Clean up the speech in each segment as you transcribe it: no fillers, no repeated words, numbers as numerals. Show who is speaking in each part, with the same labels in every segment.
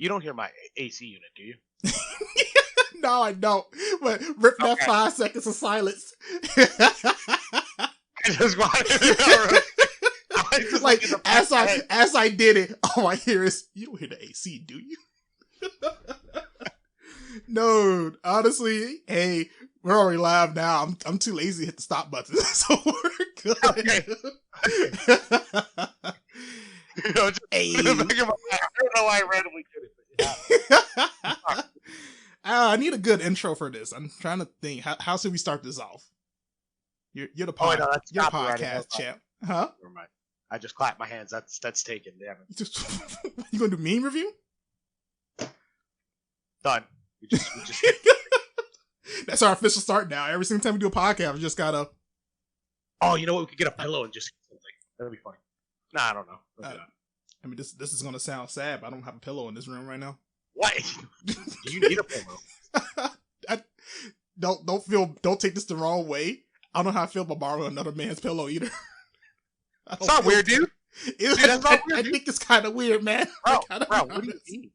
Speaker 1: You don't hear my AC unit, do you?
Speaker 2: No, I don't. But rip that 5 seconds of silence.
Speaker 1: I just wanted to know.
Speaker 2: Like as I did it, all I hear is, "You don't hear the AC, do you?" No, honestly, hey, we're already live now. I'm too lazy to hit the stop button, so we're good.
Speaker 1: Okay.
Speaker 2: Hey.
Speaker 1: I don't know why I randomly did it. Yeah.
Speaker 2: I need a good intro for this. I'm trying to think. How should we start this off? You're the you're podcast champ, huh?
Speaker 1: Never mind. I just clapped my hands. That's taken. Damn it.
Speaker 2: You gonna do meme review?
Speaker 1: Done. We just
Speaker 2: That's our official start now. Every single time we do a podcast, we just gotta.
Speaker 1: Oh, you know what? We could get a pillow and just something. That'd be funny. Nah, I don't know.
Speaker 2: I mean, this is gonna sound sad, but I don't have a pillow in this room right now.
Speaker 1: What? Do you need a pillow?
Speaker 2: Don't take this the wrong way. I don't know how I feel about borrowing another man's pillow either.
Speaker 1: It's not weird, dude.
Speaker 2: That's not weird. I think it's kind of weird, man.
Speaker 1: Bro, what do you mean?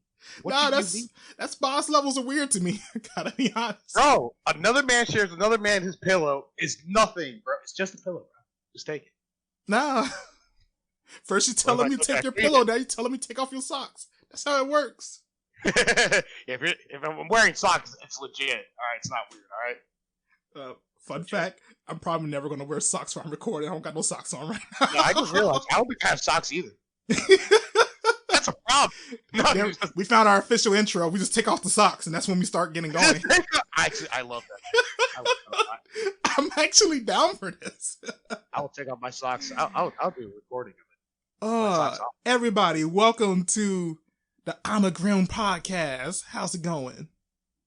Speaker 2: That's boss levels of weird to me. I gotta be honest.
Speaker 1: Bro, another man shares another man his pillow is nothing, bro. It's just a pillow, bro. Just take it.
Speaker 2: Nah. First you tell him you take your pillow, now you tell him you take off your socks. That's how it works.
Speaker 1: If I'm wearing socks, it's legit. Alright, it's not weird, alright?
Speaker 2: Fun fact, I'm probably never going to wear socks while I'm recording. I don't got no socks on right now.
Speaker 1: No, I just realized I don't think I have socks either. That's a problem. No,
Speaker 2: we found our official intro. We just take off the socks, and that's when we start getting going.
Speaker 1: I love that.
Speaker 2: I'm actually down for this.
Speaker 1: I will take off my socks. I'll do a recording of it.
Speaker 2: Everybody, welcome to the I'm a Grim podcast. How's it going?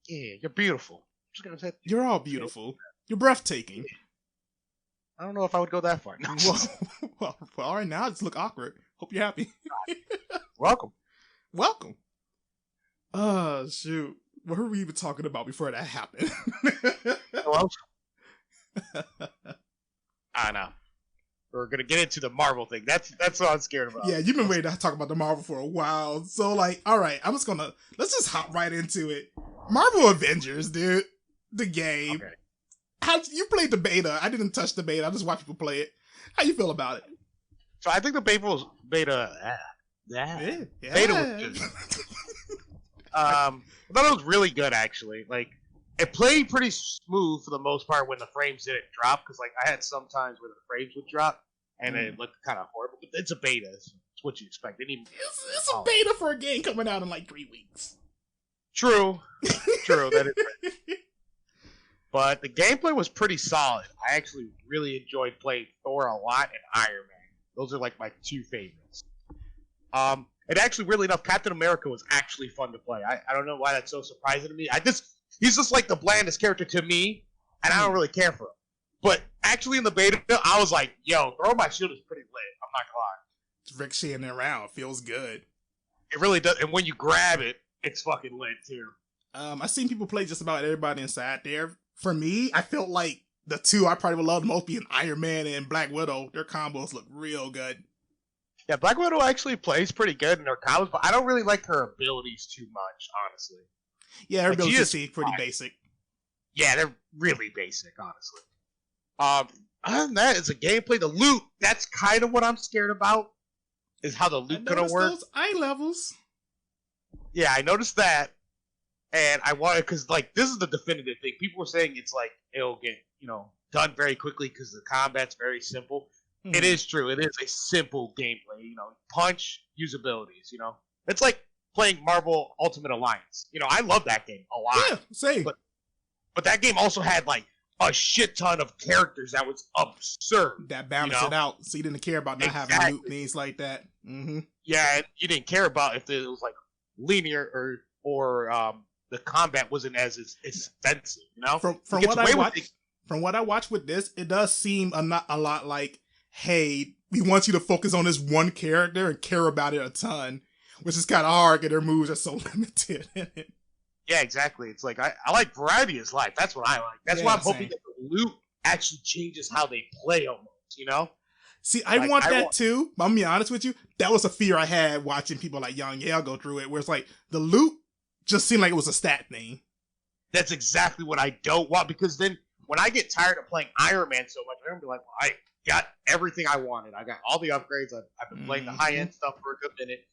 Speaker 1: Yeah, you're beautiful. I'm just gonna say
Speaker 2: you're all beautiful. You're breathtaking.
Speaker 1: I don't know if I would go that far. No.
Speaker 2: well, all right, now I just look awkward. Hope you're happy.
Speaker 1: Welcome.
Speaker 2: Shoot. What were we even talking about before that happened?
Speaker 1: Hello? I know. We're gonna get into the Marvel thing. That's what I'm scared about.
Speaker 2: Yeah, you've been waiting to talk about the Marvel for a while. So, all right, let's just hop right into it. Marvel Avengers, dude. The game.
Speaker 1: Okay.
Speaker 2: You played the beta. I didn't touch the beta. I just watched people play it. How you feel about it?
Speaker 1: So I think the beta was beta was good. I thought it was really good, actually. Like, it played pretty smooth for the most part when the frames didn't drop, because I had some times where the frames would drop and it looked kind of horrible. But it's a beta. It's what you expect.
Speaker 2: It's a beta for a game coming out in 3 weeks.
Speaker 1: True. That is right. But the gameplay was pretty solid. I actually really enjoyed playing Thor a lot and Iron Man. Those are my 2 favorites. And actually, weirdly enough, Captain America was actually fun to play. I don't know why that's so surprising to me. He's just the blandest character to me, and I don't really care for him. But actually, in the beta, I was like, yo, Throw My Shield is pretty lit. I'm not gonna lie.
Speaker 2: It's ricocheting around. Feels good.
Speaker 1: It really does. And when you grab it, it's fucking lit, too.
Speaker 2: I've seen people play just about everybody inside there. For me, I felt like the 2 I probably would love the most being Iron Man and Black Widow. Their combos look real good.
Speaker 1: Yeah, Black Widow actually plays pretty good in her combos, but I don't really like her abilities too much, honestly.
Speaker 2: Yeah, her abilities seem pretty basic.
Speaker 1: Yeah, they're really basic, honestly. Other than that, it's a gameplay. The loot, that's kind of what I'm scared about, is how the loot gonna work.
Speaker 2: Those eye levels.
Speaker 1: Yeah, I noticed that. And I wanted, because this is the definitive thing. People were saying it'll get done very quickly because the combat's very simple. Mm-hmm. It is true. It is a simple gameplay. Punch, use abilities. It's like playing Marvel Ultimate Alliance. I love that game a lot.
Speaker 2: Yeah, same.
Speaker 1: But that game also had a shit ton of characters that was absurd.
Speaker 2: That balanced it out, so you didn't care about not having loot things like that. Mm-hmm.
Speaker 1: Yeah, and you didn't care about if it was linear or the combat wasn't as extensive,
Speaker 2: From what I watched with this, it does seem a lot like, hey, we want you to focus on this one character and care about it a ton, which is kind of hard because their moves are so limited in it.
Speaker 1: Yeah, exactly. It's I like variety is life. That's what I like. That's why I'm hoping that the loot actually changes how they play almost,
Speaker 2: See, I want that too, but I'm gonna be honest with you. That was a fear I had watching people like Young Yale go through it, where it's like the loot just seemed like it was a stat thing.
Speaker 1: That's exactly what I don't want, because then when I get tired of playing Iron Man so much, I'm gonna be like, well, I got everything I wanted. I got all the upgrades. I've been playing the high end stuff for a good minute.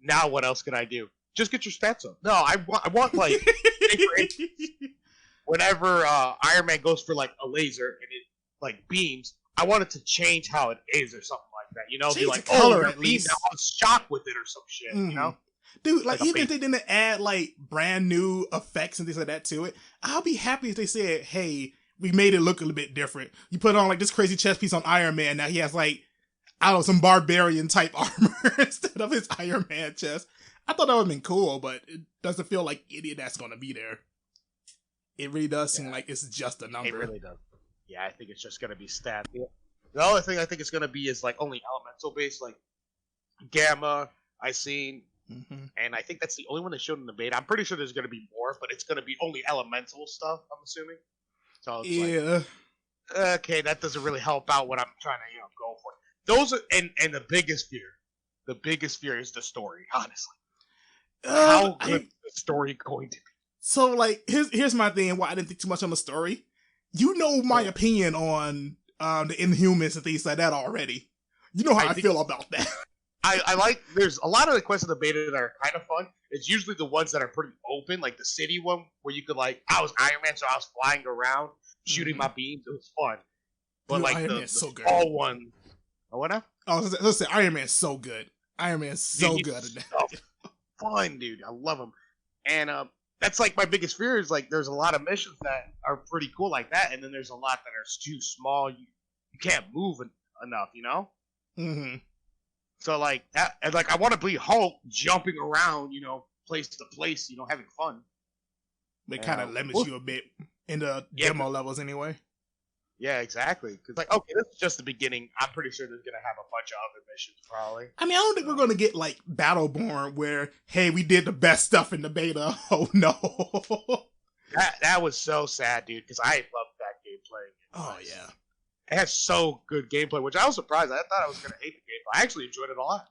Speaker 1: Now what else can I do? Just get your stats up. No, I want like whenever Iron Man goes for like a laser and it like beams, I want it to change how it is or something like that. You know,
Speaker 2: change
Speaker 1: be like,
Speaker 2: color
Speaker 1: at least now I'm shocked with it or some shit. You know,
Speaker 2: dude, like even if they didn't add like brand new effects and things like that to it, I'll be happy if they said, hey, we made it look a little bit different. You put on like this crazy chest piece on Iron Man. Now he has like, I don't know, some barbarian type armor instead of his Iron Man chest. I thought that would have been cool, but it doesn't feel like any of that's going to be there. It really does seem like it's just a number.
Speaker 1: It really does. Yeah, I think it's just going to be stat. The only thing I think it's going to be is like only elemental based, like Gamma, I seen, and I think that's the only one they showed in the beta. I'm pretty sure there's going to be more, but it's going to be only elemental stuff, I'm assuming. So it's like, okay, that doesn't really help out what I'm trying to go for. Those are and the biggest fear is the story, honestly. How good is the story going to be?
Speaker 2: So like here's my thing why I didn't think too much on the story. You know my opinion on the Inhumans and things like that already. You know how I feel about that.
Speaker 1: I like, there's a lot of the quests in the beta that are kind of fun. It's usually the ones that are pretty open, like the city one where you could like, I was Iron Man, so I was flying around shooting my beams. It was fun. But dude, like Iron the so small one. Oh, what now?
Speaker 2: I was gonna say Iron Man's so good. Iron Man's so good at that.
Speaker 1: Fun, dude. I love him. And that's like my biggest fear is like there's a lot of missions that are pretty cool like that, and then there's a lot that are too small. You can't move enough, you know? Mm-hmm. So like that, and like I want to be Hulk jumping around, place to place, having fun.
Speaker 2: It kind of limits you a bit in the demo levels anyway.
Speaker 1: Yeah, exactly. Because like, okay, this is just the beginning. I'm pretty sure there's gonna have a bunch of other missions, probably.
Speaker 2: I mean, I don't think we're gonna get like Battleborn, where hey, we did the best stuff in the beta. Oh no,
Speaker 1: that was so sad, dude. Because I loved that gameplay.
Speaker 2: Oh yeah,
Speaker 1: it has so good gameplay, which I was surprised. I thought I was gonna hate the gameplay. I actually enjoyed it a lot.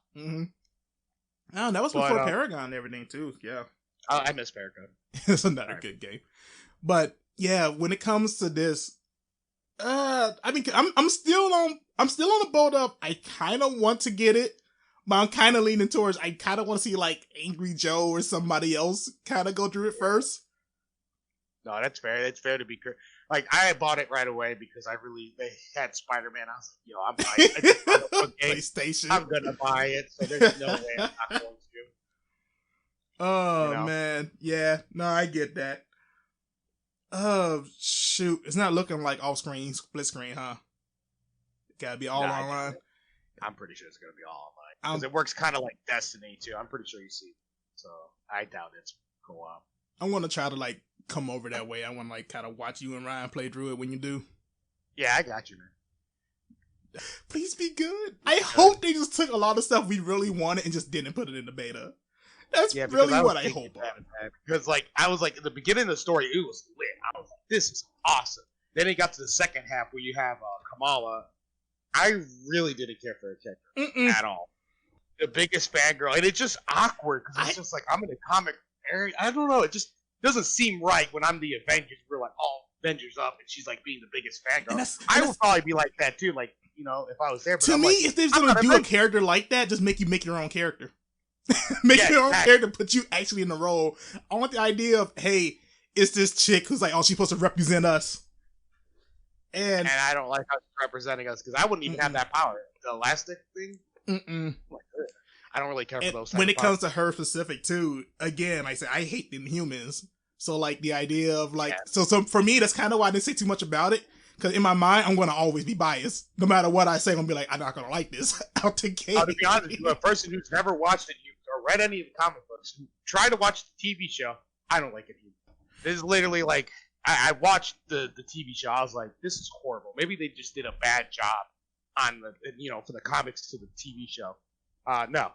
Speaker 2: Oh, that was before Paragon and everything too. Yeah,
Speaker 1: I miss Paragon.
Speaker 2: It's another good game, but yeah, when it comes to this. I mean, I'm still on the boat of I kind of want to get it, but I'm kind of leaning towards I kind of want to see like Angry Joe or somebody else kind of go through it first.
Speaker 1: No, that's fair. That's fair to be like I bought it right away because they had Spider-Man. I was like, I'm buying it.
Speaker 2: PlayStation.
Speaker 1: I'm gonna buy it, so there's no way I'm not going to.
Speaker 2: Oh man, yeah, no, I get that. Oh shoot! It's not looking like off-screen, split screen, huh? It gotta be all online.
Speaker 1: I'm pretty sure it's gonna be all online because it works kind of like Destiny too. I'm pretty sure you see. So I doubt it's co-op.
Speaker 2: I want to try to like come over that way. I want to like kind of watch you and Ryan play through it when you do.
Speaker 1: Yeah, I got you, man.
Speaker 2: Please be good. I hope they just took a lot of stuff we really wanted and just didn't put it in the beta. That's really what I hope on.
Speaker 1: Because like I was like in the beginning of the story, it was lit. I was like, this is awesome. Then it got to the second half where you have Kamala. I really didn't care for her character at all. The biggest fangirl, and it's just awkward because it's just like I'm in a comic area. I don't know. It just doesn't seem right when I'm the Avengers. We're like all Avengers up, and she's like being the biggest fangirl. I would probably be like that too. Like if I was there. But
Speaker 2: to me, if they're gonna do a character like that, just make your own character. Make your own character, put you actually in the role. I want the idea of, hey, it's this chick who's like, oh, she's supposed to represent us. And
Speaker 1: I don't like how she's representing us because I wouldn't even have that power. The elastic thing? I don't really care for those.
Speaker 2: When it comes to her specific too, again, like I said, I hate the Inhumans. So like the idea of like, so for me, that's kind of why I didn't say too much about it. Because in my mind, I'm going to always be biased. No matter what I say, I'm going to be like, I'm not going to like this out the gate.
Speaker 1: To be honest, you're a person who's never watched Inhumans or read any of the comic books, who try to watch the TV show, I don't like Inhumans. This is literally like, I watched the TV show. I was like, this is horrible. Maybe they just did a bad job on the, for the comics to the TV show. No,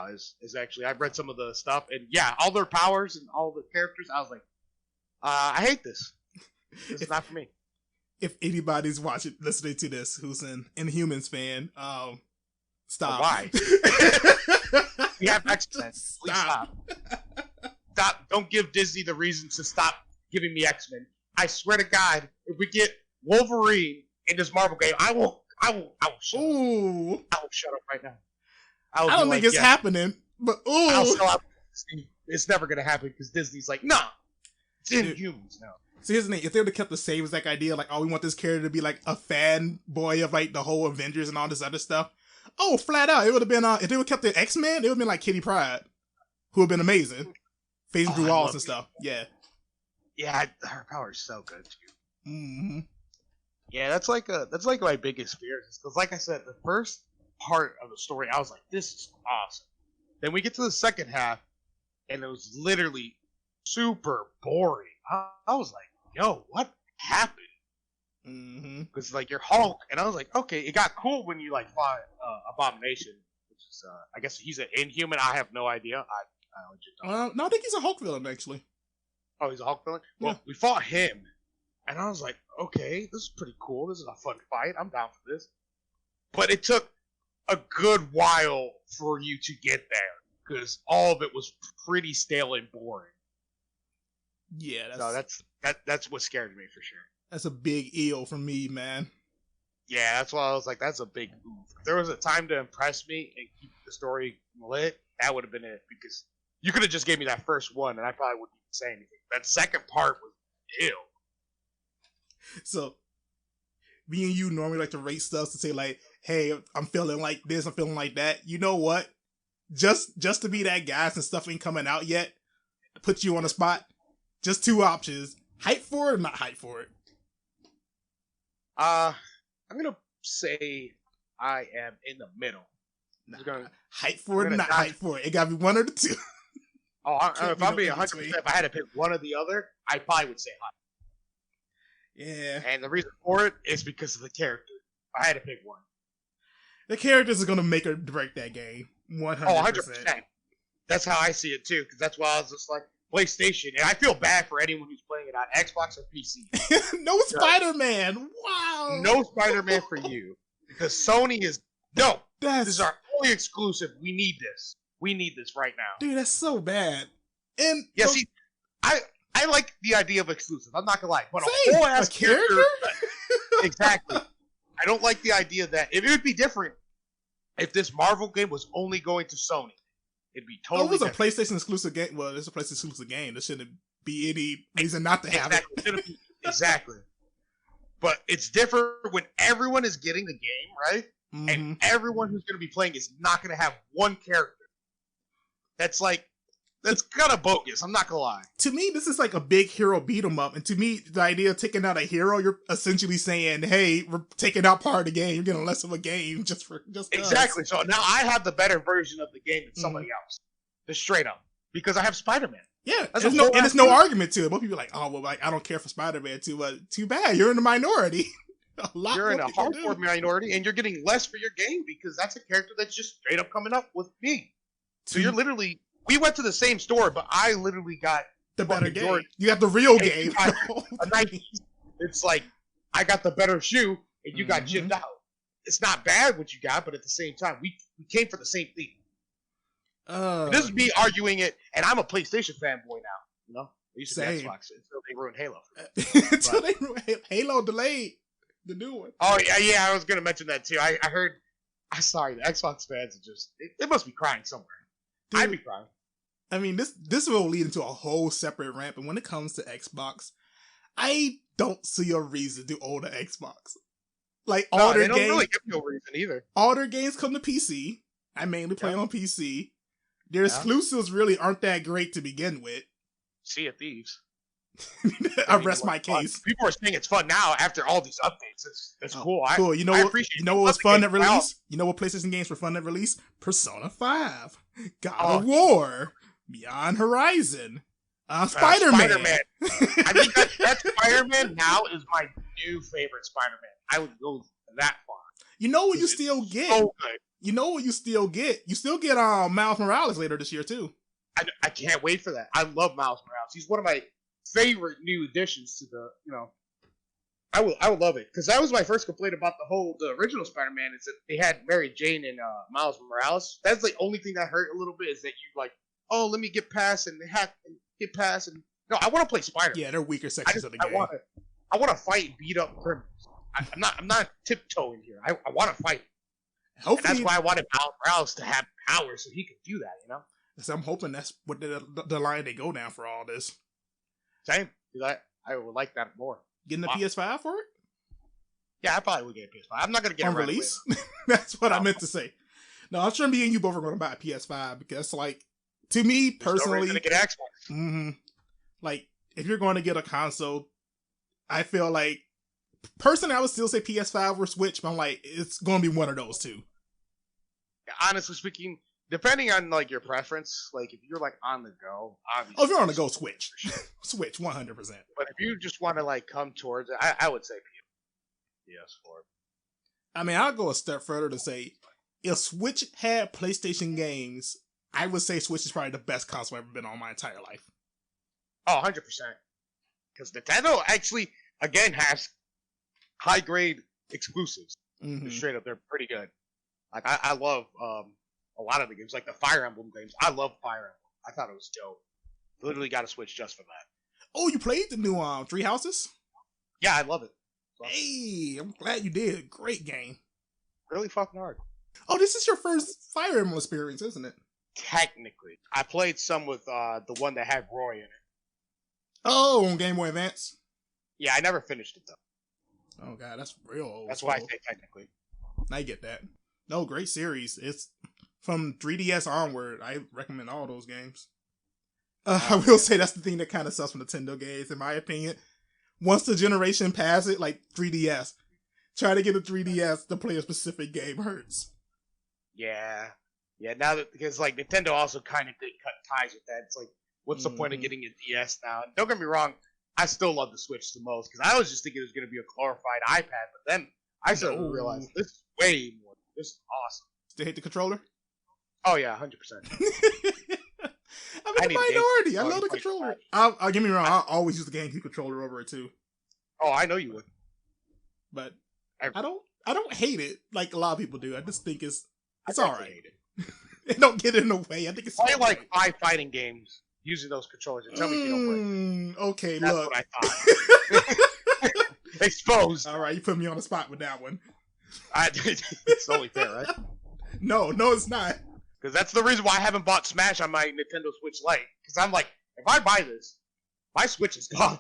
Speaker 1: it's actually, I've read some of the stuff, and yeah, all their powers and all the characters, I was like, I hate this. This is not for me.
Speaker 2: if anybody's listening to this, who's an Inhumans fan, stop.
Speaker 1: Why? We have X-Men. Please stop. Stop. Don't give Disney the reason to stop giving me X-Men. I swear to God, if we get Wolverine in this Marvel game, I will shut up. I will shut up right now.
Speaker 2: I don't think it's happening, but
Speaker 1: I'll sell out. It's never gonna happen because Disney's like, nah, it's Inhumans now.
Speaker 2: So here's the thing: if they would have kept the same exact idea, like, oh, we want this character to be like a fanboy of like the whole Avengers and all this other stuff. Oh, flat out, it would have been if they would have kept the X-Men, it would have been like Kitty Pryde, who would have been amazing, phasing through walls and stuff. Yeah,
Speaker 1: her power is so good too.
Speaker 2: Mm-hmm.
Speaker 1: Yeah, that's like my biggest fear, because like I said, the first part of the story, I was like, this is awesome. Then we get to the second half, and it was literally super boring. I was like, yo, what happened? Because like you're Hulk, and I was like, okay, it got cool when you like fought Abomination, which is I guess he's an Inhuman. I have no idea. I legit don't.
Speaker 2: No, I think he's a Hulk villain actually.
Speaker 1: Oh, he's a Hulk villain. Well, we fought him, and I was like, okay, this is pretty cool. This is a fun fight. I'm down for this. But it took a good while for you to get there, because all of it was pretty stale and boring.
Speaker 2: Yeah,
Speaker 1: that's what scared me for sure.
Speaker 2: That's a big eel for me, man.
Speaker 1: Yeah, that's why I was like, that's a big oof. If there was a time to impress me and keep the story lit, that would have been it. Because you could have just gave me that first one, and I probably wouldn't even say anything. That second part was ill.
Speaker 2: So, me and you normally like to rate stuff to say like, hey, I'm feeling like this, I'm feeling like that. You know what? Just to be that guy since stuff ain't coming out yet, to put you on the spot, just two options. Hype for it or not hype for it?
Speaker 1: I'm gonna say I am in the middle.
Speaker 2: Hype for it or not hype for it? It gotta be one or the two.
Speaker 1: If I'm being 100%, if I had to pick one or the other, I probably would say hype.
Speaker 2: Yeah.
Speaker 1: And the reason for it is because of the character. If I had to pick one.
Speaker 2: The characters are gonna make or break that game. 100%.
Speaker 1: Oh, 100%. That's how I see it too, because that's why I was just like, PlayStation, and I feel bad for anyone who's playing it on Xbox or PC.
Speaker 2: No Spider-Man. Wow.
Speaker 1: No Spider-Man for you, because Sony is this is our only exclusive. We need this. We need this right now.
Speaker 2: Dude, that's so bad. And
Speaker 1: yeah, see, I like the idea of exclusive. I'm not gonna lie, but a whole ass character. Exactly. I don't like the idea that it would be different if this Marvel game was only going to Sony. It'd be totally.
Speaker 2: It was
Speaker 1: different.
Speaker 2: A PlayStation exclusive game. Well, it's a PlayStation exclusive game. There shouldn't be any reason not to have it.
Speaker 1: Exactly. But it's different when everyone is getting the game, right? Mm-hmm. And everyone who's going to be playing is not going to have one character. That's kind of bogus. I'm not going to lie.
Speaker 2: To me, this is like a big hero beat 'em up. And to me, the idea of taking out a hero, you're essentially saying, hey, we're taking out part of the game. You're getting less of a game just
Speaker 1: exactly. So now I have the better version of the game than somebody else. Just straight up. Because I have Spider-Man.
Speaker 2: Yeah. There's no argument to it. Most people are like, oh, well, like, I don't care for Spider-Man too bad. You're in the minority.
Speaker 1: You're in a hardcore minority, and you're getting less for your game because that's a character that's just straight up coming up with me. So you're literally... We went to the same store, but I literally got
Speaker 2: the better game. Jordan. You got the real game.
Speaker 1: It's like I got the better shoe, and you got gypped out. It's not bad what you got, but at the same time, we came for the same thing. This is me arguing it, and I'm a PlayStation fanboy now. You know, I used to be Xbox until they ruined Halo.
Speaker 2: Until they ruined Halo, delayed the new one.
Speaker 1: Oh yeah, I was gonna mention that too. I heard. I'm sorry, the Xbox fans are just they must be crying somewhere. Dude, I'd be crying.
Speaker 2: I mean, this will lead into a whole separate rant, but when it comes to Xbox, I don't see a reason to own an Xbox. Like all their games,
Speaker 1: really give no reason either.
Speaker 2: All their games come to PC. I mainly play on PC. Their exclusives really aren't that great to begin with.
Speaker 1: Sea of Thieves.
Speaker 2: I rest my case.
Speaker 1: People are saying it's fun now after all these updates. It's cool.
Speaker 2: Cool. You know what was fun at release? You know what PlayStation games were fun at release? Persona 5, God of War, Beyond Horizon, Spider-Man.
Speaker 1: I think that Spider-Man now is my new favorite Spider-Man. I would go that far.
Speaker 2: You know what you still get? So good. You know what you still get? You still get Miles Morales later this year too.
Speaker 1: I can't wait for that. I love Miles Morales. He's one of my favorite new additions to the I would love it because that was my first complaint about the original Spider-Man is that they had Mary Jane and Miles Morales. That's the only thing that hurt a little bit is that you like, oh, let me get past and hack and get past and no, I want to play Spider-Man.
Speaker 2: Yeah, they're weaker sections of the game.
Speaker 1: I want to fight and beat up criminals. I'm not tiptoeing here. I want to fight. Hopefully, and that's why I wanted Miles Morales to have power so he could do that. You know.
Speaker 2: So I'm hoping that's what the line they go down for all this.
Speaker 1: Same. I would like that more.
Speaker 2: Getting a PS5 for it?
Speaker 1: Yeah, I probably would get a PS5. I'm not going to get
Speaker 2: on
Speaker 1: it right
Speaker 2: release. That's what I meant to say. No, I'm sure me and you both are going to buy a PS5 because, like, to me personally,
Speaker 1: to get Xbox.
Speaker 2: Mm-hmm, like, if you're going to get a console, I feel like personally I would still say PS5 or Switch, but I'm like, it's going to be one of those two.
Speaker 1: Honestly speaking, depending on like your preference, like if you're like on the go, obviously.
Speaker 2: Oh, if you're on the go, Switch, Switch, 100%.
Speaker 1: But if you just want to like come towards it, I would say PS4.
Speaker 2: I mean, I'll go a step further to say, if Switch had PlayStation games, I would say Switch is probably the best console I've ever been on my entire life.
Speaker 1: Oh, 100%. Because Nintendo actually, again, has high-grade exclusives.
Speaker 2: Mm-hmm.
Speaker 1: Straight up, they're pretty good. Like, I love a lot of the games. Like the Fire Emblem games. I love Fire Emblem. I thought it was dope. Literally got a Switch just for that.
Speaker 2: Oh, you played the new Three Houses?
Speaker 1: Yeah, I love it.
Speaker 2: Hey, I'm glad you did. Great game.
Speaker 1: Really fucking hard.
Speaker 2: Oh, this is your first Fire Emblem experience, isn't it?
Speaker 1: Technically. I played some with the one that had Roy in it.
Speaker 2: Oh, on Game Boy Advance?
Speaker 1: Yeah, I never finished it, though.
Speaker 2: Oh, God, that's real old.
Speaker 1: That's why I say technically.
Speaker 2: I get that. No, great series. It's from 3DS onward. I recommend all those games. I will say that's the thing that kind of sucks from Nintendo games, in my opinion. Once the generation passes it, like 3DS, trying to get a 3DS to play a specific game hurts.
Speaker 1: Yeah. Yeah, now that, because like Nintendo also kind of did cut ties with that. It's like, what's the point of getting a DS now? And don't get me wrong, I still love the Switch the most, because I was just thinking it was going to be a glorified iPad, but then I suddenly realized this is way more. This is awesome.
Speaker 2: Still hate the controller?
Speaker 1: Oh yeah, 100%.
Speaker 2: I'm in the minority. I love the controller. I'll get me wrong. I'll always use the GameCube controller over it too.
Speaker 1: Oh, I know you would.
Speaker 2: But I don't hate it like a lot of people do. I just think it's all right. It don't get in the way. I think it's.
Speaker 1: I like 5 fighting games using those controllers. And tell me if you don't play.
Speaker 2: Okay,
Speaker 1: that's
Speaker 2: look.
Speaker 1: What I thought. Exposed.
Speaker 2: All right, you put me on the spot with that one.
Speaker 1: It's only fair, right?
Speaker 2: No, it's not.
Speaker 1: Because that's the reason why I haven't bought Smash on my Nintendo Switch Lite. Because I'm like, if I buy this, my Switch is gone.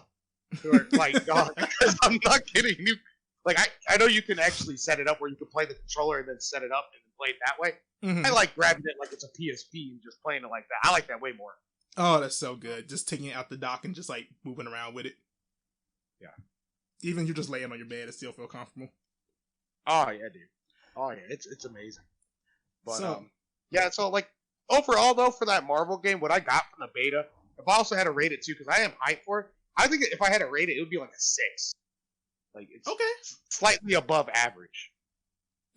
Speaker 1: Or, like, gone. Because I'm not kidding you. Like, I know you can actually set it up where you can play the controller and then set it up and play it that way. Mm-hmm. I like grabbing it like it's a PSP and just playing it like that. I like that way more.
Speaker 2: Oh, that's so good. Just taking it out the dock and just, like, moving around with it.
Speaker 1: Yeah.
Speaker 2: Even if you're just laying on your bed, it still feel comfortable.
Speaker 1: Oh, yeah, dude. Oh, yeah. It's amazing. But, yeah, so, like, overall, though, for that Marvel game, what I got from the beta, if I also had to rate it, too, because I am hyped for it, I think if I had to rate it, it would be like a 6. Like, it's slightly above average.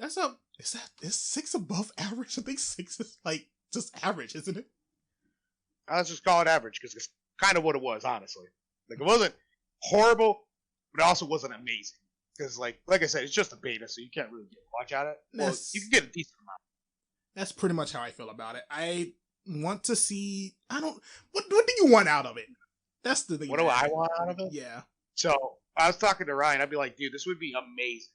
Speaker 2: Is 6 above average? I think 6 is, like, just average, isn't it?
Speaker 1: Let's just call it average, because it's kind of what it was, honestly. Like, it wasn't horrible, but it also wasn't amazing. Because, like I said, it's just a beta, so you can't really get much out of it. Well, you can get a decent amount.
Speaker 2: That's pretty much how I feel about it. I want to see. What do you want out of it? That's the thing.
Speaker 1: What do I want out of it?
Speaker 2: Yeah.
Speaker 1: So I was talking to Ryan. I'd be like, dude, this would be amazing.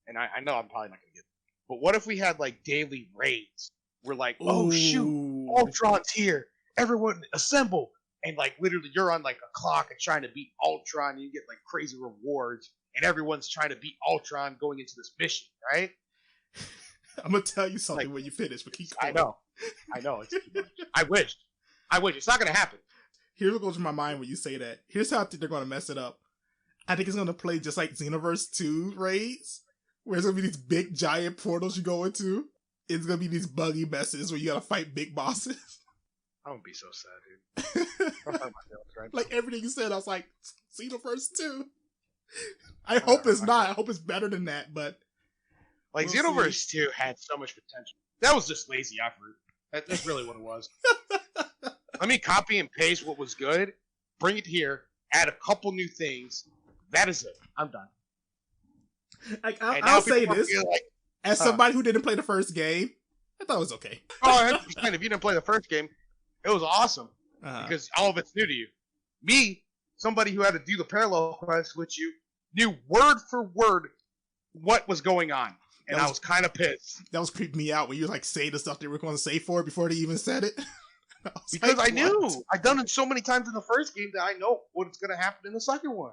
Speaker 1: And I know I'm probably not gonna get it. But what if we had like daily raids? We're like, oh shoot, Ultron's here. Everyone assemble. And like literally, you're on like a clock and trying to beat Ultron. And you get like crazy rewards. And everyone's trying to beat Ultron going into this mission, right?
Speaker 2: I'm gonna tell you something when you finish, but keep going.
Speaker 1: I know. I wish. It's not gonna happen.
Speaker 2: Here's what goes through my mind when you say that. Here's how I think they're gonna mess it up. I think it's gonna play just like Xenoverse 2 raids, where it's gonna be these big giant portals you go into. It's gonna be these buggy messes where you gotta fight big bosses.
Speaker 1: I'm gonna be so sad, dude. Right?
Speaker 2: Like everything you said, I was like, Xenoverse 2. I hope it's not. I hope it's better than that, but.
Speaker 1: Like, Xenoverse 2 had so much potential. That was just lazy effort. That's really what it was. Let me copy and paste what was good, bring it here, add a couple new things. That is it. I'm done.
Speaker 2: Like I'll say this
Speaker 1: like,
Speaker 2: as somebody who didn't play the first game, I thought it was okay.
Speaker 1: Oh, 100%. If you didn't play the first game, it was awesome because all of it's new to you. Me, somebody who had to do the parallel quest with you, knew word for word what was going on, and I was kind of pissed.
Speaker 2: That was creeping me out when you like say the stuff they were going to say for it before they even said it.
Speaker 1: Because I knew I've done it so many times in the first game that I know what's going to happen in the second one.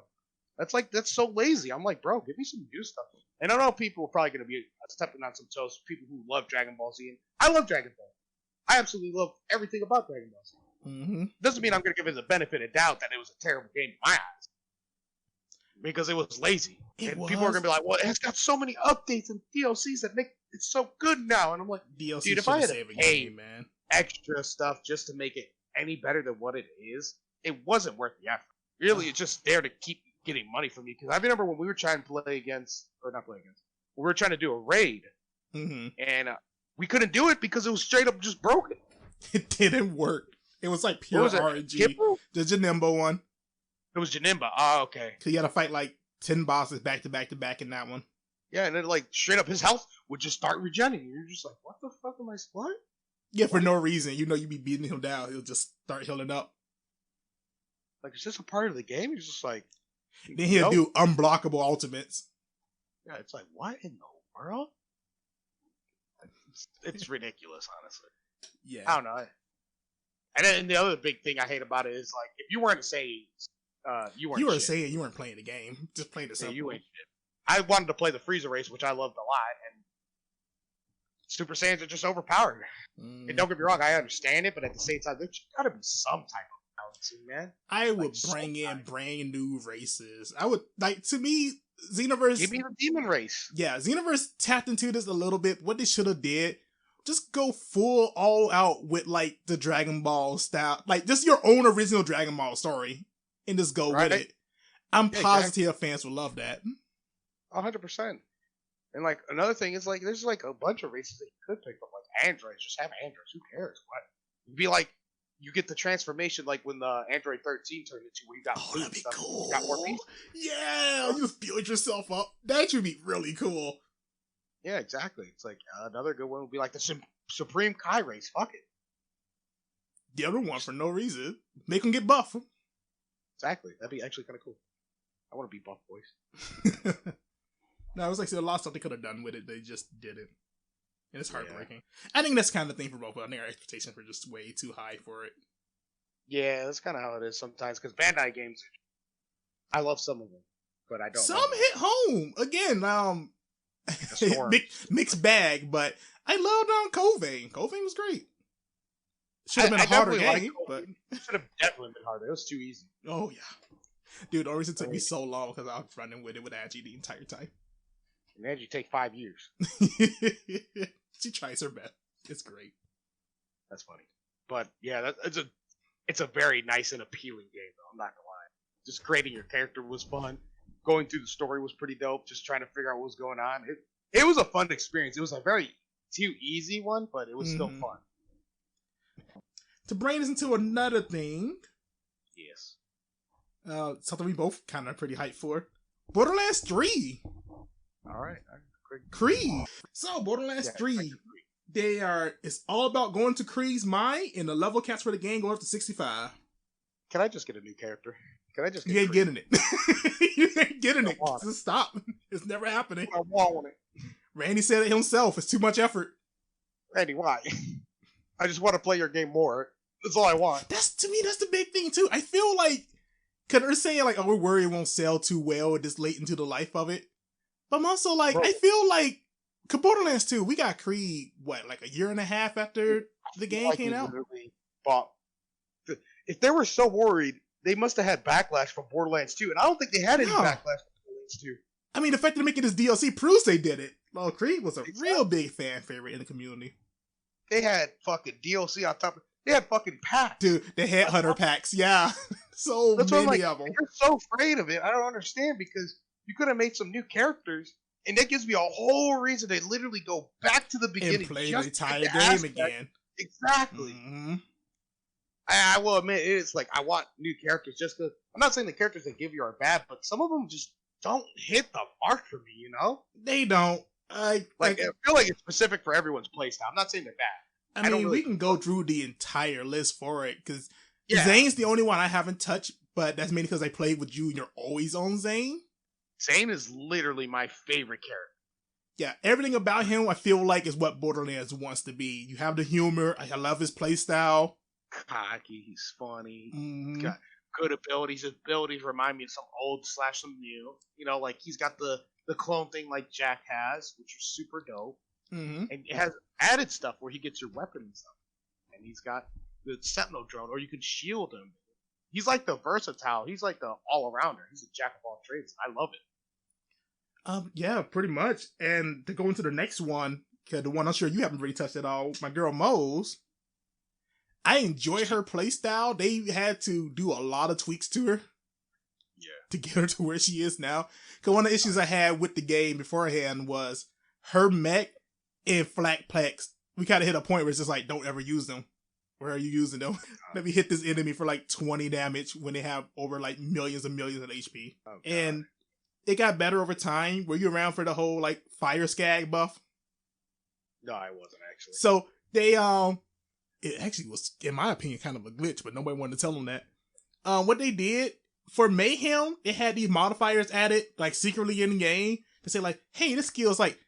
Speaker 1: That's so lazy. I'm like, bro, give me some new stuff. And I know people are probably going to be stepping on some toes. People who love Dragon Ball Z, and I love Dragon Ball. I absolutely love everything about Dragon Ball Z.
Speaker 2: Mm-hmm.
Speaker 1: Doesn't mean I'm going to give it the benefit of doubt that it was a terrible game in my eyes, because it was lazy. People are going to be like, well, it's got so many updates and DLCs that make it so good now. And I'm like,
Speaker 2: DLC,
Speaker 1: dude, if I had to pay
Speaker 2: man,
Speaker 1: extra stuff just to make it any better than what it is, it wasn't worth the effort. Really, it's just there to keep getting money from me. Because I remember when we were trying to play against, or not play against, we were trying to do a raid, and we couldn't do it because it was straight up just broken.
Speaker 2: It didn't work. It was like pure RNG. The Janemba one.
Speaker 1: It was Janemba. Oh, okay.
Speaker 2: So you had to fight like 10 bosses back to back to back in that one.
Speaker 1: Yeah, and then like straight up his health would just start regenerating. You're just like, what the fuck am I? What?
Speaker 2: Yeah, for no reason. You know, you be beating him down, he'll just start healing up.
Speaker 1: Like, is this a part of the game? He's just like.
Speaker 2: Then he'll do unblockable ultimates.
Speaker 1: Yeah, it's like, what in the world? It's ridiculous, honestly.
Speaker 2: Yeah.
Speaker 1: I don't know. And then the other big thing I hate about it is, like, if you weren't saying, you weren't.
Speaker 2: You were saying you weren't playing the game. Just playing the simple.
Speaker 1: You ain't shit. I wanted to play the Frieza race, which I loved a lot, and Super Saiyans are just overpowered. And don't get me wrong, I understand it, but at the same time, there's got to be some type of balancing, man.
Speaker 2: I would bring in brand new races. I would, like, to me, Xenoverse.
Speaker 1: Give me the Demon Race.
Speaker 2: Yeah, Xenoverse tapped into this a little bit. What they should have did, just go full all out with, like, the Dragon Ball style. Like, just your own original Dragon Ball story. And just go with it. I'm positive fans will love that.
Speaker 1: 100%. And, like, another thing is, like, there's, like, a bunch of races that you could pick from. Like, androids. Just have androids. Who cares? What? You'd be like, you get the transformation, like, when the Android 13 turned into where you got
Speaker 2: that'd be
Speaker 1: stuff.
Speaker 2: cool.
Speaker 1: You got more beasts.
Speaker 2: Yeah, you just build yourself up. That should be really cool.
Speaker 1: Yeah, exactly. It's like, another good one would be, like, the Supreme Kai race. Fuck it.
Speaker 2: The other one, for no reason. Make them get buff.
Speaker 1: Exactly. That'd be actually kind of cool. I want to be buff, boys.
Speaker 2: No, it was like a lot of stuff they could have done with it. They just didn't. And it's heartbreaking. Yeah. I think that's kind of the thing for both. I think our expectations were just way too high for it.
Speaker 1: Yeah, that's kind of how it is sometimes. Because Bandai games, I love some of them, but I don't.
Speaker 2: Some hit home. Again, mixed bag, but I loved Covane. Covane was great. Should have been a harder game, but
Speaker 1: it should have definitely been harder. It was too easy.
Speaker 2: Oh yeah, dude. The reason it took me so long because I was running with it with Angie the entire time.
Speaker 1: And Angie take 5 years.
Speaker 2: She tries her best. It's great.
Speaker 1: That's funny, but yeah, it's a very nice and appealing game. Though I'm not gonna lie. Just creating your character was fun. Going through the story was pretty dope. Just trying to figure out what was going on. It was a fun experience. It was a very too easy one, but it was still fun.
Speaker 2: To bring us into another thing.
Speaker 1: Yes.
Speaker 2: Something we both kind of pretty hyped for. Borderlands 3.
Speaker 1: All right.
Speaker 2: Creed. So, Borderlands 3. It's all about going to Creed's mind, and the level caps for the game go up to 65.
Speaker 1: Can I just get a new character? Can I just get
Speaker 2: You ain't getting it. You ain't getting it. Just stop. It's never happening.
Speaker 1: I want it.
Speaker 2: Randy said it himself. It's too much effort.
Speaker 1: Randy, why? I just want to play your game more. That's all I want.
Speaker 2: To me, that's the big thing, too. I feel like, because they're saying, like, oh, we're worried it won't sell too well this late into the life of it. But I'm also like, I feel like, Borderlands 2, we got Creed, like a year and a half after the game came out?
Speaker 1: If they were so worried, they must have had backlash from Borderlands 2, and I don't think they had any backlash from Borderlands 2.
Speaker 2: I mean, the fact that they're making this DLC proves they did it. Well, Creed was a real big fan favorite in the community.
Speaker 1: They had fucking DLC on top of it. They had fucking packs.
Speaker 2: Dude, they had Hunter packs, yeah. So
Speaker 1: that's
Speaker 2: many of them.
Speaker 1: You're so afraid of it. I don't understand, because you could have made some new characters, and that gives me a whole reason to literally go back to the beginning.
Speaker 2: And play the entire game again.
Speaker 1: Exactly.
Speaker 2: Mm-hmm.
Speaker 1: I will admit, it's like, I want new characters just because, I'm not saying the characters they give you are bad, but some of them just don't hit the mark for me. You know,
Speaker 2: they don't.
Speaker 1: I feel like it's specific for everyone's playstyle. I'm not saying they're bad.
Speaker 2: I mean, we can go through the entire list for it because
Speaker 1: Yeah.
Speaker 2: Zane's the only one I haven't touched, but that's mainly because I played with you and you're always on Zane.
Speaker 1: Zane is literally my favorite character.
Speaker 2: Yeah, everything about him I feel like is what Borderlands wants to be. You have the humor. I love his playstyle.
Speaker 1: Cocky, he's funny.
Speaker 2: Mm-hmm.
Speaker 1: He's got good abilities. His abilities remind me of some old / some new. You know, like he's got the clone thing like Jack has, which is super dope.
Speaker 2: Mm-hmm.
Speaker 1: And it has added stuff where he gets your weapon and stuff. And he's got the Sentinel drone, or you can shield him. He's like the versatile. He's like the all-arounder. He's a jack of all trades. I love it.
Speaker 2: Yeah, pretty much. And to go into the next one, the one I'm sure you haven't really touched at all, my girl Mose. I enjoy her playstyle. They had to do a lot of tweaks to her.
Speaker 1: Yeah.
Speaker 2: To get her to where she is now. Because one of the issues I had with the game beforehand was her mech and flak plex. We kind of hit a point where it's just like, don't ever use them. Where are you using them? Let me hit this enemy for like 20 damage when they have over like millions and millions of HP. Oh, and it got better over time. Were you around for the whole like fire skag buff?
Speaker 1: No, I wasn't actually.
Speaker 2: So they it actually was, in my opinion, kind of a glitch, but nobody wanted to tell them that. What they did for Mayhem, it had these modifiers added like secretly in the game to say like, hey, this skill is like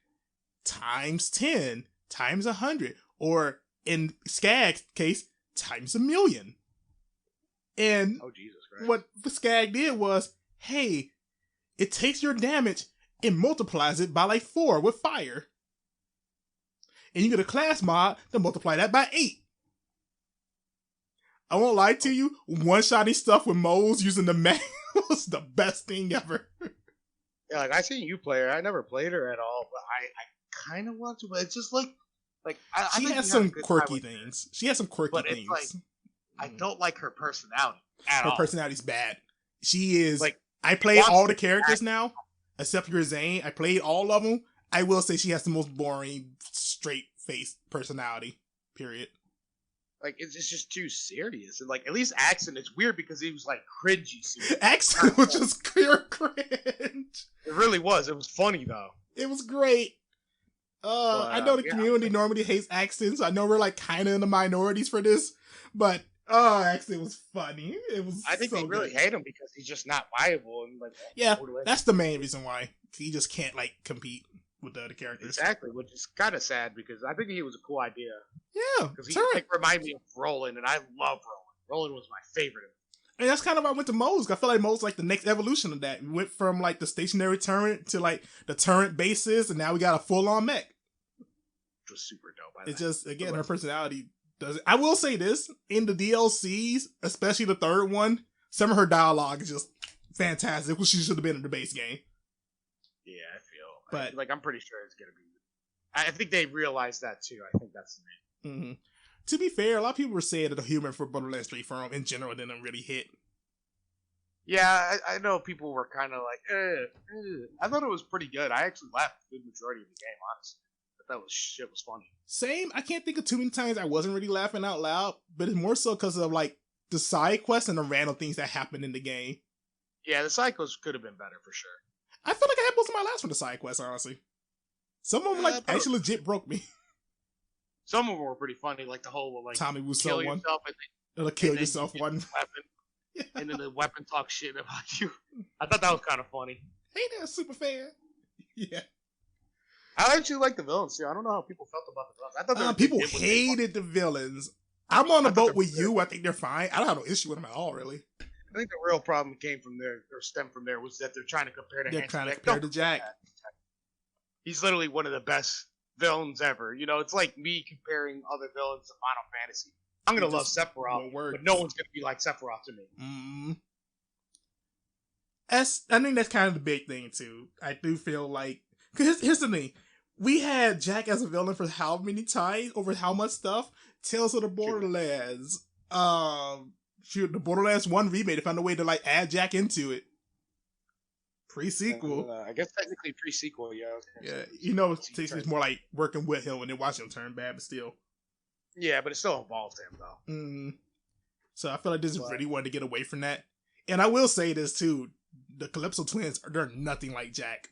Speaker 2: times 10, times 100, or in Skag's case, times 1,000,000. And
Speaker 1: oh, Jesus Christ.
Speaker 2: What the Skag did was, hey, it takes your damage and multiplies it by like 4 with fire. And you get a class mod to multiply that by 8. I won't lie to you, one-shotting stuff with Moles using the mech was the best thing ever.
Speaker 1: Yeah, like I seen you play her. I never played her at all, but I kind of want to. But it's just like
Speaker 2: she has some quirky things. She has some quirky things.
Speaker 1: Like, I don't like her personality at
Speaker 2: all. Her personality's bad. She is like, I played all the characters now, except for Zane. I played all of them. I will say she has the most boring, straight-faced personality. Period.
Speaker 1: Like, it's just too serious. And, like, at least Axon, it's weird because he was, like, cringy.
Speaker 2: Axon was just pure cringe.
Speaker 1: It really was. It was funny, though.
Speaker 2: It was great. I know the community normally hates Axon, so I know we're, like, kind of in the minorities for this. But, Axon was funny. It was
Speaker 1: I think they really hate him because he's just not viable. And, like,
Speaker 2: yeah, that's the main reason why. He just can't, like, compete with the other characters.
Speaker 1: Exactly, which is kind of sad because I think he was a cool idea.
Speaker 2: Yeah,
Speaker 1: because he like remind me of Roland, and I love Roland. Roland was my favorite.
Speaker 2: And that's kind of why I went to Mose. I feel like Mose like the next evolution of that. We went from like the stationary turret to like the turret bases, and now we got a full on mech.
Speaker 1: Which was super dope.
Speaker 2: It's just again her personality does it. I will say this in the DLCs, especially the third one, some of her dialogue is just fantastic. Which she should have been in the base game.
Speaker 1: Yeah, I feel.
Speaker 2: But
Speaker 1: like I'm pretty sure it's gonna be. I think they realized that too. I think that's the reason.
Speaker 2: Mm-hmm. To be fair, a lot of people were saying that the humor for Borderlands 3 Forum in general didn't really hit.
Speaker 1: Yeah, I know people were kind of like, I thought it was pretty good. I actually laughed the good majority of the game, honestly. But that shit was funny.
Speaker 2: Same. I can't think of too many times I wasn't really laughing out loud, but it's more so because of like the side quests and the random things that happened in the game.
Speaker 1: Yeah, the side quests could have been better for sure.
Speaker 2: I feel like I had most of my laughs from the side quests, honestly. Some of them like actually legit broke me.
Speaker 1: Some of them were pretty funny, like the whole like
Speaker 2: Tommy
Speaker 1: Wiseau one.
Speaker 2: It'll kill yourself one.
Speaker 1: Weapon, yeah. And then the weapon talks shit about you. I thought that was kind of funny.
Speaker 2: Hey there, super fan. Yeah.
Speaker 1: I actually like the villains too. I don't know how people felt about the villains. I thought
Speaker 2: people hated the villains. I'm on the boat with you. I think they're fine. I don't have no issue with them at all, really.
Speaker 1: I think the real problem came from there, or stemmed from there, was that they're trying to compare to.
Speaker 2: They're trying to compare to Jack.
Speaker 1: He's literally one of the best villains ever. You know, it's like me comparing other villains to Final Fantasy. I'm gonna love Sephiroth, but no one's gonna be like Sephiroth to me.
Speaker 2: Mm-hmm. I think that's kind of the big thing too. I do feel like, because here's the thing: we had Jack as a villain for how many times, over how much stuff? Tales of the Borderlands, the Borderlands 1 remake. They found a way to like add Jack into it. Pre-sequel.
Speaker 1: I guess technically pre-sequel, yeah.
Speaker 2: Yeah, you know, it's more like working with him and then watching him turn bad, but still.
Speaker 1: Yeah, but it still involves him, though.
Speaker 2: So I feel like this really wanted to get away from that. And I will say this, too. the Calypso twins, they're nothing like Jack.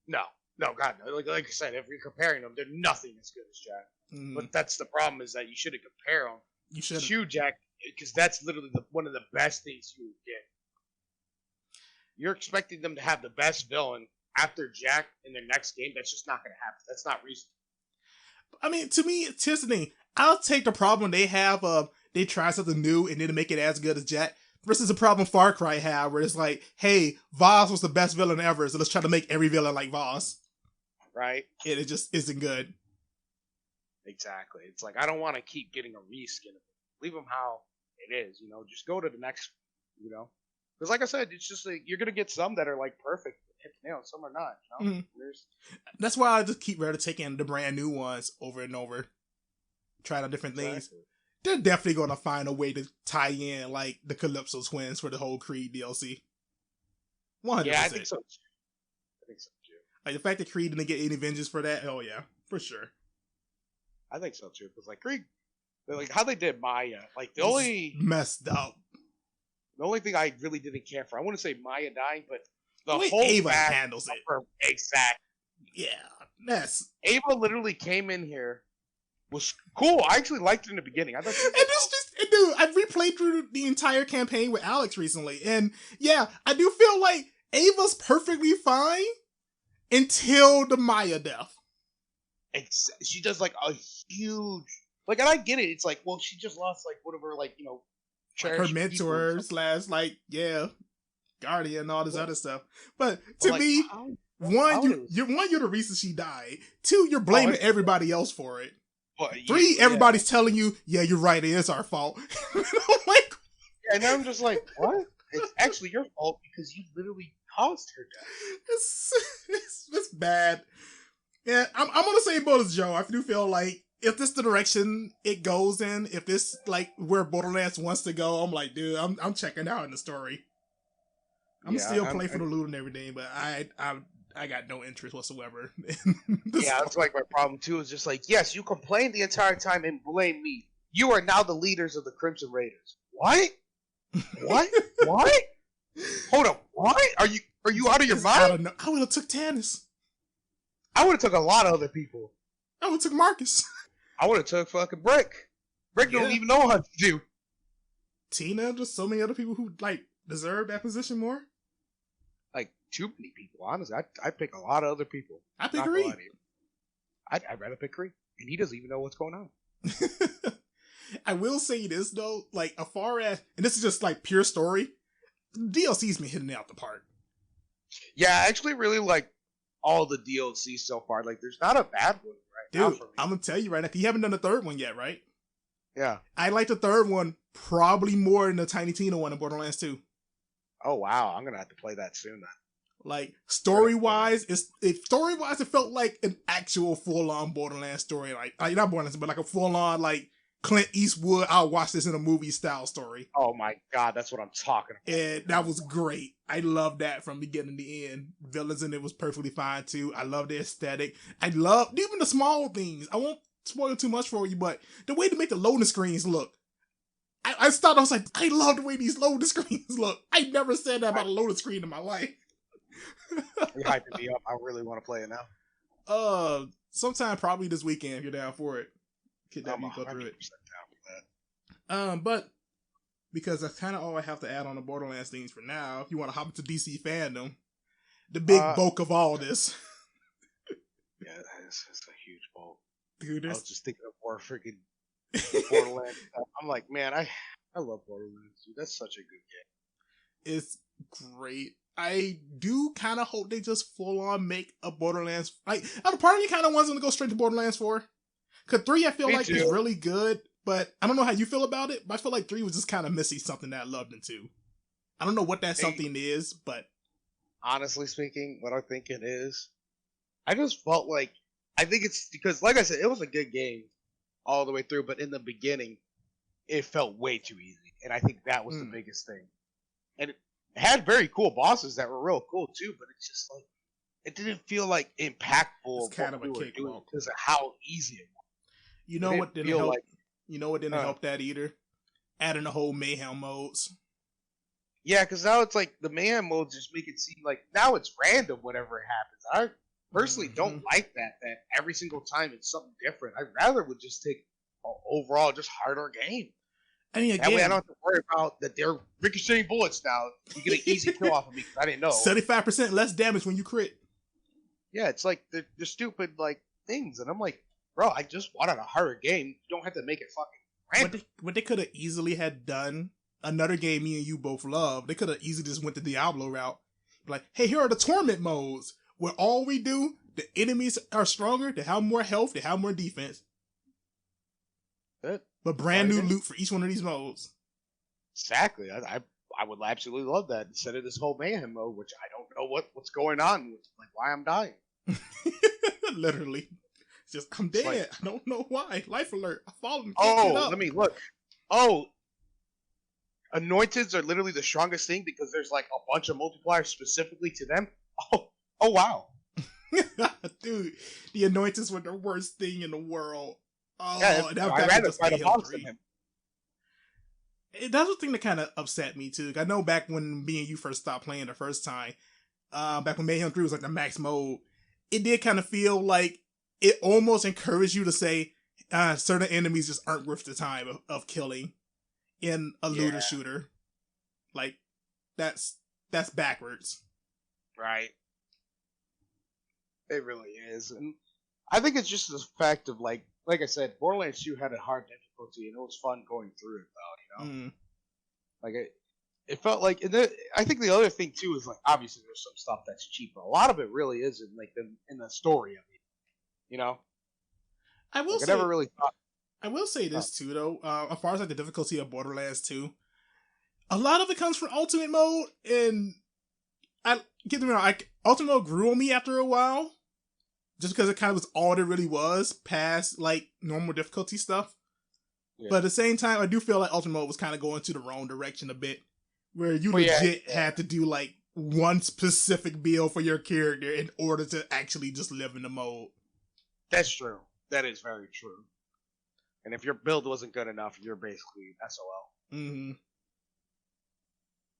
Speaker 1: No, God, no. Like I said, if you're comparing them, they're nothing as good as Jack. But that's the problem, is that you shouldn't compare them.
Speaker 2: You should
Speaker 1: to Jack, because that's literally one of the best things you would get. You're expecting them to have the best villain after Jack in their next game. That's just not going to happen. That's not reasonable.
Speaker 2: I mean, to me, here's the thing. I'll take the problem they have of they try something new and then make it as good as Jack, versus the problem Far Cry had, where it's like, hey, Voss was the best villain ever, so let's try to make every villain like Voss.
Speaker 1: Right.
Speaker 2: And it just isn't good.
Speaker 1: Exactly. It's like, I don't want to keep getting a reskin of it. Leave them how it is, just go to the next, because like I said, it's just like, you're going to get some that are like perfect, some are not,
Speaker 2: Mm-hmm. That's why I just keep rather taking the brand new ones over and over, trying out different things. They're definitely going to find a way to tie in like the Calypso twins for the whole Creed DLC. 100%.
Speaker 1: Yeah, I think so too.
Speaker 2: Like the fact that Creed didn't get any Avengers for that, oh yeah, for sure.
Speaker 1: I think so too, because like Creed, like how they did Maya, like the only
Speaker 2: messed up.
Speaker 1: The only thing I really didn't care for, I wouldn't say Maya dying, but the
Speaker 2: way
Speaker 1: whole
Speaker 2: Ava handles it.
Speaker 1: Exactly.
Speaker 2: Yeah,
Speaker 1: Ava literally came in here, was cool. I actually liked it in the beginning. I thought,
Speaker 2: dude, I've replayed through the entire campaign with Alex recently, and yeah, I do feel like Ava's perfectly fine until the Maya death.
Speaker 1: She does like a huge, like, and I get it. It's like, well, she just lost like one of her, like,
Speaker 2: her mentor / like, yeah, guardian and all this other stuff. But to like, me, you're the reason she died. 2, you're blaming everybody else for it. 3, everybody's telling you, yeah, you're right, it is our fault.
Speaker 1: Like, and I'm just like, what? It's actually your fault because you literally caused her death.
Speaker 2: It's bad. Yeah, I'm gonna say both as Joe. I do feel like if this the direction it goes in, if this like where Borderlands wants to go, I'm like, dude, I'm checking out in the story. I'm still playing for the loot and everything, but I got no interest whatsoever.
Speaker 1: That's like my problem too. Is just like, yes, you complained the entire time and blame me. You are now the leaders of the Crimson Raiders. What? What? Hold up. What? Are you out of your mind?
Speaker 2: I would have took Tannis.
Speaker 1: I would have took a lot of other people.
Speaker 2: I would have took Marcus.
Speaker 1: I would have took fucking Brick. Brick don't even know what to do.
Speaker 2: Tina, just so many other people who like deserve that position more.
Speaker 1: Like too many people, honestly. I pick a lot of other people.
Speaker 2: I pick Reed.
Speaker 1: I'd rather pick Reed, and he doesn't even know what's going on.
Speaker 2: I will say this though, like as far as, and this is just like pure story, DLC's been hitting it out the park.
Speaker 1: Yeah, I actually really like all the DLC so far. Like, there's not a bad one now for me.
Speaker 2: I'm gonna tell you right now, you haven't done the third one yet, right?
Speaker 1: Yeah.
Speaker 2: I like the third one probably more than the Tiny Tina one in Borderlands 2.
Speaker 1: Oh wow, I'm gonna have to play that soon then.
Speaker 2: Like story wise, it felt like an actual full on Borderlands story. Like not Borderlands, but like a full on like Clint Eastwood, I'll watch this in a movie style story.
Speaker 1: Oh my god, that's what I'm talking about.
Speaker 2: And that was great. I loved that from beginning to end. Villains in it was perfectly fine too. I love the aesthetic. I loved even the small things. I won't spoil too much for you, but the way to make the loading screens look. I stopped, I was like, I love the way these loading screens look. I never said that about a loading screen in my life.
Speaker 1: You're hyping me up. I really want to play it now.
Speaker 2: Sometime probably this weekend if you're down for it. Could that go through it? But because that's kind of all I have to add on the Borderlands things for now. If you want to hop into DC fandom, the big bulk of all this.
Speaker 1: Yeah, it's a huge bulk.
Speaker 2: Dude,
Speaker 1: I was just thinking of more freaking Borderlands. I'm like, man, I love Borderlands, dude. That's such a good
Speaker 2: game. It's great. I do kind of hope they just full on make a Borderlands. Like, part of me kind of wants them to go straight to Borderlands 4. Because 3 I feel like is really good, but I don't know how you feel about it, but I feel like 3 was just kind of missing something that I loved in 2. I don't know what that something is, but...
Speaker 1: Honestly speaking, what I think it is, I just felt like... I think it's because, like I said, it was a good game all the way through, but in the beginning, it felt way too easy, and I think that was the biggest thing. And it had very cool bosses that were real cool too, but it's just like, it didn't feel like impactful.
Speaker 2: It's kind of a cakewalk
Speaker 1: because of how easy it was.
Speaker 2: You know what didn't help? You know what didn't help that either? Adding the whole mayhem modes.
Speaker 1: Yeah, because now it's like the mayhem modes just make it seem like now it's random whenever it happens. I personally don't like that every single time it's something different. I'd rather would just take an overall just harder game.
Speaker 2: I mean, again,
Speaker 1: that way I don't have to worry about that they're ricocheting bullets now. You get an easy kill off of me because I didn't know.
Speaker 2: 75% less damage when you crit.
Speaker 1: Yeah, it's like the stupid like things, and I'm like, bro, I just wanted a harder game. You don't have to make it fucking random.
Speaker 2: What they could have easily had done, another game me and you both love, they could have easily just went the Diablo route. Like, hey, here are the torment modes, where all we do, the enemies are stronger, they have more health, they have more defense. But brand new loot for each one of these modes.
Speaker 1: Exactly. I would absolutely love that instead of this whole mayhem mode, which I don't know what's going on with, like why I'm dying.
Speaker 2: Literally. It's just, I'm dead. Like, I don't know why. Life alert. I fallen.
Speaker 1: Let me look. Oh, anointeds are literally the strongest thing because there's like a bunch of multipliers specifically to them. Oh wow.
Speaker 2: Dude, the anointeds were the worst thing in the world. Oh,
Speaker 1: yeah, I'd rather fight a boss than him.
Speaker 2: That's the thing that kind of upset me too. I know back when me and you first stopped playing the first time, back when Mayhem 3 was like the max mode, it did kind of feel like it almost encouraged you to say certain enemies just aren't worth the time of killing in a looter shooter. Like that's backwards.
Speaker 1: Right. It really is. And I think it's just the fact of like I said, Borderlands 2 had a hard difficulty and it was fun going through it though, you know? Like it felt like, and I think the other thing too is like, obviously there's some stuff that's cheap, but a lot of it really is in the story of it, you know?
Speaker 2: I will say,
Speaker 1: I never really thought.
Speaker 2: I will say this too though, as far as like the difficulty of Borderlands 2, a lot of it comes from Ultimate Mode, and Ultimate Mode grew on me after a while. Just because it kind of was all it really was, past like normal difficulty stuff. Yeah. But at the same time, I do feel like Ultimate Mode was kind of going to the wrong direction a bit, where you legit had to do like one specific build for your character in order to actually just live in the mode.
Speaker 1: That's true. That is very true. And if your build wasn't good enough, you're basically SOL.
Speaker 2: Mm-hmm.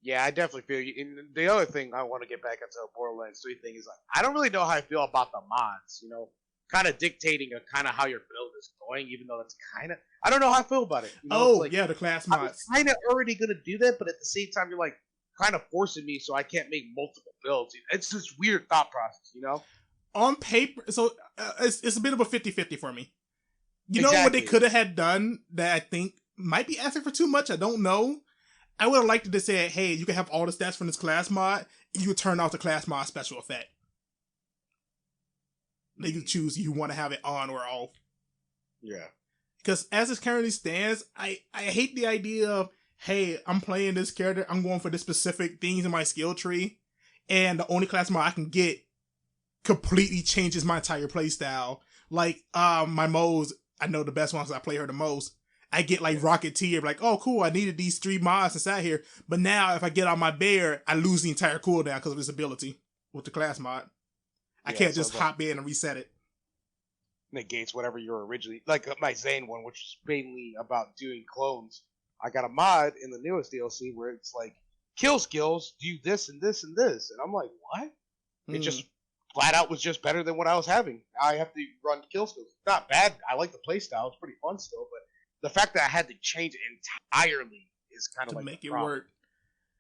Speaker 1: Yeah, I definitely feel you. And the other thing I want to get back into the Borderlands 3 thing is like, I don't really know how I feel about the mods, you know, kind of dictating kind of how your build is going, even though that's kind of, I don't know how I feel about it. You know,
Speaker 2: the class mods.
Speaker 1: I was kind of already going to do that, but at the same time, you're like kind of forcing me so I can't make multiple builds. It's this weird thought process, you know?
Speaker 2: On paper, so it's a bit of a 50-50 for me. You know what they could have had done that I think might be asking for too much? I don't know. I would have liked to say, hey, you can have all the stats from this class mod, and you would turn off the class mod special effect. They can choose you want to have it on or off.
Speaker 1: Yeah.
Speaker 2: Because as it currently stands, I hate the idea of, hey, I'm playing this character, I'm going for the specific things in my skill tree, and the only class mod I can get completely changes my entire playstyle. Like, my modes, I know the best ones I play her the most. I get like Rocketeer, like, oh cool, I needed these 3 mods inside here, but now if I get on my bear, I lose the entire cooldown because of this ability with the class mod. I can't just hop in and reset it.
Speaker 1: Negates whatever you were originally, like my Zane one, which was mainly about doing clones. I got a mod in the newest DLC where it's like, kill skills, do this and this and this, and I'm like, what? It just flat out was just better than what I was having. Now I have to run kill skills. It's not bad. I like the playstyle. It's pretty fun still, but the fact that I had to change it entirely is kind of like
Speaker 2: make it work.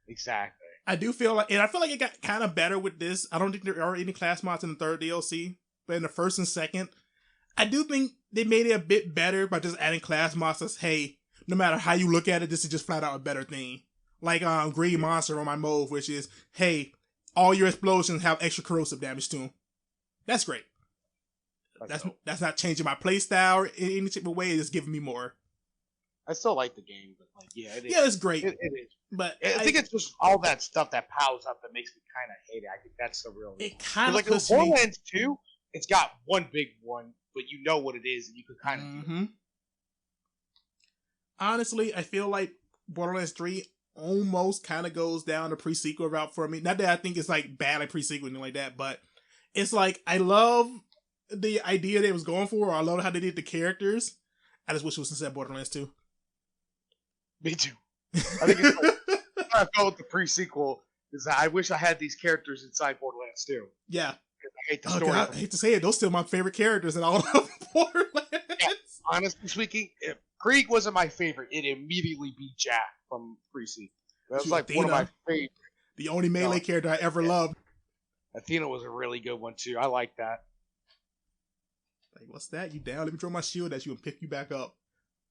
Speaker 1: Exactly.
Speaker 2: I do feel like, and I feel like it got kind of better with this. I don't think there are any class mods in the third DLC, but in the first and second, I do think they made it a bit better by just adding class mods as, hey, no matter how you look at it, this is just flat out a better thing. Like Green Monster on my mode, which is, hey, all your explosions have extra corrosive damage to them. That's great. That's not changing my playstyle in any type of way. It's just giving me more.
Speaker 1: I still like the game, but like, it is.
Speaker 2: Yeah, it's great.
Speaker 1: It is.
Speaker 2: But
Speaker 1: I think it's just all that stuff that piles up that makes me kind of hate it. I think that's the real reason.
Speaker 2: It kind of
Speaker 1: like Borderlands 2, it's got one big one, but you know what it is, and you can kind of do it.
Speaker 2: Honestly, I feel like Borderlands 3 almost kind of goes down the pre-sequel route for me. Not that I think it's like bad like pre-sequel or anything like that, but it's like, I love the idea they was going for. I love how they did the characters. I just wish it was instead Borderlands 2.
Speaker 1: Me too. I think it's like, how I felt with the pre-sequel is that I wish I had these characters inside Borderlands 2.
Speaker 2: Yeah.
Speaker 1: I hate the story.
Speaker 2: God, I hate to say it, those still my favorite characters in all of Borderlands.
Speaker 1: Yeah, honestly speaking, if Krieg wasn't my favorite, it immediately beat Jack from pre-sequel. That was like one of my favorite.
Speaker 2: The only melee character I ever loved.
Speaker 1: Athena was a really good one too. I like that.
Speaker 2: Like, what's that? You down? Let me throw my shield at you and pick you back up.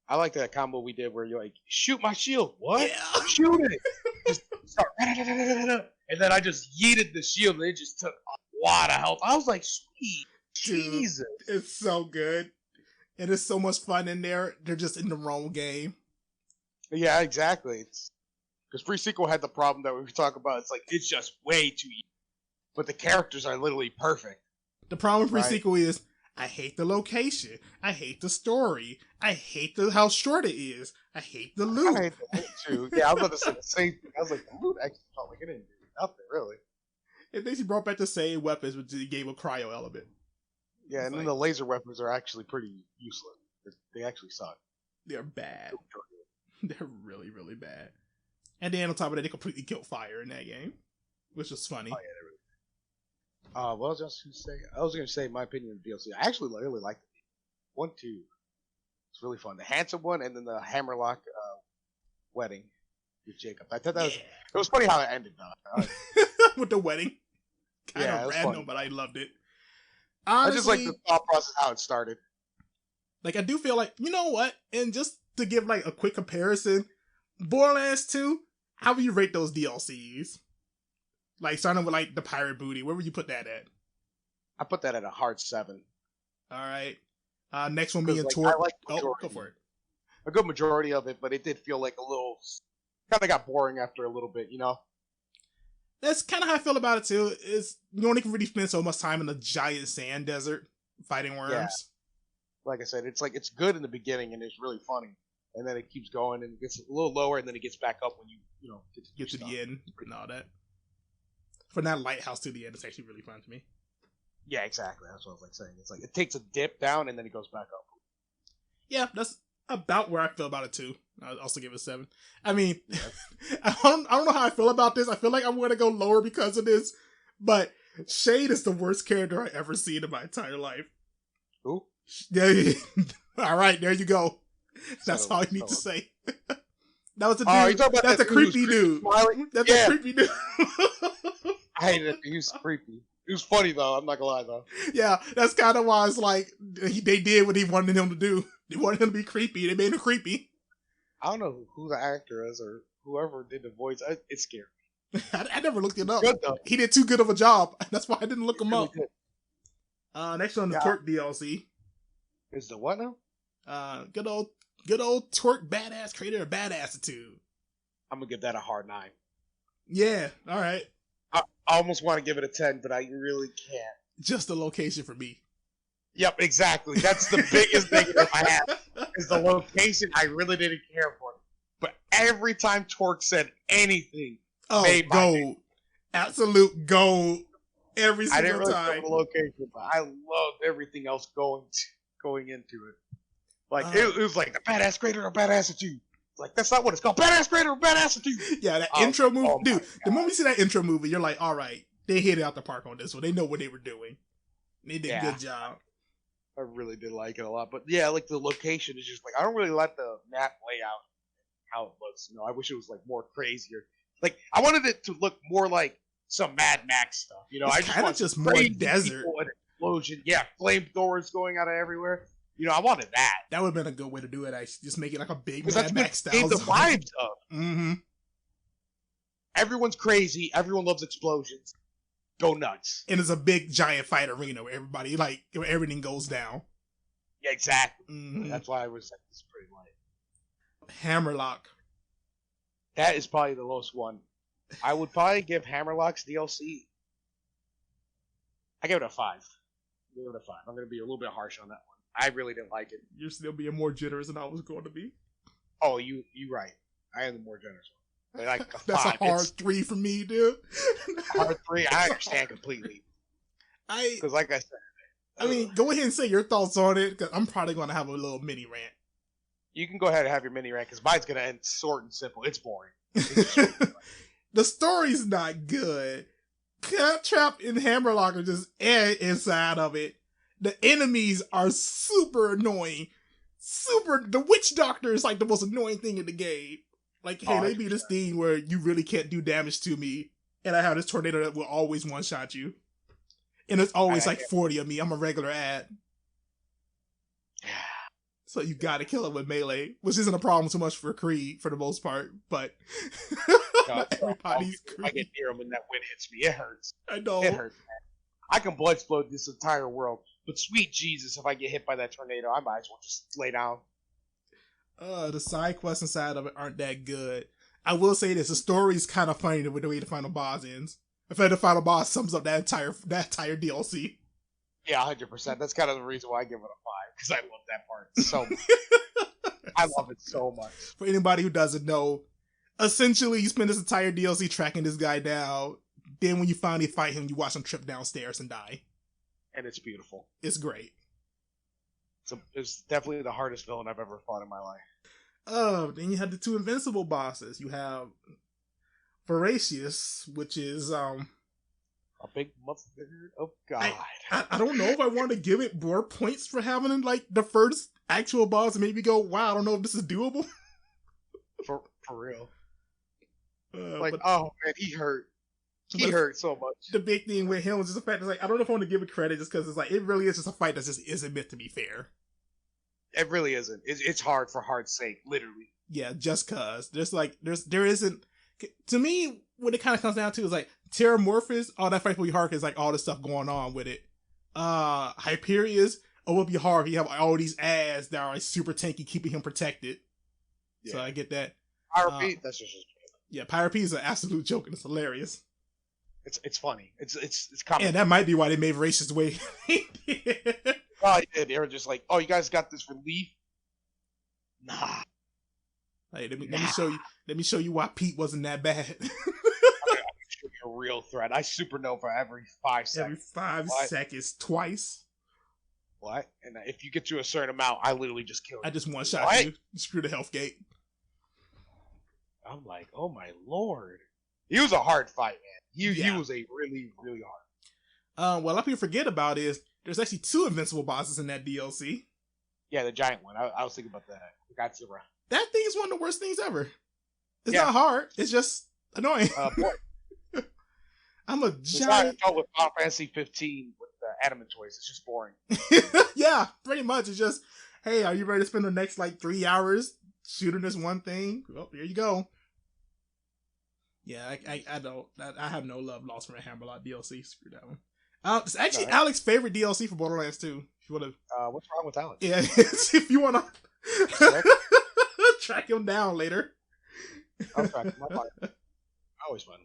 Speaker 1: I like that combo we did where you're like, shoot my shield. What?
Speaker 2: Yeah.
Speaker 1: Shoot it. Just start. And then I just yeeted the shield and it just took a lot of health. I was like, sweet
Speaker 2: Dude,
Speaker 1: Jesus.
Speaker 2: It's so good. And it's so much fun in there. They're just in the wrong game.
Speaker 1: Yeah, exactly. It's because pre-sequel had the problem that we were talking about. It's like, it's just way too easy. But the characters are literally perfect.
Speaker 2: The problem with pre-sequel is, I hate the location. I hate the story. I hate how short it is. I hate the loot.
Speaker 1: I hate the loot too. Yeah, I was about to say the same thing. I was like, the loot actually felt like it didn't do nothing, really.
Speaker 2: And then she brought back the same weapons, but she gave a cryo element.
Speaker 1: Yeah, and then the laser weapons are actually pretty useless. They actually suck.
Speaker 2: They're bad. They're really, really bad. And then on top of that, they completely killed fire in that game, which was funny.
Speaker 1: Oh, yeah, they really. What was I going to say? I was going to say my opinion of DLC. I actually really liked it. 1, 2. It's really fun. The handsome one, and then the Hammerlock wedding with Jacob. I thought that was. It was funny how it ended, though.
Speaker 2: With the wedding. Kind of random,
Speaker 1: funny.
Speaker 2: But I loved it. Honestly,
Speaker 1: I just like the thought process how it started.
Speaker 2: Like, I do feel like, you know what? And just to give like a quick comparison, Borderlands 2, how would you rate those DLCs? Like, starting with like the pirate booty, where would you put that at?
Speaker 1: I put that at a hard 7.
Speaker 2: All right. Next one being Torque. Go for it.
Speaker 1: A good majority of it, but it did feel like a little, kind of got boring after a little bit, you know?
Speaker 2: That's kind of how I feel about it too. Is you only can really spend so much time in a giant sand desert fighting worms. Yeah.
Speaker 1: Like I said, it's good in the beginning and it's really funny, and then it keeps going and it gets a little lower, and then it gets back up when you
Speaker 2: get to the end and all that. From that lighthouse to the end, it's actually really fun to me.
Speaker 1: Yeah, exactly. That's what I was like saying. It's like it takes a dip down and then it goes back up.
Speaker 2: Yeah, that's about where I feel about it too. I'll also give it a 7. I mean, I don't know how I feel about this. I feel like I'm going to go lower because of this, but Shade is the worst character I've ever seen in my entire life.
Speaker 1: Who?
Speaker 2: Yeah. All right, there you go. That's all you need to say. That was a dude. That's a creepy dude. That's a creepy dude.
Speaker 1: I hated it. He was creepy. It was funny though. I'm not gonna lie though.
Speaker 2: Yeah, that's kind of why it's like they did what he wanted him to do. They wanted him to be creepy. They made him creepy.
Speaker 1: I don't know who the actor is or whoever did the voice. It's scary.
Speaker 2: I never looked it up.
Speaker 1: Good though.
Speaker 2: He did too good of a job. That's why I didn't look him up. Next on the Torque DLC.
Speaker 1: Is the what now?
Speaker 2: Good old Torque badass creator of bad attitude.
Speaker 1: I'm gonna give that a hard 9.
Speaker 2: Yeah, all right.
Speaker 1: I almost want to give it a 10, but I really can't.
Speaker 2: Just the location for me.
Speaker 1: Yep, exactly. That's the biggest negative I have. Is the location. I really didn't care for it. But every time Torque said anything,
Speaker 2: gold. Absolute gold. Every single time. I didn't really
Speaker 1: know the location, but I loved everything else going into it. Like it was like the badass creator of bad attitude. Like that's not what it's called. Badass creator of bad attitude.
Speaker 2: Yeah, that intro movie, dude. The moment you see that intro movie, you're like, all right, they hit it out the park on this one. They know what they were doing. They did a good job.
Speaker 1: I really did like it a lot, but yeah, like the location is just like I don't really like the map layout, how it looks. You know, I wish it was like more crazier. Like I wanted it to look more like some Mad Max stuff. You know,
Speaker 2: it's I just more desert.
Speaker 1: An explosion, yeah, flamethrowers going out of everywhere. You know, I wanted that.
Speaker 2: That would have been a good way to do it. Actually, just make it like a big Mad Max style.
Speaker 1: The vibes of.
Speaker 2: Mm-hmm.
Speaker 1: Everyone's crazy. Everyone loves explosions. Go nuts.
Speaker 2: And it's a big giant fight arena where everybody where everything goes down.
Speaker 1: Yeah, exactly.
Speaker 2: Mm-hmm.
Speaker 1: That's why I was like, it's pretty light.
Speaker 2: Hammerlock.
Speaker 1: That is probably the lowest one. I would probably give Hammerlock's DLC. I give it a 5. Give it a 5. I'm going to be a little bit harsh on that one. I really didn't like it.
Speaker 2: You're still being more generous than I was going to be.
Speaker 1: Oh, you right. I am the more generous one. Like a
Speaker 2: That's
Speaker 1: 5.
Speaker 2: A hard 3 for me, dude.
Speaker 1: Hard 3. I understand completely. Because like I said.
Speaker 2: I mean, go ahead and say your thoughts on it, because I'm probably going to have a little mini rant.
Speaker 1: You can go ahead and have your mini rant, because mine's going to end short and simple. It's boring.
Speaker 2: The story's not good. Trap and Hammerlock are just inside of it. The enemies are super annoying. The witch doctor is like the most annoying thing in the game. Like, hey, let me this thing where you really can't do damage to me, and I have this tornado that will always one-shot you. And it's always like 40 of me. I'm a regular ad. So you gotta kill it with melee, which isn't a problem so much for Creed for the most part, but everybody's Creed.
Speaker 1: I get near him and that wind hits me. It hurts.
Speaker 2: I know.
Speaker 1: It hurts, man. I can blood explode this entire world, but sweet Jesus, if I get hit by that tornado, I might as well just lay down.
Speaker 2: The side quests inside of it aren't that good. I will say this, the story is kind of funny with the way the final boss ends. I feel like the final boss sums up that entire DLC.
Speaker 1: Yeah, 100%. That's kind of the reason why I give it a 5, because I love that part so much. I love it so much.
Speaker 2: For anybody who doesn't know, essentially you spend this entire DLC tracking this guy down. Then when you finally fight him, you watch him trip downstairs and die.
Speaker 1: And it's beautiful.
Speaker 2: It's great.
Speaker 1: It's definitely the hardest villain I've ever fought in my life.
Speaker 2: Oh, then you have the 2 invincible bosses. You have Voracious, which is
Speaker 1: a big motherfucker. Oh God!
Speaker 2: I don't know if I want to give it more points for having like the first actual boss and maybe go, wow, I don't know if this is doable.
Speaker 1: for real. Oh man, he hurt. He hurt so much.
Speaker 2: The big thing with him was just the fact that like I don't know if I want to give it credit just because it's like it really is just a fight that just isn't meant to be fair.
Speaker 1: It really isn't. It's hard for hard's sake, literally.
Speaker 2: Yeah, just cause there isn't. To me, what it kind of comes down to is like Terramorphous, all that fight will be hard because like all this stuff going on with it. Hyperia's, it will be hard if you have all these ads that are like super tanky, keeping him protected. Yeah. So I get that.
Speaker 1: Pyro-P, that's just a joke.
Speaker 2: Yeah, Pyro-P is an absolute joke and it's hilarious.
Speaker 1: It's funny. It's comical.
Speaker 2: And that might be why they made Voracious the way they did.
Speaker 1: Oh, yeah, they were just like, oh, you guys got this relief? Nah.
Speaker 2: Hey, let me show you why Pete wasn't that bad.
Speaker 1: I'm show you a real threat. I supernova every 5 seconds.
Speaker 2: Every 5 seconds, twice.
Speaker 1: What? And if you get to a certain amount, I literally just kill you.
Speaker 2: I just one-shot you. Screw the health gate.
Speaker 1: I'm like, oh my lord. He was a hard fight, man. He was a really, really hard.
Speaker 2: What a lot of people forget about is there's actually 2 invincible bosses in that DLC.
Speaker 1: Yeah, the giant one. I was thinking about that. Godzilla.
Speaker 2: That thing is one of the worst things ever. It's not hard. It's just annoying. I'm a giant.
Speaker 1: It's with Final Fantasy 15 with the Adamant toys. It's just boring.
Speaker 2: Yeah, pretty much. It's just, hey, are you ready to spend the next like 3 hours shooting this one thing? Well, here you go. Yeah, I don't. I have no love lost for a Hammerlock DLC. Screw that one. It's actually Alex's favorite DLC for Borderlands 2. If you want to.
Speaker 1: What's wrong with Alex?
Speaker 2: Yeah, if you want to track him down later.
Speaker 1: I'll track him. Always fun.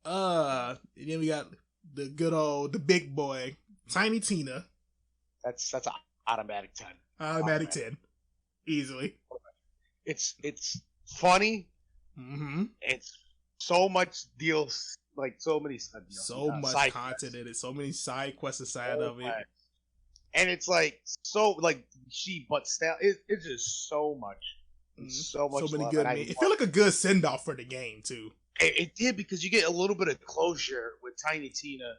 Speaker 2: And then we got the big boy, Tiny Tina.
Speaker 1: That's an automatic 10.
Speaker 2: Automatic 10, easily.
Speaker 1: It's funny.
Speaker 2: Mm-hmm.
Speaker 1: It's so much deals, like so many deals.
Speaker 2: So much content in it. So many side quests inside of it.
Speaker 1: And it's like so like but still it's just so much. So much.
Speaker 2: So many good. It felt like a good send off for the game too.
Speaker 1: It did because you get a little bit of closure with Tiny Tina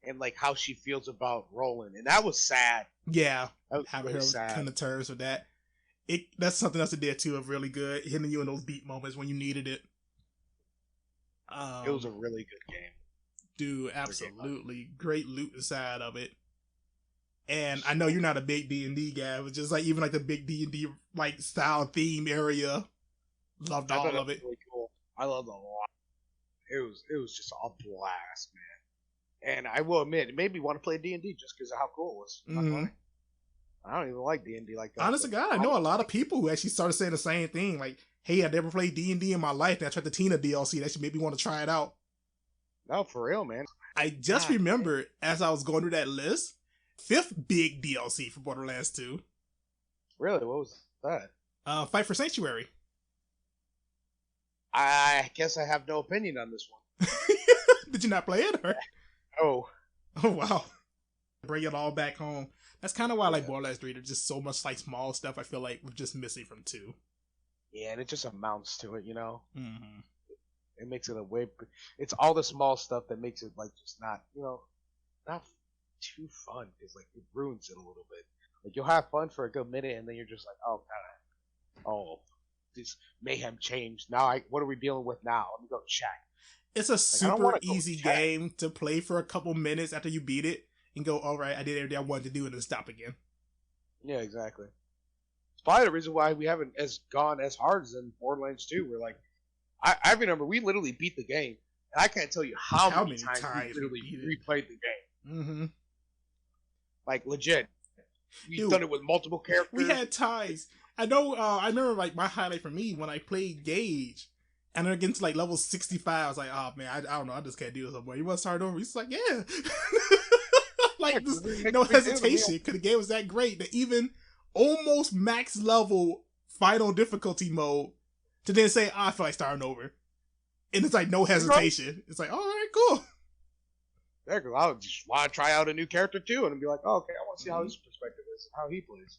Speaker 1: and like how she feels about Roland, and that was sad.
Speaker 2: Yeah,
Speaker 1: having her
Speaker 2: kind of terms with that. That's something else it did too of really good, hitting you in those beat moments when you needed it.
Speaker 1: It was a really good game.
Speaker 2: Dude, absolutely great loot inside of it. And I know you're not a big D&D guy, but just like even like the big D&D like style theme area, loved all of it.
Speaker 1: Really cool. I loved it a lot. It was just a blast, man. And I will admit, it made me want to play D&D just because of how cool it was.
Speaker 2: Mm-hmm.
Speaker 1: I don't even like D&D like that.
Speaker 2: Honest to God, I know a lot of people who actually started saying the same thing. Like, hey, I never played D&D in my life, and I tried the Tina DLC. That should make me want to try it out.
Speaker 1: No, for real, man.
Speaker 2: I just remembered as I was going through that list, 5th big DLC for Borderlands 2.
Speaker 1: Really? What was that?
Speaker 2: Fight for Sanctuary.
Speaker 1: I guess I have no opinion on this one.
Speaker 2: Did you not play it? Or?
Speaker 1: Oh,
Speaker 2: wow. Bring it all back home. That's kind of why I like Borderlands 3. There's just so much like small stuff I feel like we're just missing from 2.
Speaker 1: Yeah, and it just amounts to it, you know.
Speaker 2: Mm-hmm.
Speaker 1: It makes it a way. It's all the small stuff that makes it like just not, you know, not too fun because like it ruins it a little bit. Like you'll have fun for a good minute, and then you're just like, oh god, oh, this mayhem changed. Now what are we dealing with now? Let me go check.
Speaker 2: It's a super easy game to play for a couple minutes after you beat it and go, all right, I did everything I wanted to do, and then stop again.
Speaker 1: Yeah, exactly. It's probably the reason why we haven't gone as hard as in Borderlands 2. We're like, I remember we literally beat the game, and I can't tell you how many times we literally replayed the game.
Speaker 2: Mm-hmm.
Speaker 1: Like legit, we've done it with multiple characters.
Speaker 2: We had ties. I know. I remember like my highlight for me when I played Gage, and then against like level 65. I was like, oh man, I don't know, I just can't do this anymore. You want to start over? He's like, yeah. Like just, no hesitation, because the game was that great that even almost max level final difficulty mode to then say, I feel like starting over, and it's like no hesitation. It's like, all right, cool.
Speaker 1: Yeah, because I just want to try out a new character too, and be like, oh, okay, I want to see how his perspective is, how he plays.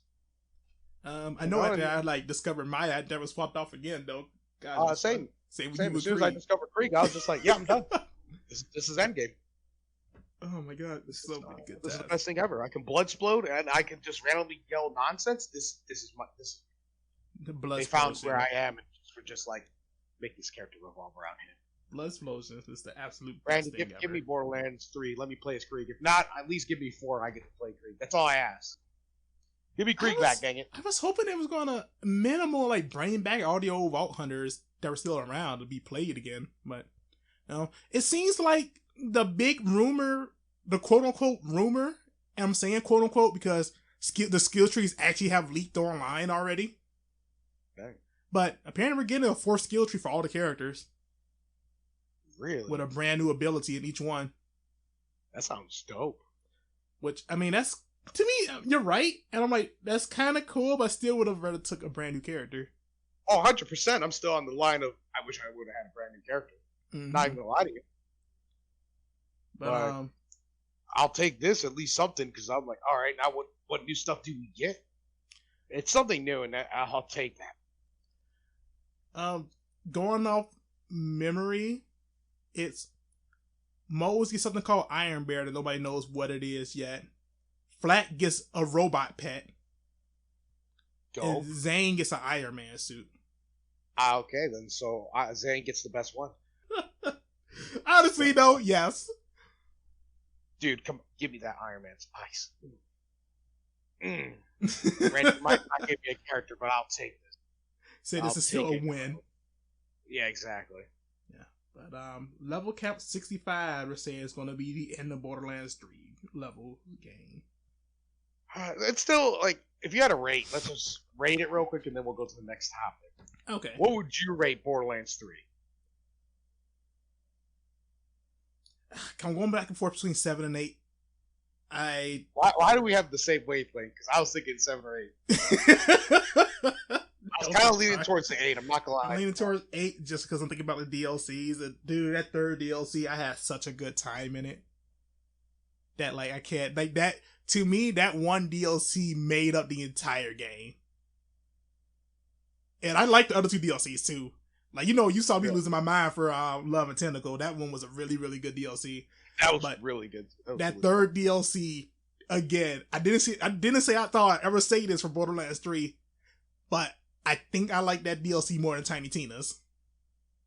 Speaker 2: I know after I like discovered Maya, I never swapped off again though.
Speaker 1: God, same. As soon as I discovered Krieg, I was just like, yeah, I'm done. This is endgame.
Speaker 2: Oh my god, this is so many good.
Speaker 1: This is the best thing ever. I can bloodsplode and I can just randomly yell nonsense. This is
Speaker 2: the blood.
Speaker 1: They found where I am and just like make this character revolve around him.
Speaker 2: Blood explosion is the absolute
Speaker 1: best thing ever. Give me Borderlands 3. Let me play as Krieg. If not, at least give me 4 and I get to play Krieg. That's all I ask. Give me Krieg back, dang it.
Speaker 2: I was hoping it was gonna minimal like bring back all the old Vault Hunters that were still around to be played again, but no. It seems like the big rumor, the quote unquote rumor, and I'm saying quote unquote because the skill trees actually have leaked online already.
Speaker 1: Dang.
Speaker 2: But apparently we're getting a 4th skill tree for all the characters.
Speaker 1: Really?
Speaker 2: With a brand new ability in each one.
Speaker 1: That sounds dope.
Speaker 2: Which, I mean, that's, to me, you're right. And I'm like, that's kind of cool, but I still would have rather took a brand new character.
Speaker 1: Oh, 100%. I'm still on the line of, I wish I would have had a brand new character. Mm-hmm. Not even gonna lie to you. But I'll take this, at least something, because I'm like, all right, now what new stuff do we get? It's something new, and I'll take that.
Speaker 2: Going off memory, it's Moe's gets something called Iron Bear that nobody knows what it is yet. Flat gets a robot pet.
Speaker 1: Dope.
Speaker 2: And Zane gets an Iron Man suit.
Speaker 1: Okay, then. So Zane gets the best one.
Speaker 2: Honestly, though, yes.
Speaker 1: Dude, come give me that Iron Man's ice. Randy might not give me a character, but I'll take this.
Speaker 2: Say this is still a win.
Speaker 1: Yeah, exactly.
Speaker 2: Yeah, but level cap 65. We're saying it's going to be the end of Borderlands 3 level game.
Speaker 1: It's still like if you had a rate, let's just rate it real quick, and then we'll go to the next topic.
Speaker 2: Okay.
Speaker 1: What would you rate Borderlands 3?
Speaker 2: I'm going back and forth between 7 and 8.
Speaker 1: Why do we have the same wavelength? Because I was thinking 7 or 8. I was kind of leaning towards the 8. I'm not gonna lie.
Speaker 2: I'm leaning towards 8 just because I'm thinking about the DLCs. And dude, that 3rd DLC, I had such a good time in it. That like I can't like that. To me, that one DLC made up the entire game. And I like the other 2 DLCs too. Like, you know, you saw me losing my mind for Love and Tentacle. That one was a really, really good DLC.
Speaker 1: That was really good.
Speaker 2: That really 3rd DLC, again, I didn't say I thought I'd ever say this for Borderlands 3, but I think I like that DLC more than Tiny Tina's.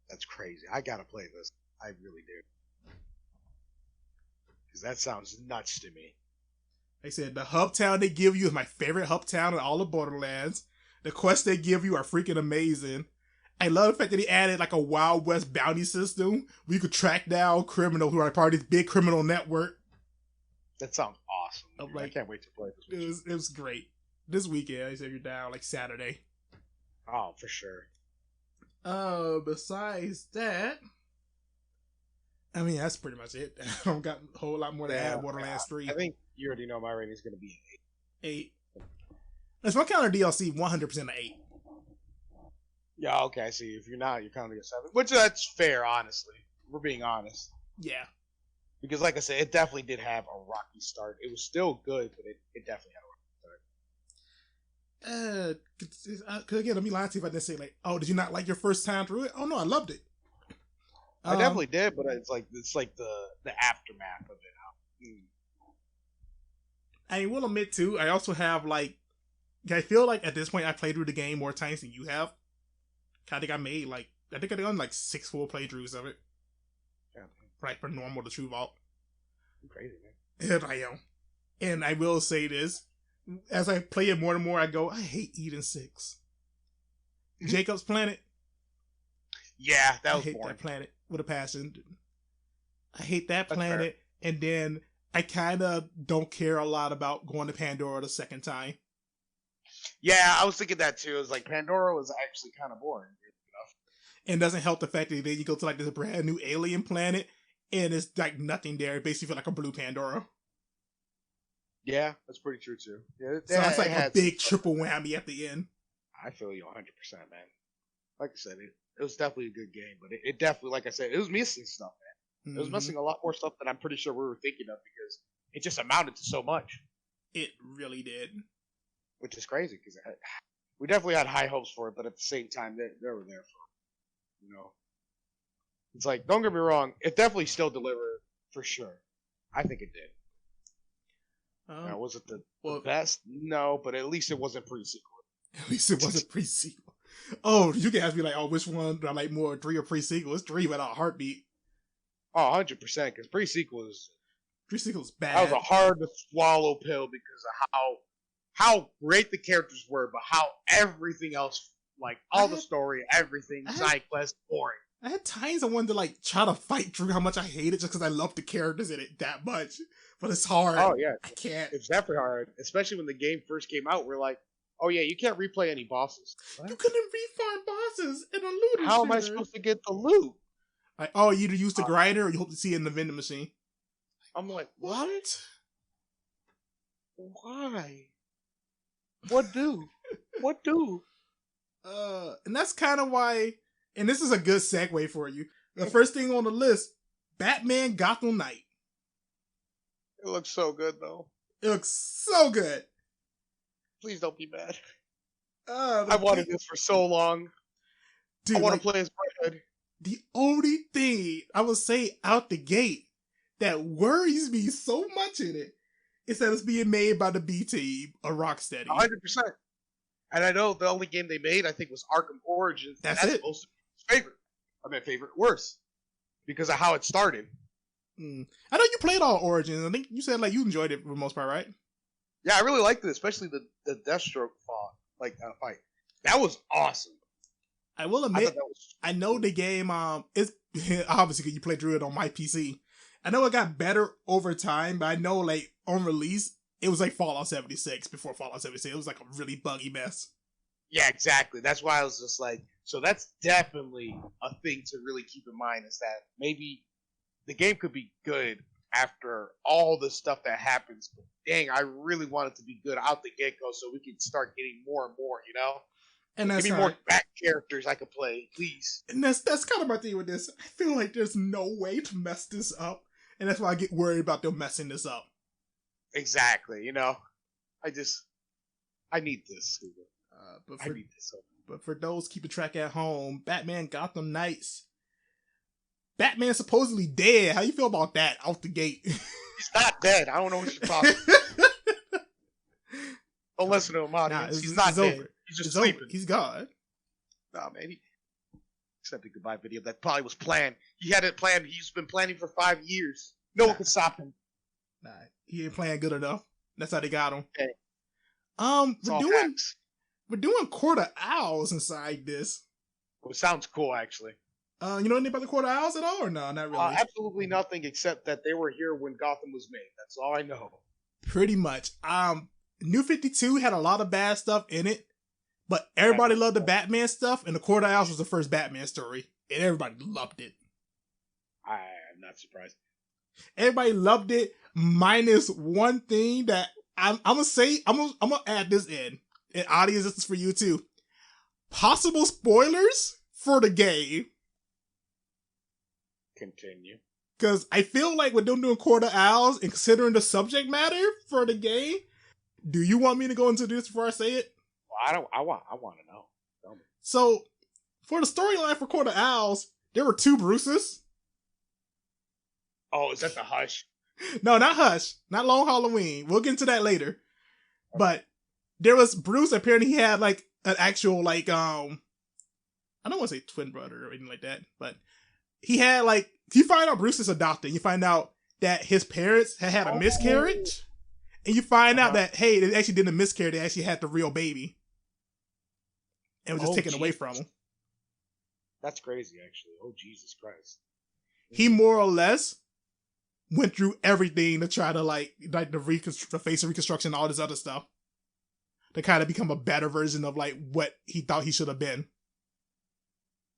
Speaker 1: That's crazy. I gotta play this. I really do. Because that sounds nuts to me.
Speaker 2: Like I said, the hub town they give you is my favorite hub town in all of Borderlands. The quests they give you are freaking amazing. I love the fact that he added like a Wild West bounty system where you could track down criminals who are part of this big criminal network.
Speaker 1: That sounds awesome. Like, I can't wait to play this.
Speaker 2: It was great. This weekend, I said you're down like Saturday.
Speaker 1: Oh, for sure.
Speaker 2: Besides that, I mean, that's pretty much it. I don't got a whole lot more to add. Borderlands 3.
Speaker 1: I think you already know my rating is going to be an
Speaker 2: 8. If I count DLC, 100% an 8.
Speaker 1: Yeah, okay, I see. If you're not, you're counting a 7. Which, that's fair, honestly. We're being honest.
Speaker 2: Yeah.
Speaker 1: Because, like I said, it definitely did have a rocky start. It was still good, but it definitely had a rocky
Speaker 2: Cause again, let me lie to you if I didn't say like, oh, did you not like your first time through it? Oh no, I loved it.
Speaker 1: I definitely did, but it's like the aftermath of it.
Speaker 2: I will admit too, I also have like, I feel like at this point I played through the game more times than you have. I think I done like 6 full playthroughs of it.
Speaker 1: Yeah.
Speaker 2: Right, for normal to True Vault.
Speaker 1: I'm crazy, man.
Speaker 2: And I am. And I will say this, as I play it more and more, I go, I hate Eden 6. Jacob's Planet.
Speaker 1: Yeah, that was
Speaker 2: I hate
Speaker 1: boring.
Speaker 2: that planet with a passion. I hate that planet, and then I kind of don't care a lot about going to Pandora the second time.
Speaker 1: Yeah, I was thinking that too. It was like Pandora was actually kind of boring.
Speaker 2: And doesn't help the fact that then you go to like this brand new alien planet, and it's like nothing there. It basically feel like a blue Pandora.
Speaker 1: Yeah, that's pretty true too. Yeah,
Speaker 2: so it's like a big triple whammy at the end.
Speaker 1: I feel you 100%, man. Like I said, it was definitely a good game, but it definitely, like I said, it was missing stuff, man. It was missing a lot more stuff than I'm pretty sure we were thinking of because it just amounted to so much.
Speaker 2: It really did.
Speaker 1: Which is crazy because we definitely had high hopes for it, but at the same time, they were there for, It's like, don't get me wrong, it definitely still delivered for sure. I think it did. Now, was it the best? No, but at least it wasn't pre-sequel.
Speaker 2: At least it wasn't pre-sequel. Oh, you can ask me like, oh, which one do I like more, 3 or pre-sequel? It's 3 without a heartbeat.
Speaker 1: Oh, 100%, because pre-sequel is
Speaker 2: bad.
Speaker 1: That was a hard to swallow pill because of how great the characters were, but how everything else, like all the story, everything, side quests, boring.
Speaker 2: I had times I wanted to like try to fight through how much I hate it just because I love the characters in it that much. But it's hard.
Speaker 1: Oh yeah,
Speaker 2: I can't.
Speaker 1: It's definitely hard, especially when the game first came out. We're like, oh yeah, you can't replay any bosses.
Speaker 2: What? You couldn't refind bosses in a looter.
Speaker 1: How am I supposed to get the loot?
Speaker 2: Like, oh, you either use the grinder or you hope to see it in the vending machine.
Speaker 1: I'm like, what? Why? What do? What do?
Speaker 2: And that's kind of why. And this is a good segue for you. The first thing on the list, Batman Gotham Knight.
Speaker 1: It looks so good, though.
Speaker 2: It looks so good.
Speaker 1: Please don't be mad. I wanted this for so long. Dude, I want to play as Red Hood.
Speaker 2: The only thing I would say out the gate that worries me so much in it is that it's being made by the B team or Rocksteady.
Speaker 1: 100%. And I know the only game they made, I think, was Arkham Origins.
Speaker 2: That's it.
Speaker 1: Supposed to be his favorite. I mean, favorite worse. Because of how it started.
Speaker 2: I know you played all Origins. I think you said like you enjoyed it for the most part, right?
Speaker 1: Yeah, I really liked it, especially the Deathstroke fight. That was awesome.
Speaker 2: I will admit, I know the game. It's obviously because you played through it on my PC. I know it got better over time, but I know like on release, it was like Fallout 76 before Fallout 76. It was like a really buggy mess.
Speaker 1: Yeah, exactly. That's why I was just like, so that's definitely a thing to really keep in mind is that maybe the game could be good after all the stuff that happens. But dang, I really want it to be good out the get-go so we can start getting more and more, And give me more back characters I could play, please.
Speaker 2: And that's kind of my thing with this. I feel like there's no way to mess this up. And that's why I get worried about them messing this up.
Speaker 1: Exactly, I need this. I need this.
Speaker 2: But for those keeping track at home, Batman Gotham Knights. Batman's supposedly dead. How you feel about that out the gate?
Speaker 1: He's not dead. I don't know what you're talking about. Don't listen to him, audience. He's not dead. Over. He's just sleeping.
Speaker 2: Over. He's gone.
Speaker 1: Nah, man. Except a goodbye video that probably was planned. He had it planned. He's been planning for 5 years. No one could stop him.
Speaker 2: Nah, he ain't playing good enough. That's how they got him.
Speaker 1: Okay.
Speaker 2: We're doing Court of Owls inside this.
Speaker 1: Well, it sounds cool, actually.
Speaker 2: You know anything about the Court of Owls at all, or no? Not really.
Speaker 1: Absolutely nothing except that they were here when Gotham was made. That's all I know.
Speaker 2: Pretty much. New 52 had a lot of bad stuff in it, but everybody loved the Batman stuff, and the Court of Owls was the first Batman story, and everybody loved it.
Speaker 1: I'm not surprised.
Speaker 2: Everybody loved it, minus one thing that I'm gonna add this in. And audience, this is for you too. Possible spoilers for the game.
Speaker 1: Continue.
Speaker 2: Because I feel like with them doing Court of Owls and considering the subject matter for the game, do you want me to go into this before I say it?
Speaker 1: I want to know. Tell me.
Speaker 2: So, for the storyline for Court of Owls, there were 2 Bruces.
Speaker 1: Oh, is that the Hush?
Speaker 2: No, not Hush. Not Long Halloween. We'll get into that later. But there was Bruce. Apparently, he had like an actual like I don't want to say twin brother or anything like that, but he had like you find out Bruce is adopted. You find out that his parents had a miscarriage, and you find out that hey, they actually didn't miscarry. They actually had the real baby, and was just taken away from him.
Speaker 1: That's crazy, actually. Oh Jesus Christ!
Speaker 2: He more or less went through everything to try to like the face of reconstruction, and all this other stuff, to kind of become a better version of like what he thought he should have been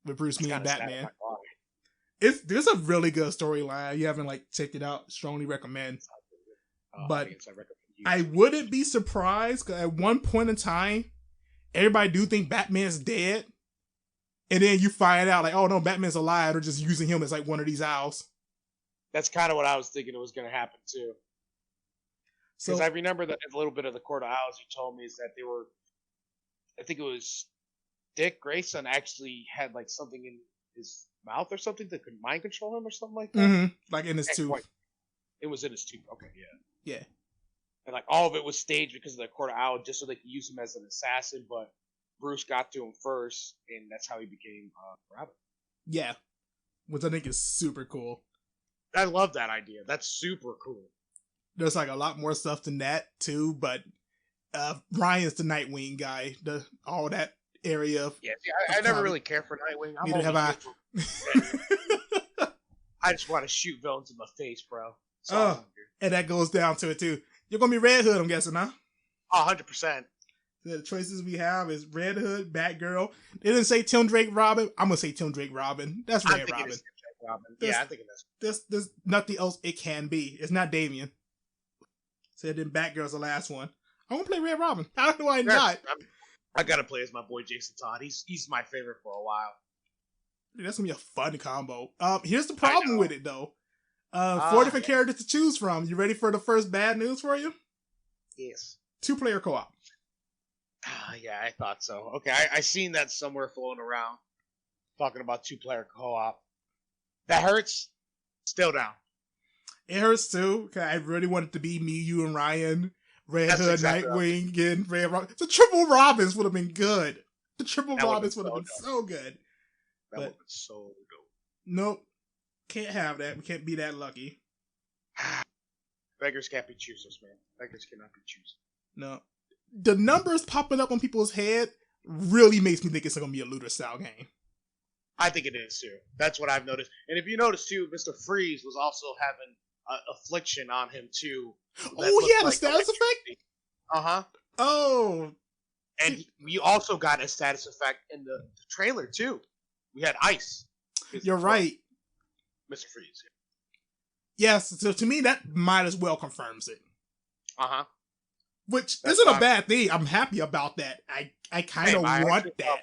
Speaker 2: with Bruce Lee and Batman. There's a really good storyline. You haven't like checked it out, strongly recommend. But I wouldn't be surprised because at one point in time, everybody do think Batman's dead, and then you find out like, oh no, Batman's alive. They're just using him as like one of these owls. That's
Speaker 1: kind of what I was thinking it was going to happen too. Because I remember that a little bit of the Court of Owls you told me is that they were, I think it was Dick Grayson actually had like something in his mouth or something that could mind control him or something like that.
Speaker 2: Mm-hmm. Like in his tooth.
Speaker 1: It was in his tooth. Okay, yeah.
Speaker 2: Yeah.
Speaker 1: And like all of it was staged because of the Court of Owls, just so they could use him as an assassin. But Bruce got to him first, and that's how he became Robin.
Speaker 2: Yeah, which I think is super cool.
Speaker 1: I love that idea. That's super cool.
Speaker 2: There's like a lot more stuff than that too, but Ryan's the Nightwing guy. All that area.
Speaker 1: Yeah, I never really care for Nightwing.
Speaker 2: Neither have I.
Speaker 1: I just want to shoot villains in the face, bro.
Speaker 2: And that goes down to it too. You're gonna be Red Hood, I'm guessing, huh?
Speaker 1: 100%.
Speaker 2: The choices we have is Red Hood, Batgirl. They didn't say Tim Drake Robin. I'm gonna say Tim Drake Robin. That's Red Robin.
Speaker 1: Yeah, I think it is.
Speaker 2: There's nothing else it can be. It's not Damian. So then Batgirl's the last one. I want to play Red Robin. How do I not?
Speaker 1: I gotta play as my boy Jason Todd. He's my favorite for a while.
Speaker 2: Dude, that's gonna be a fun combo. Here's the problem with it though. 4 different characters to choose from. You ready for the first bad news for you?
Speaker 1: Yes.
Speaker 2: 2-player co-op.
Speaker 1: Yeah, I thought so. Okay, I seen that somewhere floating around, talking about 2-player co-op. That hurts. Still down.
Speaker 2: It hurts too. Cause I really wanted to be me, you, and Ryan. Red Hood, Nightwing, and Red Robin. The triple Robins would have been good. The triple Robins would have been so good.
Speaker 1: That would have been so dope.
Speaker 2: Nope. Can't have that. We can't be that lucky.
Speaker 1: Beggars can't be choosers, man. Beggars cannot be choosers.
Speaker 2: No. The numbers popping up on people's head really makes me think it's going to be a looter-style game.
Speaker 1: I think it is, too. That's what I've noticed. And if you notice, too, Mr. Freeze was also having affliction on him, too.
Speaker 2: Oh, he had a status effect?
Speaker 1: Uh-huh.
Speaker 2: Oh.
Speaker 1: And we also got a status effect in the trailer, too. We had Ice.
Speaker 2: You're right.
Speaker 1: Mr. Freeze.
Speaker 2: Yes, so to me, that might as well confirms it.
Speaker 1: Uh-huh.
Speaker 2: Which isn't a bad thing. I'm happy about that. I kind of want that.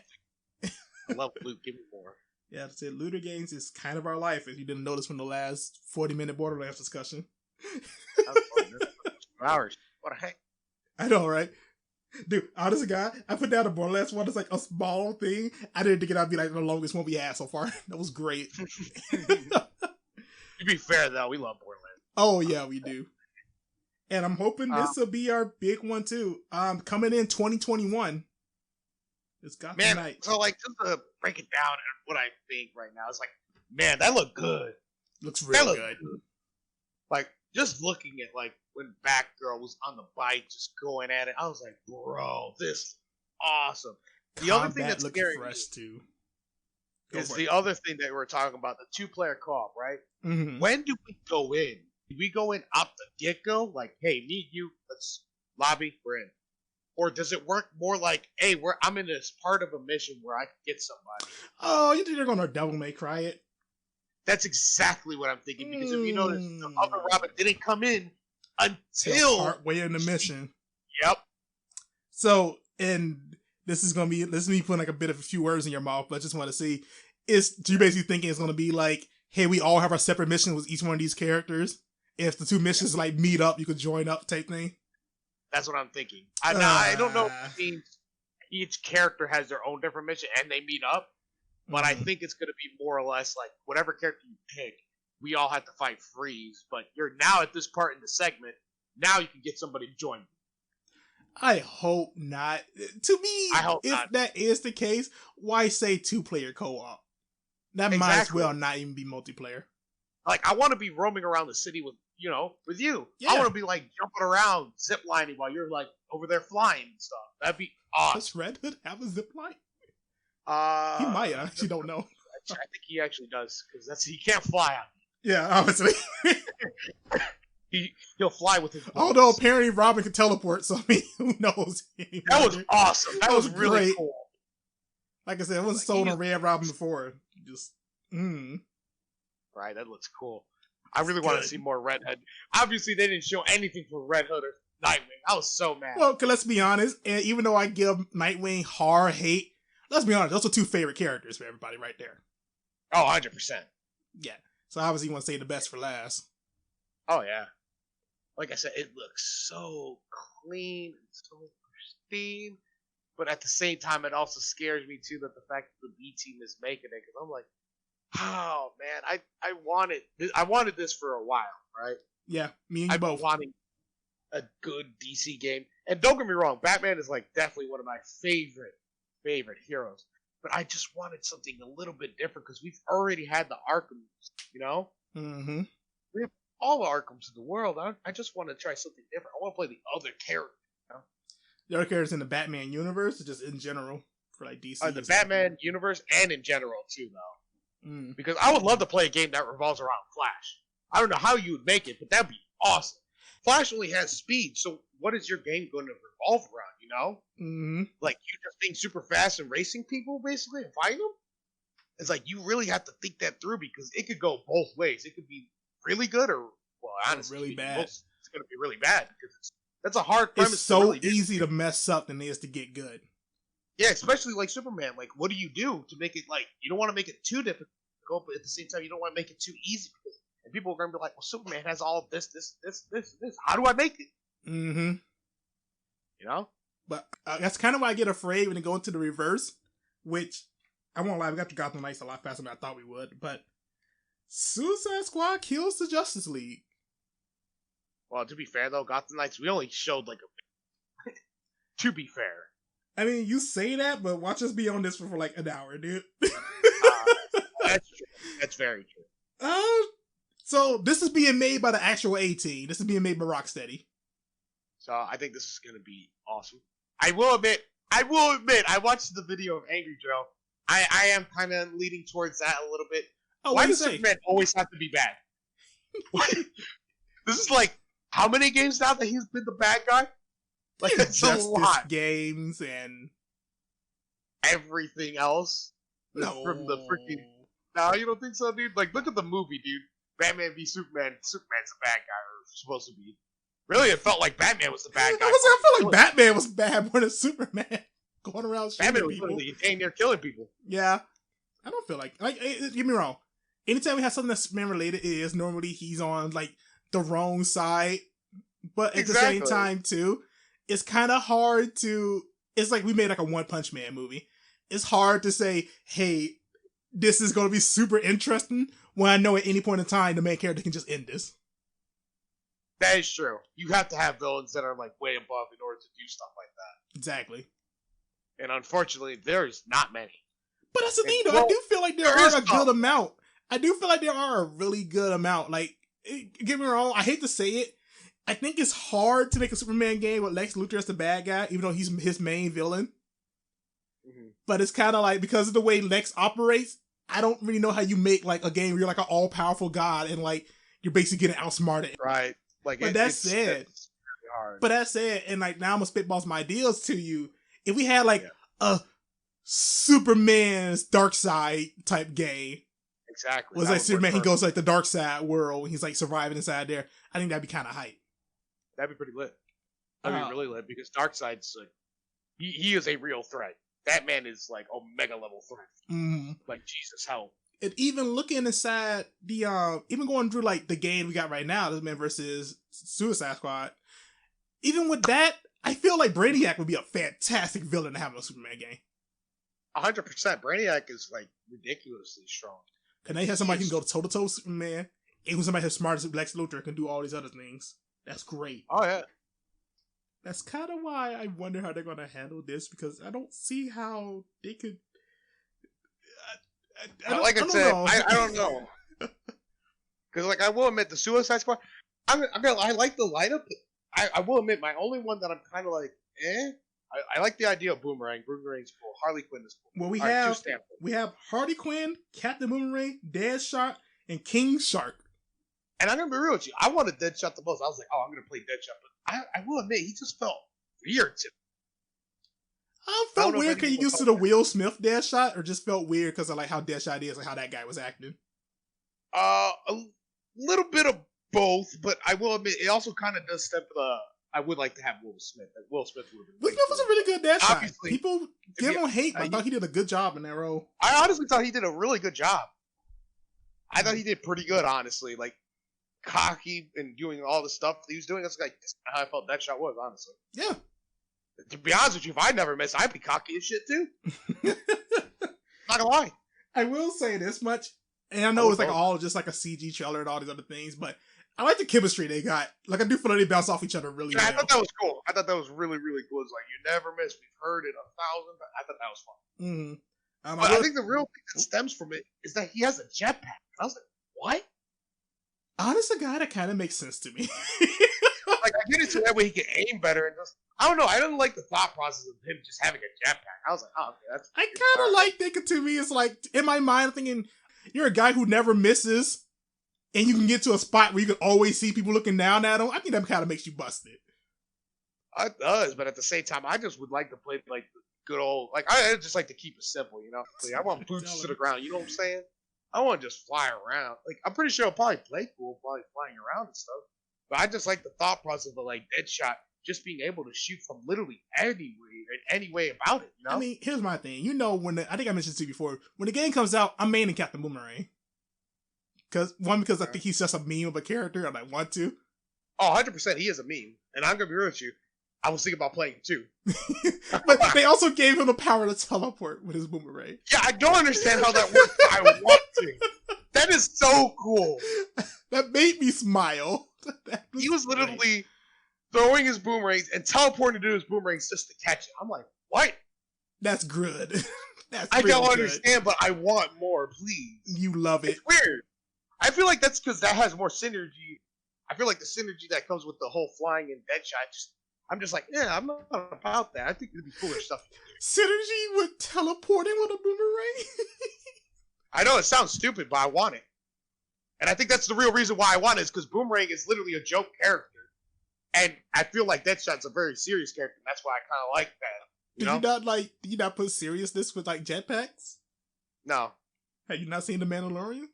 Speaker 1: I love loot. Give me more.
Speaker 2: Yeah, I said looter games is kind of our life, if you didn't notice from the last 40-minute Borderlands discussion.
Speaker 1: Hours. What the heck?
Speaker 2: I know, right? Dude, honest guy, I put down the Borderlands one. It's like a small thing. I didn't think it'd be like the longest one we had so far. That was great.
Speaker 1: To be fair, though, we love Borderlands.
Speaker 2: Oh, yeah, we do. And I'm hoping this will be our big one, too. Coming in 2021. It's got the night.
Speaker 1: So, like, just to break it down, what I think right now is like, man, that looked good.
Speaker 2: Looks real good.
Speaker 1: Like, just looking at, like, when Batgirl was on the bike, just going at it, I was like, bro, this is awesome. The other thing that's scary
Speaker 2: fresh too
Speaker 1: is the other thing that we're talking about, the 2-player co-op, right?
Speaker 2: Mm-hmm.
Speaker 1: When do we go in? Do we go in up the get-go? Like, hey, me, you, let's lobby, we're in. Or does it work more like, hey, I'm in this part of a mission where I can get somebody?
Speaker 2: Oh, you think they're going to Devil May Cry it?
Speaker 1: That's exactly what I'm thinking. Because if you notice, the other Robin didn't come in until
Speaker 2: partway in the mission.
Speaker 1: Yep.
Speaker 2: So, and this is me putting like a few words in your mouth, but I just want to see, do you basically thinking it's going to be like, hey, we all have our separate missions with each one of these characters? If the two missions like meet up, you could join up type thing?
Speaker 1: That's what I'm thinking. I don't know if it means, each character has their own different mission and they meet up. But I think it's going to be more or less like whatever character you pick, we all have to fight Freeze. But you're now at this part in the segment. Now you can get somebody to join you.
Speaker 2: I hope not. To me, if
Speaker 1: not.
Speaker 2: that is the case, why say 2-player co-op? That might as well not even be multiplayer.
Speaker 1: Like, I want to be roaming around the city with you. Yeah. I want to be like jumping around, ziplining while you're like over there flying and stuff. That'd be awesome.
Speaker 2: Does Red Hood have a zipline?
Speaker 1: He
Speaker 2: might. I actually don't know.
Speaker 1: I think he actually does because he can't fly on.
Speaker 2: Yeah, obviously.
Speaker 1: He'll fly with his bullets.
Speaker 2: Although apparently Robin can teleport, so I mean, who knows?
Speaker 1: That was awesome. That was really cool.
Speaker 2: Like I said, I wasn't sold on Red Robin before. Just,
Speaker 1: Right, that looks cool. I really want to see more Red Hood. Obviously, they didn't show anything for Red Hood or Nightwing. I was so mad.
Speaker 2: Well, let's be honest. And even though I give Nightwing hard hate, let's be honest. Those are 2 favorite characters for everybody right there.
Speaker 1: Oh, 100%.
Speaker 2: Yeah. So obviously you want to say the best for last.
Speaker 1: Oh, yeah. Like I said, it looks so clean and so pristine. But at the same time, it also scares me, too, that the fact that the B team is making it. Because I'm like, oh, man, I wanted this for a while, right?
Speaker 2: Yeah, me and you both.
Speaker 1: I've been wanting a good DC game. And don't get me wrong, Batman is like definitely one of my favorite heroes. But I just wanted something a little bit different because we've already had the Arkhams,
Speaker 2: Mm-hmm.
Speaker 1: We have all the Arkhams in the world. I just want to try something different. I want to play the other characters.
Speaker 2: The other characters in the Batman universe, or just in general for like DC?
Speaker 1: The Batman universe and in general too, though. Because I would love to play a game that revolves around Flash. I don't know how you would make it, but that'd be awesome. Flash only has speed, so what is your game going to revolve around?
Speaker 2: Mm-hmm.
Speaker 1: Like you just being super fast and racing people, basically, and fighting them. It's like you really have to think that through because it could go both ways. It could be really good, or honestly,
Speaker 2: really bad.
Speaker 1: It's going to be really bad because that's a hard premise.
Speaker 2: It's so
Speaker 1: really
Speaker 2: easy to mess up than it is to get good.
Speaker 1: Yeah, especially like Superman. Like, what do you do to make it like you don't want to make it too difficult, but at the same time you don't want to make it too easy because and people are going to be like, well, Superman has all of this. How do I make it?
Speaker 2: Mm-hmm. But that's kind of why I get afraid when they go into the reverse, which I won't lie, we got to Gotham Knights a lot faster than I thought we would. But Suicide Squad kills the Justice League.
Speaker 1: Well, to be fair though, Gotham Knights we only showed like a bit. To be fair.
Speaker 2: I mean, you say that, but watch us be on this for like an hour, dude.
Speaker 1: That's true. That's very true.
Speaker 2: So this is being made by the actual A-Team. This is being made by Rocksteady.
Speaker 1: So I think this is going to be awesome. I will admit, I watched the video of Angry Joe. I am kind of leaning towards that a little bit.
Speaker 2: Oh,
Speaker 1: why does Superman always have to be bad? This is like, how many games now that he's been the bad guy? Like, it's a lot.
Speaker 2: Games and
Speaker 1: everything else.
Speaker 2: No.
Speaker 1: From the freaking... No, you don't think so, dude? Like, look at the movie, dude. Batman v Superman. Superman's the bad guy, or supposed to be. Really, it felt like Batman was the bad guy.
Speaker 2: I felt like Batman was bad more than Superman. Going around shooting
Speaker 1: Batman was
Speaker 2: people.
Speaker 1: literally in there killing people.
Speaker 2: Yeah. I don't feel like get me wrong. Anytime we have something that's Superman related, it is normally he's on like the wrong side. But at the same time too, it's kind of hard to. It's like we made like a One Punch Man movie. It's hard to say, hey, this is going to be super interesting when I know at any point in time the main character can just end this.
Speaker 1: That is true. You have to have villains that are like way above in order to do stuff like that.
Speaker 2: Exactly.
Speaker 1: And unfortunately, there's not many.
Speaker 2: But that's the thing, though. I do feel like there are a good amount. I do feel like there are a really good amount. Like, get me wrong, I hate to say it. I think it's hard to make a Superman game with Lex Luthor as the bad guy, even though he's his main villain. Mm-hmm. But it's kind of like, because of the way Lex operates, I don't really know how you make like a game where you're like an all-powerful god and like you're basically getting outsmarted.
Speaker 1: Right. Like,
Speaker 2: but that said, it's really hard. But that said, and like now I'm gonna spitball some ideas to you. If we had like a Superman's dark side type game,
Speaker 1: exactly,
Speaker 2: was like Superman, he goes like the dark side world, he's like surviving inside there. I think that'd be kind of hype.
Speaker 1: That'd be pretty lit. That'd be really lit because Darkseid's like he is a real threat. That man is like Omega level threat.
Speaker 2: Mm-hmm.
Speaker 1: Like Jesus, help.
Speaker 2: And even looking inside the even going through like the game we got right now, this man versus Suicide Squad. Even with that, I feel like Brainiac would be a fantastic villain to have in a Superman game.
Speaker 1: 100%. Brainiac is like ridiculously strong.
Speaker 2: Can they have somebody who can go toe to toe with Superman? Even somebody as smart as Lex Luthor can do all these other things. That's great.
Speaker 1: Oh yeah.
Speaker 2: That's kind of why I wonder how they're going to handle this, because I don't see how they could.
Speaker 1: I don't know. Because like I will admit, the Suicide Squad, I like the lineup. I will admit, my only one that I'm kind of like, I like the idea of Boomerang. Boomerang's cool. Harley Quinn is cool.
Speaker 2: Well, we have Harley Quinn, Captain Boomerang, Deadshot, and King Shark.
Speaker 1: And I'm gonna be real with you. I wanted Deadshot the most. I was like, I'm gonna play Deadshot, but I will admit, he just felt weird to me.
Speaker 2: I felt weird because you used to the Will Smith Deadshot, or just felt weird because of like how Deadshot is and how that guy was acting.
Speaker 1: A little bit of both, but I will admit, it also kind of does stem from the. I would like to have Will Smith. Will Smith would have been.
Speaker 2: Will Smith was a really good Deadshot.
Speaker 1: Obviously,
Speaker 2: people give him hate, but I thought he did a good job in that role.
Speaker 1: I honestly thought he did a really good job. I thought he did pretty good, honestly. Like, cocky and doing all the stuff he was doing. That's like how I felt Deadshot was, honestly.
Speaker 2: Yeah.
Speaker 1: To be honest with you, if I never miss, I'd be cocky as shit too. Not gonna lie.
Speaker 2: I will say this much, and I know it's like all just like a CG trailer and all these other things, but I like the chemistry they got. Like, I do feel like they bounce off each other really well.
Speaker 1: I thought that was cool. I thought that was really, really cool. It's like, you never miss. We've heard it 1,000 times. I thought that was fun.
Speaker 2: Mm-hmm.
Speaker 1: But I think the real thing that stems from it is that he has a jetpack. I was like, what?
Speaker 2: Honestly, God, that kind of makes sense to me.
Speaker 1: Like, I get it so that way he can aim better and just, I don't know. I didn't like the thought process of him just having a jetpack. I was like, oh, okay, that's.
Speaker 2: I kind of like thinking to me, it's like, in my mind, I'm thinking, you're a guy who never misses, and you can get to a spot where you can always see people looking down at him. I think that kind of makes you busted.
Speaker 1: It does, but at the same time, I just would like to play like the good old, like, I just like to keep it simple, you know? Like, I want boots to the ground, you know what I'm saying? I want to just fly around. Like, I'm pretty sure I'll probably play cool, probably flying around and stuff. But I just like the thought process of, like, Deadshot just being able to shoot from literally any way about it, you know?
Speaker 2: I mean, here's my thing. You know, I think I mentioned to you before, when the game comes out, I'm maining Captain Boomerang. Because I think he's just a meme of a character, and I want to.
Speaker 1: Oh, 100%, he is a meme. And I'm going to be real with you, I was thinking about playing him too.
Speaker 2: But they also gave him the power to teleport with his boomerang.
Speaker 1: Yeah, I don't understand how that works, but I want to. That is so cool.
Speaker 2: That made me smile.
Speaker 1: He was literally throwing his boomerangs and teleporting to his boomerangs just to catch it. I'm like, what?
Speaker 2: That's good.
Speaker 1: I don't understand, but I want more, please.
Speaker 2: You love it.
Speaker 1: It's weird. I feel like that's because that has more synergy. I feel like the synergy that comes with the whole flying and Deadshot, I'm just like, yeah, I'm not about that. I think it'd be cooler stuff.
Speaker 2: Synergy with teleporting with a boomerang?
Speaker 1: I know it sounds stupid, but I want it. And I think that's the real reason why I want it, is because Boomerang is literally a joke character. And I feel like Deadshot's a very serious character, and that's why I kind of like that.
Speaker 2: Did you not put seriousness with like jetpacks?
Speaker 1: No.
Speaker 2: Have you not seen The Mandalorian?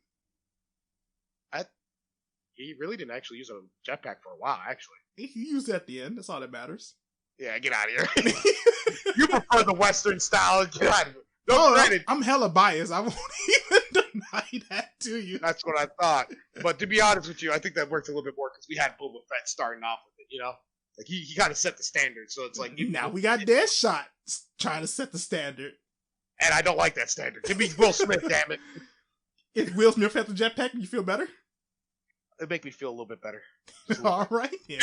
Speaker 1: He really didn't actually use a jetpack for a while, actually.
Speaker 2: He used it at the end. That's all that matters.
Speaker 1: Yeah, get out of here. You prefer the Western style. Get out of here.
Speaker 2: I'm hella biased. I won't even deny that to you.
Speaker 1: That's what I thought. But to be honest with you, I think that worked a little bit more because we had Boba Fett starting off with it, you know? Like, he kind of set the standard, so it's like...
Speaker 2: Now we got Deadshot trying to set the standard.
Speaker 1: And I don't like that standard. Give me Will Smith, damn it.
Speaker 2: If Will Smith had the jetpack, you feel better?
Speaker 1: It'd make me feel a little bit better.
Speaker 2: All right. Yeah.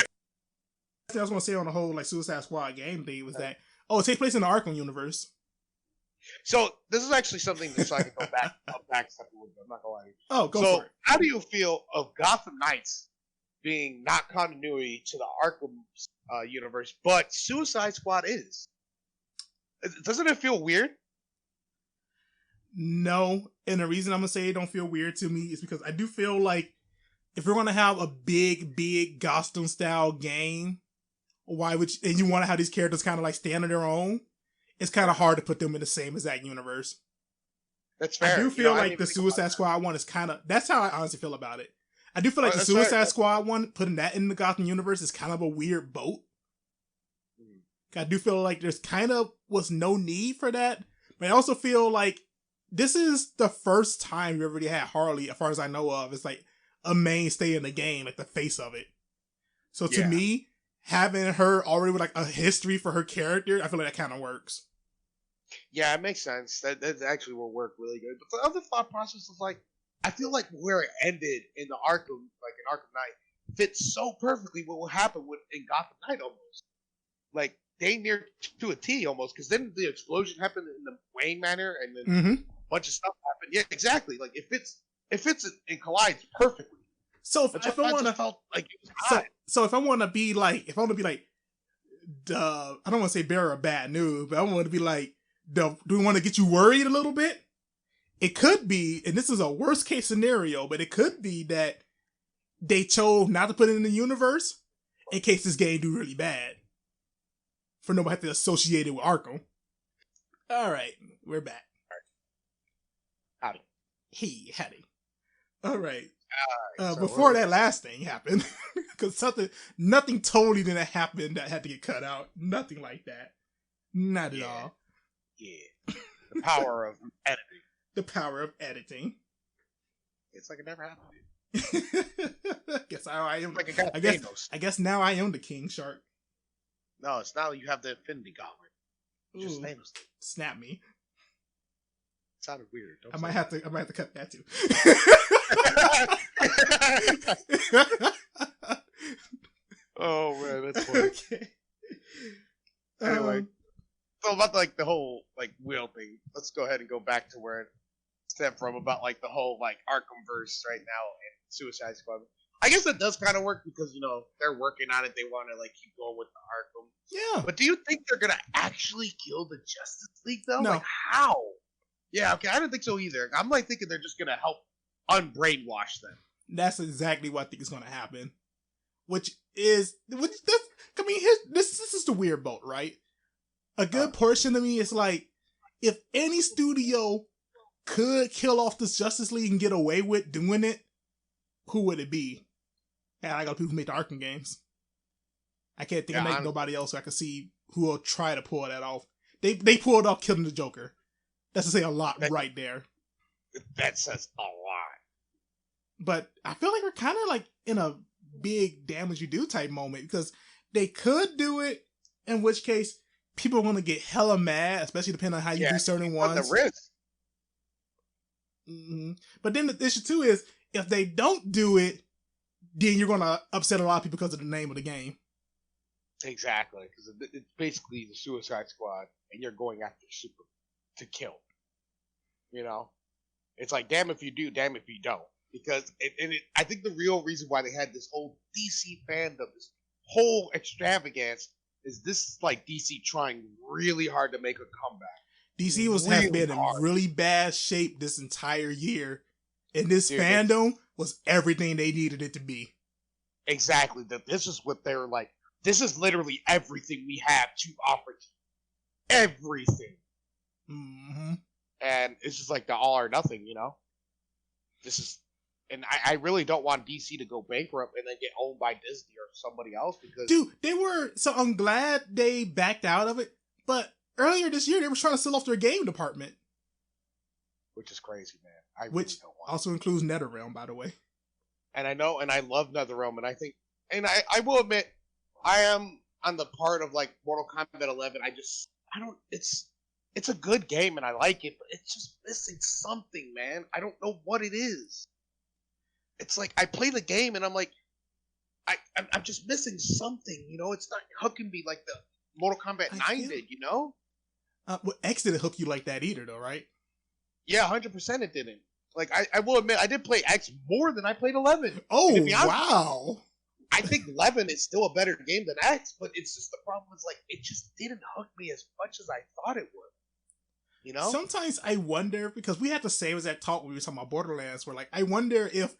Speaker 2: I was going to say on the whole like Suicide Squad game thing was that, it takes place in the Arkham universe.
Speaker 1: So this is actually something that I can go back a step a little bit. I'm not going to lie to you.
Speaker 2: Oh, go for it.
Speaker 1: How do you feel of Gotham Knights being not continuity to the Arkham universe, but Suicide Squad is? Doesn't it feel weird?
Speaker 2: No. And the reason I'm going to say it don't feel weird to me is because I do feel like if we're going to have a big Gotham-style game, and you want to have these characters kind of like stand on their own, it's kind of hard to put them in the same exact universe.
Speaker 1: That's fair.
Speaker 2: I do feel like the Suicide Squad one is kind of... That's how I honestly feel about it. I do feel like the Suicide Squad one, putting that in the Gotham universe is kind of a weird boat. I do feel like there's kind of was no need for that. But I also feel like this is the first time we already had Harley, as far as I know of. It's like a mainstay in the game, like the face of it. So to me, having her already with like a history for her character, I feel like that kind of works.
Speaker 1: Yeah, it makes sense. That actually will work really good. But the other thought process is like, I feel like where it ended in the Arkham, like in Arkham Knight, fits so perfectly what will happen in Gotham Knight almost. Like they near to a T almost, because then the explosion happened in the Wayne Manor, and then a bunch of stuff happened. Yeah, exactly. Like it fits and collides perfectly.
Speaker 2: So if I want to
Speaker 1: felt like it was hot.
Speaker 2: So if I want to be like, I don't want to say bearer of bad news, but I want to be like, do we want to get you worried a little bit? It could be, and this is a worst case scenario, but it could be that they chose not to put it in the universe in case this game do really bad. For nobody to associate it with Arkham. Alright, we're back.
Speaker 1: Howdy.
Speaker 2: Hey, howdy. Alright.
Speaker 1: So
Speaker 2: before that last thing happened, because nothing totally didn't happen that had to get cut out. Nothing like that. Not at all.
Speaker 1: Yeah. The power of editing.
Speaker 2: The power of editing.
Speaker 1: It's like it never happened.
Speaker 2: I guess now I am the King Shark.
Speaker 1: No, it's now you have the Infinity Gauntlet. Just Thanos.
Speaker 2: Snap me.
Speaker 1: It sounded weird.
Speaker 2: I might have to cut that too.
Speaker 1: Oh man, that's funny. Okay. Anyway, so about like the whole like wheel thing. Let's go ahead and go back to where it stemmed from, about like the whole like Arkhamverse right now and Suicide Squad. I guess that does kind of work because, you know, they're working on it. They want to like keep going with the Arkham.
Speaker 2: Yeah.
Speaker 1: But do you think they're gonna actually kill the Justice League though?
Speaker 2: No.
Speaker 1: Like how? Yeah. Okay. I don't think so either. I'm like thinking they're just gonna help unbrainwash them.
Speaker 2: That's exactly what I think is gonna happen. This is the weird boat, right? A good portion of me is like, if any studio could kill off this Justice League and get away with doing it, who would it be? And I got people who make the Arkham games. I can't think of nobody else I can see who will try to pull that off. They pulled off killing the Joker. That's to say a lot right there.
Speaker 1: That says a lot.
Speaker 2: But I feel like we're kind of like in a big damage you do type moment, because they could do it, in which case people are going to get hella mad, especially depending on how you do certain ones.
Speaker 1: The risk.
Speaker 2: Mm-hmm. But then the issue too is, if they don't do it, then you're going to upset a lot of people because of the name of the game.
Speaker 1: Exactly, because it's basically the Suicide Squad, and you're going after Super to kill. You know, it's like damn if you do, damn if you don't. Because I think the real reason why they had this whole DC fandom, this whole extravagance, is this like DC trying really hard to make a comeback.
Speaker 2: DC has been in really bad shape this entire year, and this fandom was everything they needed it to be.
Speaker 1: Exactly. This is what they were like. This is literally everything we have to offer. Everything.
Speaker 2: Mm-hmm.
Speaker 1: And it's just like the all or nothing, you know? And I really don't want DC to go bankrupt and then get owned by Disney or somebody else, because...
Speaker 2: Dude, so I'm glad they backed out of it, but earlier this year they were trying to sell off their game department.
Speaker 1: Which is crazy, man.
Speaker 2: Which don't want also includes NetherRealm, by the way.
Speaker 1: And I know, and I love NetherRealm, and I think... And I will admit, I am on the part of, like, Mortal Kombat 11. It's a good game, and I like it, but it's just missing something, man. I don't know what it is. It's like, I play the game, and I'm like, I'm just missing something, you know? It's not hooking me like the Mortal Kombat 9 did, you know?
Speaker 2: Well, X didn't hook you like that either, though, right?
Speaker 1: Yeah, 100% it didn't. Like, I will admit, I did play X more than I played 11.
Speaker 2: Oh, wow.
Speaker 1: I think 11 is still a better game than X, but it's just the problem is, like, it just didn't hook me as much as I thought it would. You know?
Speaker 2: Sometimes I wonder, because we had the same exact talk when we were talking about Borderlands, where, like, I wonder if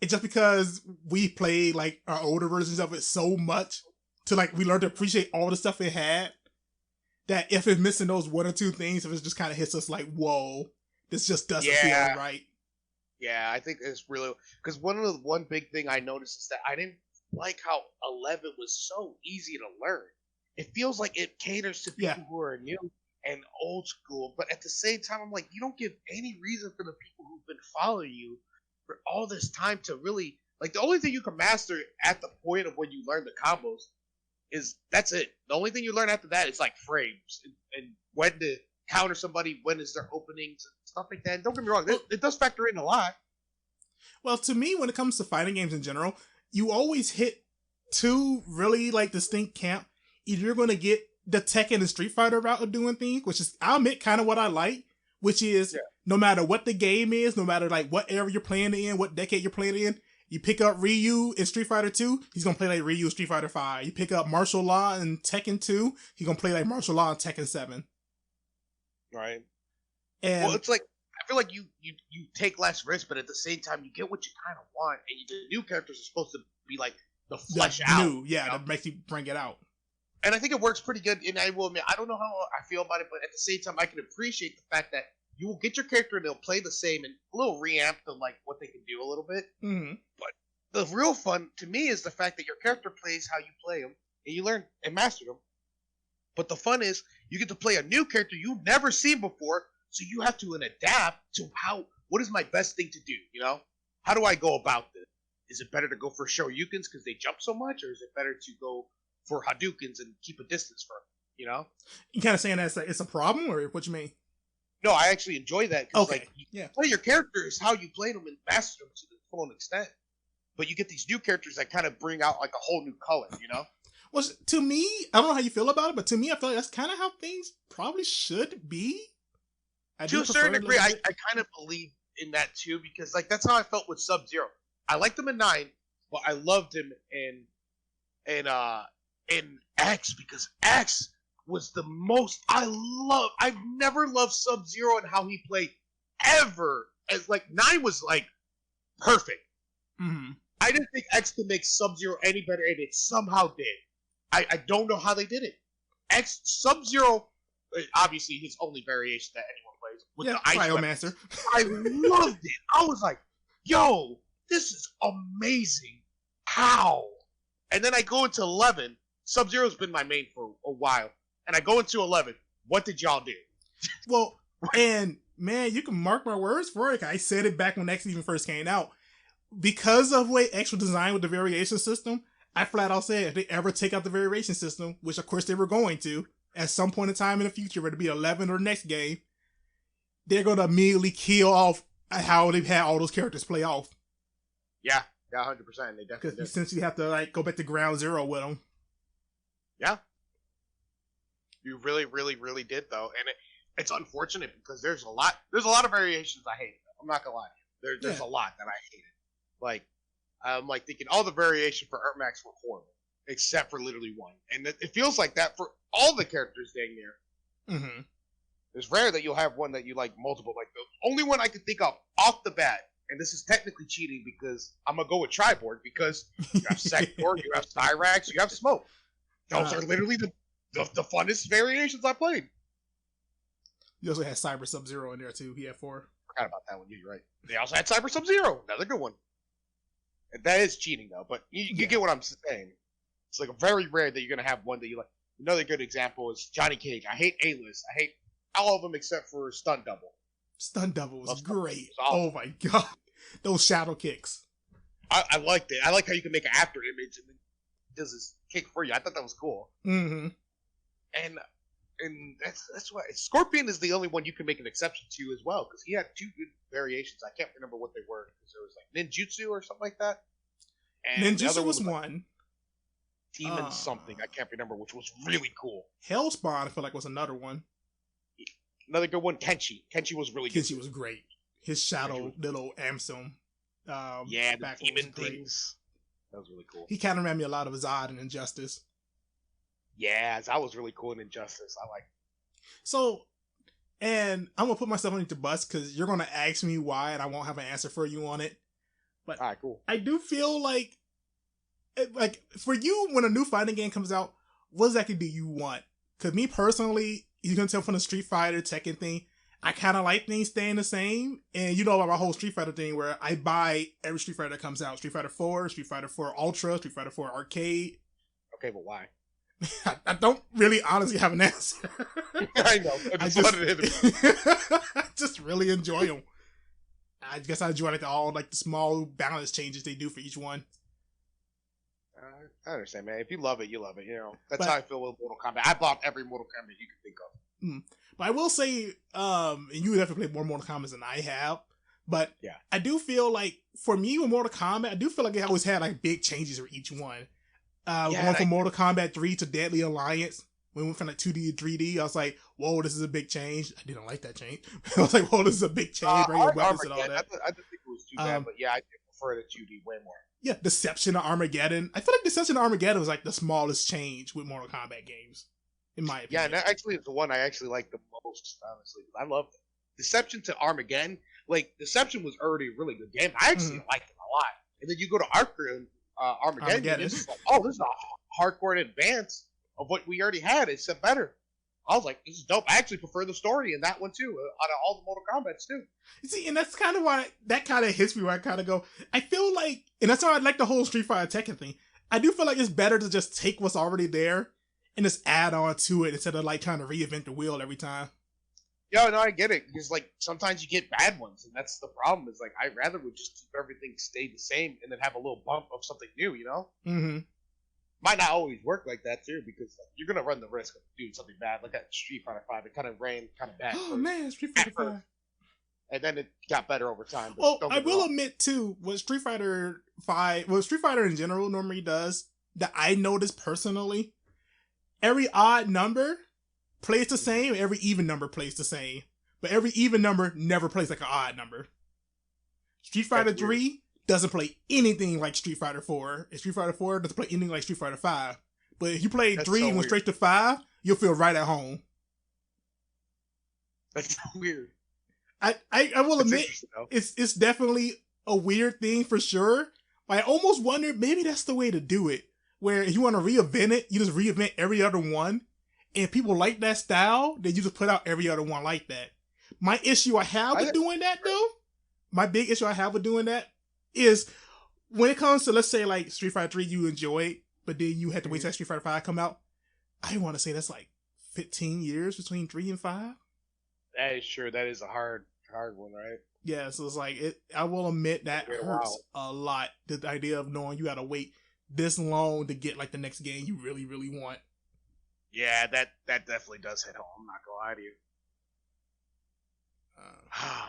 Speaker 2: it's just because we played, like, our older versions of it so much to, like, we learned to appreciate all the stuff it had, that if it's missing those one or two things, if it just kind of hits us like, whoa, this just doesn't feel right.
Speaker 1: Yeah, I think it's really... Because one big thing I noticed is that I didn't like how 11 was so easy to learn. It feels like it caters to people who are new and old school, but at the same time, I'm like, you don't give any reason for the people who've been following you for all this time to really... Like, the only thing you can master at the point of when you learn the combos is that's it. The only thing you learn after that is like frames and when to counter somebody, when is their openings and stuff like that. And don't get me wrong, it does factor in a lot.
Speaker 2: Well, to me, when it comes to fighting games in general, you always hit two really like distinct camp. Either you're going to get the Tekken and Street Fighter route of doing things, which is, I'll admit, kind of what I like, which is no matter what the game is, no matter like what era you're playing in, what decade you're playing in, you pick up Ryu in Street Fighter 2, he's going to play like Ryu in Street Fighter 5. You pick up martial law in Tekken 2, he's going to play like martial law in Tekken 7.
Speaker 1: Right.
Speaker 2: And
Speaker 1: well, it's like, I feel like you take less risk, but at the same time, you get what you kind of want, and the new characters are supposed to be like the flesh out.
Speaker 2: New, yeah, that makes you bring it out.
Speaker 1: And I think it works pretty good, and I will admit, I don't know how I feel about it, but at the same time, I can appreciate the fact that you will get your character and they'll play the same and a little reamp to like what they can do a little bit.
Speaker 2: Mm-hmm.
Speaker 1: But the real fun to me is the fact that your character plays how you play them, and you learn and master them. But the fun is you get to play a new character you've never seen before, so you have to adapt to what is my best thing to do, you know? How do I go about this? Is it better to go for Shoryukens because they jump so much, or is it better to go for Hadoukens and keep a distance from them, you know?
Speaker 2: You kind of saying that it's a problem, or what you mean?
Speaker 1: No, I actually enjoy that.
Speaker 2: Okay,
Speaker 1: you play your characters how you play them and master them to the full extent. But you get these new characters that kind of bring out like a whole new color, you know?
Speaker 2: Well, to me, I don't know how you feel about it, but to me, I feel like that's kind of how things probably should be.
Speaker 1: To a certain degree, I kind of believe in that too, because like that's how I felt with Sub-Zero. I liked him in 9, but I loved him in X, because X was the most I've never loved Sub-Zero and how he played ever. As like 9 was like perfect.
Speaker 2: Mm-hmm.
Speaker 1: I didn't think X could make Sub-Zero any better, and it somehow did. I don't know how they did it. Sub-Zero, obviously his only variation that anyone plays with the Ice
Speaker 2: Biomancer.
Speaker 1: I loved it. I was like, yo, this is amazing. How? And then I go into 11. Sub-Zero's been my main for a while. And I go into 11. What did y'all do?
Speaker 2: Well, and man, you can mark my words for it. I said it back when X even first came out. Because of the way X was designed with the variation system, I flat out said if they ever take out the variation system, which of course they were going to, at some point in time in the future, whether it be 11 or next game, they're going to immediately kill off how they've had all those characters play off.
Speaker 1: Yeah, 100%. They definitely
Speaker 2: Because
Speaker 1: did.
Speaker 2: since you have to like go back to ground zero with them.
Speaker 1: Yeah. You really, really, really did though, and it's unfortunate because there's a lot of variations I hate. I'm not gonna lie. There's a lot that I hated. Like I'm like thinking all the variation for Ermax were horrible, except for literally one, and it feels like that for all the characters dang near.
Speaker 2: Mm-hmm.
Speaker 1: It's rare that you'll have one that you like multiple. Like the only one I can think of off the bat, and this is technically cheating because I'm gonna go with Triborg because you have Sector, you have Cyrax, you have Smoke. Those are literally the funnest variations I played.
Speaker 2: You also had Cyber Sub-Zero in there too. He had 4.
Speaker 1: Forgot about that one. You're right. They also had Cyber Sub-Zero. Another good one. And that is cheating though, but you get what I'm saying. It's like very rare that you're gonna have one that you like. Another good example is Johnny Cage. I hate A-List. I hate all of them except for Stunt Double.
Speaker 2: Stunt Double was great. Oh my god, those shadow kicks.
Speaker 1: I liked it. I like how you can make an after image and then does this kick for you. I thought that was cool.
Speaker 2: Mm-hmm.
Speaker 1: And that's why Scorpion is the only one you can make an exception to as well, because he had 2 good variations. I can't remember what they were, because there was like Ninjutsu or something like that. And
Speaker 2: Ninjutsu was one.
Speaker 1: Demon something, I can't remember, which was really cool.
Speaker 2: Hellspawn, I feel like, was another one.
Speaker 1: Another good one, Kenshi. Kenshi was really good.
Speaker 2: Kenshi was great. His shadow little Amsum.
Speaker 1: Yeah, the demon things. That was really cool.
Speaker 2: He kind of reminded me a lot of Zod in Injustice.
Speaker 1: Yeah, that was really cool in Injustice. I like.
Speaker 2: So, and I'm gonna put myself underneath the bus because you're gonna ask me why, and I won't have an answer for you on it. But
Speaker 1: all right, cool.
Speaker 2: I do feel like for you, when a new fighting game comes out, what exactly do you want? Because me personally, you can tell from the Street Fighter Tekken thing, I kind of like things staying the same. And you know about my whole Street Fighter thing where I buy every Street Fighter that comes out. Street Fighter 4, Street Fighter 4 Ultra, Street Fighter 4 Arcade.
Speaker 1: Okay, but why?
Speaker 2: I don't really honestly have an answer.
Speaker 1: I know.
Speaker 2: I just really enjoy them. I guess I enjoy all the small balance changes they do for each one.
Speaker 1: I understand, man. If you love it, you love it. You know, that's
Speaker 2: But,
Speaker 1: how I feel with Mortal Kombat. I bought every Mortal Kombat you could think of.
Speaker 2: But I will say, and you would have to play more Mortal Kombat than I have. But
Speaker 1: yeah,
Speaker 2: I do feel like, for me with Mortal Kombat, I do feel like it always had like big changes for each one. Going from Mortal Kombat 3 to Deadly Alliance, when we went from like 2D to 3D, I was like, whoa, this is a big change. I didn't like that change. I was like, whoa, this is a big change. Bringing weapons and all that.
Speaker 1: I didn't think it was too bad, but yeah, I did prefer the 2D way more.
Speaker 2: Yeah, Deception of Armageddon. I feel like Deception of Armageddon was like the smallest change with Mortal Kombat games, in my opinion.
Speaker 1: Yeah, and that actually is the one I actually like the most, honestly. I love Deception to Armageddon. Like, Deception was already a really good game. I actually liked it a lot. And then you go to Armageddon. It's like, oh, this is a hardcore advance of what we already had. It's better. I was like, this is dope. I actually prefer the story in that one too, out of all the Mortal Kombats too.
Speaker 2: You see, and that's kind of why that kind of hits me where I kind of go, I feel like, and that's why I like the whole Street Fighter Tekken thing. I do feel like it's better to just take what's already there and just add on to it instead of like trying to reinvent the wheel every time.
Speaker 1: Yeah, no, I get it. Because like sometimes you get bad ones, and that's the problem. Is like I'd rather would just keep everything stay the same and then have a little bump of something new, you know?
Speaker 2: Mm-hmm.
Speaker 1: Might not always work like that too, because like, you're gonna run the risk of doing something bad. Like at Street Fighter 5, it kind of ran kind of bad.
Speaker 2: Oh man, Street Fighter 5.
Speaker 1: And then it got better over time.
Speaker 2: Well, I will admit too, what Street Fighter 5, what Street Fighter in general normally does, that I noticed personally, every odd number plays the same, every even number plays the same. But every even number never plays like an odd number. Street Fighter 3 doesn't play anything like Street Fighter 4. And Street Fighter 4 doesn't play anything like Street Fighter 5. But if you play 3 and went straight to 5, you'll feel right at home.
Speaker 1: That's so weird.
Speaker 2: I will admit, it's definitely a weird thing for sure. I almost wonder, maybe that's the way to do it. Where if you want to reinvent it, you just reinvent every other one. And if people like that style, then you just put out every other one like that. My issue I have with doing that, though, my big issue I have with doing that is when it comes to, let's say, like Street Fighter 3, you enjoy it, but then you had to wait till Street Fighter 5 come out. I want to say that's like 15 years between 3 and 5.
Speaker 1: That is true. That is a hard one, right?
Speaker 2: Yeah, so it's like, I will admit that hurts a lot. The idea of knowing you got to wait this long to get like the next game you really, really want.
Speaker 1: Yeah, that definitely does hit home. I'm not gonna lie to you.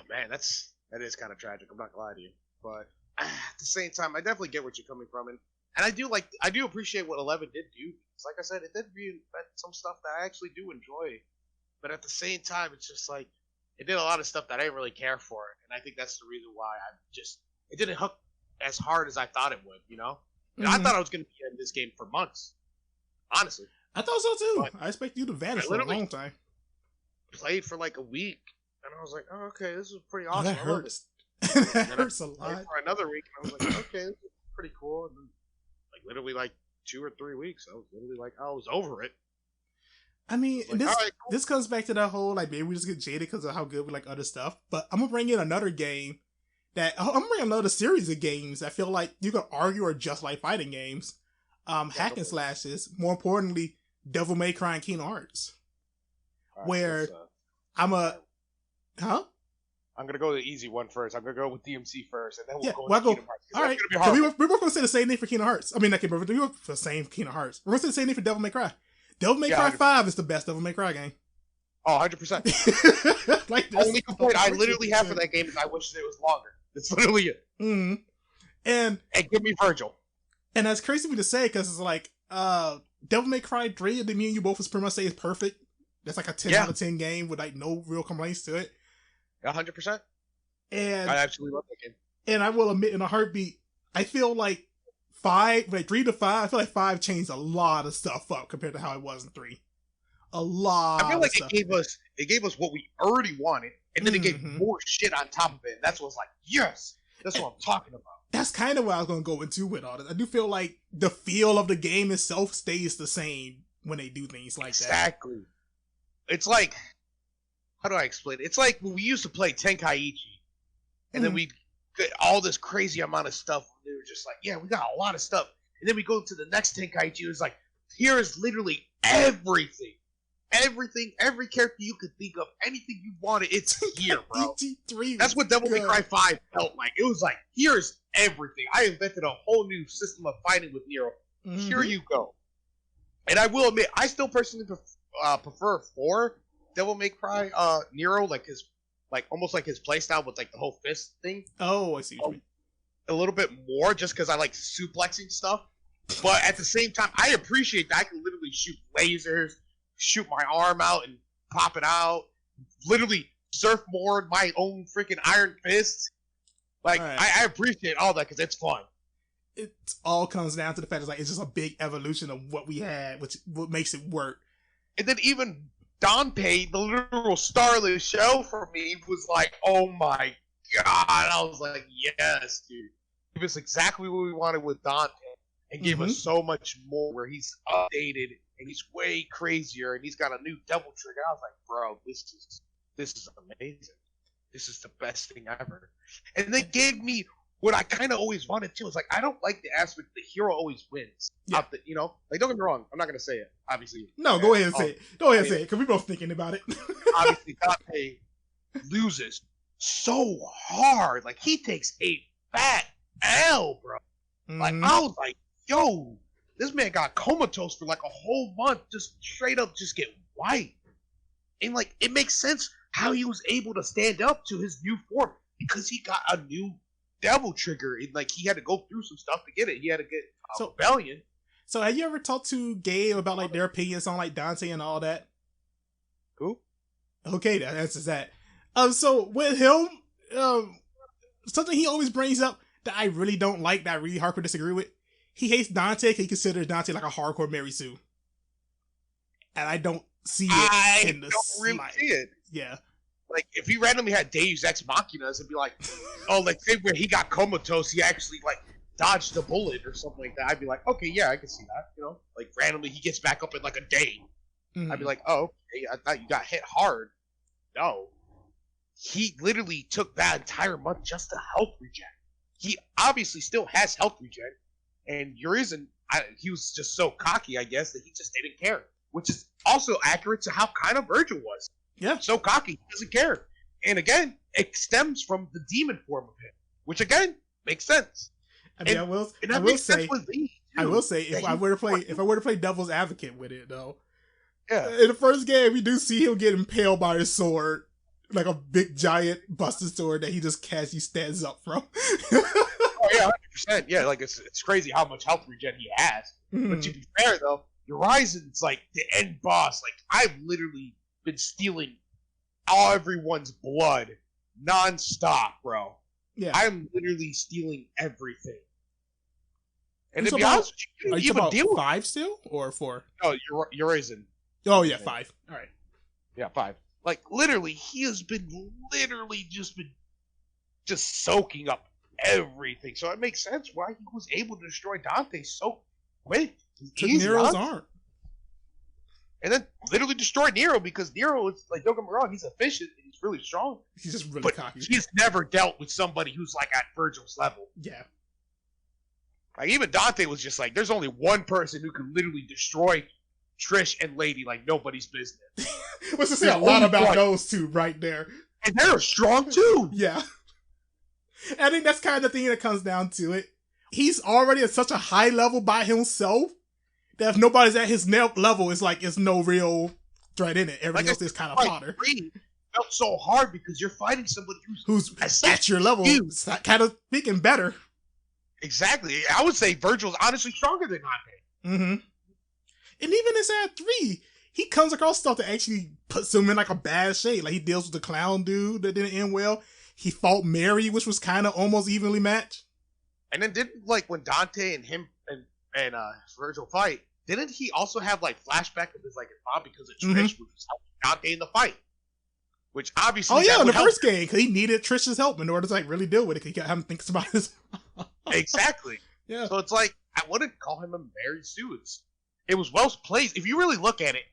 Speaker 1: Man, that is kind of tragic. I'm not gonna lie to you, but at the same time, I definitely get what you're coming from, and I do appreciate what 11 did do. It's like I said, it did reinvent some stuff that I actually do enjoy, but at the same time, it's just like it did a lot of stuff that I didn't really care for, and I think that's the reason why it didn't hook as hard as I thought it would. You know, and I thought I was gonna be in this game for months, honestly. I
Speaker 2: thought so too. But I expect you to vanish for a long time.
Speaker 1: Played for like a week, and I was like, "Oh, okay, this is pretty awesome."
Speaker 2: That hurts. That hurts a lot.
Speaker 1: For another week, and I was like, "Okay, this is pretty cool." And then, like literally, like 2 or 3 weeks, I was literally like, I was over it.
Speaker 2: I mean, like, this comes back to that whole like maybe we just get jaded because of how good we like other stuff. But I'm gonna bring in another game I'm gonna bring another series of games I feel like you could argue are just like fighting games. Hack and slashes. More importantly, Devil May Cry and Kingdom Hearts. Right, where I'm gonna go
Speaker 1: the easy one first. I'm gonna go with DMC first, and then we'll go with Kingdom Hearts.
Speaker 2: All right, we're both gonna say the same thing for Kingdom Hearts. I mean, we were for the same Kingdom Hearts. We're gonna say the same thing for Devil May Cry. Devil May Cry 5 is the best Devil May Cry game.
Speaker 1: Oh, 100%. Like the only complaint I literally have for that game is I wish it was longer. That's literally it.
Speaker 2: Mm-hmm. And
Speaker 1: give me Virgil.
Speaker 2: And that's crazy for me to say because it's like Devil May Cry 3, me and you both was pretty much say is perfect. That's like a 10 out of 10 game with like no real complaints to it.
Speaker 1: 100%.
Speaker 2: And
Speaker 1: I absolutely love that game.
Speaker 2: And I will admit, in a heartbeat, I feel like 3 to 5, I feel like 5 changed a lot of stuff up compared to how it was in 3. A lot.
Speaker 1: I feel like it gave us what we already wanted, and then it gave more shit on top of it. And that's what's like, yes, that's what I'm talking about.
Speaker 2: That's kind of what I was going to go into with all this. I do feel like the feel of the game itself stays the same when they do things like that.
Speaker 1: Exactly. It's like, how do I explain it? It's like when we used to play Tenkaichi, and then we get all this crazy amount of stuff. And they were just like, yeah, we got a lot of stuff. And then we go to the next Tenkaichi, and it's like, here is literally everything. Everything, every character you could think of, anything you wanted, it's here, bro. That's what Devil May Cry 5 felt like. It was like, here's everything. I invented a whole new system of fighting with Nero Here you go. And I will admit, I still personally prefer 4 Devil May Cry Nero, like his almost like his playstyle with like the whole fist thing.
Speaker 2: Oh, I see what you mean.
Speaker 1: A little bit more just because I like suplexing stuff. But at the same time, I appreciate that I can literally shoot lasers, shoot my arm out and pop it out, literally surfboard my own freaking iron fist. Like, right. I appreciate all that because it's fun.
Speaker 2: It all comes down to the fact it's just a big evolution of what we had, which what makes it work.
Speaker 1: And then even Dante, the literal star of the show for me, was like, oh my god. I was like, yes, dude. It was exactly what we wanted with Dante. And gave us so much more where he's updated and he's way crazier and he's got a new double trigger. I was like, bro, this is amazing. This is the best thing ever. And they gave me what I kind of always wanted too. It's like, I don't like the aspect the hero always wins. Yeah. Like, don't get me wrong. I'm not going to say it, obviously.
Speaker 2: No, go ahead and say it. Go ahead and say it, because we're both thinking about it.
Speaker 1: Obviously, Dante loses so hard. Like, he takes a fat L, bro. Like, I was like, yo, this man got comatose for like a whole month, just straight up just get wiped. And like, it makes sense how he was able to stand up to his new form because he got a new devil trigger. And like, he had to go through some stuff to get it. He had to get rebellion.
Speaker 2: So have you ever talked to Gabe about like their opinions on like Dante and all that?
Speaker 1: Who?
Speaker 2: Okay, that answers that. So with him, something he always brings up that I really don't like, that I really hardcore disagree with. He hates Dante because he considers Dante like a hardcore Mary Sue. And I don't see it in the
Speaker 1: really see it.
Speaker 2: Yeah.
Speaker 1: Like, if he randomly had Deus Ex Machinas, it'd be like, oh, like, say where he got comatose, he actually, like, dodged a bullet or something like that. I'd be like, okay, yeah, I can see that, you know? Like, randomly he gets back up in, like, a day. I'd be like, oh, okay, I thought you got hit hard. No. He literally took that entire month just to health regen. He obviously still has health regen. And Urizen, he was just so cocky, I guess, that he just didn't care. Which is also accurate to how kind of Virgil was.
Speaker 2: Yeah.
Speaker 1: So cocky, he doesn't care. And again, it stems from the demon form of him. Which again, makes sense.
Speaker 2: I mean, I will say if I were to play devil's advocate with it though.
Speaker 1: Yeah.
Speaker 2: In the first game, we do see him get impaled by his sword. Like a big giant busted sword that he just casually stands up from.
Speaker 1: Oh yeah, 100%. Yeah, like it's crazy how much health regen he has. But to be fair though, Urizen's like the end boss. Like, I've literally been stealing everyone's blood non-stop, bro.
Speaker 2: Yeah,
Speaker 1: I'm literally stealing everything. And
Speaker 2: to be honest, are you about 5 still or 4?
Speaker 1: No, Urizen.
Speaker 2: Oh yeah, 5. All right.
Speaker 1: Yeah, 5. Like, literally, he has been just soaking up everything. So it makes sense why he was able to destroy Dante so quick.
Speaker 2: Took Nero's arm.
Speaker 1: And then literally destroy Nero because Nero is, like, don't get me wrong, he's efficient and he's really strong.
Speaker 2: He's just really cocky.
Speaker 1: He's never dealt with somebody who's, like, at Virgil's level.
Speaker 2: Yeah.
Speaker 1: Like, even Dante was just like, there's only one person who can literally destroy Trish and Lady like nobody's business.
Speaker 2: Let's just say a lot about those two right there.
Speaker 1: And they're strong too.
Speaker 2: Yeah. I think that's kind of the thing that comes down to it. He's already at such a high level by himself that if nobody's at his level, it's like it's no real threat in it. Everything else is kind of fodder.
Speaker 1: Felt so hard because you're fighting somebody who's
Speaker 2: at your level, kind of speaking better.
Speaker 1: Exactly. I would say Virgil's honestly stronger than Dante.
Speaker 2: Mm-hmm. And even inside 3, he comes across stuff that actually puts him in like a bad shape. Like, he deals with the clown dude that didn't end well. He fought Mary, which was kind of almost evenly matched.
Speaker 1: And then didn't, like, when Dante and him and Virgil fight, didn't he also have, like, flashback of his, like, mom because of Trish, which was helping Dante in the fight? Which obviously...
Speaker 2: Oh, yeah, in the first game, because he needed Trish's help in order to, like, really deal with it, because he kept having to think about his...
Speaker 1: Exactly.
Speaker 2: Yeah.
Speaker 1: So it's like, I wouldn't call him a Mary Sue. It was well placed. If you really look at it,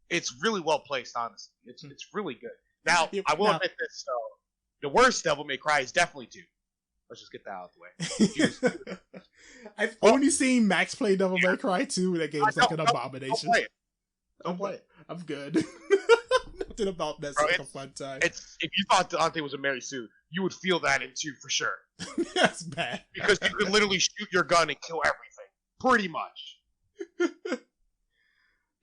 Speaker 1: it's really well placed, honestly. It's really good. Now, I will admit this, the worst Devil May Cry is definitely 2. Let's just get that out of the way.
Speaker 2: I've only seen Max play Devil May Cry 2, that game was like an abomination.
Speaker 1: Don't play it.
Speaker 2: I'm good. Nothing about that's like a fun time.
Speaker 1: If you thought Dante was a Mary Sue, you would feel that in 2 for sure.
Speaker 2: That's bad.
Speaker 1: Because you could literally shoot your gun and kill everything. Pretty much.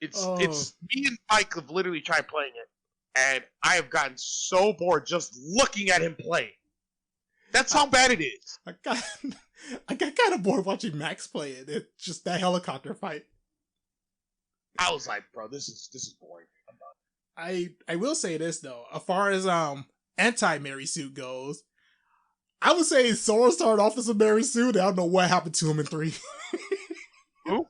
Speaker 1: It's me and Mike have literally tried playing it, and I have gotten so bored just looking at him play. That's how bad it is.
Speaker 2: I got kind of bored watching Max play it. It's just that helicopter fight.
Speaker 1: I was like, bro, this is boring. I'm done.
Speaker 2: I will say this though, as far as anti-Mary Sue goes, I would say Sora started off as a Mary Sue. I don't know what happened to him in 3.
Speaker 1: Who?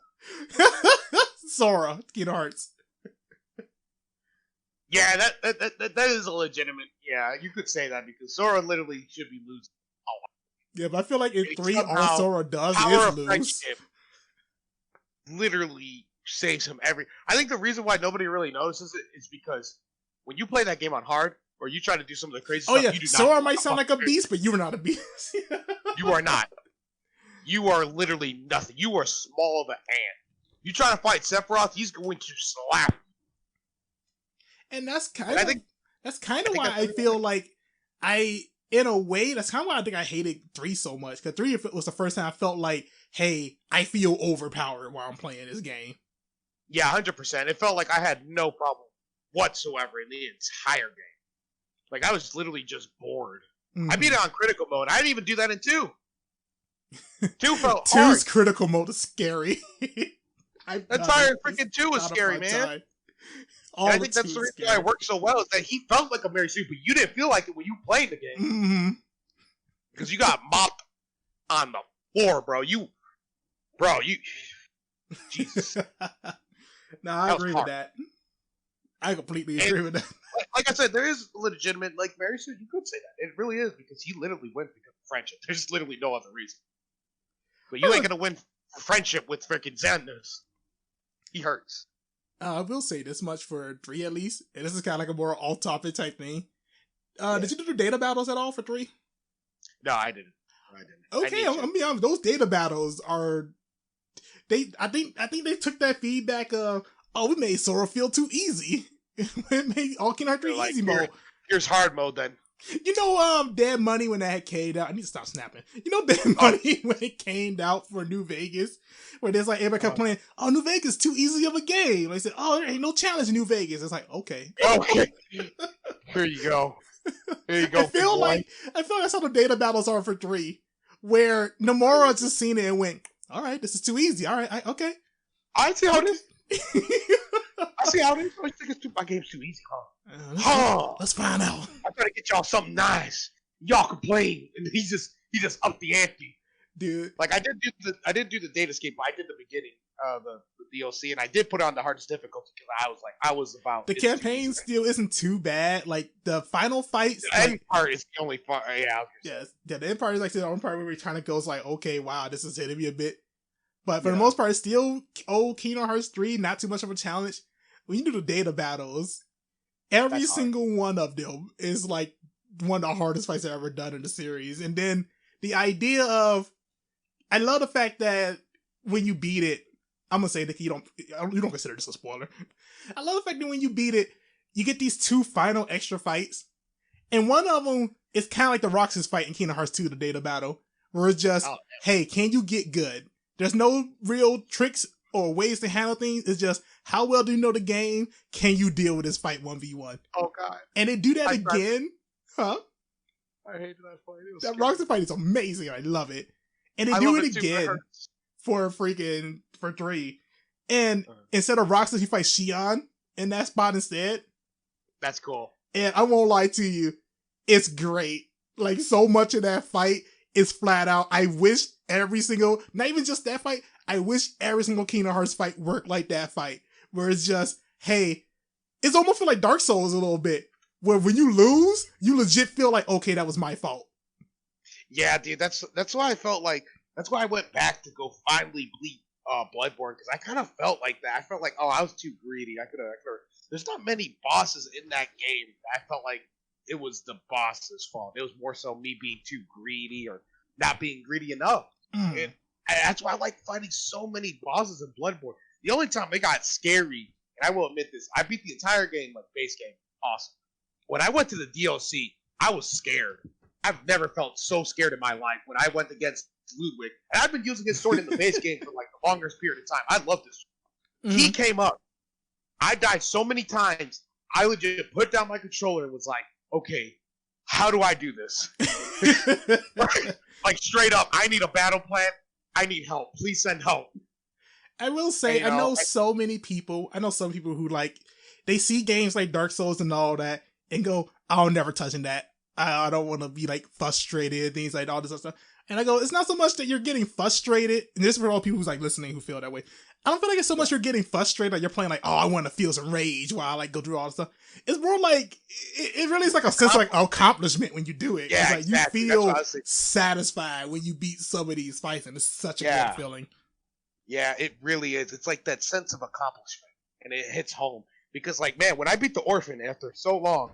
Speaker 2: Sora, Kingdom Hearts.
Speaker 1: Yeah, that is a legitimate. Yeah, you could say that because Sora literally should be losing.
Speaker 2: Yeah, but I feel like in 3, all Sora does is lose.
Speaker 1: Literally saves him every. I think the reason why nobody really notices it is because when you play that game on hard, or you try to do some of the crazy stuff, you do
Speaker 2: Sora might sound like a beast, but you're not a beast.
Speaker 1: You are not. You are literally nothing. You are small of an ant. You try to fight Sephiroth, he's going to slap.
Speaker 2: And that's kind of why I feel like in a way, that's kind of why I think I hated 3 so much. Because 3 was the first time I felt like, hey, I feel overpowered while I'm playing this game.
Speaker 1: Yeah, 100%. It felt like I had no problem whatsoever in the entire game. Like, I was literally just bored. Mm-hmm. I beat it on critical mode. I didn't even do that in 2. 2 felt hard.
Speaker 2: 2's critical mode is scary.
Speaker 1: Entire freaking 2 was scary, man. I think that's the reason why it worked so well, is that he felt like a Mary Sue, but you didn't feel like it when you played the game. Because you got mopped on the floor, bro. Jesus.
Speaker 2: No, I agree with that. I completely agree with that.
Speaker 1: Like I said, there is legitimate, like Mary Sue, you could say that. It really is, because he literally wins because of friendship. There's literally no other reason. But you ain't gonna win friendship with freaking Xander's. He hurts.
Speaker 2: I will say this much for 3 at least, and this is kind of like a more off-topic type thing. Did you do the data battles at all for 3?
Speaker 1: No, I didn't.
Speaker 2: Okay, I'm be honest. Those data battles are. I think they took that feedback of, we made Sora feel too easy. We made all Kingdom Hearts 3 easy mode.
Speaker 1: Here's hard mode then.
Speaker 2: You know, Dead Money when that came out. I need to stop snapping. You know, Dead Money when it came out for New Vegas, where there's like everybody kept playing. Oh, New Vegas too easy of a game. They said, oh, there ain't no challenge in New Vegas. It's like, okay.
Speaker 1: Here you go. Here you go.
Speaker 2: I feel like that's how the data battles are for 3, where Nomura just seen it and went, all right, this is too easy. All right, okay.
Speaker 1: I see how it is. I see how it is. I think my game's too easy, huh?
Speaker 2: Let's find out.
Speaker 1: I try to get y'all something nice. Y'all complain, and he just upped the ante,
Speaker 2: dude.
Speaker 1: Like I didn't do the datascape, but I did the beginning, the DLC, and I did put it on the hardest difficulty because I was about
Speaker 2: the campaign still isn't too bad. Like the final fights,
Speaker 1: the end part is the only part.
Speaker 2: Yeah, the end part is like the only part where we're trying to go. It's like, okay, wow, this is hitting me a bit. But for the most part, it's still old Kingdom Hearts 3, not too much of a challenge. When you do the data battles, every single one of them is like one of the hardest fights I've ever done in the series. And then the idea of, I love the fact that when you beat it, I'm gonna say that you don't consider this a spoiler. I love the fact that when you beat it, you get these 2 final extra fights. And one of them is kind of like the Roxas fight in Kingdom Hearts 2, the data battle, where it's just, hey, can you get good? There's no real tricks or ways to handle things. It's just, how well do you know the game? Can you deal with this fight 1v1?
Speaker 1: Oh, God.
Speaker 2: And they do that again. Huh?
Speaker 1: I hated that fight.
Speaker 2: That Roxas fight is amazing. I love it. And they do it again for 3. And instead of Roxas, he fights Xion in that spot instead.
Speaker 1: That's cool.
Speaker 2: And I won't lie to you, it's great. Like, so much of that fight is flat out. I wish not even just that fight, I wish every single Kingdom Hearts fight worked like that fight. Where it's just, hey, it's almost feel like Dark Souls a little bit. Where when you lose, you legit feel like, okay, that was my fault.
Speaker 1: Yeah, dude, that's why I felt like, that's why I went back to go finally beat Bloodborne, because I kind of felt like that. I felt like, I was too greedy. I could have. There's not many bosses in that game. I felt like it was the boss's fault. It was more so me being too greedy or not being greedy enough. And that's why I like fighting so many bosses in Bloodborne. The only time it got scary, and I will admit this, I beat the entire game, like base game, awesome. When I went to the DLC, I was scared. I've never felt so scared in my life when I went against Ludwig, and I've been using his sword in the base game for like the longest period of time. I love this. He came up. I died so many times. I legit put down my controller and was like, okay, how do I do this? Like straight up, I need a battle plan. I need help. Please send help.
Speaker 2: I will say, I know some people who like, they see games like Dark Souls and all that and go, I'll never touch that. I don't want to be like frustrated, things like all this other stuff. And I go, it's not so much that you're getting frustrated. And this is for all people who's like listening who feel that way. I don't feel like it's so much you're getting frustrated, like you're playing like, oh, I want to feel some rage while I like go through all this stuff. It's more like, it really is like a sense of like accomplishment when you do it.
Speaker 1: Yeah,
Speaker 2: it's like
Speaker 1: exactly.
Speaker 2: You feel satisfied when you beat some of these fights, and it's such a good feeling.
Speaker 1: Yeah, it really is. It's like that sense of accomplishment, and it hits home. Because like, man, when I beat the Orphan after so long,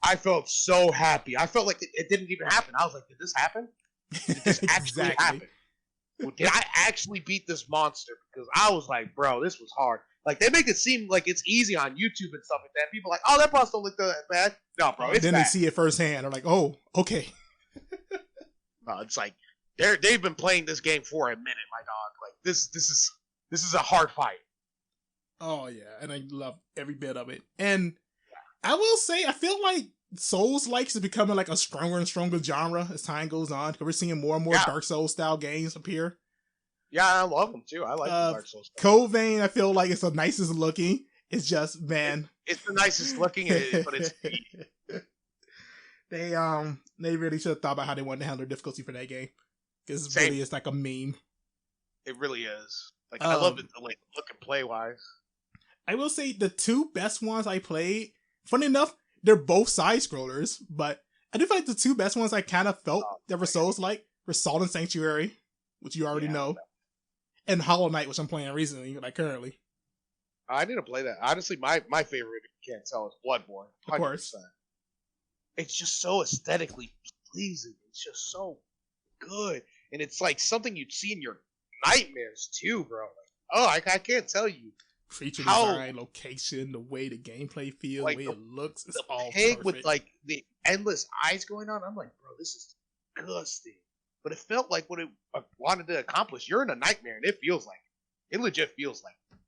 Speaker 1: I felt so happy. I felt like it didn't even happen. I was like, did this happen? Did this actually happen? Did I actually beat this monster? Because I was like, bro, this was hard. Like, they make it seem like it's easy on YouTube and stuff like that. People are like, oh, that boss don't look that bad. No, bro, it's
Speaker 2: then
Speaker 1: bad.
Speaker 2: They see it firsthand. They're like, oh, okay.
Speaker 1: It's like they've been playing this game for a minute, my dog. Like this is a hard fight.
Speaker 2: Oh yeah, and I love every bit of it. And I will say, I feel like Souls-likes is becoming like a stronger and stronger genre as time goes on. We're seeing more and more Dark Souls style games appear.
Speaker 1: Yeah, I love them too. I like the Dark Souls stuff.
Speaker 2: Code Vein, I feel like it's the nicest looking. It's just, man.
Speaker 1: It's the nicest looking, but it's
Speaker 2: they really should have thought about how they wanted to handle difficulty for that game. Because it really is like a meme.
Speaker 1: It really is. Like, I love it, like, look and play wise. I
Speaker 2: will say the two best ones I played, funny enough, they're both side scrollers, but I do feel like the two best ones I kind of felt that were Souls-like were Salt and Sanctuary, which you already know, and Hollow Knight, which I'm playing recently, like currently.
Speaker 1: I didn't play that. Honestly, my favorite, if you can't tell, is Bloodborne. 100%. Of course. It's just so aesthetically pleasing. It's just so good. And it's like something you'd see in your nightmares too, bro. Like, I can't tell you.
Speaker 2: Creature design, location, the way the gameplay feels, like the way it looks, it's all
Speaker 1: pig
Speaker 2: perfect.
Speaker 1: With like the endless eyes going on. I'm like, bro, this is disgusting. But it felt like what it wanted to accomplish. You're in a nightmare, and it feels like it. It legit feels like it.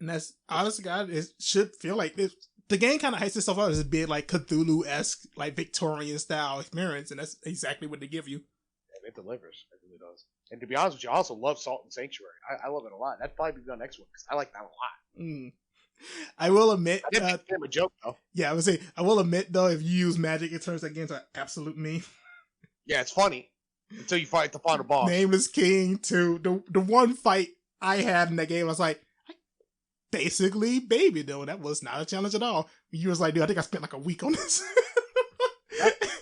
Speaker 2: And that's, honest to God, it should feel like this. The game kind of hypes itself out as a bit like Cthulhu-esque, like Victorian style experience, and that's exactly what they give you.
Speaker 1: And it delivers. It really does. And to be honest with you, I also love Salt and Sanctuary. I love it a lot. That'd probably be my next one because I like that a lot.
Speaker 2: I will admit,
Speaker 1: I didn't make a joke though.
Speaker 2: Yeah, I would say I will admit though, if you use magic, it turns that game into an absolute meme.
Speaker 1: Yeah, it's funny until you fight the final boss.
Speaker 2: Nameless King 2. The one fight I had in that game, I was like, I basically babied though. That was not a challenge at all. You was like, dude, I think I spent like a week on this.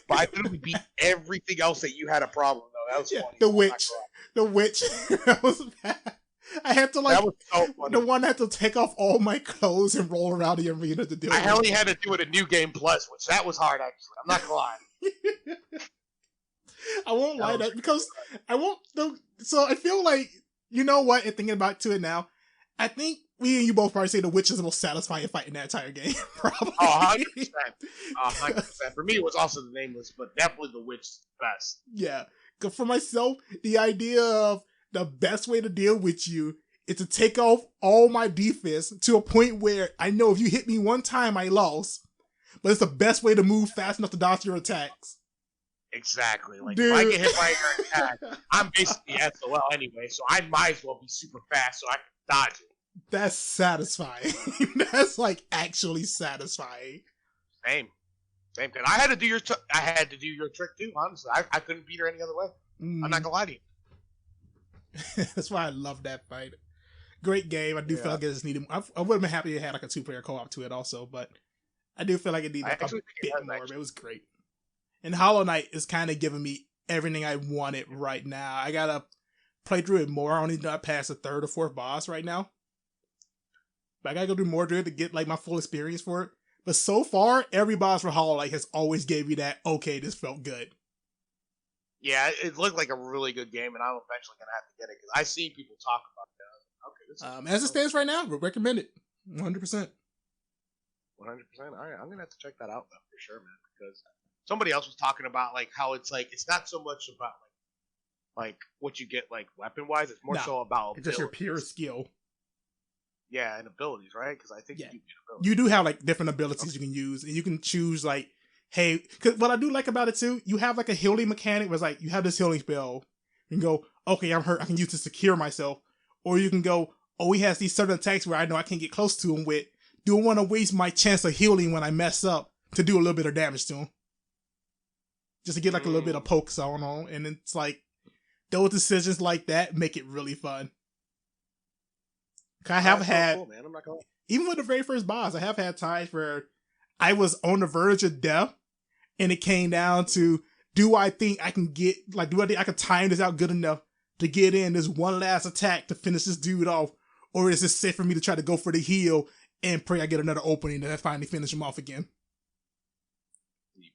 Speaker 1: But I literally beat everything else that you had a problem though. That was funny.
Speaker 2: The witch. That was bad. I had to like,
Speaker 1: that was so funny.
Speaker 2: The one had to take off all my clothes and roll around the arena to do it.
Speaker 1: I only had to do it in New Game Plus, which that was hard actually. I'm not gonna lie.
Speaker 2: I won't lie that because I won't. So I feel like, you know what? And thinking about to it now, I think me and you both probably say the witch is the most satisfying fight in that entire game. Probably.
Speaker 1: 100%. 100%. For me, it was also the Nameless, but definitely the witch is the best.
Speaker 2: Yeah. Because for myself, the idea of the best way to deal with you is to take off all my defense to a point where I know if you hit me one time, I lost. But it's the best way to move fast enough to dodge your attacks.
Speaker 1: Exactly. Like, dude, if I get hit by your attack, I'm basically SOL anyway, so I might as well be super fast so I can dodge it.
Speaker 2: That's satisfying. That's like actually satisfying.
Speaker 1: Same. Cause I had to do your trick too. Honestly, I couldn't beat her any other way. I'm not gonna lie to you.
Speaker 2: That's why I love that fight. Great game. I do feel like it just needed. I would have been happy it had like a 2-player co-op to it also, but I do feel like it needed like a bit more. But it was great. And Hollow Knight is kind of giving me everything I wanted right now. I gotta play through it more. I only got past the 3rd or 4th boss right now. But I gotta go do more to it to get like my full experience for it. But so far, every boss for Hollow Knight has always gave me that, okay, this felt good.
Speaker 1: Yeah, it looked like a really good game, and I'm eventually gonna have to get it because I've seen people talk about it. Okay,
Speaker 2: as it stands right now, we recommend it 100%.
Speaker 1: 100%. All right, I'm gonna have to check that out though for sure, man. Because somebody else was talking about like how it's like it's not so much about like like what you get like weapon wise. It's more so about
Speaker 2: it's just your pure skill.
Speaker 1: Yeah, and abilities, right? Because I think
Speaker 2: you do have like different abilities you can use, and you can choose like, hey, because what I do like about it too, you have like a healing mechanic where it's like you have this healing spell. You can go, okay, I'm hurt, I can use this to cure myself, or you can go, oh, he has these certain attacks where I know I can't get close to him with. Do I want to waste my chance of healing when I mess up to do a little bit of damage to him? Just to get like a little bit of pokes on, and it's like those decisions like that make it really fun. I have had, cool, man. I'm not gonna... even with the very first boss, I have had times where I was on the verge of death, and it came down to, do I think I can get, like, do I think I can time this out good enough to get in this one last attack to finish this dude off, or is it safe for me to try to go for the heal and pray I get another opening and I finally finish him off again?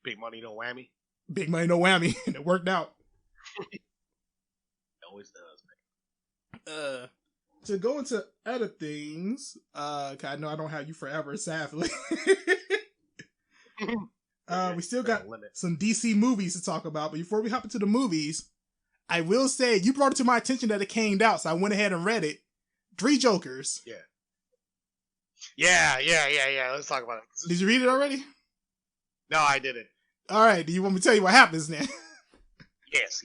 Speaker 1: Big money, no whammy.
Speaker 2: Big money, no whammy, and it worked out.
Speaker 1: It always does, man.
Speaker 2: To go into other things, I know I don't have you forever, sadly. We still got some DC movies to talk about, but before we hop into the movies, I will say, you brought it to my attention that it came out, so I went ahead and read it. 3 Jokers.
Speaker 1: Yeah. Let's talk about it.
Speaker 2: Did you read it already?
Speaker 1: No, I didn't.
Speaker 2: All right, do you want me to tell you what happens now?
Speaker 1: Yes.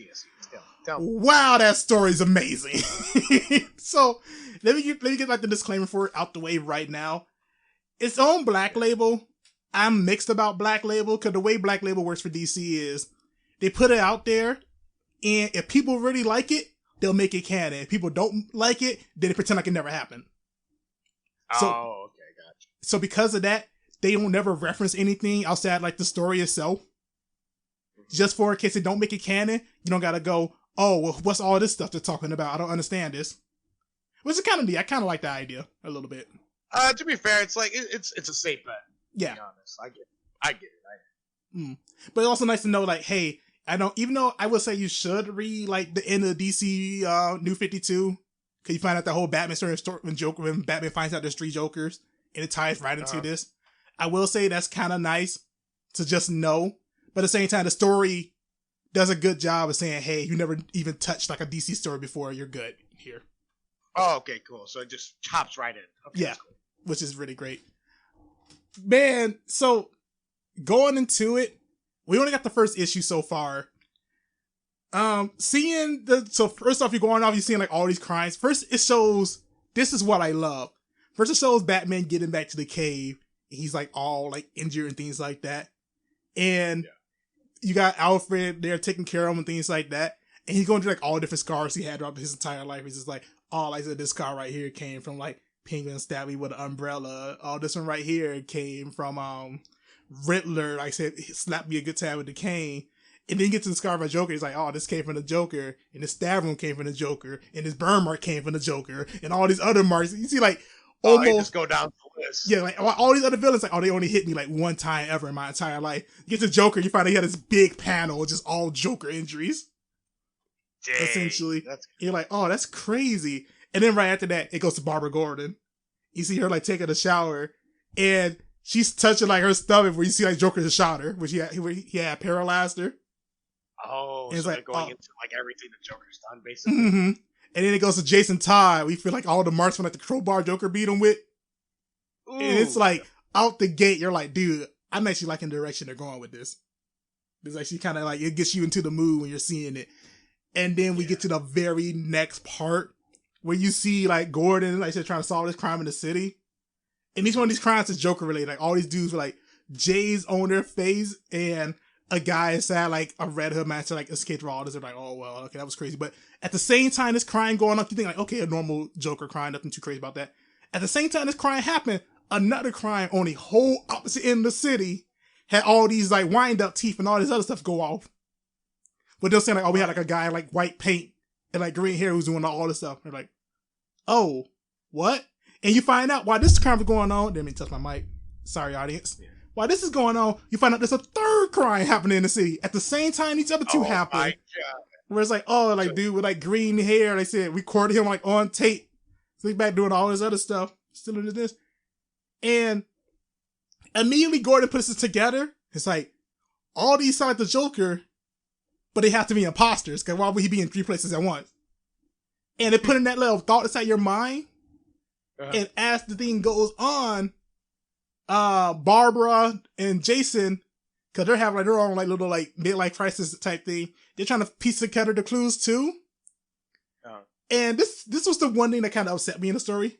Speaker 1: Tell me.
Speaker 2: Wow, that story's amazing. So, let me get like the disclaimer for it out the way right now. It's on Black Label. I'm mixed about Black Label, because the way Black Label works for DC is they put it out there, and if people really like it, they'll make it canon. If people don't like it, then they pretend like it never happened. So,
Speaker 1: okay, gotcha.
Speaker 2: So because of that, they don't never reference anything outside like the story itself. Just for in case they don't make it canon, you don't gotta go, oh, well, what's all this stuff they're talking about? I don't understand this. Which is kind of neat. I kind of like the idea a little bit.
Speaker 1: To be fair, it's like it's a safe bet.
Speaker 2: Yeah,
Speaker 1: to be honest, I get it.
Speaker 2: But it's also nice to know, like, hey, I don't. Even though I would say you should read like the end of DC New 52, because you find out the whole Batman story when Batman finds out there's 3 Jokers, and it ties right into this. I will say that's kind of nice to just know, but at the same time, the story does a good job of saying, hey, you never even touched like a DC story before, you're good here.
Speaker 1: Oh, okay, cool. So it just chops right in. Okay,
Speaker 2: yeah, cool. Which is really great. Man, so going into it, we only got the first issue so far. So first off, you're going off, you're seeing like all these crimes. First, it shows, this is what I love. First, it shows Batman getting back to the cave. And he's like all like injured and things like that. And you got Alfred there taking care of him and things like that. And he's going through like all different scars he had throughout his entire life. He's just like, oh, like I said, this scar right here came from like Penguin stabbed me with an umbrella. Oh, this one right here came from Riddler. Like I said, he slapped me a good time with the cane. And then you get to the scar of a Joker. He's like, oh, this came from the Joker. And the stab wound came from the Joker. And this burn mark came from the Joker. And all these other marks. You see, like, almost.
Speaker 1: You just go down the list.
Speaker 2: Yeah, like, all these other villains, like, oh, they only hit me, like, one time ever in my entire life. You get to Joker, you find out he had this big panel of just all Joker injuries.
Speaker 1: Dang,
Speaker 2: essentially. You're like, oh, that's crazy. And then right after that, it goes to Barbara Gordon. You see her, like, taking a shower. And she's touching, like, her stomach where you see, like, Joker just shot her. Which he had paralyzed her.
Speaker 1: Oh,
Speaker 2: and
Speaker 1: so
Speaker 2: like,
Speaker 1: they're going into like everything the Joker's done, basically.
Speaker 2: Mm-hmm. And then it goes to Jason Todd. We feel like all the marks from like the crowbar Joker beat him with. Ooh. And it's like out the gate, you're like, dude, I'm actually liking the direction they're going with this. It's actually kind of like, it gets you into the mood when you're seeing it. And then we get to the very next part where you see like Gordon, like I said, trying to solve this crime in the city. And each one of these crimes is Joker related. Like all these dudes were like Jay's on their face, and a guy inside like a Red Hood master like escaped through all this. They're like, oh well, okay, that was crazy. But at the same time, this crime going up, you think like, okay, a normal Joker crime, nothing too crazy about that. At the same time this crime happened, another crime on the whole opposite end of the city had all these like wind up teeth and all this other stuff go off. But they're saying like, oh, we had like a guy like white paint and like green hair who's doing all this stuff. They're like, oh, what? And you find out why this crime is going on. Didn't mean to touch my mic. Sorry, audience. Yeah. While this is going on, you find out there's a third crime happening in the city. At the same time, these other two happen. My God. Where it's like, oh, like dude with like green hair. They said recorded him like on tape. So he's back doing all this other stuff. Still into this. And immediately Gordon puts it together. It's like, all these sound like the Joker. but they have to be imposters, because why would he be in 3 places at once? And they put in that little thought inside your mind, and as the thing goes on, Barbara and Jason, because they're having like their own like little like midlife crisis type thing, they're trying to piece together the clues too. And this was the one thing that kind of upset me in the story.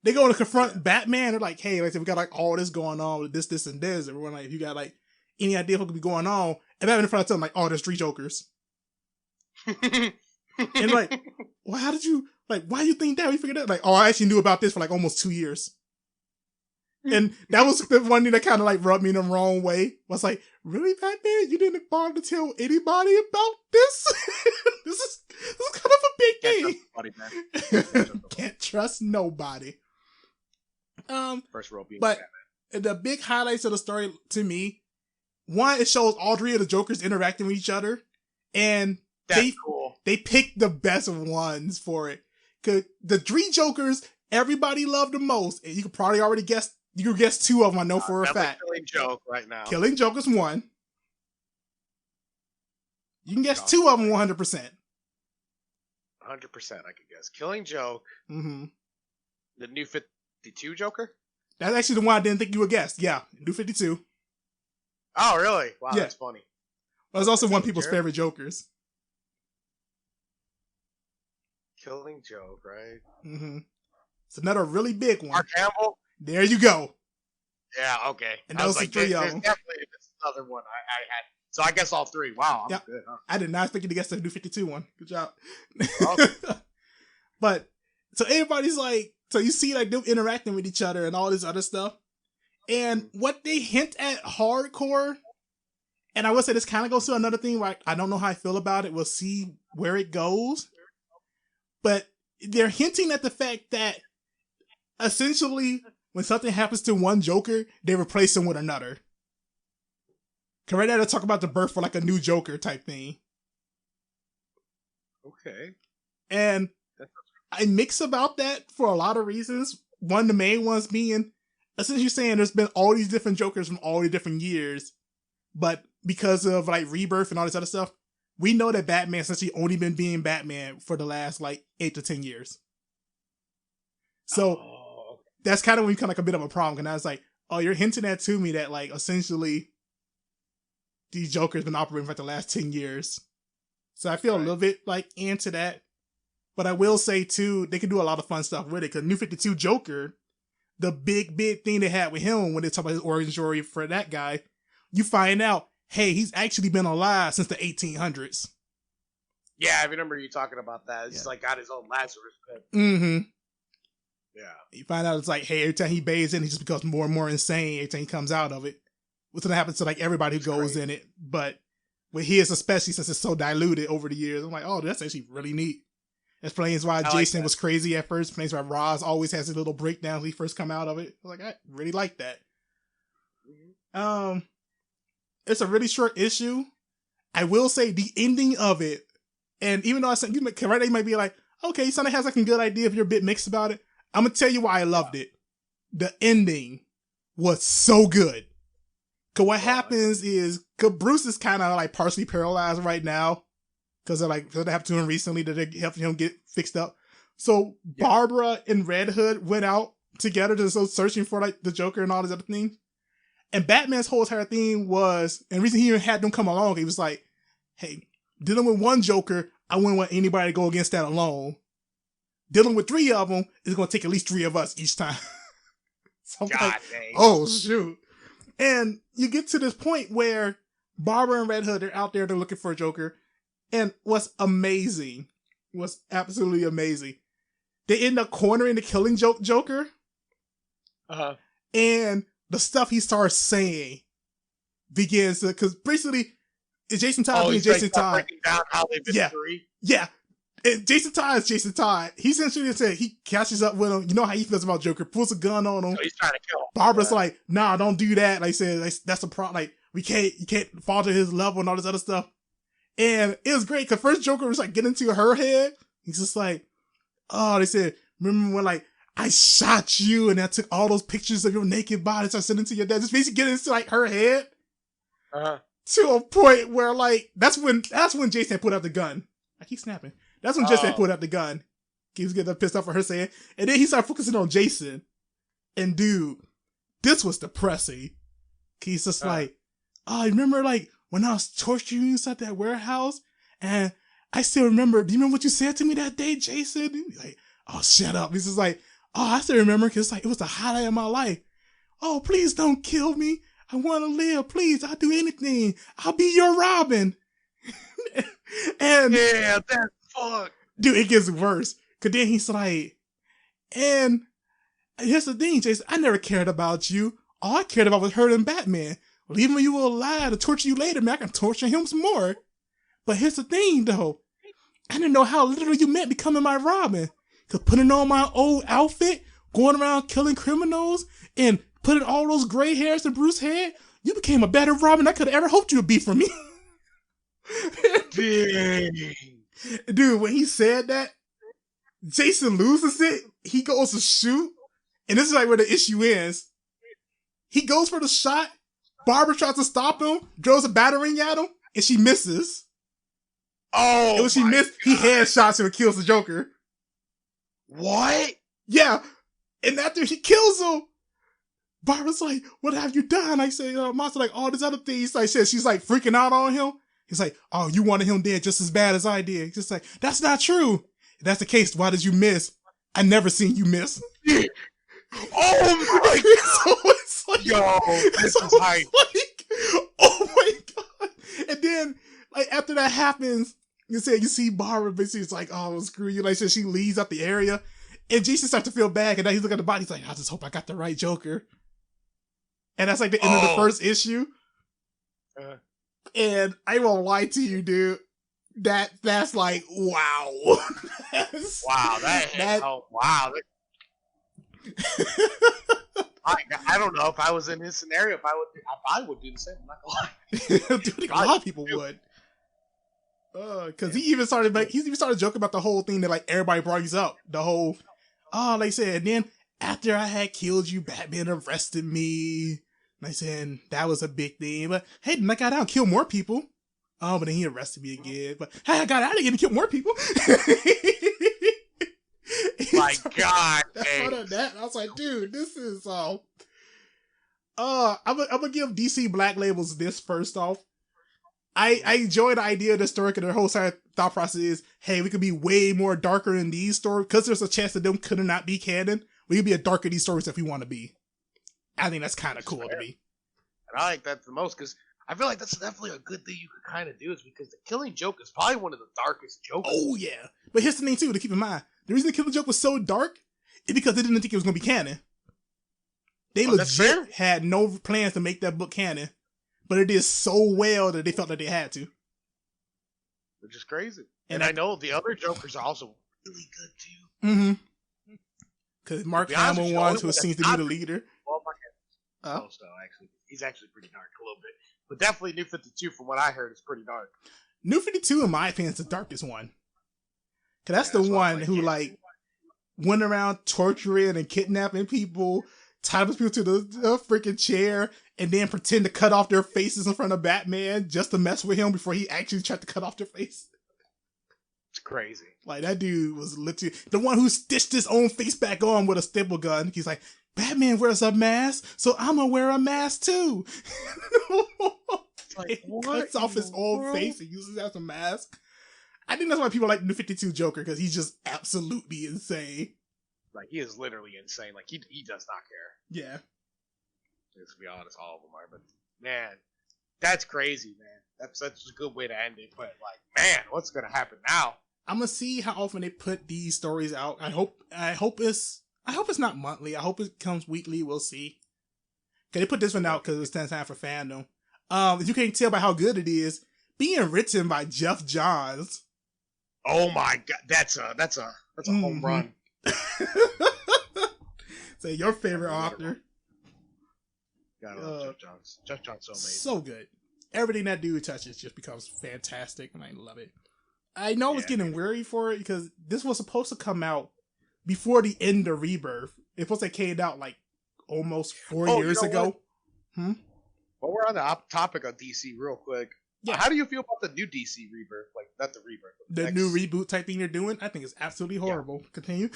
Speaker 2: They go to confront Batman. They're like, hey, like, we got like all this going on with this, and this. Everyone like, if you got like any idea what could be going on, and Batman in front of them like, oh, there's 3 Jokers. And like, well, how did you like? Why do you think that? We figured that like, oh, I actually knew about this for like almost 2 years. And that was the one thing that kind of like rubbed me in the wrong way. I was like, really, Batman? You didn't bother to tell anybody about this? This is kind of a big thing. Can't trust nobody.
Speaker 1: First rule being
Speaker 2: but
Speaker 1: Batman.
Speaker 2: The big highlights of the story to me, one, it shows all 3 of the Jokers interacting with each other, and
Speaker 1: that's cool.
Speaker 2: They picked the best ones for it. Cause the 3 Jokers everybody loved the most, and you could probably already guess. You could guess 2 of them. I know for a fact.
Speaker 1: Killing Joke right now.
Speaker 2: Killing Joke is 1. You can guess 2 of them 100%.
Speaker 1: 100%, I could guess. Killing Joke.
Speaker 2: Mm-hmm.
Speaker 1: The New 52 Joker?
Speaker 2: That's actually the one I didn't think you would guess. Yeah, New 52.
Speaker 1: Oh, really? Wow,
Speaker 2: yeah.
Speaker 1: That's funny.
Speaker 2: Well, it's also one of people's favorite Jokers.
Speaker 1: Killing Joke, right?
Speaker 2: Mm-hmm. It's another really big one.
Speaker 1: Mark Hamill?
Speaker 2: There you go.
Speaker 1: Yeah, okay.
Speaker 2: And those are like 3 of them.
Speaker 1: Definitely another one I had. So I guess all 3. Wow, I'm good, huh?
Speaker 2: I did not expect you to guess the New 52 one. Good job. Okay. But, so everybody's like, so you see like them interacting with each other and all this other stuff. And what they hint at hardcore, and I will say this kind of goes to another thing where I don't know how I feel about it. We'll see where it goes. But they're hinting at the fact that essentially when something happens to one Joker, they replace him with another. Cause right now they'll talk about the birth for like a new Joker type thing.
Speaker 1: Okay.
Speaker 2: And I mix about that for a lot of reasons. One of the main ones being, essentially saying there's been all these different Jokers from all the different years, but because of like rebirth and all this other stuff, we know that Batman essentially only been being Batman for the last like 8 to 10 years. So that's kind of when you kind of like a bit of a problem. And I was like, oh, you're hinting at to me that like essentially these Jokers been operating for like the last 10 years. So I feel a little bit like into that. But I will say too, they can do a lot of fun stuff with it. Cause New 52 Joker, the big thing they had with him when they talk about his origin story for that guy, you find out, hey, he's actually been alive since the 1800s.
Speaker 1: Yeah, I remember you talking about that. He's like got his own Lazarus pit.
Speaker 2: Mm-hmm.
Speaker 1: Yeah.
Speaker 2: You find out it's like, hey, every time he bathes in, he just becomes more and more insane every time he comes out of it. What's going to happen to like everybody who goes in it. But with his, especially since it's so diluted over the years, I'm like, oh, that's actually really neat. Explains why Jason was crazy at first. Explains why Roz always has his little breakdowns when he first come out of it. I was like, I really like that. Mm-hmm. It's a really short issue. I will say the ending of it, and even though I said, right now you might be like, okay, you sound like has like a good idea if you're a bit mixed about it. I'm going to tell you why I loved it. The ending was so good. Cause what happens is, cause Bruce is kind of like partially paralyzed right now. Cause they're like, that happened to him recently that they helped him get fixed up. So Barbara and Red Hood went out together to go searching for like the Joker and all these other things. And Batman's whole entire thing was, and the reason he even had them come along, he was like, hey, dealing with one Joker, I wouldn't want anybody to go against that alone. Dealing with 3 of them is going to take at least 3 of us each time. So I'm like, oh, shoot. And you get to this point where Barbara and Red Hood are out there, they're looking for a Joker. And what's amazing, what's absolutely amazing, they end up cornering the Killing Joker. And the stuff he starts saying begins to, because basically, it's Jason Todd being Jason Todd.
Speaker 1: Breaking down how they've been 3.
Speaker 2: Yeah. And Jason Todd is Jason Todd. He essentially said he catches up with him. You know how he feels about Joker. Pulls a gun on him.
Speaker 1: So he's trying to kill him.
Speaker 2: Barbara's like, nah, don't do that. Like I said, that's a problem. Like, you can't fall to his level and all this other stuff. And it was great because first Joker was like getting into her head. He's just like, oh, they said, remember when like I shot you and I took all those pictures of your naked body, so I sent them to your dad. Just basically getting into like her head. to a point where like that's when Jason put out the gun. I keep snapping. That's when Jason put out the gun. He was getting pissed off for her saying, and then he started focusing on Jason. And dude, this was depressing. He's just like, oh, I remember like when I was torturing you inside that warehouse, and I still remember. Do you remember what you said to me that day, Jason? And he's like, oh, shut up. He's just like, oh, I still remember because like it was the highlight of my life. Oh, please don't kill me. I want to live. Please, I'll do anything. I'll be your Robin. And
Speaker 1: yeah, that's fuck.
Speaker 2: Dude, it gets worse. Cause then he's like, and here's the thing, Jason. I never cared about you. All I cared about was hurting Batman. Well, even when you were alive to torture you later, man, I can torture him some more. But here's the thing, though. I didn't know how little you meant becoming my Robin. Cause putting on my old outfit, going around killing criminals, and putting all those gray hairs in Bruce's head, you became a better Robin than I could have ever hoped you would be for me.
Speaker 1: Dang.
Speaker 2: Dude, when he said that, Jason loses it. He goes to shoot. And this is like where the issue ends. He goes for the shot. Barbara tries to stop him, throws a battering at him, and she misses.
Speaker 1: Oh,
Speaker 2: and when she missed, he headshots him and kills the Joker.
Speaker 1: What?
Speaker 2: Yeah. And after he kills him, Barbara's like, what have you done? I say, Monster, like, all these other things. I said, she's like freaking out on him. He's like, oh, you wanted him dead just as bad as I did. He's just like, that's not true. If that's the case, why did you miss? I never seen you miss.
Speaker 1: Oh my god.
Speaker 2: So it's like,
Speaker 1: yo, this is hype.
Speaker 2: Like, oh my god. And then, like, after that happens, you see Barbara, basically it's like, oh, screw you. Like, so she leaves out the area. And Jason starts to feel bad. And now he's looking at the body. He's like, I just hope I got the right Joker. And that's like the end of the first issue. And I won't lie to you, dude. That's like, wow.
Speaker 1: Wow, wow. I don't know if I was in his scenario, if I would do the same. I'm not gonna lie.
Speaker 2: Dude, a lot of people would. Because he even started joking about the whole thing that like everybody brings up. The whole, like I said, and then after I had killed you, Batman arrested me. And I said that was a big thing. But hey, then I got out and killed more people. Oh, but then he arrested me again. But hey, I got out again and killed more people.
Speaker 1: My God,
Speaker 2: that I was like, dude, this is I'm gonna give DC Black Labels this first off. I enjoy the idea of the story, and their whole side thought process is, hey, we could be way more darker in these stories because there's a chance that them could not be canon. We could be a darker these stories if we want to be. I think that's kind of cool to me.
Speaker 1: And I like that the most because I feel like that's definitely a good thing you could kind of do is because the Killing Joke is probably one of the darkest Jokers.
Speaker 2: Oh yeah, but here's the thing too to keep in mind: the reason the Killing Joke was so dark is because they didn't think it was gonna be canon. They legit had no plans to make that book canon, but it did so well that they felt that they had to.
Speaker 1: Which is crazy. And I know the other Jokers are also really good too.
Speaker 2: Mm-hmm. Because Mark Hamill wants who seems to be the leader.
Speaker 1: Well, actually, he's actually pretty dark a little bit. But definitely New 52, from what I heard, is pretty dark.
Speaker 2: New 52, in my opinion, is the darkest one. Because that's the one who, like, went around torturing and kidnapping people, tied people to the freaking chair, and then pretend to cut off their faces in front of Batman just to mess with him before he actually tried to cut off their face.
Speaker 1: It's crazy.
Speaker 2: Like, that dude was literally the one who stitched his own face back on with a staple gun. He's like, Batman wears a mask, so I'm gonna wear a mask too.
Speaker 1: Like,
Speaker 2: he cuts off his own face and uses it as a mask. I think that's why people like the New 52 Joker, because he's just absolutely insane.
Speaker 1: Like, he is literally insane. Like, he does not care.
Speaker 2: Yeah.
Speaker 1: Let's be honest, all of them are. But, man, that's crazy, man. That's a good way to end it. But, like, man, what's gonna happen now?
Speaker 2: I'm gonna see how often they put these stories out. I hope it's not monthly. I hope it comes weekly. We'll see. Cause they put this one out because it's time for Fandom. If you can't tell by how good it is, being written by Jeff Johns.
Speaker 1: Oh my god, that's a home run.
Speaker 2: So your favorite author.
Speaker 1: Gotta love Jeff Johns. Jeff Johns so amazing.
Speaker 2: So good. Everything that dude touches just becomes fantastic, and I love it. I know I was getting weary for it because this was supposed to come out before the end of Rebirth. It was supposed to came out like almost 4 years ago.
Speaker 1: Well, we're on the topic of DC real quick.
Speaker 2: Yeah.
Speaker 1: How do you feel about the new DC rebirth? Like, not the rebirth.
Speaker 2: The new reboot type thing they're doing? I think it's absolutely horrible. Yeah. Continue.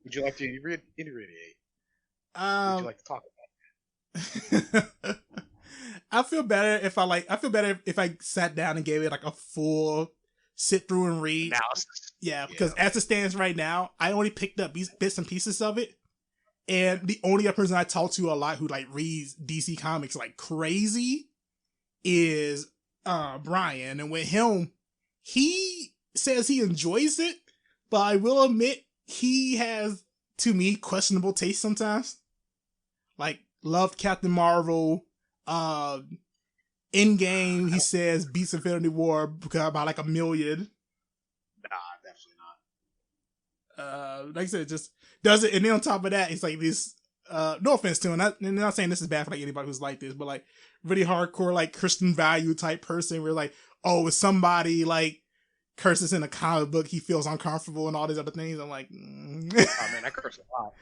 Speaker 1: Would you like to reiterate? Would you like to talk about it?
Speaker 2: I feel better if I sat down and gave it like a full sit through and read.
Speaker 1: Analysis.
Speaker 2: Yeah, because as it stands right now, I only picked up bits and pieces of it. And the only other person I talk to a lot who like reads DC comics like crazy is Brian. And with him, he says he enjoys it, but I will admit he has, to me, questionable taste sometimes. Like, loved Captain Marvel. Endgame, he says, beats Infinity War by like 1 million.
Speaker 1: Nah, definitely not.
Speaker 2: Like I said, just does it, and then on top of that, it's like this. No offense to him, I'm not saying this is bad for like anybody who's like this, but like really hardcore, like Christian value type person, where like, oh, if somebody like curses in a comic book, he feels uncomfortable and all these other things. I'm like,
Speaker 1: oh man, I curse a lot.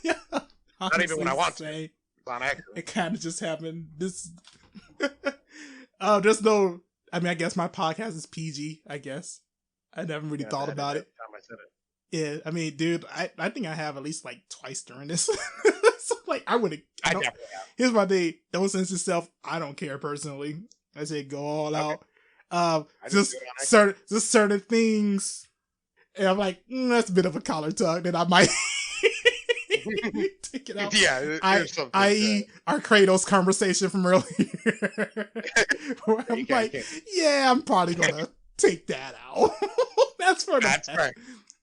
Speaker 2: Yeah,
Speaker 1: not even when I want to.
Speaker 2: It kind of just happened. This, there's no. I mean, I guess my podcast is PG. I guess I never really thought about it.
Speaker 1: Time I said it.
Speaker 2: Yeah, I mean, dude, I think I have at least like twice during this. So like, I wouldn't.
Speaker 1: I definitely have.
Speaker 2: Here's my thing: don't censor yourself. I don't care personally. I say go all out. Just certain things, and I'm like, that's a bit of a collar tug that I might take it out.
Speaker 1: Yeah,
Speaker 2: i.e. our Kratos conversation from earlier. Where I'm like, yeah, I'm probably gonna take that out. That's right.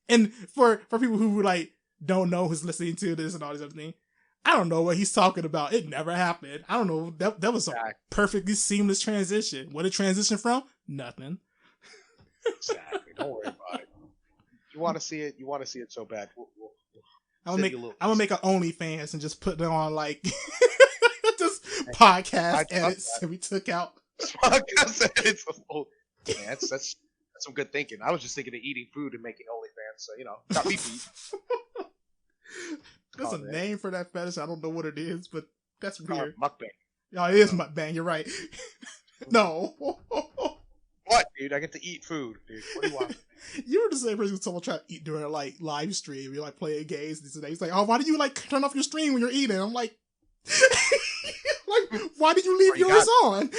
Speaker 2: And for people who like don't know who's listening to this and all these other things, I don't know what he's talking about. It never happened. I don't know. That was a perfectly seamless transition. What a transition from? Nothing.
Speaker 1: Exactly. Don't worry about it. You want to see it? You want to see it so bad.
Speaker 2: I'm gonna make an OnlyFans and just put it on like just podcast edits that we took out.
Speaker 1: Podcast edits. Oh, yeah, that's some good thinking. I was just thinking of eating food and making OnlyFans, so got me beat.
Speaker 2: There's a name for that fetish. I don't know what it is, but that's weird.
Speaker 1: Mukbang.
Speaker 2: Oh, it is mukbang. You're right. No.
Speaker 1: What, dude? I get to eat food, dude. What do you want?
Speaker 2: You were the same person who someone tried to eat during a like live stream. You're like playing games and he's like, oh, why do you like turn off your stream when you're eating? I'm like, why did you leave yours on?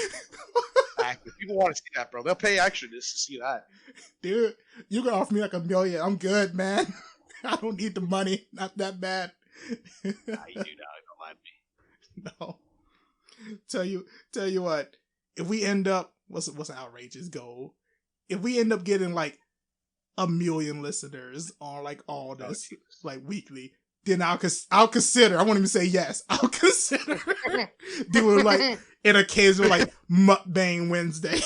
Speaker 1: Exactly. People want to see that, bro. They'll pay extra just to see that.
Speaker 2: Dude, you can offer me like 1 million. I'm good, man. I don't need the money. Not that bad.
Speaker 1: Nah, you do not. Don't lie to me.
Speaker 2: No. Tell you what. If we end up, what's an outrageous goal? If we end up getting like 1 million listeners on like all this, like weekly, then I'll consider. I won't even say yes. I'll consider doing like an occasional like mukbang Wednesday.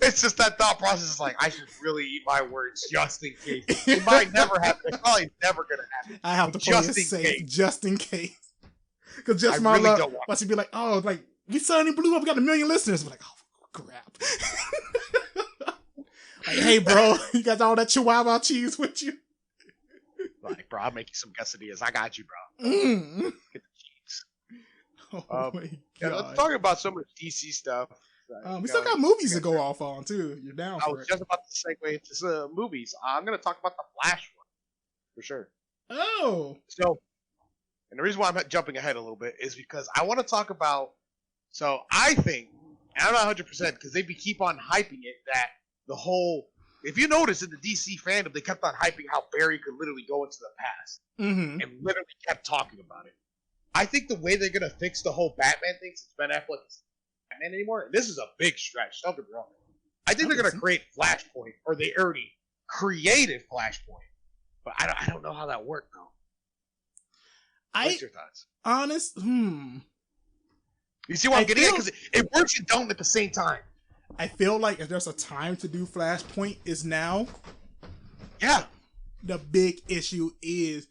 Speaker 1: It's just that thought process is like, I should really eat my words just in case. It might never happen. It's probably never gonna happen.
Speaker 2: I have to play it safe just in case. Because just my really luck, I should be like, oh, like we suddenly blew up. We got 1 million listeners. We're like, oh crap. Like, hey, bro, you got all that Chihuahua cheese with you?
Speaker 1: Like, bro, I'll make you some quesadillas. I got you, bro. Get the cheese.
Speaker 2: Oh my God.
Speaker 1: Yeah, let's talk about some of the DC stuff.
Speaker 2: We still got movies to go off on too. You're down for it.
Speaker 1: I was just about to segue into some movies. I'm going to talk about the Flash one for sure.
Speaker 2: Oh.
Speaker 1: So, and the reason why I'm jumping ahead a little bit is because I want to talk about. So I think, and I'm not 100% because they keep on hyping it that the whole. If you notice in the DC fandom, they kept on hyping how Barry could literally go into the past and literally kept talking about it. I think the way they're going to fix the whole Batman thing since Ben Affleck is Batman anymore, this is a big stretch. Don't get me wrong. I think they're going to create Flashpoint, or they already created Flashpoint. But I don't know how that worked, though. What's your thoughts? You see what I'm getting at? Because it works and don't at the same time.
Speaker 2: I feel like if there's a time to do Flashpoint, is now.
Speaker 1: Yeah.
Speaker 2: The big issue is,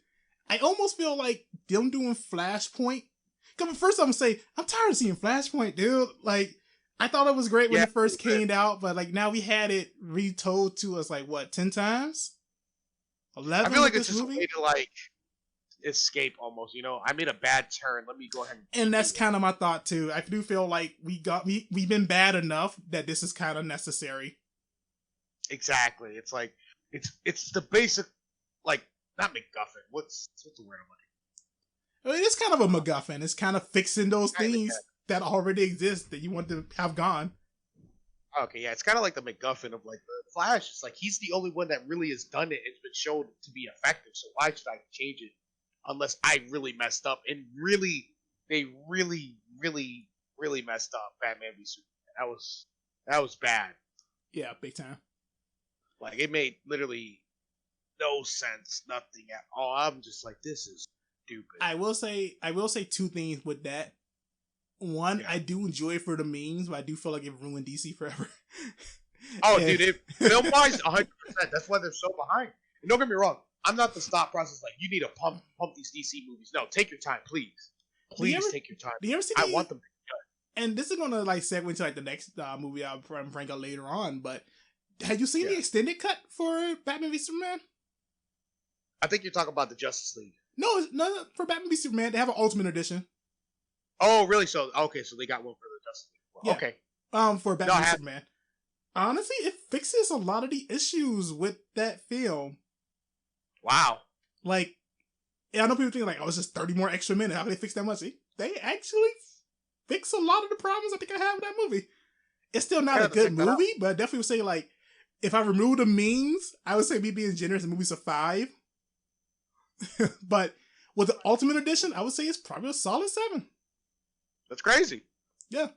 Speaker 2: I almost feel like them doing Flashpoint. Because first I'm going to say, I'm tired of seeing Flashpoint, dude. Like, I thought it was great when it first came out, but like now we had it retold to us like, what, 10 times? 11
Speaker 1: I feel like it's just a way to like, escape almost. I made a bad turn. Let me go ahead
Speaker 2: and that's kind of my thought too. I do feel like we've been bad enough that this is kind of necessary.
Speaker 1: Exactly. It's like it's the basic, like, not MacGuffin. What's the word I'm like?
Speaker 2: I mean, it's kind of a MacGuffin. It's kind of fixing those things that already exist that you want to have gone.
Speaker 1: Okay, yeah, it's kind of like the MacGuffin of like the Flash. It's like he's the only one that really has done it. It's been shown to be effective. So why should I change it unless I really messed up? And they really messed up Batman v Superman. That was bad.
Speaker 2: Yeah, big time.
Speaker 1: Like, it made literally no sense, nothing at all. I'm just like, this is stupid.
Speaker 2: I will say two things with that. One, I do enjoy it for the memes, but I do feel like it ruined DC forever.
Speaker 1: Oh, dude, film-wise, 100%. That's why they're so behind. And don't get me wrong, I'm not the stop process like, you need to pump these DC movies. No, take your time, please. Please take your time.
Speaker 2: Do you ever see
Speaker 1: I want them to be good.
Speaker 2: And this is going to like segue into like the next movie I'll bring up later on, but have you seen the extended cut for Batman v Superman?
Speaker 1: I think you're talking about the Justice League.
Speaker 2: No, for Batman v Superman, they have an Ultimate Edition.
Speaker 1: Oh, really? So they got one for the Justice League. Well, okay.
Speaker 2: For Batman v Superman. Honestly, it fixes a lot of the issues with that film.
Speaker 1: Wow.
Speaker 2: Like, I know people think like, oh, it's just 30 more extra minutes. How can they fix that much? They actually fix a lot of the problems I think I have with that movie. It's still not a good movie, but I definitely would say like, if I remove the memes, I would say me being generous, the movie's a 5. But with the Ultimate Edition, I would say it's probably a solid 7.
Speaker 1: That's crazy.
Speaker 2: Yeah.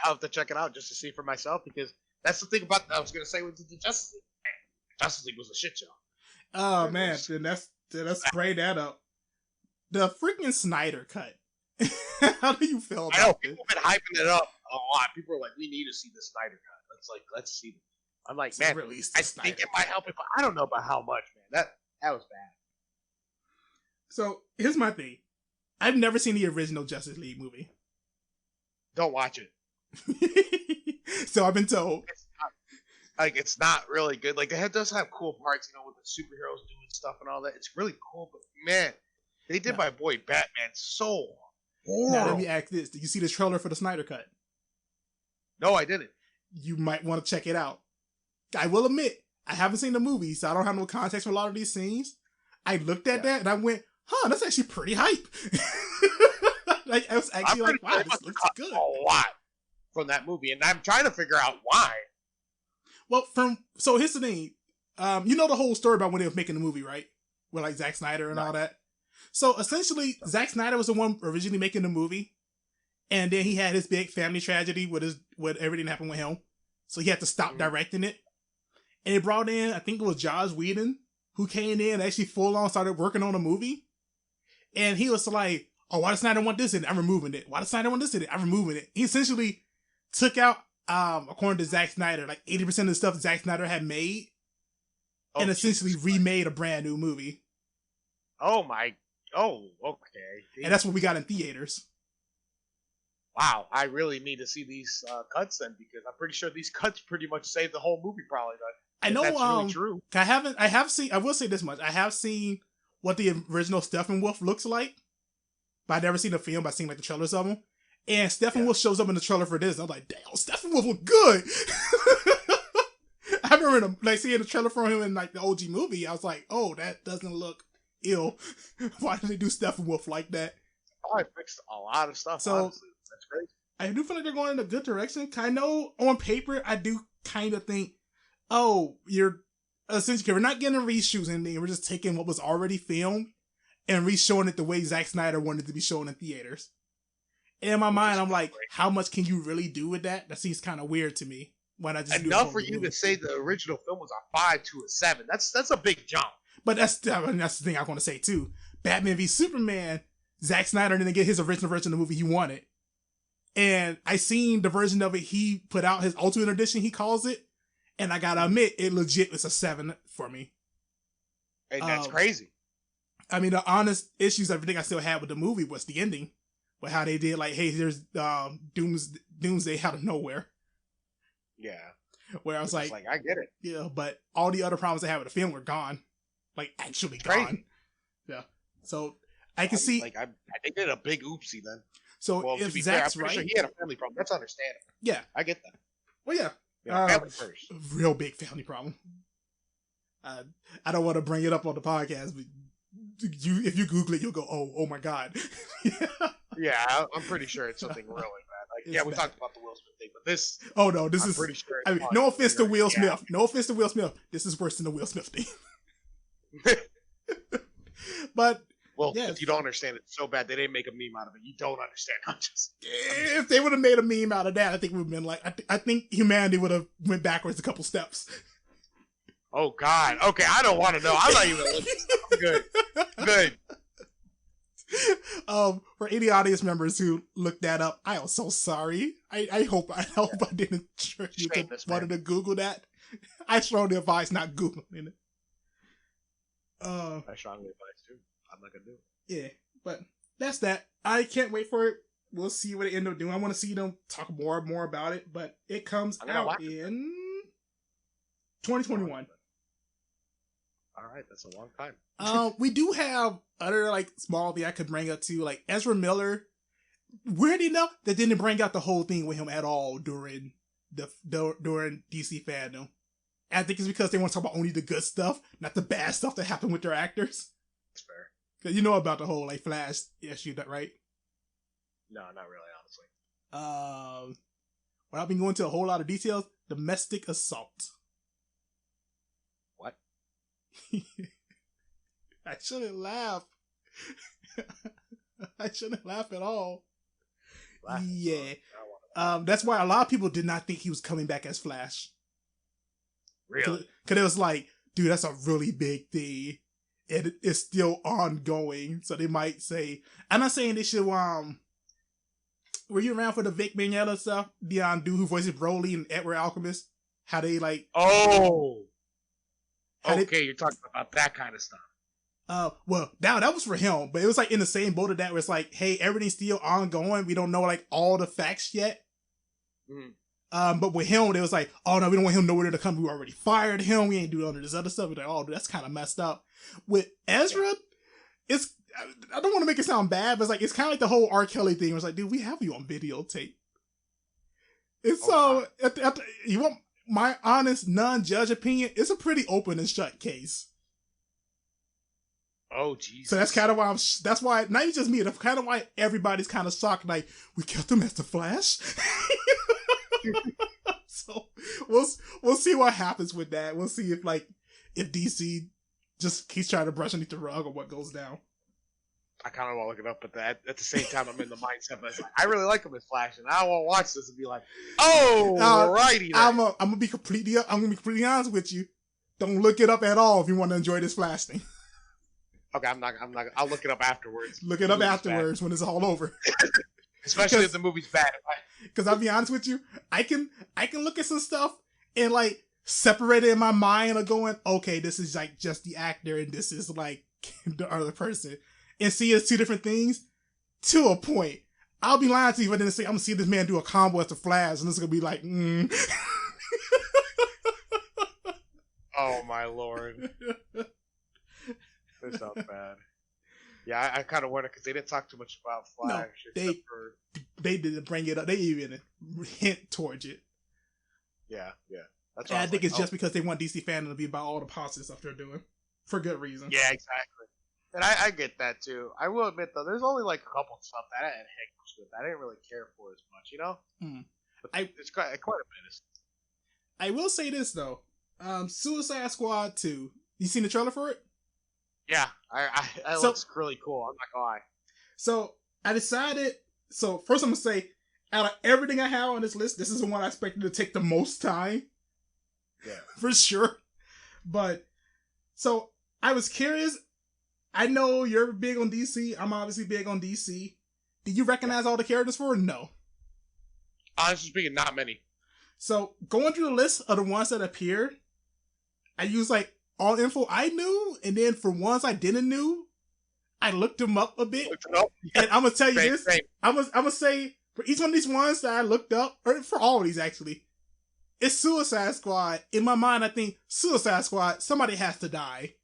Speaker 1: I'll have to check it out just to see for myself, because that's the thing about, I was going to say with the Justice League. Justice League was a shit show.
Speaker 2: Oh, man. Then let's spray that up. The freaking Snyder cut. How do you feel about it?
Speaker 1: I know, people have been hyping it up a lot. People are like, we need to see the Snyder cut. Let's see it. I'm like, man, I think it might help it, but I don't know about how much, man. That was bad.
Speaker 2: So, here's my thing. I've never seen the original Justice League movie.
Speaker 1: Don't watch it.
Speaker 2: So I've been told.
Speaker 1: It's not really good. Like, it does have cool parts, with the superheroes doing stuff and all that. It's really cool, but man, they did my boy Batman so horrible.
Speaker 2: Now let me ask this. Did you see the trailer for the Snyder Cut?
Speaker 1: No, I didn't.
Speaker 2: You might want to check it out. I will admit, I haven't seen the movie, so I don't have no context for a lot of these scenes. I looked at that and I went, that's actually pretty hype. Like, I was actually like, wow, this looks good.
Speaker 1: A lot from that movie, and I'm trying to figure out why.
Speaker 2: Well, so here's the thing. You know the whole story about when they were making the movie, right? With like Zack Snyder and all that. So essentially, Zack Snyder was the one originally making the movie, and then he had his big family tragedy with everything that happened with him, so he had to stop directing it. And they brought in, I think it was Joss Whedon, who came in and actually full on started working on the movie. And he was like, oh, why does Snyder want this in it? I'm removing it. Why does Snyder want this in it? I'm removing it. He essentially took out, according to Zack Snyder, like 80% of the stuff Zack Snyder had made, and essentially remade a brand new movie.
Speaker 1: Oh, okay.
Speaker 2: And that's what we got in theaters.
Speaker 1: Wow, I really need to see these cuts then, because I'm pretty sure these cuts pretty much saved the whole movie, probably.
Speaker 2: I know
Speaker 1: that's really true.
Speaker 2: I will say this much. I have seen what the original Steppenwolf looks like, but I've never seen the film. I've seen like the trailers of him. And Steppenwolf shows up in the trailer for this. And I'm like, damn, Steppenwolf look good. I remember like seeing the trailer for him in like the OG movie. I was like, oh, that doesn't look ill. Why did they do Steppenwolf like that?
Speaker 1: Oh, I fixed a lot of stuff.
Speaker 2: So
Speaker 1: honestly. That's great.
Speaker 2: I do feel like they're going in a good direction. I know on paper, I do kind of think, you're essentially, we're not getting reshoots and anything. We're just taking what was already filmed and re-showing it the way Zack Snyder wanted it to be shown in theaters. And in my mind, I'm like, how much can you really do with that? That seems kind of weird to me. Why not just
Speaker 1: enough for you to say the original film was a 5 to a 7? That's a big jump.
Speaker 2: But that's the thing I want to say too. Batman v Superman, Zack Snyder didn't get his original version of the movie he wanted. And I seen the version of it he put out, his Ultimate Edition, he calls it. And I gotta admit, it legit is a 7 for me.
Speaker 1: And that's crazy.
Speaker 2: I mean, the honest issues, everything I still had with the movie was the ending. With how they did, like, hey, there's Doomsday out of nowhere.
Speaker 1: Yeah.
Speaker 2: Where I was like,
Speaker 1: I get it.
Speaker 2: Yeah, but all the other problems I had with the film were gone. Like, actually gone.
Speaker 1: Crazy.
Speaker 2: Yeah. So I can see.
Speaker 1: I think they did a big oopsie then.
Speaker 2: So if Zach's
Speaker 1: fair, I'm
Speaker 2: right,
Speaker 1: sure he had a family problem. That's understandable.
Speaker 2: Yeah,
Speaker 1: I get that.
Speaker 2: Well, yeah,
Speaker 1: family first.
Speaker 2: Real big family problem. I don't want to bring it up on the podcast, but if you Google it, you'll go, oh my god.
Speaker 1: Yeah, I'm pretty sure it's something really bad. Like, we talked about the Will Smith thing, but this.
Speaker 2: Oh no, this
Speaker 1: I'm
Speaker 2: is.
Speaker 1: Pretty sure
Speaker 2: I mean, no offense to Will Smith. No offense to Will Smith. This is worse than the Will Smith thing. But
Speaker 1: well, if you don't understand it so bad, they didn't make a meme out of it. You don't understand.
Speaker 2: If they would have made a meme out of that, I think it would have been like. I think humanity would have went backwards a couple steps.
Speaker 1: Oh God. Okay, I don't want to know. I'm not even listening. I'm good.
Speaker 2: For any audience members who looked that up, I am so sorry. I hope I didn't trick you to wanted to Google that. I strongly advise not Googling it.
Speaker 1: I strongly advise too. I'm not gonna do it.
Speaker 2: Yeah, but that's that. I can't wait for it. We'll see what they end up doing. I want to see them talk more about it, but it comes out in 2021.
Speaker 1: All right, that's a long time.
Speaker 2: We do have other small thing I could bring up too, like Ezra Miller. Weird enough, they didn't bring out the whole thing with him at all during during DC Fandom. I think it's because they want to talk about only the good stuff, not the bad stuff that happened with their actors.
Speaker 1: That's fair.
Speaker 2: Because you know about the whole Flash issue, that right?
Speaker 1: No, not really, honestly.
Speaker 2: Without being going into a whole lot of details, domestic assault.
Speaker 1: What?
Speaker 2: I shouldn't laugh. I shouldn't laugh at all. Yeah. That's why a lot of people did not think he was coming back as Flash.
Speaker 1: Really?
Speaker 2: Because it was like, dude, that's a really big thing. And it's still ongoing. So they might say, I'm not saying they should, were you around for the Vic Mignogna stuff? The dude who voices Broly and Edward Alchemist? How they
Speaker 1: Oh! Okay, you're talking about that kind of stuff.
Speaker 2: Well, that was for him, but it was in the same boat of that where it's like, hey, everything's still ongoing. We don't know all the facts yet.
Speaker 1: Mm-hmm.
Speaker 2: But with him, it was like, oh no, we don't want him nowhere to come. We already fired him. We ain't doing all this other stuff. We're like, oh, that's kind of messed up. With Ezra, I don't want to make it sound bad, but it's kind of like the whole R. Kelly thing. It was like, dude, we have you on videotape. And so, you want my honest, non-judge opinion? It's a pretty open and shut case.
Speaker 1: Oh, Jesus.
Speaker 2: So that's kind of why that's why, not even just me, that's kind of why everybody's kind of shocked, we kept him as the Flash? So, we'll see what happens with that. We'll see if DC just keeps trying to brush underneath the rug or what goes down.
Speaker 1: I kind of want to look it up, but at the same time, I'm in the mindset, but it's I really like him as Flash, and I want to watch this and be like, oh, alrighty.
Speaker 2: I'm gonna be completely honest with you. Don't look it up at all if you want to enjoy this Flash thing.
Speaker 1: Okay, I'm not. I'll look it up afterwards.
Speaker 2: Look it up afterwards when it's all over.
Speaker 1: Especially if the movie's bad.
Speaker 2: Because I'll be honest with you, I can look at some stuff and separate it in my mind of going, okay, this is just the actor and this is the other person, and see it's two different things to a point. I'll be lying to you if I didn't say I'm gonna see this man do a combo as the Flash, and it's gonna be
Speaker 1: Oh my lord. This sounds bad. Yeah, I kind of wonder because they didn't talk too much about Flash.
Speaker 2: No, they didn't bring it up. They even hint towards it.
Speaker 1: Yeah. That's.
Speaker 2: I think it's just because they want DC Fandom to be about all the positive stuff they're doing for good reason.
Speaker 1: Yeah, exactly. And I get that too. I will admit though, there's only a couple stuff that I had hiccups with. I didn't really care for as much, you know. But it's quite a bit.
Speaker 2: I will say this though, Suicide Squad 2. You seen the trailer for it?
Speaker 1: Yeah, it looks really cool. I'm not gonna lie.
Speaker 2: So I decided. So first, I'm gonna say, out of everything I have on this list, this is the one I expected to take the most time.
Speaker 1: Yeah,
Speaker 2: for sure. But so I was curious. I know you're big on DC. I'm obviously big on DC. Did you recognize all the characters for it? No.
Speaker 1: Honestly speaking, not many.
Speaker 2: So going through the list of the ones that appeared, I used all info I knew, and then for ones I didn't knew, I looked them up a bit. And I'm gonna tell you this. I'm gonna say for each one of these ones that I looked up, or for all of these actually, it's Suicide Squad. In my mind, I think Suicide Squad, somebody has to die.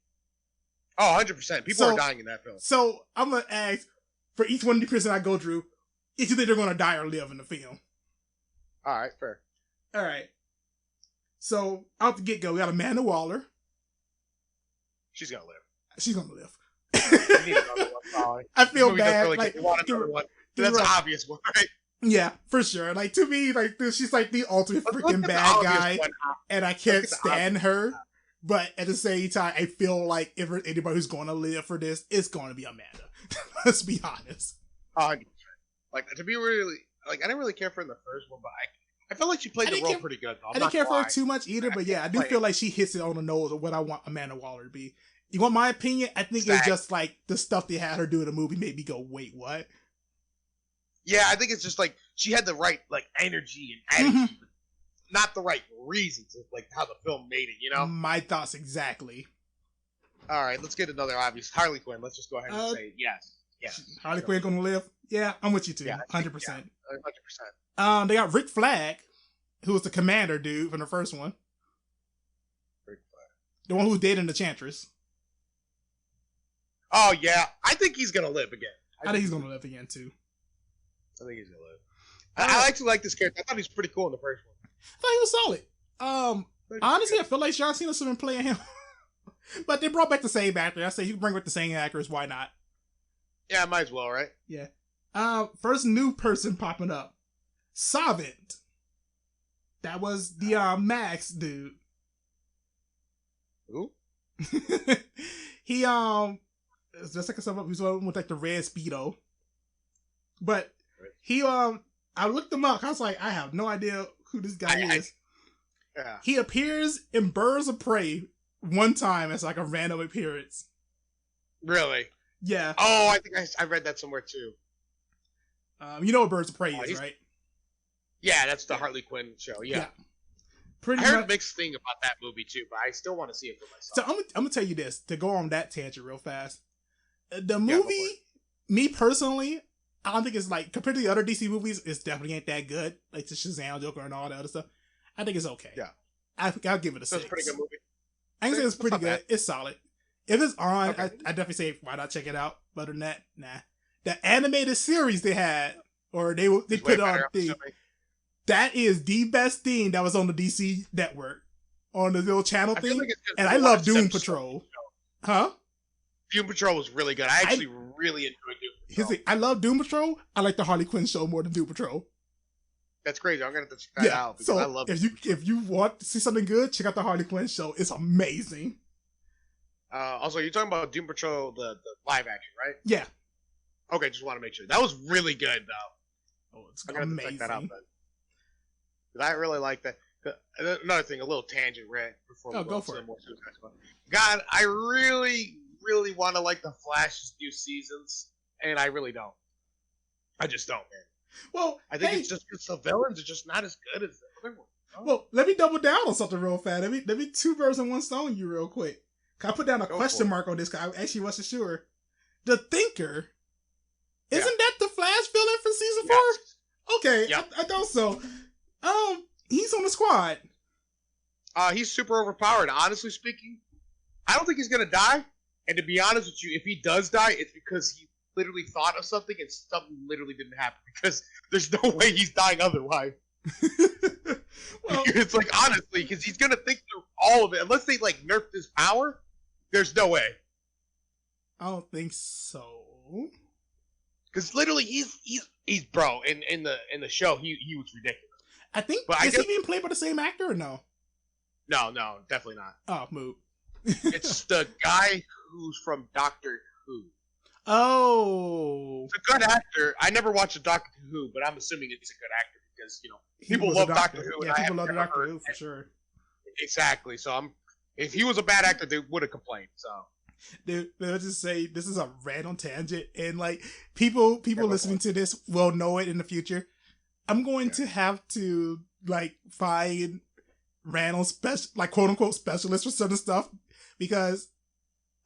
Speaker 1: Oh, 100%. People are dying in that film.
Speaker 2: So I'm gonna ask for each one of the person I go through, if you think they're gonna die or live in the film.
Speaker 1: All right, fair.
Speaker 2: All right. So out the get go, we got Amanda Waller.
Speaker 1: She's gonna live.
Speaker 2: She's gonna live.
Speaker 1: I
Speaker 2: feel bad.
Speaker 1: Really
Speaker 2: like,
Speaker 1: that's an obvious one, right?
Speaker 2: Yeah, for sure. Like, to me, like, she's like the ultimate freaking bad guy, and I can't stand her. But at the same time, I feel like if there's anybody who's going to live for this, it's going to be Amanda. Let's be honest.
Speaker 1: 100%. Like, to be really, like, I didn't really care for her in the first one, but I felt like she played the role pretty good, though.
Speaker 2: I didn't care for her too much either, but yeah, I do feel like she hits it on the nose of what I want Amanda Waller to be. You want my opinion? I think it's just like the stuff they had her do in the movie made me go, wait, what?
Speaker 1: Yeah, I think it's just like she had the right like energy and attitude, but not the right reasons of like how the film made it, you know?
Speaker 2: My thoughts exactly.
Speaker 1: All right, let's get another obvious. Harley Quinn, let's just go ahead and say yes. Yes.
Speaker 2: Harley Quinn gonna live? Yeah, I'm with you too.
Speaker 1: Yeah,
Speaker 2: 100%.
Speaker 1: 100%.
Speaker 2: They got Rick Flag, who was the commander dude from the first one.
Speaker 1: Rick Flag.
Speaker 2: The one who was dating the Enchantress.
Speaker 1: Oh, yeah. I think he's going to live again.
Speaker 2: I think he's going to live again, too.
Speaker 1: I think he's going to live. I actually like this character. I thought he was pretty cool in the first one.
Speaker 2: I thought he was solid. Honestly, I feel like John Cena's been playing him. But they brought back the same actor. I say you bring back the same actors. Why not?
Speaker 1: Yeah, might as well, right?
Speaker 2: Yeah. First new person popping up. Savant. That was the Max dude.
Speaker 1: Who?
Speaker 2: He it's just like someone who's with like the red Speedo. But he I looked him up. I was like, I have no idea who this guy is.
Speaker 1: Yeah.
Speaker 2: He appears in Birds of Prey one time as like a random appearance.
Speaker 1: Really?
Speaker 2: Yeah.
Speaker 1: Oh, I think I read that somewhere too.
Speaker 2: You know what Birds of Prey is, right?
Speaker 1: Yeah, that's the Harley Quinn show. Yeah.
Speaker 2: Pretty
Speaker 1: I heard
Speaker 2: much.
Speaker 1: a mixed thing about that movie too, but I still want to see it for
Speaker 2: So
Speaker 1: myself.
Speaker 2: I'm gonna tell you this to go on that tangent real fast. The movie, me personally, I don't think it's like compared to the other DC movies, it's definitely ain't that good. Like the Shazam, Joker, and all that other stuff. I think it's okay.
Speaker 1: Yeah,
Speaker 2: I'll give it a 6.
Speaker 1: It's a pretty good movie.
Speaker 2: I can say it's pretty good.
Speaker 1: Bad.
Speaker 2: It's solid. If it's on,
Speaker 1: Okay.
Speaker 2: I definitely say why not check it out. But other than that, nah. The animated series they had, or they put on thing. That is the best thing that was on the DC network on the little channel thing. And I love Doom Patrol. Huh?
Speaker 1: Doom Patrol was really good. I actually really enjoyed Doom Patrol.
Speaker 2: I love Doom Patrol. I like the Harley Quinn show more than Doom Patrol.
Speaker 1: That's crazy. I'm gonna have to check that out because I love it.
Speaker 2: If you want to see something good, check out the Harley Quinn show. It's amazing.
Speaker 1: Also, you're talking about Doom Patrol, the live action, right?
Speaker 2: Yeah.
Speaker 1: Okay, just want to make sure. That was really good, though.
Speaker 2: Oh, it's
Speaker 1: I'm gonna have to
Speaker 2: amazing.
Speaker 1: check that out then. Because I really like that. Another thing, a little tangent rant before we
Speaker 2: go for it.
Speaker 1: more Suicide Squad. God, I really, really want to like the Flash's new seasons, and I really don't. I just don't, man.
Speaker 2: Well,
Speaker 1: I think it's just because the villains are just not as good as the other ones. Oh.
Speaker 2: Well, let me double down on something real fast. Let me 2 birds in one stone you real quick. Can I put down a question mark on this? Because I actually wasn't sure. The Thinker, isn't that the Flash villain for season 4?
Speaker 1: Yes.
Speaker 2: Okay,
Speaker 1: yep.
Speaker 2: I thought so. He's on the squad.
Speaker 1: He's super overpowered. Honestly speaking, I don't think he's gonna die. And to be honest with you, if he does die, it's because he literally thought of something and something literally didn't happen. Because there's no way he's dying otherwise. Well, it's like honestly, because he's gonna think through all of it. Unless they like nerf his power, there's no way.
Speaker 2: I don't think so.
Speaker 1: Because literally, he's bro. In the show, he was ridiculous.
Speaker 2: I think. But is he being played by the same actor or no?
Speaker 1: No, definitely not.
Speaker 2: Oh, moot.
Speaker 1: It's the guy who's from Doctor Who.
Speaker 2: Oh,
Speaker 1: it's a good actor. I never watched Doctor Who, but I'm assuming it's a good actor because people love Doctor Who.
Speaker 2: Yeah, people love Doctor Who for sure.
Speaker 1: Exactly. So if he was a bad actor, they would have complained. So.
Speaker 2: Dude, let's just say this is a random tangent, and like people listening to this will know it in the future. I'm going to have to like find random like quote unquote specialists for certain stuff because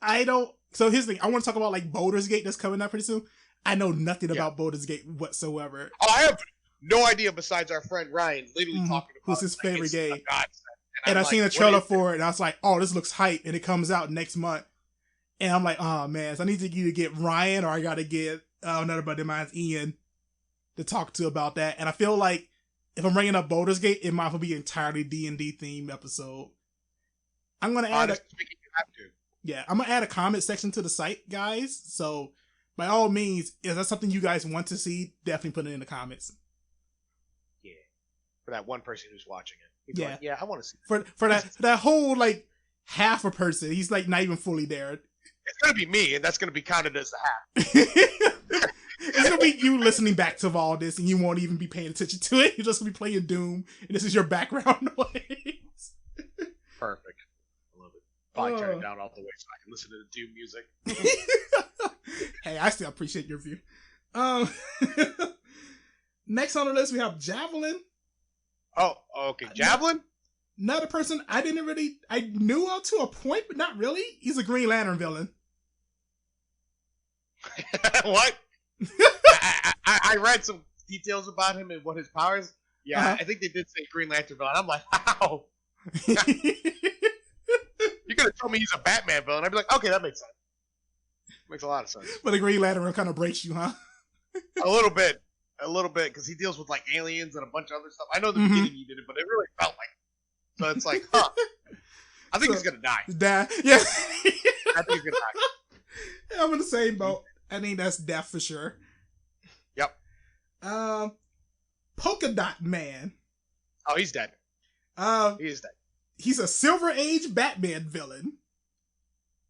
Speaker 2: I don't. So here's the thing: I want to talk about like Baldur's Gate that's coming up pretty soon. I know nothing about Baldur's Gate whatsoever.
Speaker 1: Oh, I have no idea besides our friend Ryan literally talking about
Speaker 2: who's his favorite game.
Speaker 1: And
Speaker 2: I seen a trailer for it, and I was like, "Oh, this looks hype!" And it comes out next month. And I'm like, oh man, so I need to either get Ryan or I gotta get another buddy of mine, Ian, to talk to about that. And I feel like if I'm bringing up Baldur's Gate, it might be an entirely D&D themed episode. I'm gonna add I'm gonna add a comment section to the site, guys. So by all means, if that's something you guys want to see, definitely put it in the comments.
Speaker 1: Yeah, for that one person who's watching it. Like, yeah, I want to see
Speaker 2: for that whole like half a person. He's like not even fully there.
Speaker 1: It's gonna be me, and that's gonna be counted as the half.
Speaker 2: It's gonna be you listening back to all this, and you won't even be paying attention to it. You're just gonna be playing Doom, and this is your background noise.
Speaker 1: Perfect. I love it. Probably turn it down all the way so I can listen to the Doom music.
Speaker 2: Hey, I still appreciate your view. Next on the list, we have Javelin.
Speaker 1: Oh, okay. Javelin?
Speaker 2: Another person I knew of to a point, but not really. He's a Green Lantern villain.
Speaker 1: What? I read some details about him and what his powers. Yeah, I think they did say Green Lantern villain. I'm like, how? You're gonna tell me he's a Batman villain? I'd be like, okay, that makes sense. Makes a lot of sense.
Speaker 2: But the Green Lantern kind of breaks you, huh?
Speaker 1: A little bit, because he deals with like aliens and a bunch of other stuff. I know the beginning he did it, but it really felt like. So it's like, huh? I think he's gonna die.
Speaker 2: Yeah.
Speaker 1: I think he's gonna die.
Speaker 2: I'm in the same boat. I think that's death for sure.
Speaker 1: Yep.
Speaker 2: Polka Dot Man.
Speaker 1: Oh, he's dead. He is dead.
Speaker 2: He's a Silver Age Batman villain.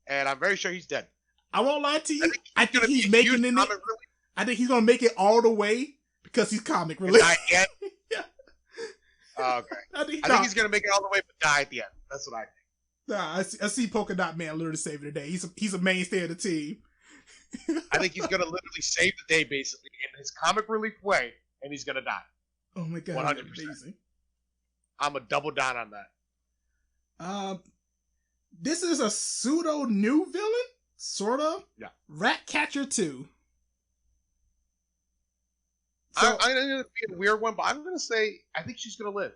Speaker 1: And I'm very sure he's dead.
Speaker 2: I won't lie to you. I think he's making it. I think he's gonna make it all the way because he's comic relief.
Speaker 1: Yeah. Oh, okay. I think he's gonna make it all the way, but die at the end. That's what I think.
Speaker 2: Nah, I see Polka Dot Man literally saving the day. He's a mainstay of the team.
Speaker 1: I think he's gonna literally save the day, basically, in his comic relief way, and he's gonna die.
Speaker 2: Oh my god,
Speaker 1: 100%. I'm a double down on that.
Speaker 2: This is a pseudo new villain, sort of.
Speaker 1: Yeah.
Speaker 2: Ratcatcher 2. So,
Speaker 1: I'm gonna be a weird one, but I'm gonna say I think she's gonna live.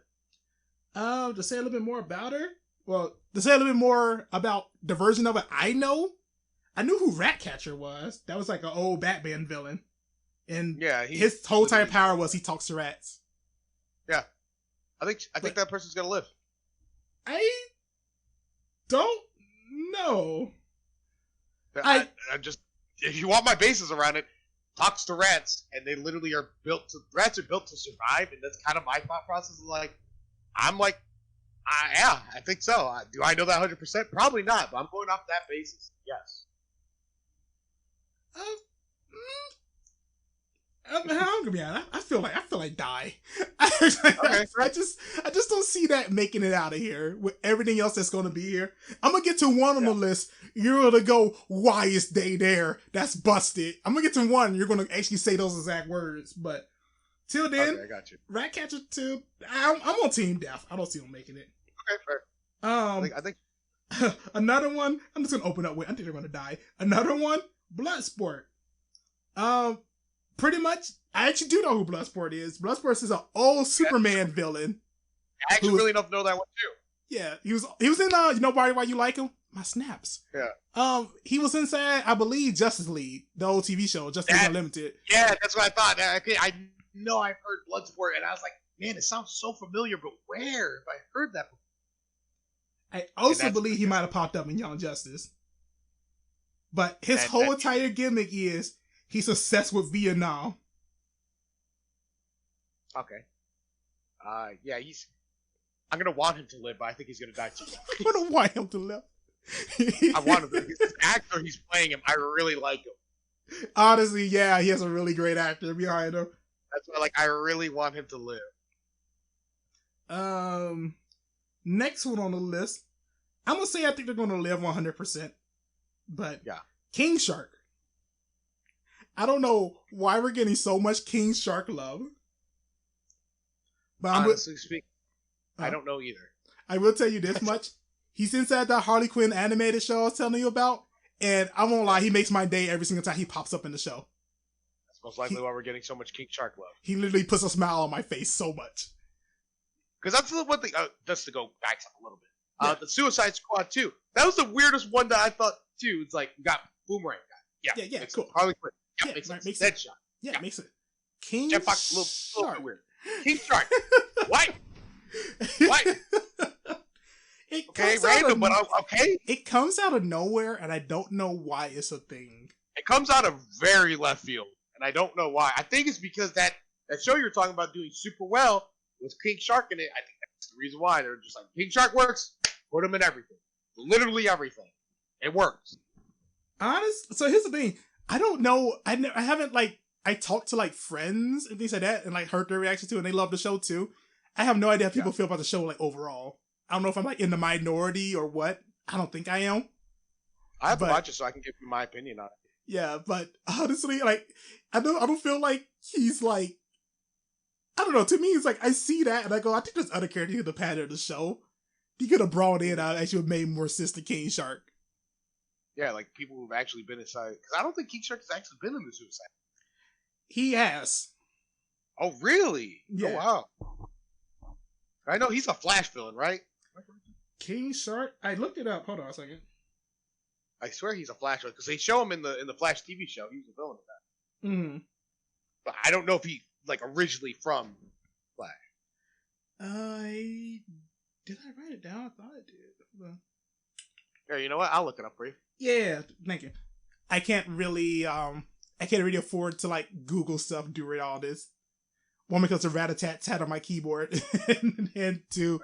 Speaker 2: To say a little bit more about her. Well, to say a little bit more about the version of it I know. I knew who Ratcatcher was. That was like an old Batman villain. And yeah, his whole entire power was he talks to rats.
Speaker 1: Yeah. I think that person's gonna live.
Speaker 2: I don't know.
Speaker 1: I just, if you want my bases around it, talks to rats, and they literally are rats are built to survive, and that's kind of my thought process. Like, I'm like, yeah, I think so. Do I know that 100%? Probably not, but I'm going off that basis. Yes.
Speaker 2: I'm gonna be honest. I feel like die. Okay. I just don't see that making it out of here with everything else that's gonna be here. I'm gonna get to one on the list. You're gonna go, why is they there? That's busted. I'm gonna get to one. You're gonna actually say those exact words. But till then,
Speaker 1: I got you.
Speaker 2: Ratcatcher 2. I'm on Team Death. I don't see them making it.
Speaker 1: Okay, fair. I think
Speaker 2: another one. I'm just gonna open up with. I think they're gonna die. Another one. Bloodsport. Pretty much, I actually do know who Bloodsport is. Bloodsport is an old Superman villain.
Speaker 1: I actually really don't know that one too.
Speaker 2: Yeah, he was in you know why you like him? My snaps.
Speaker 1: Yeah.
Speaker 2: He was inside, I believe, Justice League, the old TV show, Justice League Unlimited.
Speaker 1: Yeah, that's what I thought. I know I've heard Bloodsport, and I was like, man, it sounds so familiar, but where have I heard that before?
Speaker 2: I also believe he might have popped up in Young Justice. But his whole entire gimmick is he's obsessed with Vietnam.
Speaker 1: Okay. Yeah, I'm gonna want him to live, but I think he's gonna die too.
Speaker 2: I don't want him to live.
Speaker 1: I want him to. This actor he's playing him, I really like him.
Speaker 2: Honestly, yeah, he has a really great actor behind him.
Speaker 1: That's why, I really want him to live.
Speaker 2: Next one on the list, I'm gonna say I think they're gonna live 100%. But
Speaker 1: yeah,
Speaker 2: King Shark. I don't know why we're getting so much King Shark love. But
Speaker 1: honestly speaking, I don't know either.
Speaker 2: I will tell you this much. He's inside that Harley Quinn animated show I was telling you about. And I won't lie, he makes my day every single time he pops up in the show.
Speaker 1: That's most likely why we're getting so much King Shark love.
Speaker 2: He literally puts a smile on my face so much.
Speaker 1: Because that's the one thing, just to go back a little bit. The Suicide Squad 2. That was the weirdest one that I thought too. It's like we got Boomerang guy.
Speaker 2: Yeah, cool.
Speaker 1: Harley Quinn.
Speaker 2: Yeah,
Speaker 1: makes sense.
Speaker 2: Makes
Speaker 1: Deadshot.
Speaker 2: Yeah, makes it. King
Speaker 1: Jetpack's a little
Speaker 2: Shark.
Speaker 1: weird. King Shark. What? What? Okay, random, but okay.
Speaker 2: It comes out of nowhere, and I don't know why it's a thing.
Speaker 1: It comes out of very left field, and I don't know why. I think it's because that show you're talking about doing super well was King Shark in it. I think that's the reason why. They're just like, King Shark works, put him in everything. Literally everything. It works.
Speaker 2: So here's the thing. I don't know. I haven't, like, I talked to, like, friends and things like that, and, like, heard their reaction to it, and they love the show, too. I have no idea how people feel about the show, like, overall. I don't know if I'm, like, in the minority or what. I don't think I am.
Speaker 1: I have to watch it so I can give you my opinion on it.
Speaker 2: Yeah, but honestly, like, I don't feel like he's, like, I don't know. To me, it's like, I see that, and I go, I think there's other characters in the pattern of the show. He could have brought in, actually have made more sense to King Shark.
Speaker 1: Yeah, like, people who've actually been inside. Because I don't think King Shark has actually been in the Suicide.
Speaker 2: He has.
Speaker 1: Oh, really?
Speaker 2: Yeah.
Speaker 1: Oh, wow. I know he's a Flash villain, right?
Speaker 2: King Shark? I looked it up. Hold on a second.
Speaker 1: I swear he's a Flash villain because they show him in the Flash TV show. He was a villain in that.
Speaker 2: Mm-hmm.
Speaker 1: But I don't know if he like originally from Flash.
Speaker 2: Did I write it down? I thought I did. Hold on.
Speaker 1: Yeah, you know what? I'll look it up for you.
Speaker 2: Yeah, thank you. I can't really afford to like Google stuff during all this. One, because of rat-a-tat-tat on my keyboard, and two,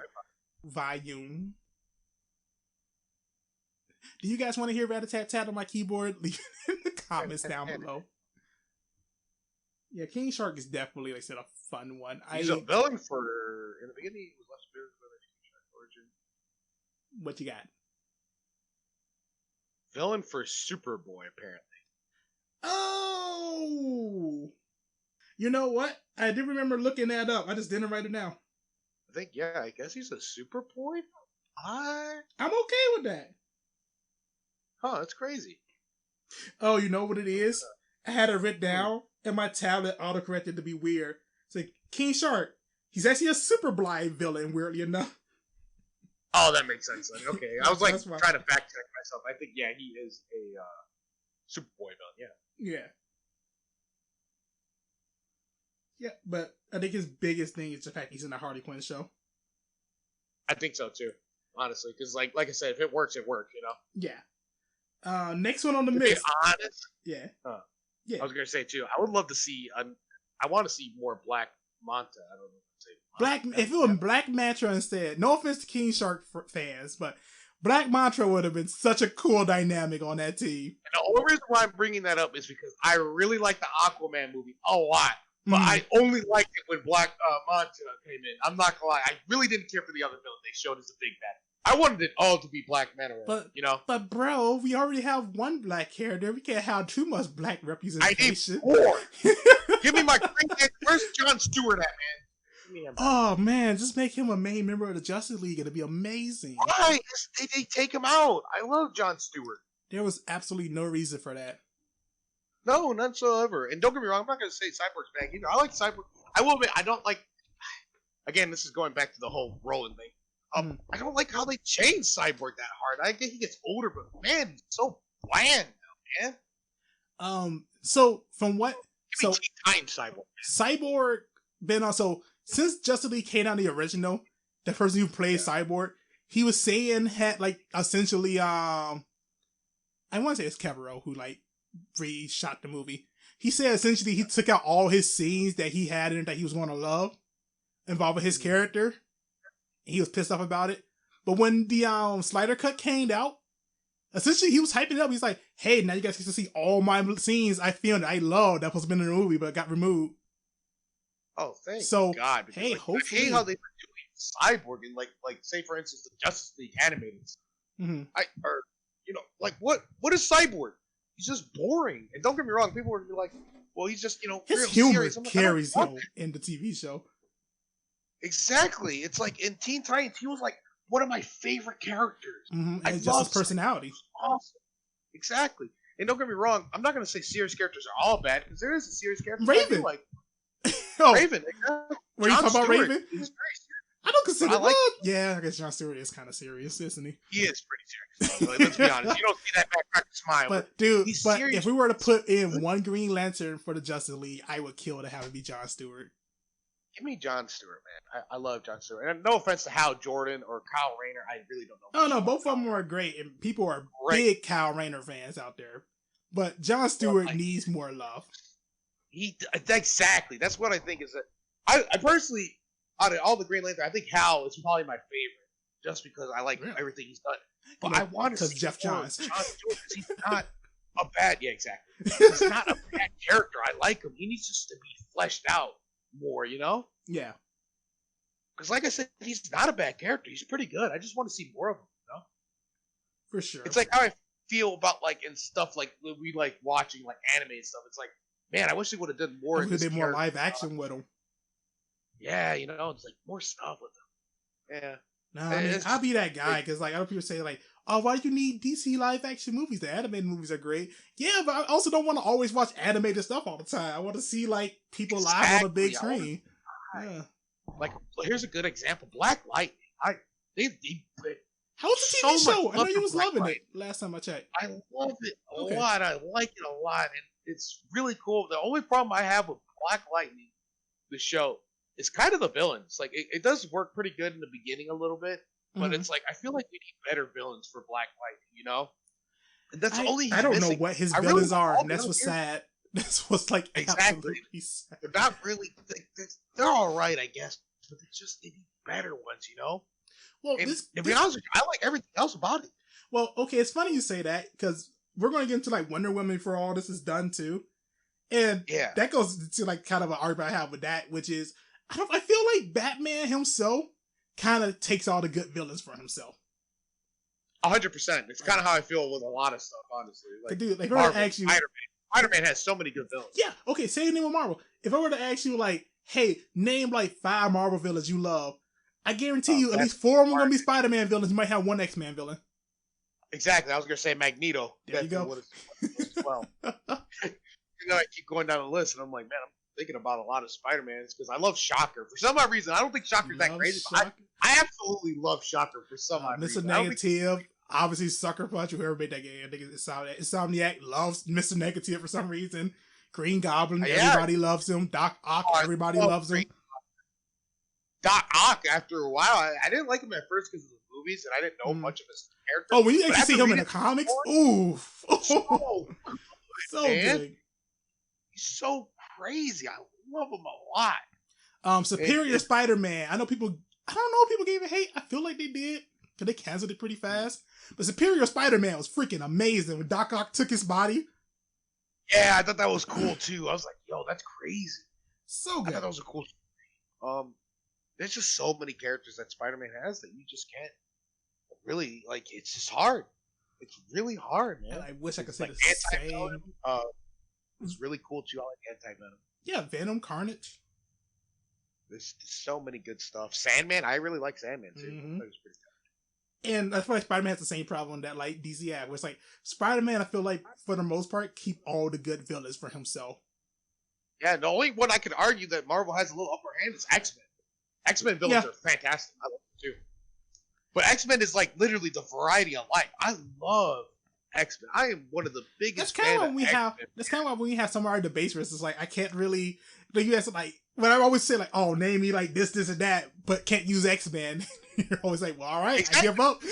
Speaker 2: volume. Do you guys want to hear rat-a-tat-tat on my keyboard? Leave it in the comments down below. Yeah, King Shark is definitely, like I said, a fun one.
Speaker 1: He's a villain for, in the beginning, he was less spirit for the King Shark origin.
Speaker 2: What you got?
Speaker 1: Villain for Superboy, apparently.
Speaker 2: Oh! You know what? I did remember looking that up. I just didn't write it down.
Speaker 1: I think, yeah, I guess he's a Superboy? I'm
Speaker 2: okay with that.
Speaker 1: Huh, that's crazy.
Speaker 2: Oh, you know what it is? I had it written down, and my tablet autocorrected to be weird. It's like, King Shark, he's actually a Superboy villain, weirdly enough.
Speaker 1: Oh, that makes sense. Then. Okay, I was like trying to fact check myself. I think, yeah, he is a Superboy villain, yeah.
Speaker 2: Yeah. Yeah, but I think his biggest thing is the fact he's in the Harley Quinn show.
Speaker 1: I think so too, honestly, because like I said, if it works, you know.
Speaker 2: Yeah. Next one on the list.
Speaker 1: To be honest.
Speaker 2: Yeah.
Speaker 1: Yeah. I was gonna say too. I would love to see. I want to see more Black Manta. I don't know.
Speaker 2: If it was Black Manta instead. No offense to King Shark fans, but Black Manta would have been such a cool dynamic on that team.
Speaker 1: And the only reason why I'm bringing that up is because I really like the Aquaman movie a lot. But I only liked it when Black Manta came in. I'm not gonna lie. I really didn't care for the other villain they showed as a big bad. I wanted it all to be Black Manta, you know? But
Speaker 2: bro, we already have one black character. We can't have too much black representation.
Speaker 1: I need more. Give me my great. Where's Jon Stewart at, man? Give me him.
Speaker 2: Oh man, just make him a main member of the Justice League. It'd be amazing.
Speaker 1: Why? They take him out. I love Jon Stewart.
Speaker 2: There was absolutely no reason for that.
Speaker 1: No, none whatsoever. And don't get me wrong, I'm not going to say Cyborg's bad either. I like Cyborg. I will admit, I don't like... Again, this is going back to the whole Roland thing. I don't like how they changed Cyborg that hard. I get he gets older, but man, he's so bland now, man.
Speaker 2: So, from what...
Speaker 1: Give me time, Cyborg.
Speaker 2: Cyborg been on... So, since Justice League came out the original, the person who played Cyborg, he was saying, had, like, essentially, I want to say it's Cavill who, like, reshot the movie. He said essentially he took out all his scenes that he had in it that he was going to love involving his character. And he was pissed off about it. But when the Snyder cut came out, essentially he was hyping it up. He's like, hey, now you guys get to see all my scenes I filmed that I loved that was been in the movie but got removed.
Speaker 1: Oh, thank God. Because,
Speaker 2: hey, hopefully.
Speaker 1: I hate how they were doing Cyborg in like say for instance the Justice League animated stuff. What is Cyborg? He's just boring. And don't get me wrong, people were like, well, he's just,
Speaker 2: his humor carries him in the TV show.
Speaker 1: Exactly. It's like in Teen Titans, he was like one of my favorite characters.
Speaker 2: And just his personality.
Speaker 1: Awesome. Exactly. And don't get me wrong, I'm not going to say serious characters are all bad, because there is a serious character.
Speaker 2: Raven.
Speaker 1: Raven. Exactly.
Speaker 2: Were you talking about Raven? I don't consider.
Speaker 1: I like.
Speaker 2: Yeah, I guess Jon Stewart is kind of serious, isn't he?
Speaker 1: He is pretty serious. Like, let's be honest. You don't see that backcracker smile.
Speaker 2: But dude, but
Speaker 1: serious.
Speaker 2: if we were to put in one Green Lantern for the Justice League, I would kill to have it be Jon Stewart.
Speaker 1: Give me Jon Stewart, man. I love Jon Stewart. And no offense to Hal Jordan or Kyle Rayner, I really don't know.
Speaker 2: Oh no, both of them are great, and people are big Kyle Rayner fans out there. But Jon Stewart needs more love.
Speaker 1: Exactly. That's what I think is that. I personally, out of all the Green Lantern, I think Hal is probably my favorite, just because I like everything he's done. But I want to see
Speaker 2: Jeff Johns.
Speaker 1: Jon Stewart, because he's not a bad. Yeah, exactly. He's not a bad character. I like him. He needs just to be fleshed out more. You know?
Speaker 2: Yeah.
Speaker 1: Because, like I said, he's not a bad character. He's pretty good. I just want to see more of him. You know?
Speaker 2: For sure.
Speaker 1: It's like how I feel about like in stuff like we like watching like anime and stuff. It's like, man, I wish they would have done more.
Speaker 2: They did more live action with him.
Speaker 1: Yeah, you know, it's like more stuff with them. Yeah.
Speaker 2: No, I mean, I'll be that guy because like other people say like, oh, why do you need DC live action movies? The animated movies are great. Yeah, but I also don't want to always watch animated stuff all the time. I want to see like people live on a big screen. Yeah.
Speaker 1: Like, here's a good example: Black Lightning. They
Speaker 2: how was the TV show? I know you was loving it last time I checked.
Speaker 1: I love it a lot. I like it a lot, and it's really cool. The only problem I have with Black Lightning, the show, is kind of the villains. Like, it does work pretty good in the beginning a little bit, but it's like I feel like we need better villains for Black Lightning. You know, and that's only
Speaker 2: I don't know what his villains are, and that's what's sad. That's what's like
Speaker 1: exactly.
Speaker 2: Sad.
Speaker 1: They're not really. They're all right, I guess, but they need better ones. You know.
Speaker 2: Well,
Speaker 1: to be honest with you, I like everything else about it.
Speaker 2: Well, okay, it's funny you say that because we're going to get into like Wonder Woman before all this is done too, and that goes to like kind of an argument I have with that, which is I feel like Batman himself kind of takes all the good villains for himself.
Speaker 1: 100%. It's kind of how I feel with a lot of stuff, honestly. Like,
Speaker 2: dude, like if I were to ask you,
Speaker 1: Spider-Man has so many good villains.
Speaker 2: Yeah, okay, say your name with Marvel. If I were to ask you like, hey, name like 5 Marvel villains you love. I guarantee you, at least 4 of them are going to be Spider-Man villains. You might have 1 X-Man villain.
Speaker 1: Exactly. I was going to say Magneto.
Speaker 2: There you go.
Speaker 1: As well. I keep going down the list, and I'm like, man, I'm thinking about a lot of Spider-Mans because I love Shocker. For some odd reason, I don't think Shocker's that crazy. But I absolutely love Shocker for some odd reason.
Speaker 2: Mr. Negative, obviously Sucker Punch, whoever made that game. I think it's Insomniac loves Mr. Negative for some reason. Green Goblin, everybody loves him. Doc Ock, everybody loves him.
Speaker 1: Doc Ock, after a while, I didn't like him at first because of the movies, and I didn't know much of his character.
Speaker 2: Oh, when you actually see him in the comics, ooh,
Speaker 1: so
Speaker 2: good.
Speaker 1: He's so crazy. I love him a
Speaker 2: lot. Superior Spider-Man. I don't know if people gave it hate. I feel like they did because they canceled it pretty fast. But Superior Spider-Man was freaking amazing when Doc Ock took his body.
Speaker 1: Yeah, I thought that was cool too. I was like, yo, that's crazy.
Speaker 2: So good.
Speaker 1: I thought that was a cool story. There's just so many characters that Spider-Man has that you just can't really, like, it's just hard. It's really hard, man.
Speaker 2: And I wish I could say
Speaker 1: like
Speaker 2: the same.
Speaker 1: It's really cool too. I like Anti-Venom.
Speaker 2: Yeah, Venom, Carnage.
Speaker 1: There's so many good stuff. Sandman, I really like Sandman too.
Speaker 2: Mm-hmm.
Speaker 1: That was pretty good.
Speaker 2: And I feel like Spider-Man has the same problem that like DC had, where it's like Spider-Man, I feel like for the most part, keep all the good villains for himself.
Speaker 1: Yeah, the only one I could argue that Marvel has a little upper hand is X-Men. X-Men villains are fantastic. I love them too. But X-Men is like literally the variety of life. I love X-Men. I am one of the biggest.
Speaker 2: That's kind of why when we have some of our debates where it's like I can't really. Like you ask like when I always say like, oh, name me like this and that, but can't use X-Men. You're always like, well, all right, exactly. I give up.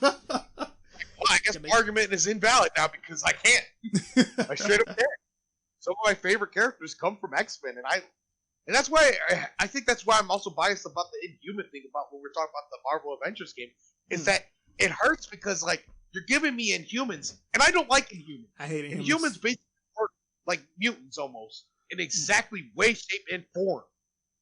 Speaker 1: Well, I guess the argument is invalid now because I can't. I straight up can't. Some of my favorite characters come from X-Men, and that's why I think that's why I'm also biased about the Inhuman thing about when we're talking about the Marvel Avengers game. Is that it hurts because like you're giving me Inhumans, and I don't like Inhumans.
Speaker 2: I hate Inhumans.
Speaker 1: Inhumans basically work like mutants almost in exactly way, shape, and form,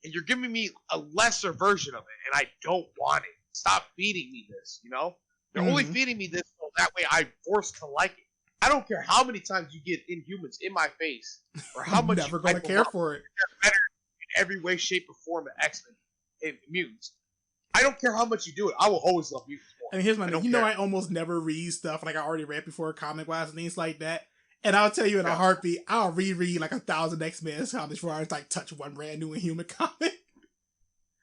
Speaker 1: and you're giving me a lesser version of it, and I don't want it. Stop feeding me this. You know, they're only feeding me this so that way I'm forced to like it. I don't care how many times you get Inhumans in my face, or how much
Speaker 2: never gonna care for it.
Speaker 1: They're better in every way, shape, or form of X-Men and mutants. I don't care how much you do it. I will always love mutants more.
Speaker 2: I mean, here's my thing. You know, I almost never read stuff like I already read before, comic-wise and things like that. And I'll tell you in a heartbeat, I'll reread like 1,000 X-Men comics before I like touch one brand new Inhuman comic.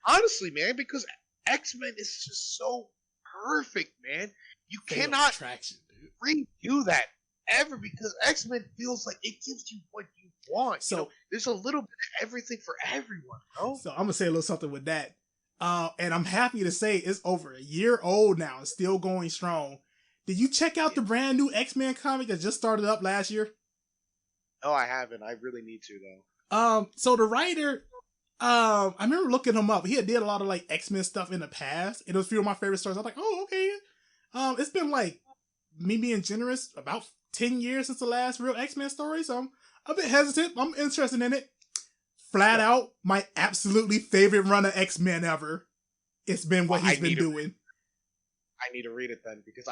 Speaker 1: honestly, man, because X-Men is just so perfect, man. You
Speaker 2: Fatal
Speaker 1: cannot
Speaker 2: Attraction, dude.
Speaker 1: redo that ever because X-Men feels like it gives you what you want.
Speaker 2: So
Speaker 1: there's a little bit of everything for everyone, bro.
Speaker 2: So I'm gonna say a little something with that. And I'm happy to say it's over a year old now and still going strong. Did you check out the brand new X-Men comic that just started up last year?
Speaker 1: Oh, I haven't. I really need to though.
Speaker 2: So the writer, I remember looking him up. He had did a lot of like X-Men stuff in the past. It was a few of my favorite stories. I was like, oh, okay. It's been like, me being generous, about 10 years since the last real X-Men story, so I'm a bit hesitant. I'm interested in it. Flat out, my absolutely favorite run of X-Men ever. It's been what he's been doing.
Speaker 1: I need to read it then, because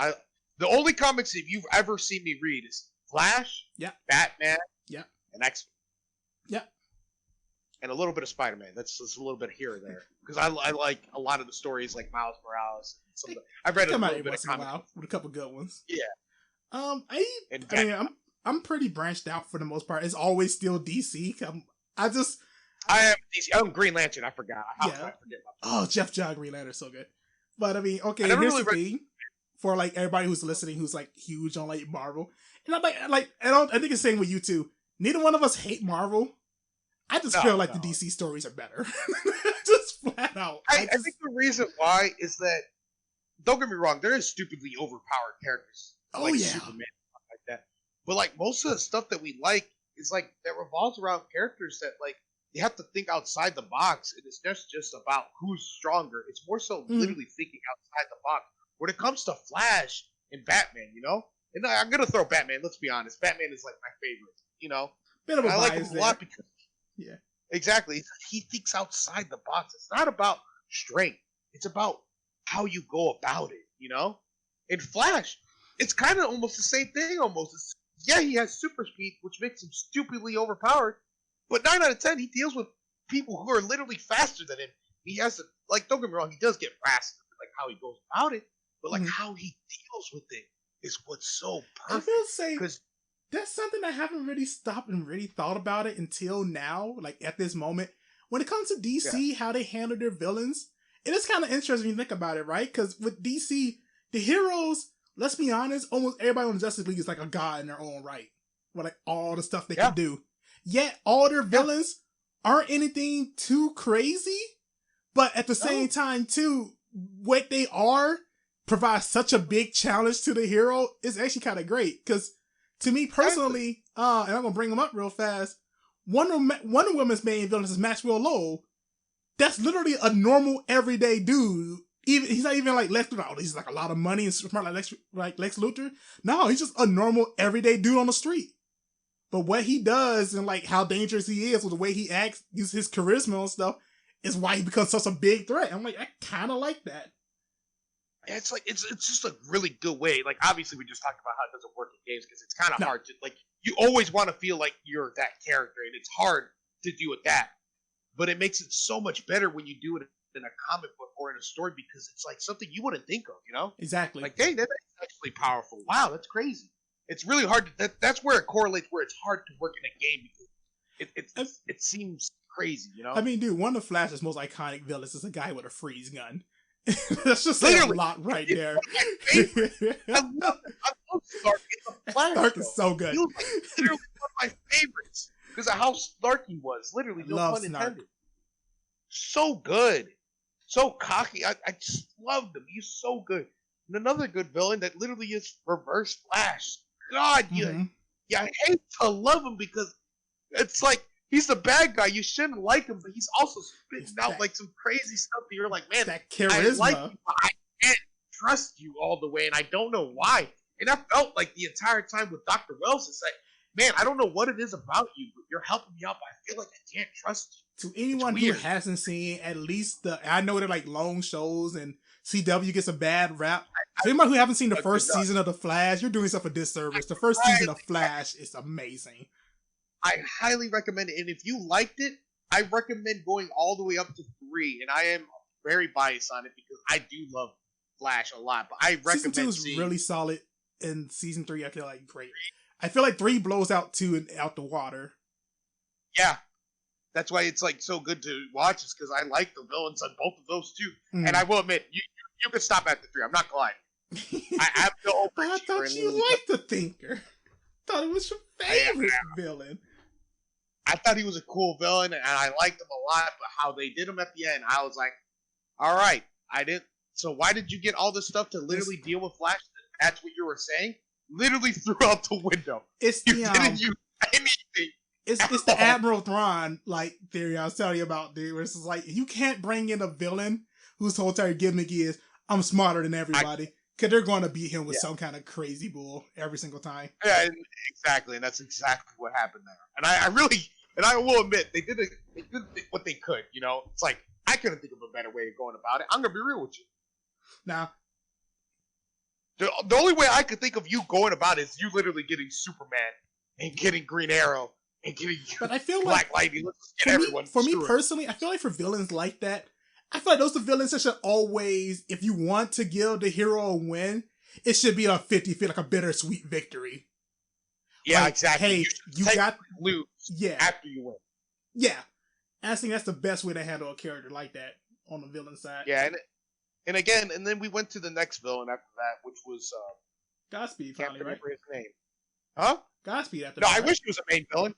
Speaker 1: the only comics that you've ever seen me read is Flash, Batman, and X-Men. And a little bit of Spider-Man. That's just a little bit here or there. Because I like a lot of the stories like Miles Morales. I've read a little bit of comics.
Speaker 2: With a couple good ones.
Speaker 1: Yeah.
Speaker 2: I'm pretty branched out for the most part. It's always still DC.
Speaker 1: I am DC. I'm Green Lantern. I forgot. How could I forget about that?
Speaker 2: Jeff John Green Lantern, so good. But I mean, okay, here's the thing for like everybody who's listening, who's like huge on like Marvel, and I'm like, I think it's the same with you too. Neither one of us hate Marvel. I just feel like the DC stories are better. Just flat out.
Speaker 1: I think the reason why is that, don't get me wrong, there is stupidly overpowered characters. Like Superman and stuff like that. But like most of the stuff that we like is like that revolves around characters that like you have to think outside the box, and it's just about who's stronger. It's more so literally thinking outside the box. When it comes to Flash and Batman, and I'm gonna throw Batman. Let's be honest, Batman is like my favorite.
Speaker 2: Bit of a
Speaker 1: I like him a lot because exactly, he thinks outside the box. It's not about strength. It's about how you go about it. In Flash, it's kind of almost the same thing. He has super speed, which makes him stupidly overpowered. But 9 out of 10, he deals with people who are literally faster than him. He has to, don't get me wrong, he does get faster, like how he goes about it. But how he deals with it is what's so perfect.
Speaker 2: I will say, that's something I haven't really stopped and really thought about it until now, like at this moment. When it comes to DC, how they handle their villains, it is kind of interesting when you think about it, right? Because with DC, the heroes, let's be honest, almost everybody on Justice League is like a god in their own right. With like all the stuff they can do. Yet all their villains aren't anything too crazy, but at the same time too, what they are provides such a big challenge to the hero is actually kind of great. Because to me personally, and I'm gonna bring them up real fast, Wonder Woman's main villain is Maxwell Lowell. That's literally a normal everyday dude. He's not even like Lex Luthor. He's like a lot of money and smart like Lex Luthor. No, he's just a normal everyday dude on the street. But what he does and like how dangerous he is with the way he acts, uses his charisma and stuff, is why he becomes such a big threat. I'm like, I kind of like that.
Speaker 1: It's like it's just a really good way. Like obviously we just talked about how it doesn't work in games because it's kind of hard to you always want to feel like you're that character, and it's hard to do it that. But it makes it so much better when you do it in a comic book or in a story
Speaker 2: because
Speaker 1: it's like something you wouldn't think of,
Speaker 2: Exactly.
Speaker 1: Like, dang, that's actually powerful. Wow, that's crazy. It's really hard. That's where it correlates. Where it's hard to work in a game because it seems crazy,
Speaker 2: I mean, dude, one of Flash's most iconic villains is a guy with a freeze gun. That's just a lot right there.
Speaker 1: I love Stark.
Speaker 2: Stark is so good.
Speaker 1: He was literally one of my favorites because of how Stark he was. Literally, no pun intended. So good, so cocky. I just loved him. He's so good. And another good villain that literally is Reverse Flash. God, you hate to love him because it's like he's the bad guy. You shouldn't like him, but he's also spitting out like some crazy stuff that you're like, man,
Speaker 2: that charisma.
Speaker 1: I like you, but I can't trust you all the way, and I don't know why. And I felt like the entire time with Dr. Wells, it's like, man, I don't know what it is about you, but you're helping me out, but I feel like I can't trust
Speaker 2: you. To anyone who hasn't seen at least I know they're like long shows and CW gets a bad rap. So anyone who haven't seen the first season of The Flash, you're doing yourself a disservice. The first season of Flash is amazing.
Speaker 1: I highly recommend it. And if you liked it, I recommend going all the way up to 3. And I am very biased on it because I do love Flash a lot. But I recommend
Speaker 2: season 2 is really solid. And season 3, I feel like great. I feel like 3 blows out 2 and out the water.
Speaker 1: Yeah. That's why it's like so good to watch, is because I like the villains on both of those too.
Speaker 2: Mm.
Speaker 1: And I will admit, you can stop after 3. I'm not gonna lie. I have no.
Speaker 2: But I thought you liked the Thinker. Thought it was your favorite villain.
Speaker 1: I thought he was a cool villain, and I liked him a lot. But how they did him at the end, I was like, all right, I didn't. So why did you get all this stuff to literally deal with Flash? That's what you were saying. Literally threw out the window.
Speaker 2: It's
Speaker 1: you didn't use anything.
Speaker 2: It's the Admiral Thrawn like theory I was telling you about, dude. Where it's just like you can't bring in a villain whose whole entire gimmick is I'm smarter than everybody, because they're going to beat him with some kind of crazy bull every single time.
Speaker 1: Yeah, exactly, and that's exactly what happened there. And I will admit they did what they could. You know, it's like I couldn't think of a better way of going about it. I'm gonna be real with you.
Speaker 2: Now,
Speaker 1: the only way I could think of you going about it is you literally getting Superman and getting Green Arrow and getting
Speaker 2: but I feel
Speaker 1: Black
Speaker 2: like
Speaker 1: Lightning.
Speaker 2: For me personally, I feel like for villains like that, I feel like those are villains that should always, if you want to give the hero a win, it should be a 50-50, like a bittersweet victory.
Speaker 1: Yeah,
Speaker 2: like,
Speaker 1: exactly.
Speaker 2: Hey, you got
Speaker 1: lose after you win.
Speaker 2: Yeah. And I think that's the best way to handle a character like that on the villain side.
Speaker 1: Yeah, and again, and then we went to the next villain after that, which was
Speaker 2: Godspeed, finally, right?
Speaker 1: His name. Huh?
Speaker 2: Godspeed after
Speaker 1: that.
Speaker 2: No,
Speaker 1: I wish he was a main villain.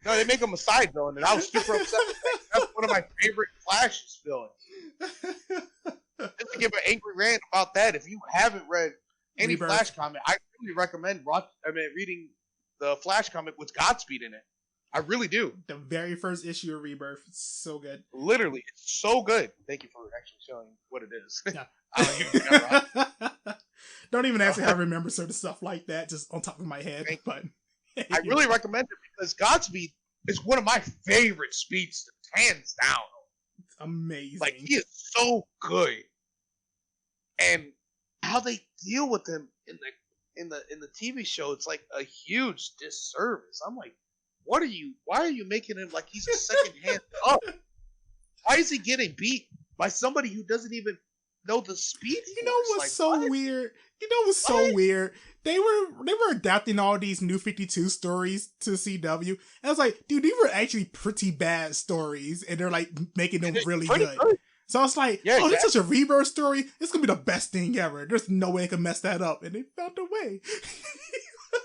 Speaker 1: No, they make him a side villain, and I was super upset with that. That's one of my favorite Flash's villains. Just to give an angry rant about that, if you haven't read any
Speaker 2: Rebirth.
Speaker 1: Flash comic, I really recommend reading the Flash comic with Godspeed in it. I really do.
Speaker 2: The very first issue of Rebirth. It's so good.
Speaker 1: Literally, it's so good. Thank you for actually showing what it is.
Speaker 2: Yeah. Don't even ask me how I remember certain stuff like that, just on top of my head. But
Speaker 1: I really recommend it because Godspeed is one of my favorite speedsters, hands down.
Speaker 2: It's amazing.
Speaker 1: Like, he is so good. And how they deal with him in the TV show, it's like a huge disservice. I'm like, why are you making him like he's a second hand up? Why is he getting beat by somebody who doesn't even know the speed?
Speaker 2: You know what's weird? You know what's so weird? They were adapting all these New 52 stories to CW. And I was like, dude, these were actually pretty bad stories, and they're like making them really good. So I was like, this is such a Rebirth story. It's gonna be the best thing ever. There's no way they can mess that up, and they found a way.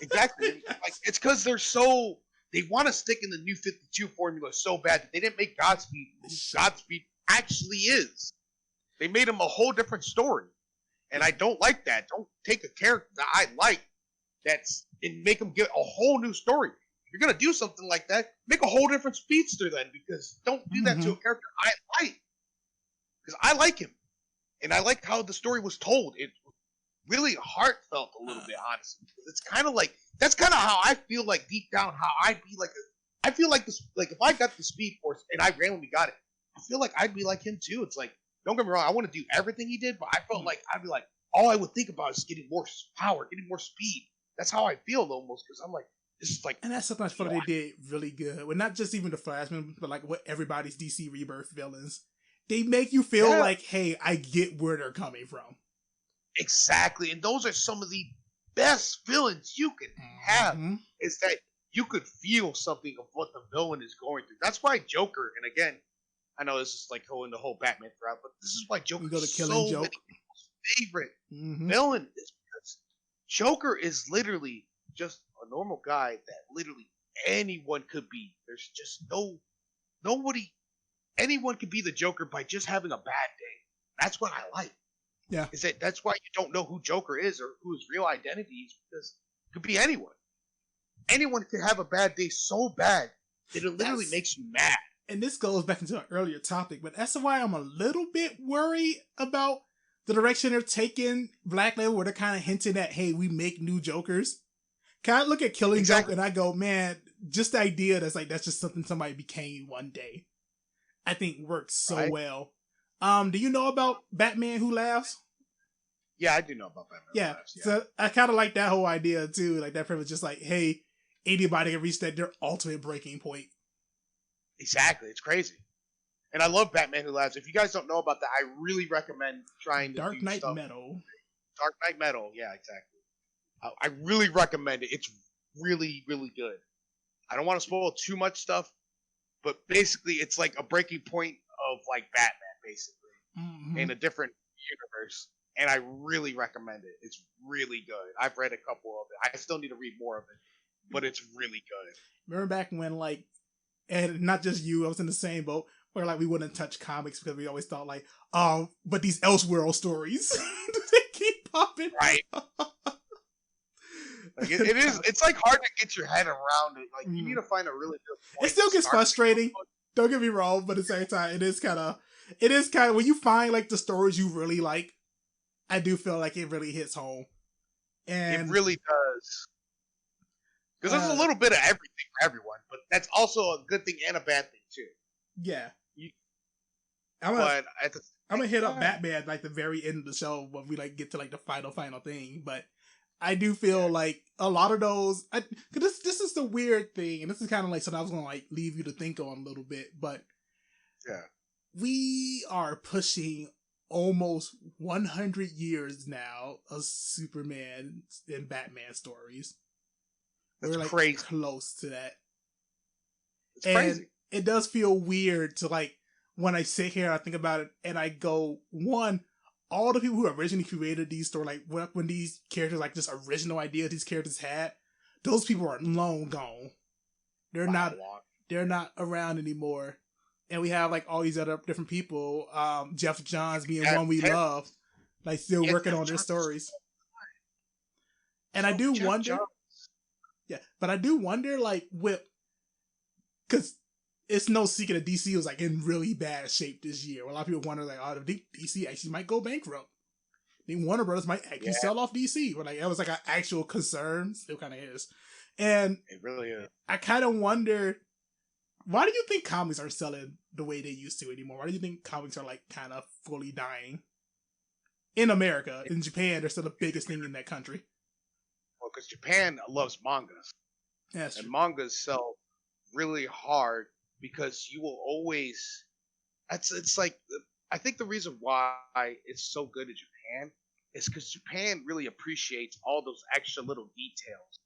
Speaker 1: Exactly. Like, it's because they want to stick in the New 52 formula so bad that they didn't make Godspeed who Godspeed actually is. They made him a whole different story. And I don't like that. Don't take a character that I like and make him get a whole new story. If you're going to do something like that, make a whole different speedster then, because don't do that to a character I like. Because I like him. And I like how the story was told. It was really heartfelt a little bit, honestly. It's kind of like, that's kind of how I feel like deep down, how I'd be like, I feel like this, like if I got the Speed Force and I randomly got it, I feel like I'd be like him too. It's like, don't get me wrong, I want to do everything he did, but I felt like I'd be like, all I would think about is getting more power, getting more speed. That's how I feel almost, because I'm like, this is like...
Speaker 2: And that's something I feel like they did really good. Well, not just even the Flashman, but like what everybody's DC Rebirth villains. They make you feel like, hey, I get where they're coming from.
Speaker 1: Exactly, and those are some of the best villains you can have, is that you could feel something of what the villain is going through. That's why Joker, and again, I know this is like going the whole Batman route, but this is why Joker is so many people's favorite villain, is because Joker is literally just a normal guy that literally anyone could be. There's just nobody, anyone could be the Joker by just having a bad day. That's what I like.
Speaker 2: Yeah.
Speaker 1: That's why you don't know who Joker is or who his real identity is, because it could be anyone. Anyone could have a bad day so bad that it literally makes you mad.
Speaker 2: And this goes back into an earlier topic, but that's why I'm a little bit worried about the direction they're taking Black Label, where they're kind of hinting at, hey, we make new Jokers. Can I look at Killing Joke and I go, man, just the idea that's just something somebody became one day, I think works so well. Do you know about Batman Who Laughs?
Speaker 1: Yeah, I do know about Batman Who Laughs. Yeah.
Speaker 2: So I kind of like that whole idea too. Like that premise, just like, hey, anybody can reach their ultimate breaking point.
Speaker 1: Exactly, it's crazy. And I love Batman Who Laughs. If you guys don't know about that, I really recommend trying to
Speaker 2: Dark Knight Metal.
Speaker 1: Dark Knight Metal, yeah, exactly. I really recommend it. It's really, really good. I don't want to spoil too much stuff, but basically it's like a breaking point of like Batman, basically, in a different universe. And I really recommend it. It's really good. I've read a couple of it. I still need to read more of it, but it's really good.
Speaker 2: Remember back when, like, and not just you, I was in the same boat, where like we wouldn't touch comics because we always thought like, oh, but these Elseworld stories, they keep popping.
Speaker 1: Right. Like it is. It's like hard to get your head around it. Like you need to find a really good point.
Speaker 2: It still gets frustrating. Don't get me wrong, but at the same time, it is kind of when you find like the stories you really like. I do feel like it really hits home, and
Speaker 1: it really does. Because there's a little bit of everything for everyone, but that's also a good thing and a bad thing too.
Speaker 2: Yeah.
Speaker 1: I'm
Speaker 2: gonna hit up Batman like the very end of the show when we like get to like the final thing, but I do feel like a lot of those. Cause this is the weird thing, and this is kind of like something I was gonna like leave you to think on a little bit, but we are pushing almost 100 years now of Superman and Batman stories.
Speaker 1: That's
Speaker 2: We're like
Speaker 1: crazy.
Speaker 2: Close to that.
Speaker 1: It's crazy.
Speaker 2: It does feel weird to like when I sit here and I think about it and I go, one, all the people who originally created these stories, like when these characters, like this original idea these characters had, those people are long gone. They're not around anymore. And we have like all these other different people, Jeff Johns being one we love, like still working on their stories. And I do wonder, but I do wonder like because it's no secret that DC was like in really bad shape this year. A lot of people wonder like, oh, DC actually might go bankrupt. I think Warner Brothers might actually sell off DC. But like that was like an actual concern. Still kind of is. And
Speaker 1: it really is.
Speaker 2: I kind of wonder, why do you think comics are selling the way they used to anymore? Why do you think comics are like kind of fully dying? In America, in Japan, they're still the biggest thing in that country.
Speaker 1: Well, because Japan loves mangas.
Speaker 2: Yes.
Speaker 1: And mangas sell really hard because you will always. It's like I think the reason why it's so good in Japan is because Japan really appreciates all those extra little details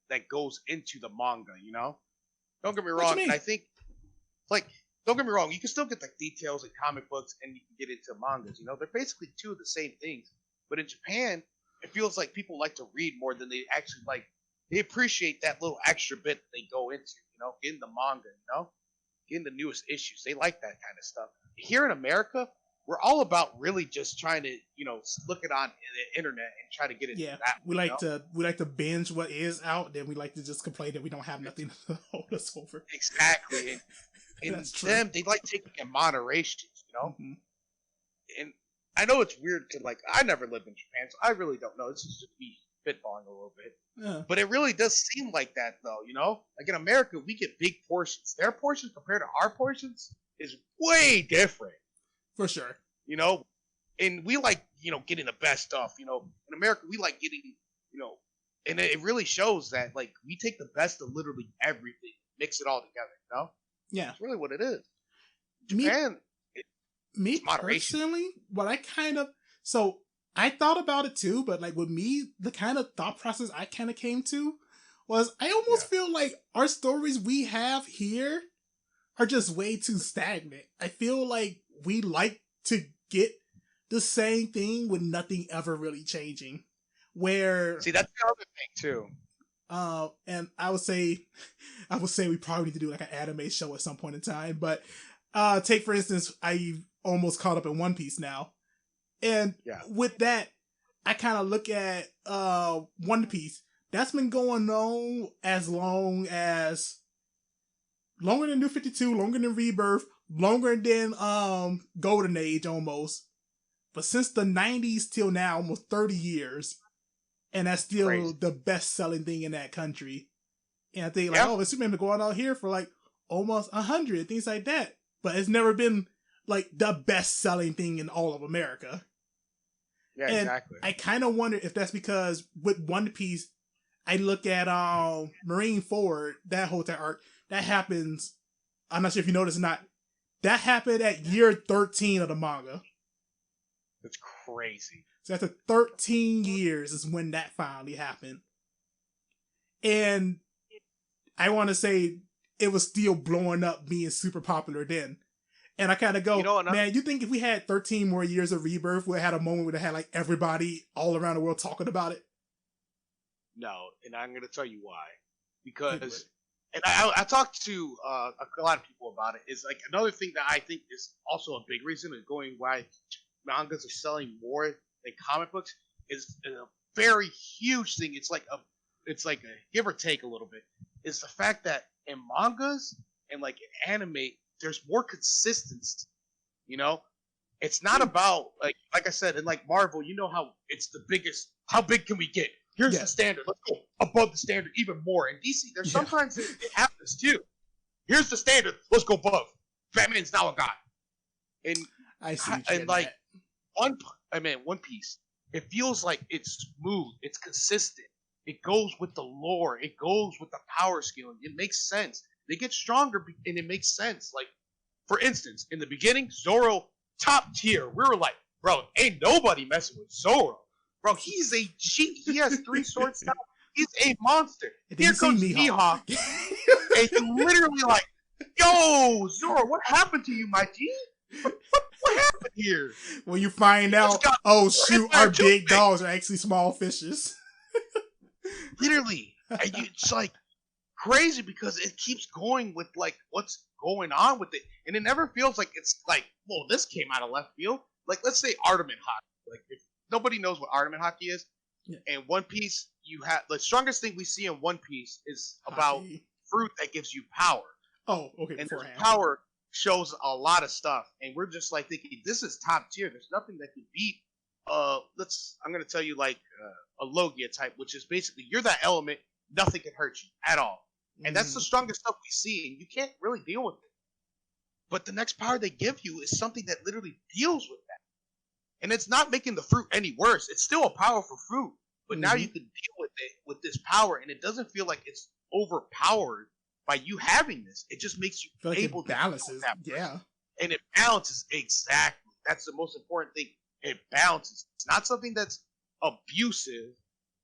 Speaker 1: that goes into the manga. You know, don't get me wrong. And I think like don't get me wrong. You can still get the details in comic books and you can get into mangas. You know, they're basically two of the same things. But in Japan, it feels like people like to read more than they actually like. They appreciate that little extra bit that they go into, you know, getting the manga, you know, getting the newest issues. They like that kind of stuff. Here in America, we're all about really just trying to, you know, look it on the internet and try to get it.
Speaker 2: Yeah, we like to binge what is out. Then we like to just complain that we don't have nothing to hold us over.
Speaker 1: Exactly, and them they like taking in moderation, you know. Mm-hmm. And I know it's weird to like. I never lived in Japan, so I really don't know. This is just me spitballing a little bit. Yeah. But it really does seem like that, though, you know? Like in America, we get big portions. Their portions compared to our portions is way different.
Speaker 2: For sure.
Speaker 1: You know? And we like, you know, getting the best stuff, you know? In America, we like getting, you know, and it really shows that, like, we take the best of literally everything, mix it all together, you know?
Speaker 2: Yeah.
Speaker 1: That's really what it is. Japan,
Speaker 2: me personally, what I kind of, so I thought about it too, but like with me, the kind of thought process I kind of came to was I almost feel like our stories we have here are just way too stagnant. I feel like we like to get the same thing with nothing ever really changing. Where
Speaker 1: see, that's the other thing too.
Speaker 2: And I would say we probably need to do like an anime show at some point in time. But take for instance, I almost caught up in One Piece now. And with that, I kind of look at One Piece. That's been going on as longer than New 52, longer than Rebirth, longer than Golden Age almost. But since the 90s till now, almost 30 years. And that's still the best-selling thing in that country. And I think like, oh, it's been going out here for like almost 100, things like that. But it's never been like the best-selling thing in all of America.
Speaker 1: Yeah, and exactly.
Speaker 2: I kind of wonder if that's because with One Piece, I look at Marine Forward, that whole arc, that happens, I'm not sure if you noticed or not, that happened at year 13 of the manga.
Speaker 1: That's crazy.
Speaker 2: So after 13 years is when that finally happened. And I want to say, it was still blowing up, being super popular then. And I kind of go, man, you think if we had 13 more years of Rebirth, we had a moment where they had like everybody all around the world talking about it?
Speaker 1: No, and I'm going to tell you why. Because, and I talked to a lot of people about it, is like another thing that I think is also a big reason of going why mangas are selling more than comic books is a very huge thing. It's like a give or take a little bit, is the fact that in mangas and like in anime, there's more consistency. You know, it's not about like I said, in like Marvel, you know how it's the biggest. How big can we get? Here's the standard. Let's go above the standard even more. In DC, there's sometimes it happens too. Here's the standard. Let's go above. Batman's now a god. And
Speaker 2: I see.
Speaker 1: And like One Piece. It feels like it's smooth. It's consistent. It goes with the lore. It goes with the power scaling. It makes sense. They get stronger, and it makes sense. Like, for instance, in the beginning, Zoro, top tier. We were like, bro, ain't nobody messing with Zoro. Bro, he's a cheat. He has 3 swords now. He's a monster. Here comes Mihawk. And you literally like, yo, Zoro, what happened to you, my G? What happened here?
Speaker 2: When you find out, oh shoot, our big dogs are actually small fishes.
Speaker 1: Literally. And it's like crazy because it keeps going with like what's going on with it. And it never feels like it's like, well, this came out of left field. Like, let's say Armament Hockey. Like, if nobody knows what Armament Hockey is, in One Piece, you have the strongest thing we see in One Piece is about fruit that gives you power.
Speaker 2: Oh, okay.
Speaker 1: And power shows a lot of stuff, and we're just like thinking this is top tier. There's nothing that can beat. I'm gonna tell you like a Logia type, which is basically you're that element. Nothing can hurt you at all, and that's the strongest stuff we see, and you can't really deal with it. But the next power they give you is something that literally deals with that, and it's not making the fruit any worse. It's still a powerful fruit, but now you can deal with it with this power, and it doesn't feel like it's overpowered by you having this. It just makes you
Speaker 2: like
Speaker 1: able
Speaker 2: to balances.
Speaker 1: And it balances exactly. That's the most important thing. It balances. It's not something that's abusive.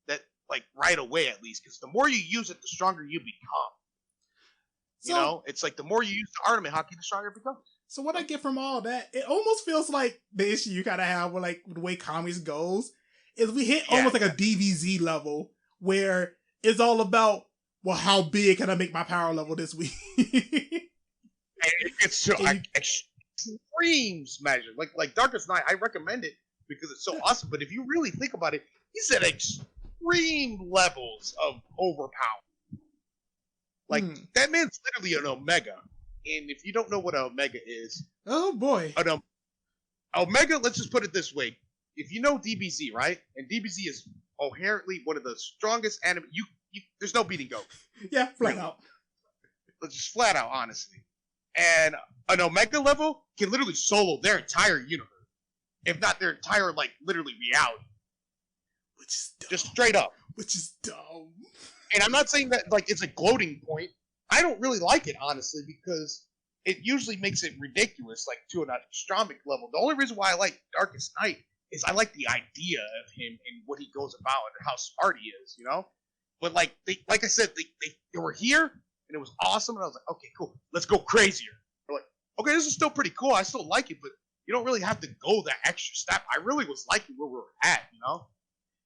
Speaker 1: That like right away at least, because the more you use it, the stronger you become. You know, it's like the more you use the Armament Hockey, the stronger it becomes.
Speaker 2: So what I get from all that, it almost feels like the issue you gotta have with like the way comics goes is we hit almost like a DBZ level where it's all about, well, how big can I make my power level this week?
Speaker 1: And it gets to extremes measure. Like Darkest Night, I recommend it because it's so awesome. But if you really think about it, he's at extreme levels of overpower. Like that man's literally an Omega. And if you don't know what an Omega is,
Speaker 2: oh boy,
Speaker 1: Omega. Let's just put it this way: if you know DBZ, right, and DBZ is inherently one of the strongest anime. There's no beating Goku.
Speaker 2: Yeah, flat out.
Speaker 1: Let's just flat out, honestly. And an Omega level can literally solo their entire universe, if not their entire, like, literally reality.
Speaker 2: Which is dumb.
Speaker 1: Just straight up.
Speaker 2: Which is dumb.
Speaker 1: And I'm not saying that, like, it's a gloating point. I don't really like it, honestly, because it usually makes it ridiculous, like, to an astronomic level. The only reason why I like Darkest Night is I like the idea of him and what he goes about and how smart he is, you know? But like I said, they were here and it was awesome, and I was like, okay, cool, let's go crazier. They're like, okay, this is still pretty cool. I still like it, but you don't really have to go that extra step. I really was liking where we were at, you know.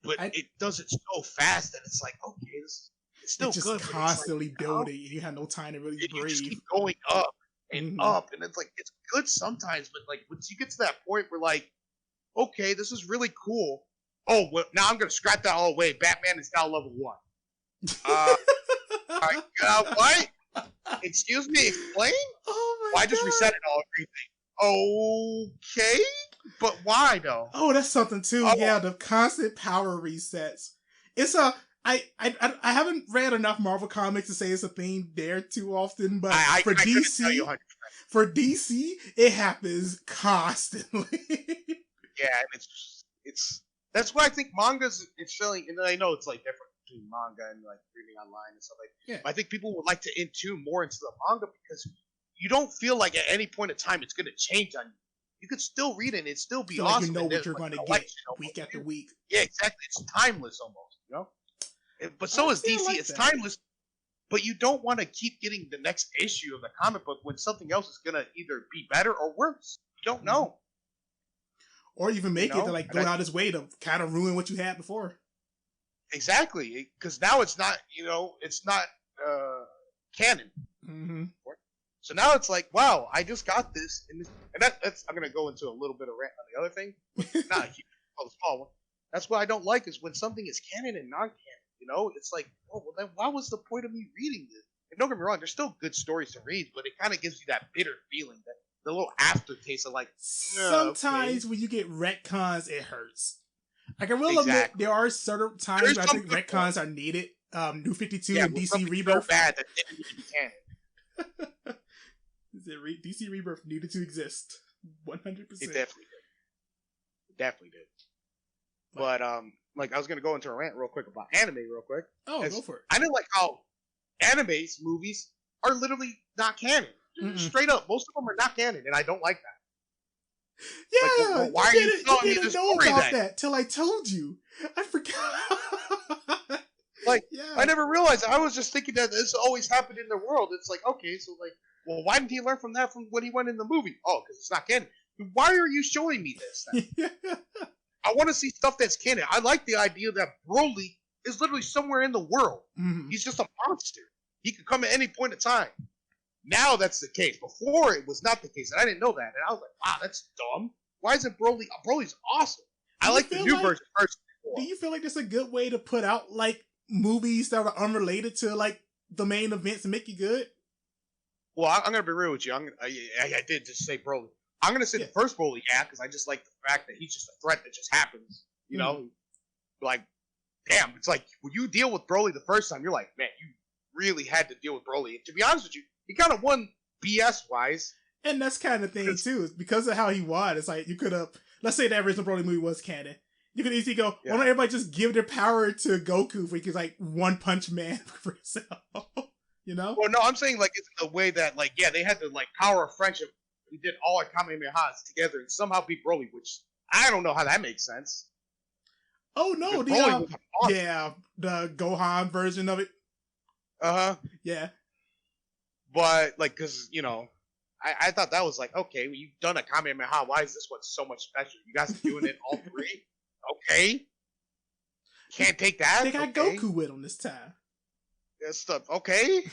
Speaker 1: But it does it so fast that it's like, okay, it's still
Speaker 2: it's just
Speaker 1: good.
Speaker 2: Constantly like, building, and you have no time to really breathe. You just
Speaker 1: keep going up and up, and it's like it's good sometimes, but like once you get to that point where like, okay, this is really cool. Oh, well, now I'm gonna scrap that all away. Batman is now level 1. What? Excuse me, explain?
Speaker 2: Oh
Speaker 1: my God. I just reset it all, everything. Okay, but why though?
Speaker 2: Oh, that's something too. Yeah, the constant power resets. It's I haven't read enough Marvel comics to say it's a theme there too often, but for DC, it happens constantly.
Speaker 1: Yeah, and it's that's why I think mangas it's selling, and I know it's like different between manga and like reading online and stuff like that. Yeah. But I think people would like to tune more into the manga because you don't feel like at any point in time it's going to change on you. You could still read it and it still be awesome.
Speaker 2: You know what you're going to get week after week.
Speaker 1: Yeah, exactly. It's timeless almost, you know? But so is DC. Like it's timeless. but you don't want to keep getting the next issue of the comic book when something else is gonna either be better or worse. You don't know.
Speaker 2: Or even make it to like go out his way to kind of ruin what you had before.
Speaker 1: Exactly, because now it's not, it's not canon.
Speaker 2: Mm-hmm.
Speaker 1: So now it's like, wow, I just got this, and that's I'm gonna go into a little bit of rant on the other thing, not a huge, small one. That's what I don't like is when something is canon and non-canon. It's like, oh, well, then why was the point of me reading this? And don't get me wrong, there's still good stories to read, but it kind of gives you that bitter feeling, that the little aftertaste of like.
Speaker 2: Sometimes when you get retcons, it hurts. Like I will admit, there are certain times where I think retcons are needed. New 52 and DC Rebirth. So bad that didn't need to be canon. DC Rebirth needed to exist. 100%.
Speaker 1: It definitely did. But like I was gonna go into a rant real quick about anime real quick.
Speaker 2: Oh, go for it.
Speaker 1: I didn't like how anime's movies are literally not canon. Straight up, most of them are not canon, and I don't like that.
Speaker 2: Yeah, like, well, why are you telling me this story about that till I told you? I forgot.
Speaker 1: I never realized. I was just thinking that this always happened in the world. It's like, okay, so like, well, why didn't he learn from that from when he went in the movie? Oh, because it's not canon. Why are you showing me this? I want to see stuff that's canon. I like the idea that Broly is literally somewhere in the world.
Speaker 2: Mm-hmm.
Speaker 1: He's just a monster. He could come at any point in time. Now that's the case. Before it was not the case, and I didn't know that. And I was like, wow, that's dumb. Why isn't Broly? Broly's awesome. I like the new version first.
Speaker 2: Do you feel like that's a good way to put out like movies that are unrelated to like the main events and make you good?
Speaker 1: Well, I'm gonna be real with you. I did just say Broly. I'm gonna say the first Broly, because I just like the fact that he's just a threat that just happens. You know, like, damn, it's like when you deal with Broly the first time, you're like, man, you really had to deal with Broly. And to be honest with you, he kind of won BS wise.
Speaker 2: And that's kind of thing too, because of how he won. It's like you could have, let's say that original Broly movie was canon. You could easily go, why don't everybody just give their power to Goku for he can like one punch man for himself?
Speaker 1: Well, no, I'm saying like it's the way that like they had the like power of friendship. We did all our Kamehamehas together and somehow beat Broly, which I don't know how that makes sense.
Speaker 2: Oh no, the Gohan version of it. Yeah.
Speaker 1: But like, cause I thought that was like, okay, well, you've done a Kamehameha. Why is this one so much special? You guys are doing it all three. Okay. Can't take that.
Speaker 2: They got Goku with them this time.
Speaker 1: That's stuff. Okay.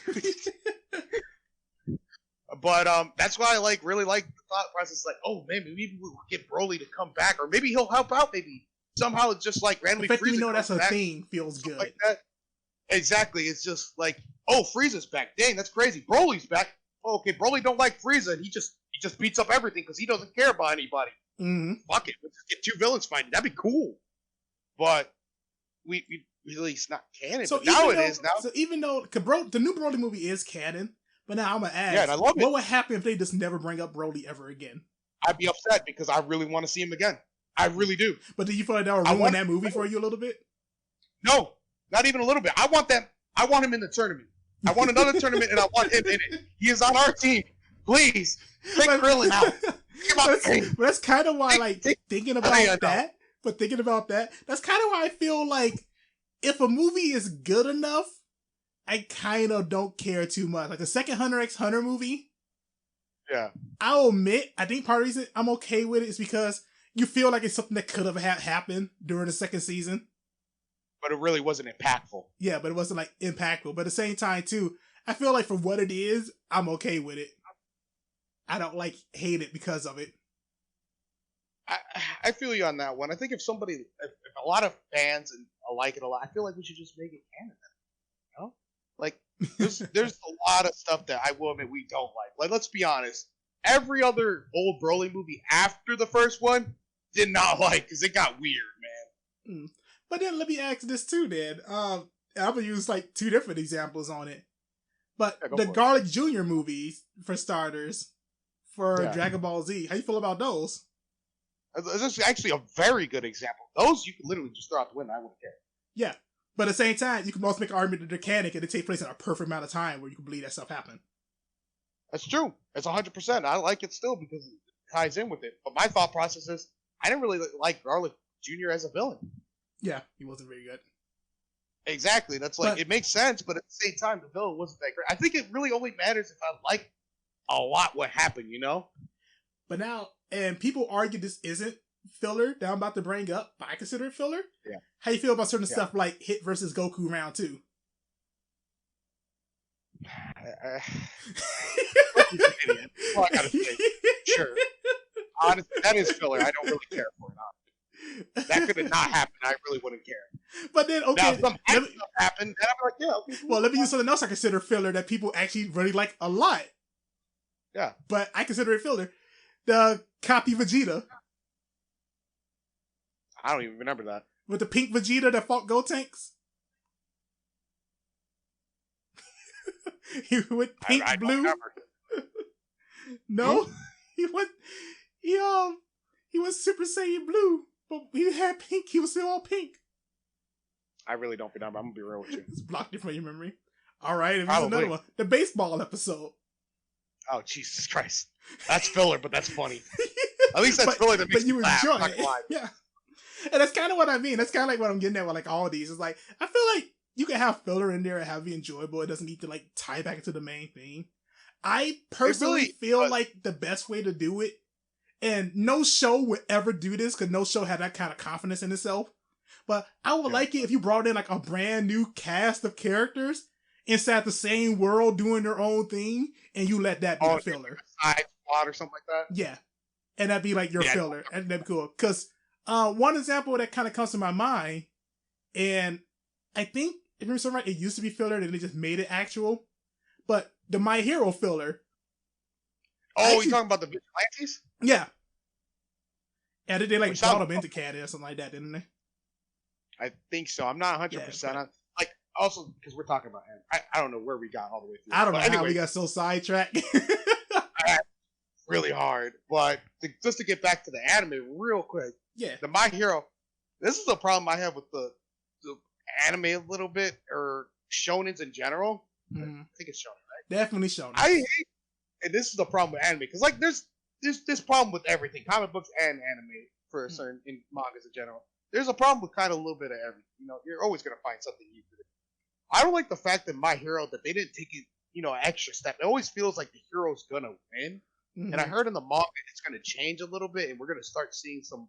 Speaker 1: But that's why I really like the thought process. Like, oh man, maybe we'll get Broly to come back, or maybe he'll help out. Maybe somehow it's just like randomly.
Speaker 2: The fact that that's a thing feels good.
Speaker 1: Like that. Exactly. It's just like, oh, Frieza's back. Dang, that's crazy. Broly's back. Oh, okay, Broly don't like Frieza, and he just beats up everything because he doesn't care about anybody.
Speaker 2: Mm-hmm.
Speaker 1: Fuck it, let's just get two villains fighting. That'd be cool. But we really, it's not canon. So but now it is now.
Speaker 2: So even though the new Broly movie is canon, but now I'm gonna ask,
Speaker 1: and I love
Speaker 2: what would happen if they just never bring up Broly ever again?
Speaker 1: I'd be upset because I really want to see him again. I really do.
Speaker 2: But do you feel like that would ruin that movie for you a little bit?
Speaker 1: No, not even a little bit. I want him in the tournament. I want another tournament, and I want him in it. He is on our team. Please, take Krillin out.
Speaker 2: But that's kind of why, thinking about that, that's kind of why I feel like if a movie is good enough, I kind of don't care too much. Like the second Hunter x Hunter movie.
Speaker 1: Yeah.
Speaker 2: I'll admit, I think part of the reason I'm okay with it is because you feel like it's something that could have happened during the second season.
Speaker 1: But it really wasn't impactful.
Speaker 2: Yeah, but it wasn't impactful. But at the same time too, I feel like for what it is, I'm okay with it. I don't hate it because of it.
Speaker 1: I feel you on that one. I think if a lot of fans like it a lot, I feel like we should just make it canon. Like there's a lot of stuff that I will admit we don't like. Like let's be honest, every other old Broly movie after the first one did not like because it got weird, man.
Speaker 2: But then let me ask this too, then. I'm gonna use two different examples on it. But the Garlic Jr. movies, for starters, for Dragon Ball Z, how you feel about those?
Speaker 1: This is actually a very good example. Those you can literally just throw out the window. I wouldn't care.
Speaker 2: Yeah. But at the same time, you can also make an argument that they're canon and they take place in a perfect amount of time where you can believe that stuff happened.
Speaker 1: That's true. It's 100%. I like it still because it ties in with it. But my thought process is, I didn't really like Garlic Jr. as a villain.
Speaker 2: Yeah, he wasn't very good.
Speaker 1: Exactly. That's like, it makes sense, but at the same time, the villain wasn't that great. I think it really only matters if I like a lot what happened, you know?
Speaker 2: But now, and people argue this isn't filler that I'm about to bring up, but I consider it filler.
Speaker 1: Yeah.
Speaker 2: How you feel about certain stuff like Hit versus Goku round 2?
Speaker 1: Well, I gotta say, sure. Honestly, that is filler. I don't really care for it. Honestly. That could have not happened. I really wouldn't care.
Speaker 2: But then, okay,
Speaker 1: now, if some stuff happened, then I'm like, yeah, okay.
Speaker 2: Well, let me use something else I consider filler that people actually really like a lot.
Speaker 1: Yeah.
Speaker 2: But I consider it filler. The copy Vegeta.
Speaker 1: I don't even remember that.
Speaker 2: With the pink Vegeta that fought Gotenks. He went pink,
Speaker 1: I
Speaker 2: blue. No, he went Super Saiyan blue, but he had pink. He was still all pink.
Speaker 1: I really don't remember. I'm gonna be real with you.
Speaker 2: It's blocked it from your memory. All right, and here's another one: the baseball episode.
Speaker 1: Oh Jesus Christ, that's filler, but that's funny. At least that's filler that makes you enjoy it.
Speaker 2: Yeah, and that's kind of what I mean. That's kind of like what I'm getting at with like all of these. It's like I feel like you can have filler in there and have it enjoyable. It doesn't need to like tie back into the main thing. I personally feel like the best way to do it, and no show would ever do this because no show had that kind of confidence in itself. But I would like it if you brought in like a brand new cast of characters inside the same world doing their own thing, and you let that be the filler.
Speaker 1: Side squad or something like that.
Speaker 2: Yeah, and that'd be like your filler, and that'd be cool. Because one example that kind of comes to my mind, and I think if you're right, it used to be filler, and they just made it actual. But the My Hero filler.
Speaker 1: Oh, you talking about the Vigilantes?
Speaker 2: Yeah. And they like brought them into Cat or something like that, didn't they?
Speaker 1: I think so. I'm not 100% on. Like, also, because we're talking about anime. I don't know where we got all the way through.
Speaker 2: I don't know how we got so sidetracked.
Speaker 1: Really hard. But just to get back to the anime real quick.
Speaker 2: Yeah.
Speaker 1: The My Hero. This is a problem I have with the anime a little bit, or shonens in general.
Speaker 2: Mm-hmm.
Speaker 1: I think it's shonen, right?
Speaker 2: Definitely shonen.
Speaker 1: I hate, and this is the problem with anime, because like there's this problem with everything, comic books and anime for a certain in mangas in general. There's a problem with kind of a little bit of everything. You know, you're always gonna find something new to do. I don't like the fact that My Hero that they didn't take it, an extra step. It always feels like the hero's gonna win, and I heard in the manga it's gonna change a little bit, and we're gonna start seeing some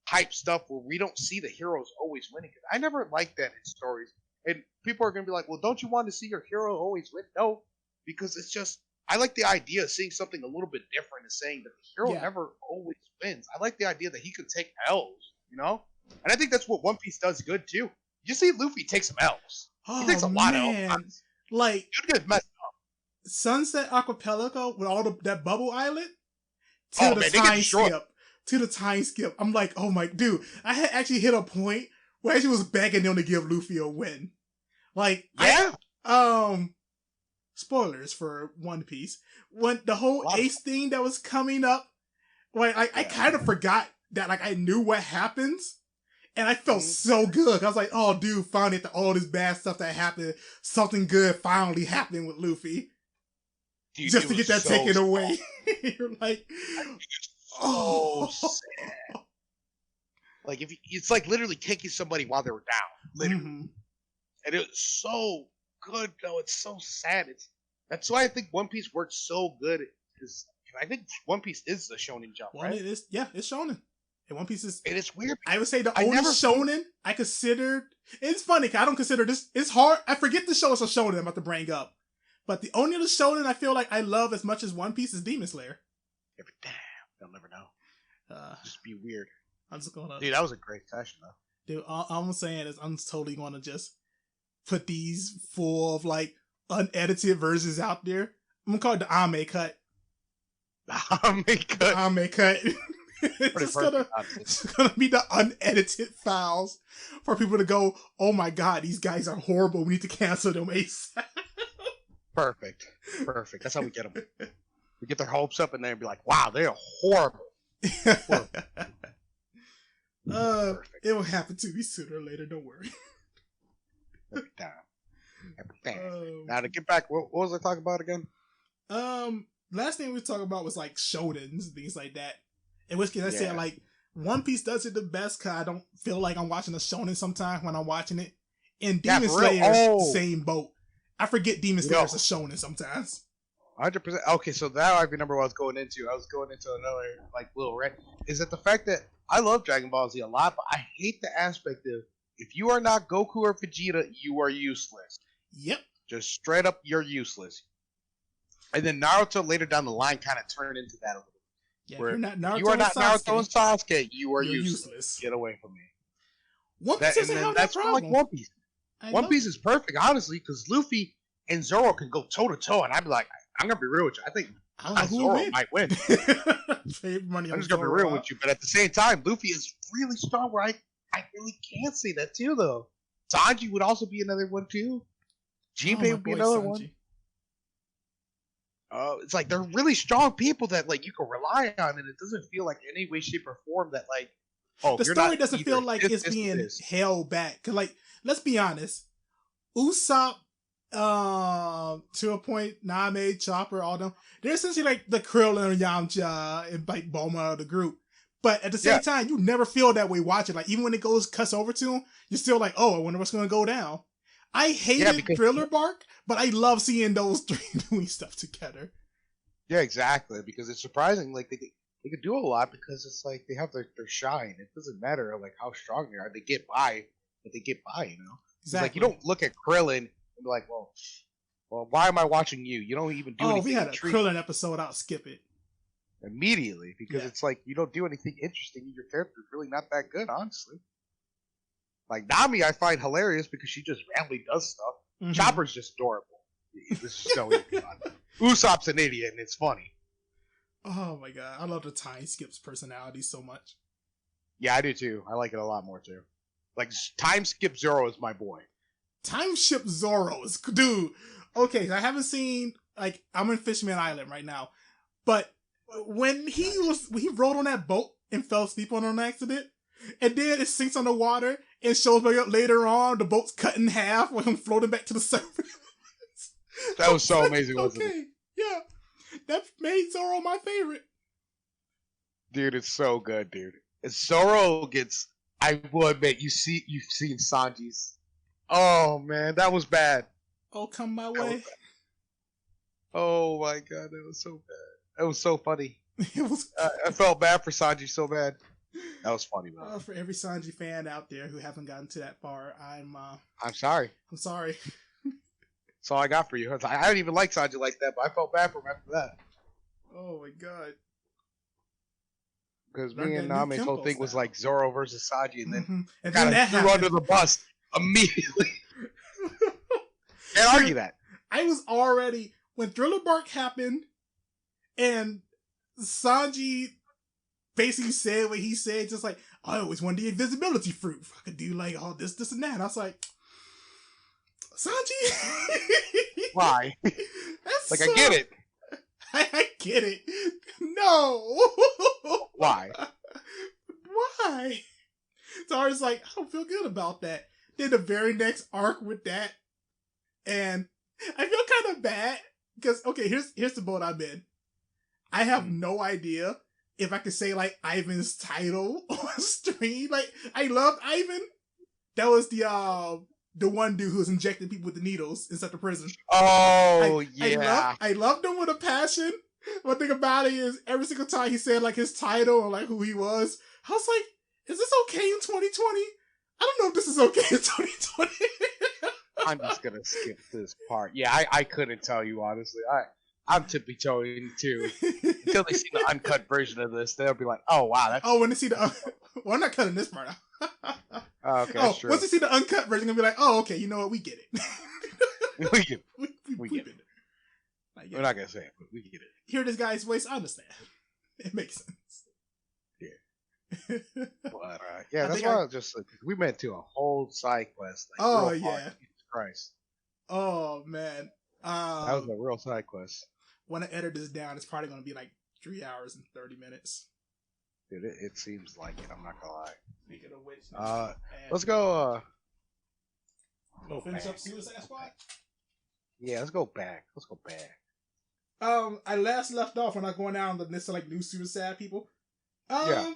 Speaker 1: hype stuff where we don't see the heroes always winning. I never liked that in stories. And people are going to be like, well, don't you want to see your hero always win? No, because it's just, I like the idea of seeing something a little bit different and saying that the hero never always wins. I like the idea that he could take L's, And I think that's what One Piece does good, too. You see Luffy take some L's. He takes a lot of L's.
Speaker 2: Like,
Speaker 1: you get messed up.
Speaker 2: Sunset Archipelago with all that bubble island to the time skip. I'm like, oh my, dude, I had actually hit a point where she was begging them to give Luffy a win. Like, spoilers for One Piece. When the whole Ace thing that was coming up, like, I kind of forgot that, like, I knew what happens. And I felt so good. I was like, oh, dude, finally, after all this bad stuff that happened, something good finally happened with Luffy. Dude, just to get that taken away. You're like,
Speaker 1: oh, sad. Like, it's like literally taking somebody while they were down, literally, and it was so good though. It's so sad. That's why I think One Piece works so good. Because I think One Piece is the Shonen Jump, right?
Speaker 2: It is. Yeah, it's Shonen. And One Piece is.
Speaker 1: And it's weird.
Speaker 2: I would say the only Shonen I considered. It's funny because I don't consider this. It's hard. I forget the show it's a Shonen I'm about to bring up, but the only other Shonen I feel like I love as much as One Piece is Demon Slayer.
Speaker 1: Damn, they'll never know. Just be weird.
Speaker 2: I'm just gonna.
Speaker 1: Dude, that was a great session, though.
Speaker 2: Dude, all I'm saying is I'm totally gonna just put these full of like unedited versions out there. I'm gonna call it the Ame cut.
Speaker 1: The
Speaker 2: Ame cut. It's gonna be the unedited files for people to go, oh my god, these guys are horrible. We need to cancel them ASAP.
Speaker 1: Perfect. That's how we get them. We get their hopes up and then be like, wow, they are horrible.
Speaker 2: It will happen to me sooner or later. Don't worry.
Speaker 1: Every time. Now to get back, what was I talking about again?
Speaker 2: Last thing we were talking about was like shonens, things like that. In which case I said like One Piece does it the best because I don't feel like I'm watching a shonen sometimes when I'm watching it. And Demon Slayer is the same boat. I forget Demon Slayer is a shonen sometimes.
Speaker 1: 100%. Okay, so now I remember what I was going into. I was going into another like little rant. Is that the fact that I love Dragon Ball Z a lot, but I hate the aspect of if you are not Goku or Vegeta, you are useless.
Speaker 2: Yep.
Speaker 1: Just straight up, you're useless. And then Naruto later down the line kind of turned into that a little.
Speaker 2: Yeah,
Speaker 1: where
Speaker 2: if
Speaker 1: you are not Naruto and Sasuke, you are useless. Get away from me.
Speaker 2: One Piece doesn't have that problem.
Speaker 1: Like One Piece. One Piece is perfect, honestly, because Luffy and Zoro can go toe to toe, and I'd be like, I'm gonna be real with you. I think Zoro might win. I'm just gonna be real with you, but at the same time, Luffy is really strong. Where I really can't say that too, though. Sanji would also be another one too. Jinbei would be another one. It's like they're really strong people that like you can rely on, and it doesn't feel like any way, shape, or form that like
Speaker 2: the story doesn't feel like it's being held back. Cause like, let's be honest, Usopp, to a point, Name, Chopper, all them, they're essentially like the Krill and Yamcha and like Bulma of the group. But at the same time, you never feel that way watching. Like even when it cuts over to them, you're still like, oh, I wonder what's gonna go down. I hated Thriller Bark, but I love seeing those three doing stuff together.
Speaker 1: Yeah, exactly. Because it's surprising. Like they could do a lot because it's like they have their shine. It doesn't matter like how strong they are. They get by, but they get by. You know, exactly. Like you don't look at Krillin and be like, well, why am I watching you? You don't even do anything.
Speaker 2: Oh, we had a Krillin episode. I'll skip it
Speaker 1: immediately because it's like you don't do anything interesting. Your character's really not that good, honestly. Like Nami, I find hilarious because she just randomly does stuff. Mm-hmm. Chopper's just adorable. This is so fun. Usopp's an idiot, and it's funny.
Speaker 2: Oh my god, I love the Time Skip's personality so much.
Speaker 1: Yeah, I do too. I like it a lot more too. Like Time Skip Zoro is my boy.
Speaker 2: Time Skip Zoro is dude. Okay, I haven't seen like I'm in Fishman Island right now, but when he rode on that boat and fell asleep on an accident. And then it sinks on the water and shows me up later on the boat's cut in half with him floating back to the surface.
Speaker 1: That was so amazing, wasn't it?
Speaker 2: Yeah. That made Zoro my favorite.
Speaker 1: Dude, it's so good, dude. As Zoro gets, I will admit, you've seen Sanji's. Oh man, that was bad.
Speaker 2: Oh, come my way.
Speaker 1: Oh my god, that was so bad. That was so funny. I felt bad for Sanji so bad. That was funny, man.
Speaker 2: For every Sanji fan out there who haven't gotten to that far, I'm
Speaker 1: sorry.
Speaker 2: I'm sorry.
Speaker 1: That's all I got for you. I didn't even like Sanji like that, but I felt bad for him after that.
Speaker 2: Oh my god.
Speaker 1: Because me and Name's whole thing was like Zoro versus Sanji, and then
Speaker 2: and then that
Speaker 1: threw under the bus immediately. Can't argue that.
Speaker 2: I was already when Thriller Bark happened, and Sanji basically said what he said, just like, I always wanted the invisibility fruit. I could do like all this, and that. And I was like, Sanji?
Speaker 1: Why? Like, I get it.
Speaker 2: I get it. No.
Speaker 1: Why?
Speaker 2: Why? So I was like, I don't feel good about that. Then the very next arc with that, and I feel kind of bad, because, okay, here's the boat I'm in. I have no idea if I could say like Ivan's title on stream. Like I loved Ivan. That was the one dude who was injecting people with the needles inside the prison.
Speaker 1: Oh yeah.
Speaker 2: I loved him with a passion. One thing about it is every single time he said like his title or like who he was, I was like, is this okay in 2020? I don't know if this is okay in 2020.
Speaker 1: I'm just gonna skip this part. Yeah, I couldn't tell you honestly. I'm tippy-toeing too. Until they see the uncut version of this, they'll be like, "Oh wow, that's."
Speaker 2: Oh, when they see the, well, I'm not cutting this part out.
Speaker 1: Oh, okay, that's true.
Speaker 2: Once they see the uncut version, they'll be like, "Oh, okay, you know what? We get it.
Speaker 1: we get it. We get it.
Speaker 2: Like,
Speaker 1: We're not gonna say it, but we get it.
Speaker 2: Hear this guy's voice, I understand. It makes sense.
Speaker 1: Yeah. But yeah, that's why I just we went to a whole side quest. Like,
Speaker 2: oh yeah.
Speaker 1: Jesus Christ.
Speaker 2: Oh man.
Speaker 1: That was a real side quest.
Speaker 2: When I edit this down, it's probably going to be like 3 hours and 30 minutes.
Speaker 1: Dude, it seems like it. I'm not gonna lie.
Speaker 2: Speaking of which,
Speaker 1: let's go.
Speaker 2: Finish up Suicide Squad.
Speaker 1: Yeah, let's go back.
Speaker 2: I last left off when I going down the list of like new Suicide people.
Speaker 1: Yeah.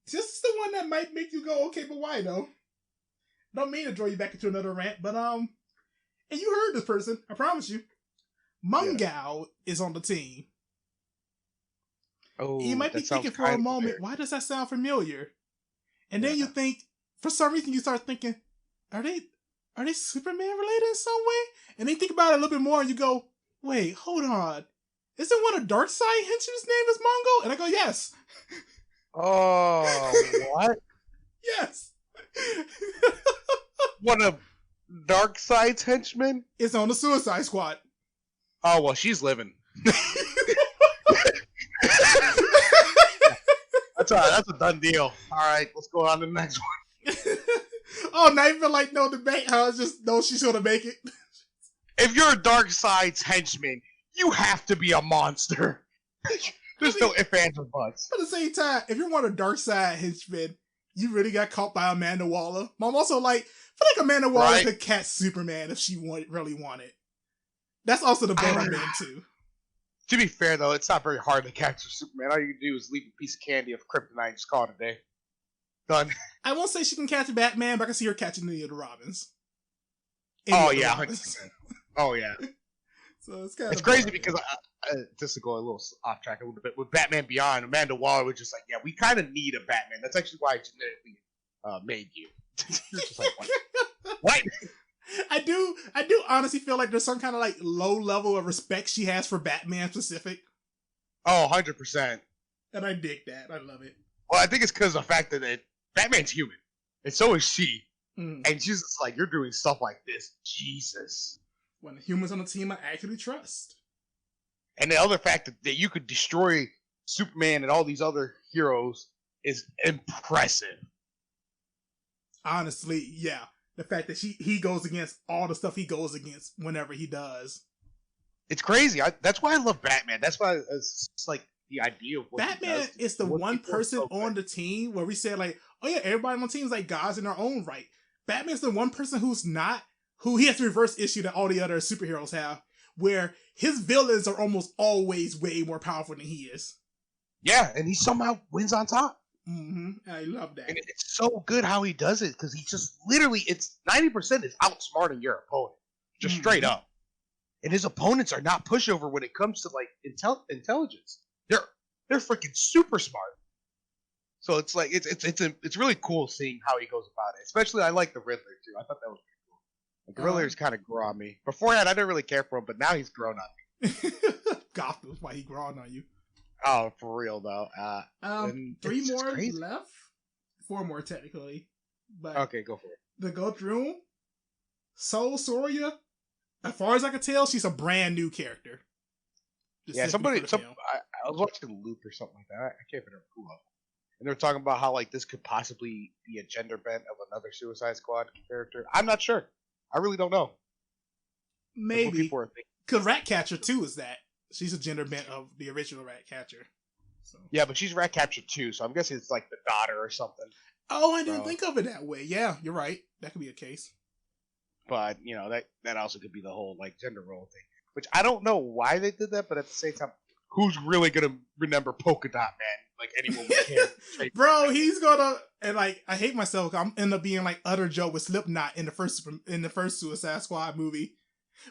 Speaker 2: This is the one that might make you go, okay, but why though? don't mean to draw you back into another rant, but and you heard this person, I promise you. Mungao is on the team.
Speaker 1: Oh,
Speaker 2: you might be thinking for a moment, why does that sound familiar? And then you think, for some reason, you start thinking, are they Superman related in some way? And then you think about it a little bit more, and you go, wait, hold on. Isn't one of Darkseid henchmen's name is Mongo? And I go, yes.
Speaker 1: Oh, what?
Speaker 2: Yes.
Speaker 1: One of Darkseid's henchmen?
Speaker 2: It's on the Suicide Squad.
Speaker 1: Oh, well, she's living. That's all right. That's a done deal. All right, let's go on to the next one.
Speaker 2: Oh, not even like no debate, huh? It's just no, she's gonna make it.
Speaker 1: If you're Darkseid's henchman, you have to be a monster. There's no ifs, ands, or buts.
Speaker 2: At the same time, if you're one of Darkseid henchmen, you really got caught by Amanda Waller. I'm also like, I feel like Amanda Waller could catch Superman if she really wanted. That's also the Borderlands too.
Speaker 1: To be fair, though, it's not very hard to catch Superman. All you can do is leave a piece of candy of kryptonite and just call it a day. Done.
Speaker 2: I won't say she can catch Batman, but I can see her catching any of the Robins.
Speaker 1: Oh, yeah. 100%. Oh, yeah.
Speaker 2: So it's
Speaker 1: crazy because, just to go a little off track a little bit, with Batman Beyond, Amanda Waller was just like, yeah, we kind of need a Batman. That's actually why I genetically made you. You're just like, what?
Speaker 2: I do honestly feel like there's some kind of like low level of respect she has for Batman specific.
Speaker 1: Oh, 100%.
Speaker 2: And I dig that. I love it.
Speaker 1: Well, I think it's because of the fact that Batman's human. And so is she.
Speaker 2: Mm.
Speaker 1: And she's just like, you're doing stuff like this. Jesus.
Speaker 2: When the humans on the team I actually trust.
Speaker 1: And the other fact that you could destroy Superman and all these other heroes is impressive.
Speaker 2: Honestly, yeah. The fact that he goes against all the stuff he goes against whenever he does.
Speaker 1: It's crazy. That's why I love Batman. That's why it's like the idea of what
Speaker 2: Batman is the one person on the team where we say like, oh yeah, everybody on the team is like gods in their own right. Batman's the one person who he has the reverse issue that all the other superheroes have, where his villains are almost always way more powerful than he is.
Speaker 1: Yeah, and he somehow wins on top.
Speaker 2: Mm-hmm. I love that.
Speaker 1: And it's so good how he does it, because he just literally, it's 90% is outsmarting your opponent. Just straight up. And his opponents are not pushover when it comes to like intelligence. They're freaking super smart. So it's like it's really cool seeing how he goes about it. Especially I like the Riddler too. I thought that was pretty cool. Like, the Riddler's kind of grew on me. Beforehand I didn't really care for him, but now he's grown on me.
Speaker 2: Gotham's why he grown on you.
Speaker 1: Oh, for real though.
Speaker 2: 3 more left. 4 more technically. But
Speaker 1: okay, go for it.
Speaker 2: The go through Soul Soria. As far as I can tell, she's a brand new character.
Speaker 1: Yeah, I was watching a loop or something like that. I can't remember who else. And they're talking about how like this could possibly be a gender bent of another Suicide Squad character. I'm not sure. I really don't know.
Speaker 2: Maybe. Because Ratcatcher 2 is that. She's a gender bent of the original Ratcatcher. So. Yeah,
Speaker 1: but she's Ratcatcher 2, so I'm guessing it's like the daughter or something.
Speaker 2: Oh, I didn't think of it that way. Yeah, you're right. That could be a case.
Speaker 1: But, you know, that also could be the whole like gender role thing. Which I don't know why they did that, but at the same time, who's really gonna remember Polka Dot Man? Like anyone we can.
Speaker 2: Bro, he's gonna, and like I hate myself. I'm end up being like utter Joe with Slipknot in the first Suicide Squad movie.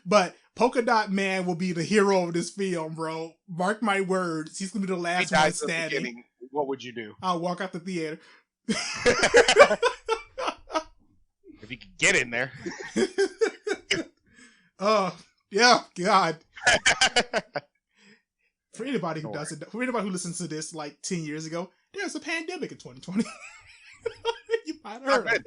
Speaker 2: But Polka Dot Man will be the hero of this film, bro. Mark my words. He's gonna be the last one standing.
Speaker 1: What would you do?
Speaker 2: I'll walk out the theater.
Speaker 1: If you could get in there.
Speaker 2: Yeah, God. For anybody who doesn't, for anybody who listens to this like 10 years ago, there's a pandemic in 2020. You might have heard of it.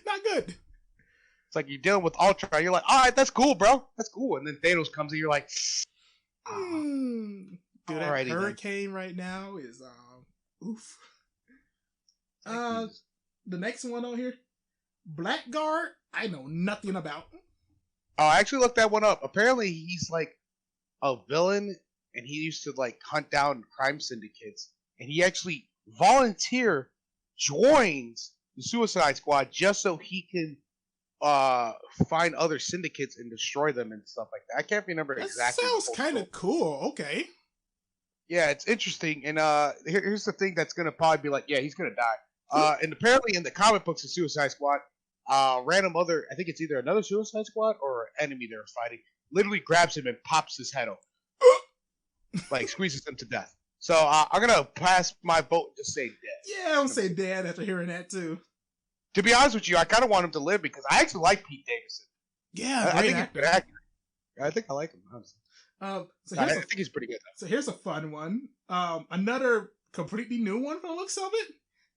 Speaker 2: Not good.
Speaker 1: It's like you're dealing with Ultron. You're like, all right, that's cool, bro. That's cool. And then Thanos comes and you're like,
Speaker 2: dude, that hurricane right now is oof. The next one on here, Blackguard. I know nothing about.
Speaker 1: Oh, I actually looked that one up. Apparently, he's like a villain, and he used to like hunt down crime syndicates. And he actually joins the Suicide Squad just so he can find other syndicates and destroy them and stuff like that. I can't remember exactly.
Speaker 2: That sounds kind of cool. Okay.
Speaker 1: Yeah, it's interesting. And here's the thing that's gonna probably be like, yeah, he's gonna die. And apparently, in the comic books of Suicide Squad, random other, I think it's either another Suicide Squad or an enemy they're fighting, literally grabs him and pops his head off. Like, squeezes him to death. So I'm going to pass my vote and just say dead.
Speaker 2: Yeah, I'm going to say dead after hearing that, too.
Speaker 1: To be honest with you, I kind of want him to live because I actually like Pete Davidson.
Speaker 2: Yeah,
Speaker 1: I think he's good actor. I think I like him, honestly. I think he's pretty good.
Speaker 2: So here's a fun one. Another completely new one from the looks of it.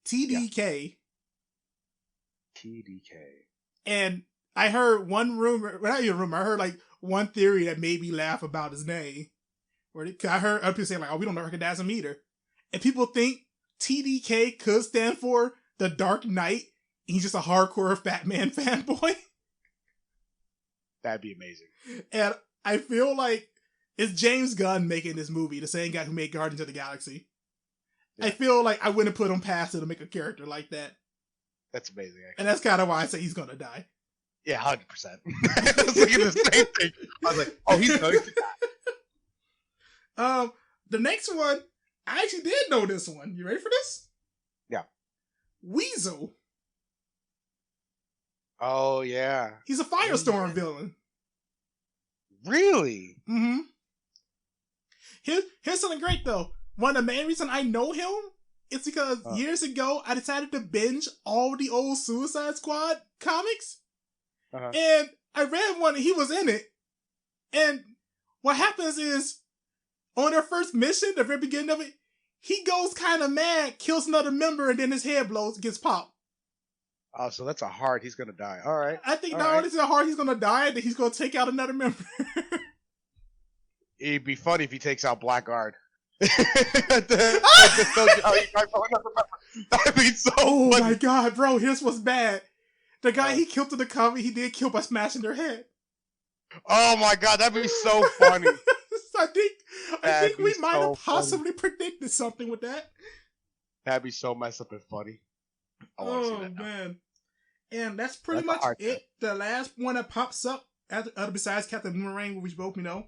Speaker 2: TDK.
Speaker 1: Yeah. TDK.
Speaker 2: And I heard one rumor, well, not even a rumor, I heard like one theory that made me laugh about his name. I heard other people saying like, oh, we don't recognize him either. And people think TDK could stand for The Dark Knight. He's just a hardcore Batman fanboy.
Speaker 1: That'd be amazing.
Speaker 2: And I feel like it's James Gunn making this movie, the same guy who made Guardians of the Galaxy. Yeah. I feel like I wouldn't put him past it to make a character like that.
Speaker 1: That's amazing, actually.
Speaker 2: And that's kind of why I say he's going to die.
Speaker 1: Yeah, 100%. I was thinking the same thing. I was like, oh, he's going to die.
Speaker 2: The next one, I actually did know this one. You ready for this?
Speaker 1: Yeah.
Speaker 2: Weasel.
Speaker 1: Oh, yeah.
Speaker 2: He's a Firestorm villain.
Speaker 1: Really?
Speaker 2: Mm-hmm. Here's something great, though. One of the main reasons I know him is because years ago, I decided to binge all the old Suicide Squad comics. And I read one and he was in it. And what happens is, on their first mission, the very beginning of it, he goes kind of mad, kills another member, and then his head gets popped.
Speaker 1: Oh, so that's a hard, he's going to die. All right.
Speaker 2: I think not only is it hard he's going to die, that he's going to take out another member.
Speaker 1: It'd be funny if he takes out Blackguard. That'd be so
Speaker 2: Oh
Speaker 1: funny.
Speaker 2: my god, bro, here's what's bad. The guy he killed in the comic, he did kill by smashing their head.
Speaker 1: Oh my god, that'd be so funny.
Speaker 2: I think we might have possibly predicted something with that.
Speaker 1: That'd be so messed up and funny.
Speaker 2: Oh man. And that's pretty much it. The last one that pops up, besides Captain Boomerang, which both know,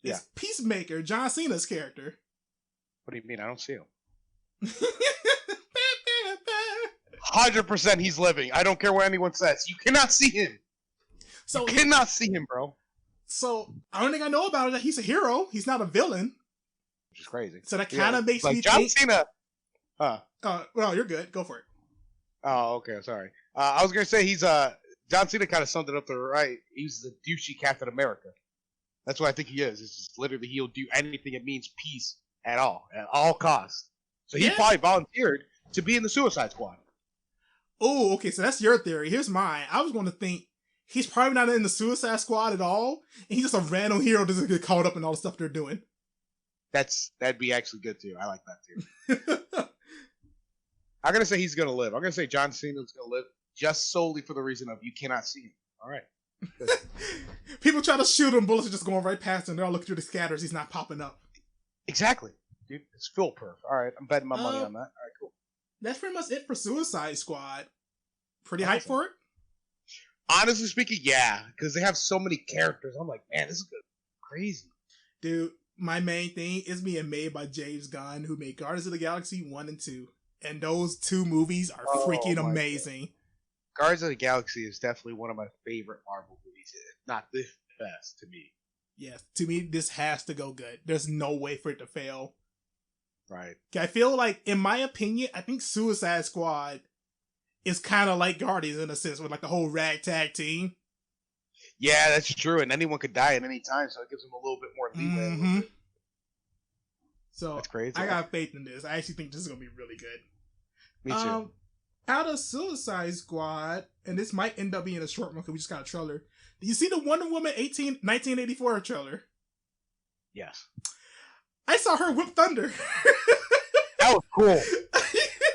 Speaker 2: is Peacemaker, John Cena's character.
Speaker 1: What do you mean? I don't see him. 100% he's living. I don't care what anyone says. You cannot see him. You cannot see him, bro.
Speaker 2: So, the only thing I know about it is that he's a hero. He's not a villain.
Speaker 1: Which is crazy.
Speaker 2: So that kind of makes me
Speaker 1: John Cena.
Speaker 2: Well, you're good. Go for it.
Speaker 1: Oh, okay. Sorry. I was going to say John Cena kind of summed it up to the right. He's the douchey Captain America. That's what I think he is. It's just literally he'll do anything that means peace at all costs. So he probably volunteered to be in the Suicide Squad.
Speaker 2: Oh, okay. So that's your theory. Here's mine. I was going to think he's probably not in the Suicide Squad at all, and he's just a random hero that doesn't get caught up in all the stuff they're doing.
Speaker 1: That'd be actually good too. I like that too. I'm gonna say he's gonna live. I'm gonna say John Cena's gonna live just solely for the reason of you cannot see him. All right.
Speaker 2: People try to shoot him, bullets are just going right past him. They're all looking through the scatters. He's not popping up.
Speaker 1: Exactly, dude. It's foolproof. All right, I'm betting my money on that. All right, cool.
Speaker 2: That's pretty much it for Suicide Squad. Pretty hyped for it?
Speaker 1: Honestly speaking, yeah, because they have so many characters. I'm like, man, this is good. Crazy.
Speaker 2: Dude, my main thing is being made by James Gunn, who made Guardians of the Galaxy 1 and 2. And those two movies are freaking amazing.
Speaker 1: God. Guardians of the Galaxy is definitely one of my favorite Marvel movies. Not the best to me.
Speaker 2: Yes, to me, this has to go good. There's no way for it to fail.
Speaker 1: Right.
Speaker 2: I feel like, in my opinion, I think Suicide Squad is kind of like Guardians in a sense, with like the whole ragtag team.
Speaker 1: Yeah, that's true. And anyone could die at any time, so it gives them a little bit more leeway.
Speaker 2: Mm-hmm. So
Speaker 1: that's crazy.
Speaker 2: I got faith in this. I actually think this is going to be really good.
Speaker 1: Me too.
Speaker 2: Out of Suicide Squad, and this might end up being a short one because we just got a trailer. Did you see the Wonder Woman 1984 trailer?
Speaker 1: Yes.
Speaker 2: I saw her whip thunder.
Speaker 1: That was cool.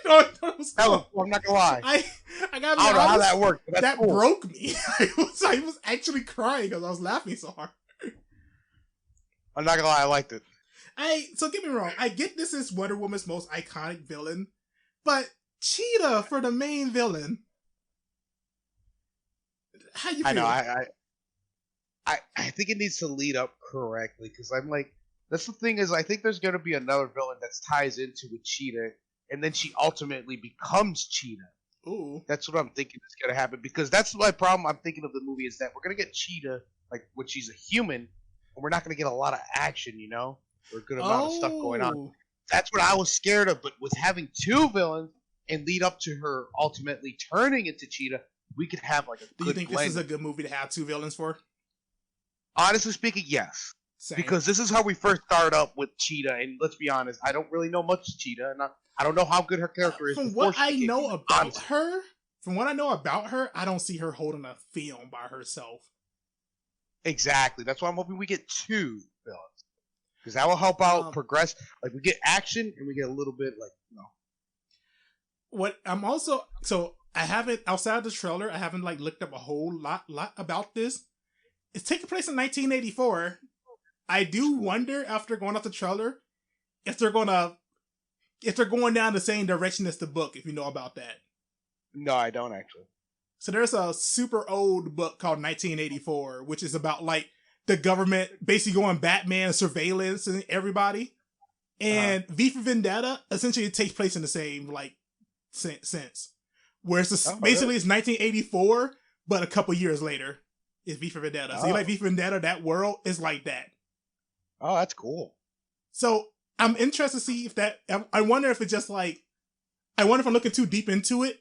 Speaker 2: I'm
Speaker 1: not gonna lie.
Speaker 2: I gotta be honest,
Speaker 1: I don't know how that worked. But
Speaker 2: that
Speaker 1: cool.
Speaker 2: broke me. I was actually crying because I was laughing so hard.
Speaker 1: I'm not gonna lie, I liked it.
Speaker 2: So get me wrong, I get this is Wonder Woman's most iconic villain, but Cheetah for the main villain. How you feel?
Speaker 1: I know. I think it needs to lead up correctly because I'm like, that's the thing is I think there's gonna be another villain that ties into with Cheetah, and then she ultimately becomes Cheetah.
Speaker 2: Ooh.
Speaker 1: That's what I'm thinking is going to happen, because that's my problem. I'm thinking of the movie is that we're going to get Cheetah, like when she's a human, and we're not going to get a lot of action, or a good amount of stuff going on. That's what I was scared of. But with having two villains and lead up to her ultimately turning into Cheetah, we could have like a good.
Speaker 2: Do you think this is a good movie to have two villains for?
Speaker 1: Honestly speaking, yes.
Speaker 2: Same.
Speaker 1: Because this is how we first start up with Cheetah, and let's be honest, I don't really know much Cheetah, and I don't know how good her character is.
Speaker 2: From what I know about her, I don't see her holding a film by herself.
Speaker 1: Exactly. That's why I'm hoping we get two villains, because that will help out progress. Like we get action, and we get a little bit
Speaker 2: What I'm also I haven't, outside of the trailer, I haven't looked up a whole lot about this. It's taking place in 1984. I do wonder, after going off the trailer, if they're going down the same direction as the book, if you know about that.
Speaker 1: No, I don't actually.
Speaker 2: So there's a super old book called 1984, which is about the government basically going Batman surveillance and everybody. And V for Vendetta essentially takes place in the same sense. Where it's basically it's 1984, but a couple years later is V for Vendetta. So you like V for Vendetta, that world is like that.
Speaker 1: Oh, that's cool.
Speaker 2: So I'm interested to see if that. I wonder if it's just I wonder if I'm looking too deep into it.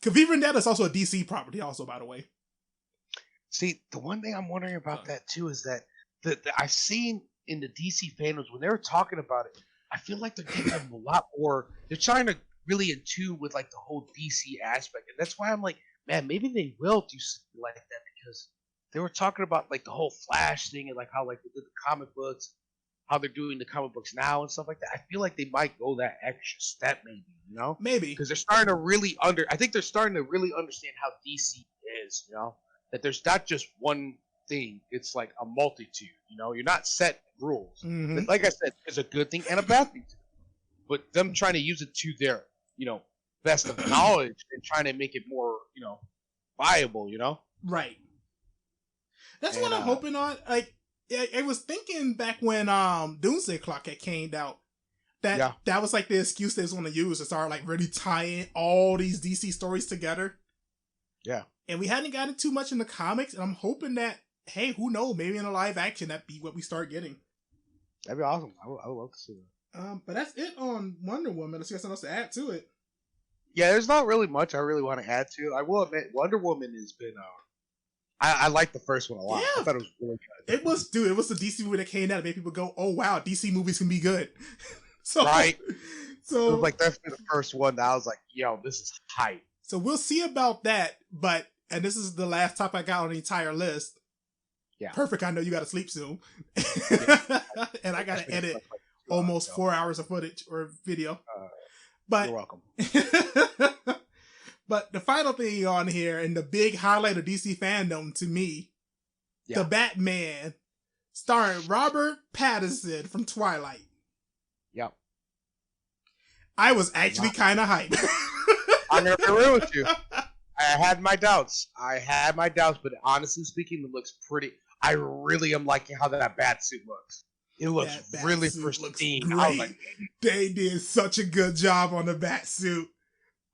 Speaker 2: Because V for Vendetta is also a DC property, also, by the way.
Speaker 1: See, the one thing I'm wondering about that too is that I've seen in the DC fandoms when they were talking about it, I feel like they're giving them a lot more. They're trying to really in tune with the whole DC aspect, and that's why I'm like, man, maybe they will do something like that, because they were talking about the whole Flash thing and how they did the comic books, how they're doing the comic books now and stuff like that. I feel like they might go that extra step, maybe,
Speaker 2: maybe
Speaker 1: because they're starting to really I think they're starting to really understand how DC is, that there's not just one thing. It's like a multitude, you're not set rules.
Speaker 2: Mm-hmm.
Speaker 1: Like I said, there's a good thing and a bad thing, but them trying to use it to their best of knowledge and trying to make it more viable,
Speaker 2: right. That's what I'm hoping on. I was thinking back when Doomsday Clock had came out, that was the excuse they was going to use to start really tying all these DC stories together.
Speaker 1: Yeah.
Speaker 2: And we hadn't gotten too much in the comics, and I'm hoping that, hey, who knows, maybe in a live action that'd be what we start getting.
Speaker 1: That'd be awesome. I would love to see that.
Speaker 2: But that's it on Wonder Woman. Let's get something else to add to it.
Speaker 1: Yeah, there's not really much I really want to add to it. I will admit, Wonder Woman has been I like the first one a lot.
Speaker 2: Yeah.
Speaker 1: I thought it was really good.
Speaker 2: It was the DC movie that came out and made people go, oh wow, DC movies can be good.
Speaker 1: Right.
Speaker 2: So
Speaker 1: it was definitely the first one that I was like, yo, this is hype.
Speaker 2: So we'll see about that, and this is the last topic I got on the entire list.
Speaker 1: Yeah.
Speaker 2: Perfect, I know you gotta sleep soon. And I gotta edit almost 4 hours of footage or video. But
Speaker 1: you're welcome.
Speaker 2: But the final thing on here, and the big highlight of DC fandom to me, the Batman, starring Robert Pattinson from Twilight.
Speaker 1: Yep.
Speaker 2: I was actually kind of hyped.
Speaker 1: I'm gonna be real with you. I had my doubts, but honestly speaking, it looks pretty. I really am liking how that bat suit looks. It looks really pristine.
Speaker 2: Great. They did such a good job on the bat suit.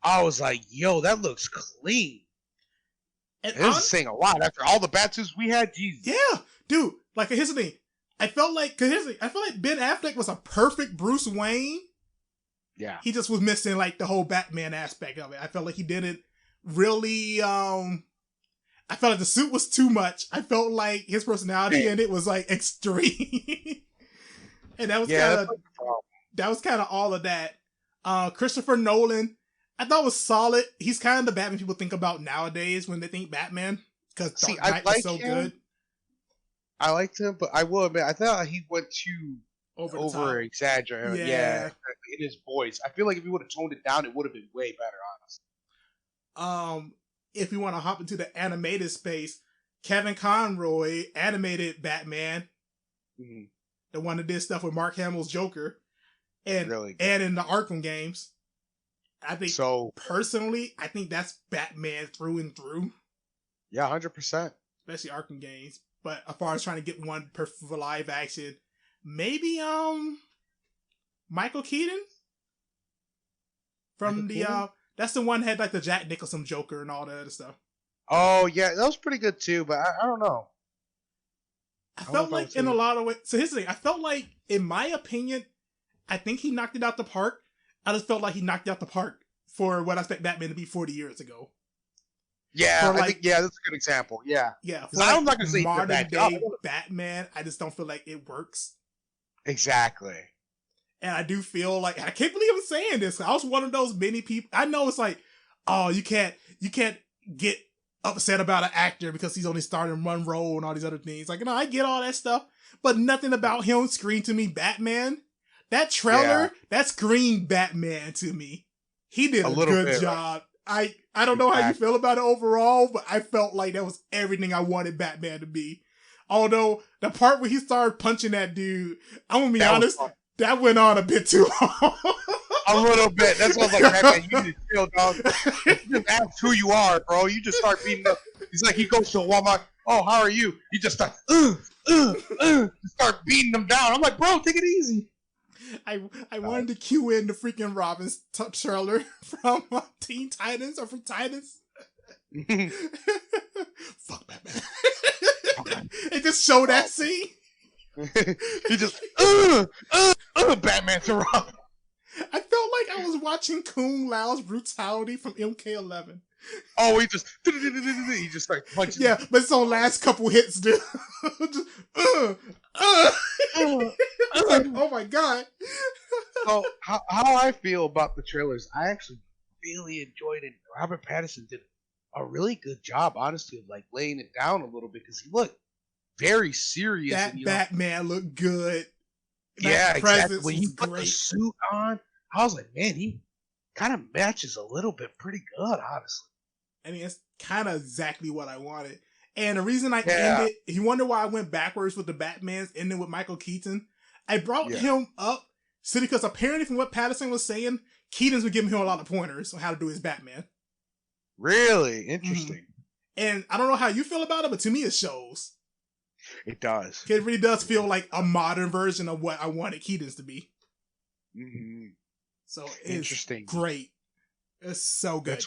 Speaker 1: I was like, yo, that looks clean. And this is saying a lot after all the bat suits we had. Jesus.
Speaker 2: Yeah, dude. Here's the thing. I felt like Ben Affleck was a perfect Bruce Wayne.
Speaker 1: Yeah.
Speaker 2: He just was missing the whole Batman aspect of it. I felt like he didn't really. I felt like the suit was too much. I felt like his personality in it was extreme. And that was kind of all of that. Christopher Nolan, I thought was solid. He's kind of the Batman people think about nowadays when they think Batman, because Dark Knight was so good.
Speaker 1: I liked him, but I will admit, I thought he went too over exaggerated. Yeah, in his voice. I feel like if he would have toned it down, it would have been way better, honestly.
Speaker 2: If we want to hop into the animated space, Kevin Conroy animated Batman, the one that did stuff with Mark Hamill's Joker, and in the Arkham games. I think personally, I think that's Batman through and through.
Speaker 1: Yeah, 100%.
Speaker 2: Especially Arkham games. But as far as trying to get one for live action, maybe Michael Keaton from the That's the one that had like the Jack Nicholson Joker and all that other stuff.
Speaker 1: Oh yeah, that was pretty good too. But I don't know.
Speaker 2: I felt like in a lot of ways. So here's the thing. I felt like, in my opinion, I think he knocked it out the park. I just felt like he knocked it out the park for what I expect Batman to be 40 years ago.
Speaker 1: Yeah, I think that's a good example. Yeah.
Speaker 2: Yeah. For
Speaker 1: I'm not gonna say
Speaker 2: modern day Batman, I just don't feel like it works.
Speaker 1: Exactly.
Speaker 2: And I do feel like, I can't believe I'm saying this. I was one of those many people. I know it's like, oh, you can't get upset about an actor because he's only starting one role and all these other things. Like, I get all that stuff, but nothing about him screamed to me Batman. That trailer, that screamed Batman to me. He did a good job. Right? I don't know how you feel about it overall, but I felt like that was everything I wanted Batman to be. Although the part where he started punching that dude, I'm gonna be honest, that went on a bit too long.
Speaker 1: A little bit. That's what I was like, Batman, you need to chill, dog. You just ask who you are, bro. You just start beating up. He's like, he goes to Walmart. Oh, how are you? You just start, start beating them down. I'm like, bro, take it easy.
Speaker 2: I wanted to cue in the freaking Robin's trailer from Teen Titans or from Titans. Fuck Batman. It just showed that scene.
Speaker 1: He just, Batman to Robin.
Speaker 2: I felt like I was watching Kung Lao's brutality from MK11.
Speaker 1: Oh, he just starts punching.
Speaker 2: Yeah, but it's on last couple hits, dude. Just, like, oh my god.
Speaker 1: So, how I feel about the trailers, I actually really enjoyed it. Robert Pattinson did a really good job, honestly, of like laying it down a little bit because he looked very serious.
Speaker 2: That
Speaker 1: and,
Speaker 2: Batman looked good.
Speaker 1: Yeah, exactly. When he put the suit on, I was like, man, he kind of matches a little bit pretty good, honestly.
Speaker 2: I mean, it's kind of exactly what I wanted. And the reason I ended, if you wonder why I went backwards with the Batmans, ending with Michael Keaton, I brought him up simply because apparently from what Pattinson was saying, Keaton's been giving him a lot of pointers on how to do his Batman.
Speaker 1: Really? Interesting.
Speaker 2: Mm-hmm. And I don't know how you feel about it, but to me it shows.
Speaker 1: It does.
Speaker 2: It really does feel like a modern version of what I wanted Keaton's to be.
Speaker 1: Mm-hmm.
Speaker 2: So it's great. It's so good.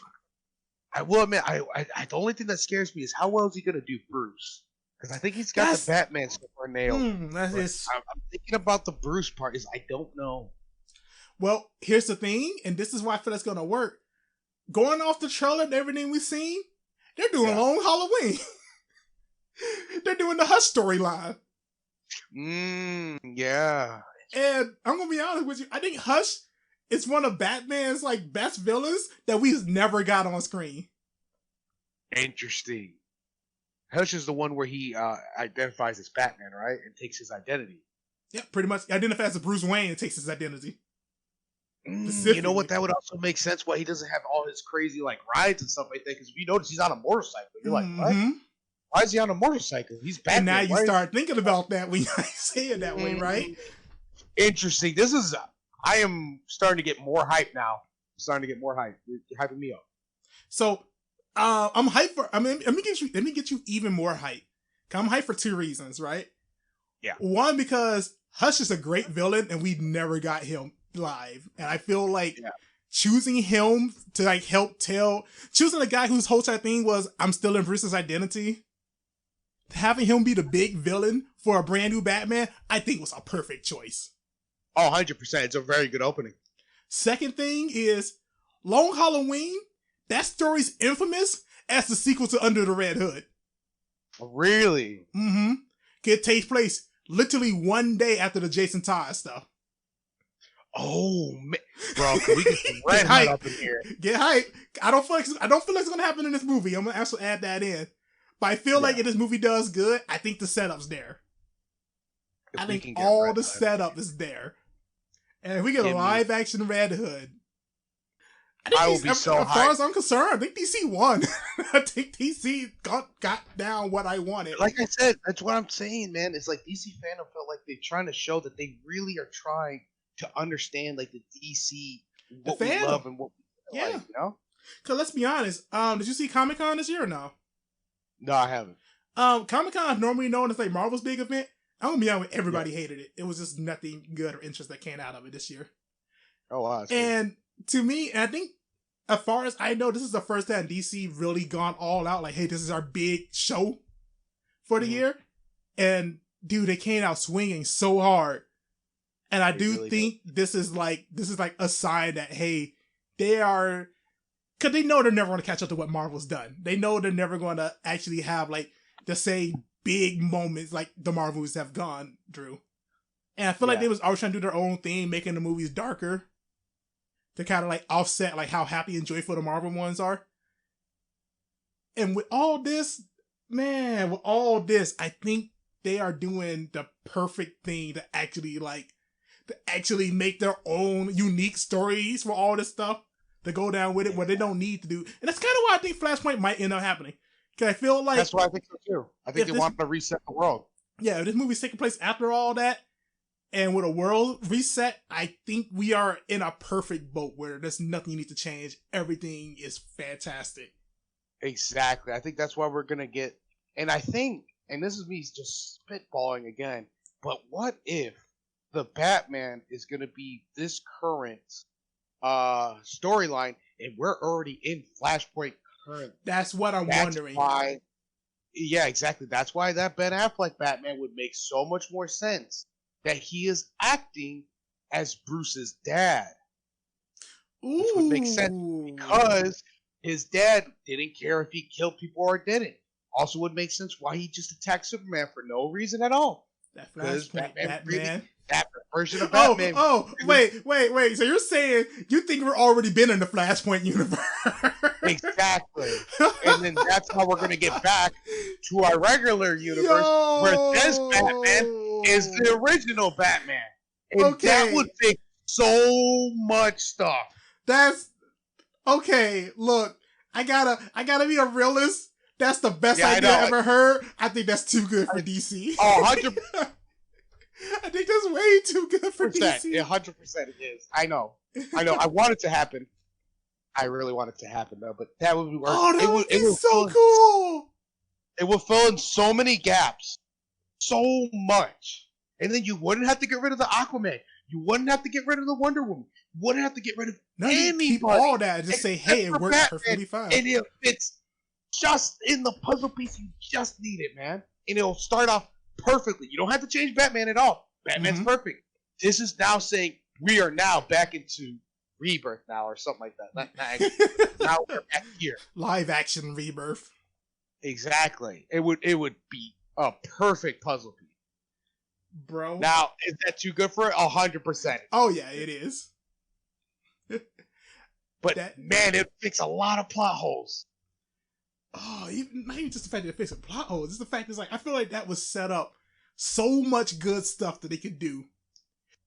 Speaker 1: I will admit, I the only thing that scares me is how well is he going to do Bruce? Because I think he's got the Batman super nailed. I'm thinking about the Bruce part. I don't know.
Speaker 2: Well, here's the thing, and this is why I feel it's going to work. Going off the trailer and everything we've seen, they're doing Long Halloween. They're doing the Hush storyline.
Speaker 1: Yeah.
Speaker 2: And I'm going to be honest with you. I think Hush is one of Batman's like best villains that we've never got on screen.
Speaker 1: Interesting. Hush is the one where he identifies as Batman, right? And takes his identity.
Speaker 2: Yeah, pretty much. Identifies as Bruce Wayne and takes his identity.
Speaker 1: You know what? That would also make sense why he doesn't have all his crazy like rides and stuff like that. Because if you notice, he's on a motorcycle. You're like, what? Why is he on a motorcycle? He's Batman.
Speaker 2: And now you start thinking about that when you say it that way, right?
Speaker 1: Interesting. I am starting to get more hype now. You're hyping me up.
Speaker 2: So, I'm hyped for. I mean, let me get you even more hype. I'm hyped for two reasons, right?
Speaker 1: Yeah.
Speaker 2: One, because Hush is a great villain, and we never got him live, and I feel like choosing him to like help tell, choosing a guy whose whole entire thing was I'm still in Bruce's identity, having him be the big villain for a brand new Batman, I think was a perfect choice.
Speaker 1: Oh, 100%. It's a very good opening.
Speaker 2: Second thing is, Long Halloween, that story's infamous as the sequel to Under the Red Hood.
Speaker 1: Really?
Speaker 2: Mm-hmm. It takes place literally one day after the Jason Todd stuff.
Speaker 1: Oh, man. Bro, can we get some red hype up in here?
Speaker 2: Get hype. I don't feel like it's going to happen in this movie. I'm going to actually add that in. But I feel like if this movie does good, I think the setup's there. I think all the setup is there. And if we get a live action Red Hood,
Speaker 1: I will be so hyped.
Speaker 2: As far as I'm concerned, I think DC won. I think DC got down what I wanted.
Speaker 1: Like I said, that's what I'm saying, man. It's like DC fandom felt like they're trying to show that they really are trying to understand like the DC, what we love and what we like, you know?
Speaker 2: Because let's be honest, did you see Comic-Con this year or no?
Speaker 1: No, I haven't.
Speaker 2: Comic-Con is normally known as like Marvel's big event. I'm gonna be honest, everybody hated it. It was just nothing good or interest that came out of it this year.
Speaker 1: Oh wow.
Speaker 2: And to me, I think as far as I know, this is the first time DC really gone all out. Like, hey, this is our big show for the year. And dude, they came out swinging so hard. And I do think this is like a sign that, hey, they are, because they know they're never going to catch up to what Marvel's done. They know they're never going to actually have like the same big moments like the Marvel movies have gone through. And I feel like they was always trying to do their own thing, making the movies darker to kind of like offset like how happy and joyful the Marvel ones are. And with all this, I think they are doing the perfect thing to actually make their own unique stories for all this stuff to go down with it where they don't need to do. And that's kind of why I think Flashpoint might end up happening. Because I feel like...
Speaker 1: That's why I think so too. I think they want to reset the world.
Speaker 2: Yeah, if this movie's taking place after all that, and with a world reset, I think we are in a perfect boat where there's nothing you need to change. Everything is fantastic.
Speaker 1: Exactly. I think that's why we're going to get... And I think, and this is me just spitballing again, but what if the Batman is going to be this current storyline, and we're already in Flashpoint current?
Speaker 2: That's what I'm wondering.
Speaker 1: Yeah, exactly. That's why that Ben Affleck Batman would make so much more sense. That he is acting as Bruce's dad. Which would make sense because his dad didn't care if he killed people or didn't. Also would make sense why he just attacked Superman for no reason at all.
Speaker 2: That Flashpoint Batman.
Speaker 1: That version of Batman.
Speaker 2: Wait. So you're saying you think we're already been in the Flashpoint universe?
Speaker 1: Exactly. And then that's how we're going to get back to our regular universe where this Batman is the original Batman. And that would fix so much stuff.
Speaker 2: That's okay. Look, I gotta be a realist. That's the best idea I ever heard. I think that's too good for DC.
Speaker 1: Oh, 100%.
Speaker 2: I think that's way too good for DC.
Speaker 1: 100% it is. I know. I want it to happen. I really want it to happen though, but that would be worth.
Speaker 2: Oh, that would be so cool.
Speaker 1: It would fill in so many gaps. So much. And then you wouldn't have to get rid of the Aquaman. You wouldn't have to get rid of the Wonder Woman. You wouldn't have to get rid of anybody.
Speaker 2: Keep all that and just say, hey, it works perfectly fine.
Speaker 1: And it fits just in the puzzle piece you just need it, man. And it'll start off perfectly. You don't have to change Batman at all. Batman's perfect. This is now saying we are now back into Rebirth now or something like that. Now we're back here.
Speaker 2: Live action Rebirth.
Speaker 1: Exactly. It would be a perfect puzzle piece.
Speaker 2: Bro.
Speaker 1: Now, is that too good for it? 100%.
Speaker 2: Oh, yeah, it is.
Speaker 1: But, man, it fixes a lot of plot holes.
Speaker 2: Oh, not even just the fact that it fixes plot holes. It's the fact that I feel like that was set up so much good stuff that they could do.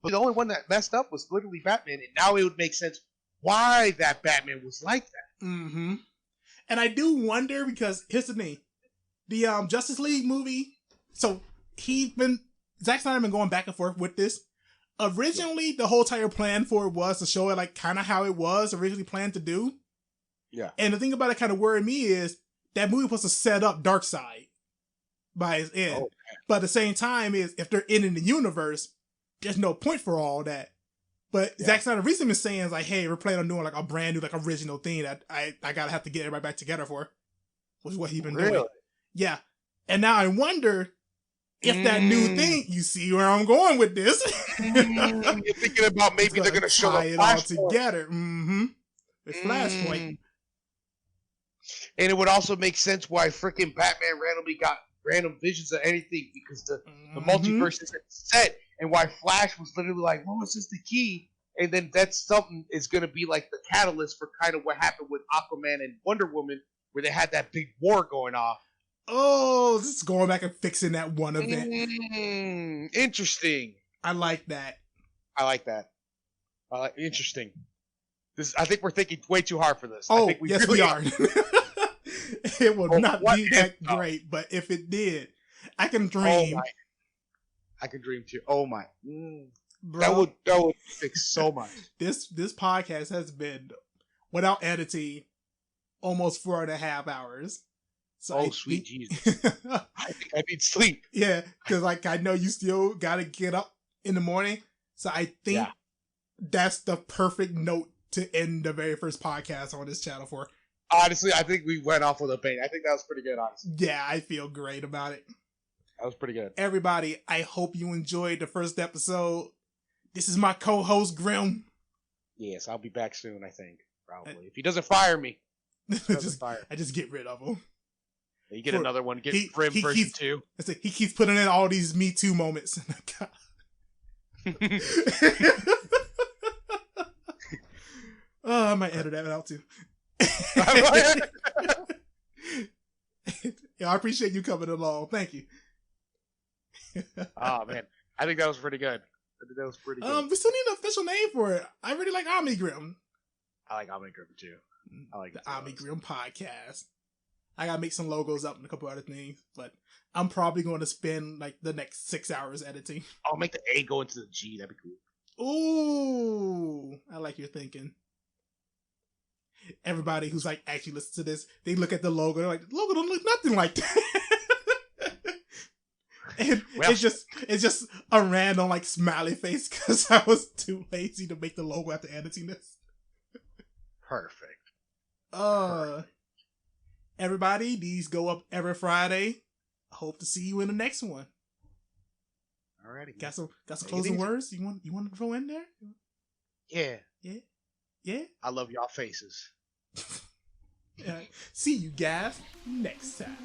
Speaker 1: But the only one that messed up was literally Batman, and now it would make sense why that Batman was like that.
Speaker 2: Mm-hmm. And I do wonder, because here's the thing. The Justice League movie, so Zack Snyder been going back and forth with this. Originally, the whole entire plan for it was to show it like kind of how it was originally planned to do.
Speaker 1: Yeah.
Speaker 2: And the thing about it kind of worried me is that movie was to set up Darkseid by his end. Oh, but at the same time is if they're in the universe, there's no point for all that. But Zack Snyder recently been saying is like, hey, we're planning on doing like a brand new like original thing that I gotta have to get everybody back together for. Which is what he's been doing. Yeah. And now I wonder if that new thing, you see where I'm going with this.
Speaker 1: You're thinking about maybe they're going to show
Speaker 2: it all together. Mm-hmm. With Flashpoint.
Speaker 1: And it would also make sense why freaking Batman randomly got random visions of anything because the multiverse isn't set, and why Flash was literally like, well, it's just the key. And then that's something is going to be like the catalyst for kind of what happened with Aquaman and Wonder Woman, where they had that big war going off.
Speaker 2: Oh, this is going back and fixing that one event.
Speaker 1: Interesting.
Speaker 2: I like that.
Speaker 1: Interesting. I think we're thinking way too hard for this.
Speaker 2: Oh,
Speaker 1: I think
Speaker 2: we are. It will not be that great, but if it did, I can dream.
Speaker 1: I can dream too. Oh my. Bro, that would fix so much.
Speaker 2: This podcast has been, without editing, almost 4.5 hours.
Speaker 1: So sweet Jesus. I think I need sleep.
Speaker 2: Yeah, because I know you still got to get up in the morning. So I think that's the perfect note to end the very first podcast on this channel for.
Speaker 1: Honestly, I think we went off with a bang. I think that was pretty good, honestly.
Speaker 2: Yeah, I feel great about it.
Speaker 1: That was pretty good.
Speaker 2: Everybody, I hope you enjoyed the first episode. This is my co-host, Grim.
Speaker 1: Yes, I'll be back soon, I think. Probably. If he doesn't fire me.
Speaker 2: I just get rid of him.
Speaker 1: You get another one. Get Grim version 2.
Speaker 2: He keeps putting in all these Me Too moments. I might edit that out too. Yeah, I appreciate you coming along. Thank you.
Speaker 1: Oh man, I think that was pretty good.
Speaker 2: We still need an official name for it. I really like Omnigrim.
Speaker 1: I like Omnigrim too. I like
Speaker 2: the Omnigrim podcast. I gotta make some logos up and a couple other things, but I'm probably going to spend like the next 6 hours editing.
Speaker 1: I'll make the A go into the G. That'd be cool.
Speaker 2: Ooh, I like your thinking. Everybody who's like actually listens to this, they look at the logo. They're like, the logo don't look nothing like that. And it's just a random like smiley face because I was too lazy to make the logo after editing this.
Speaker 1: Perfect.
Speaker 2: Everybody, these go up every Friday. I hope to see you in the next one.
Speaker 1: Alrighty.
Speaker 2: Got some closing words you want to throw in there? Yeah.
Speaker 1: I love y'all faces.
Speaker 2: See you guys next time.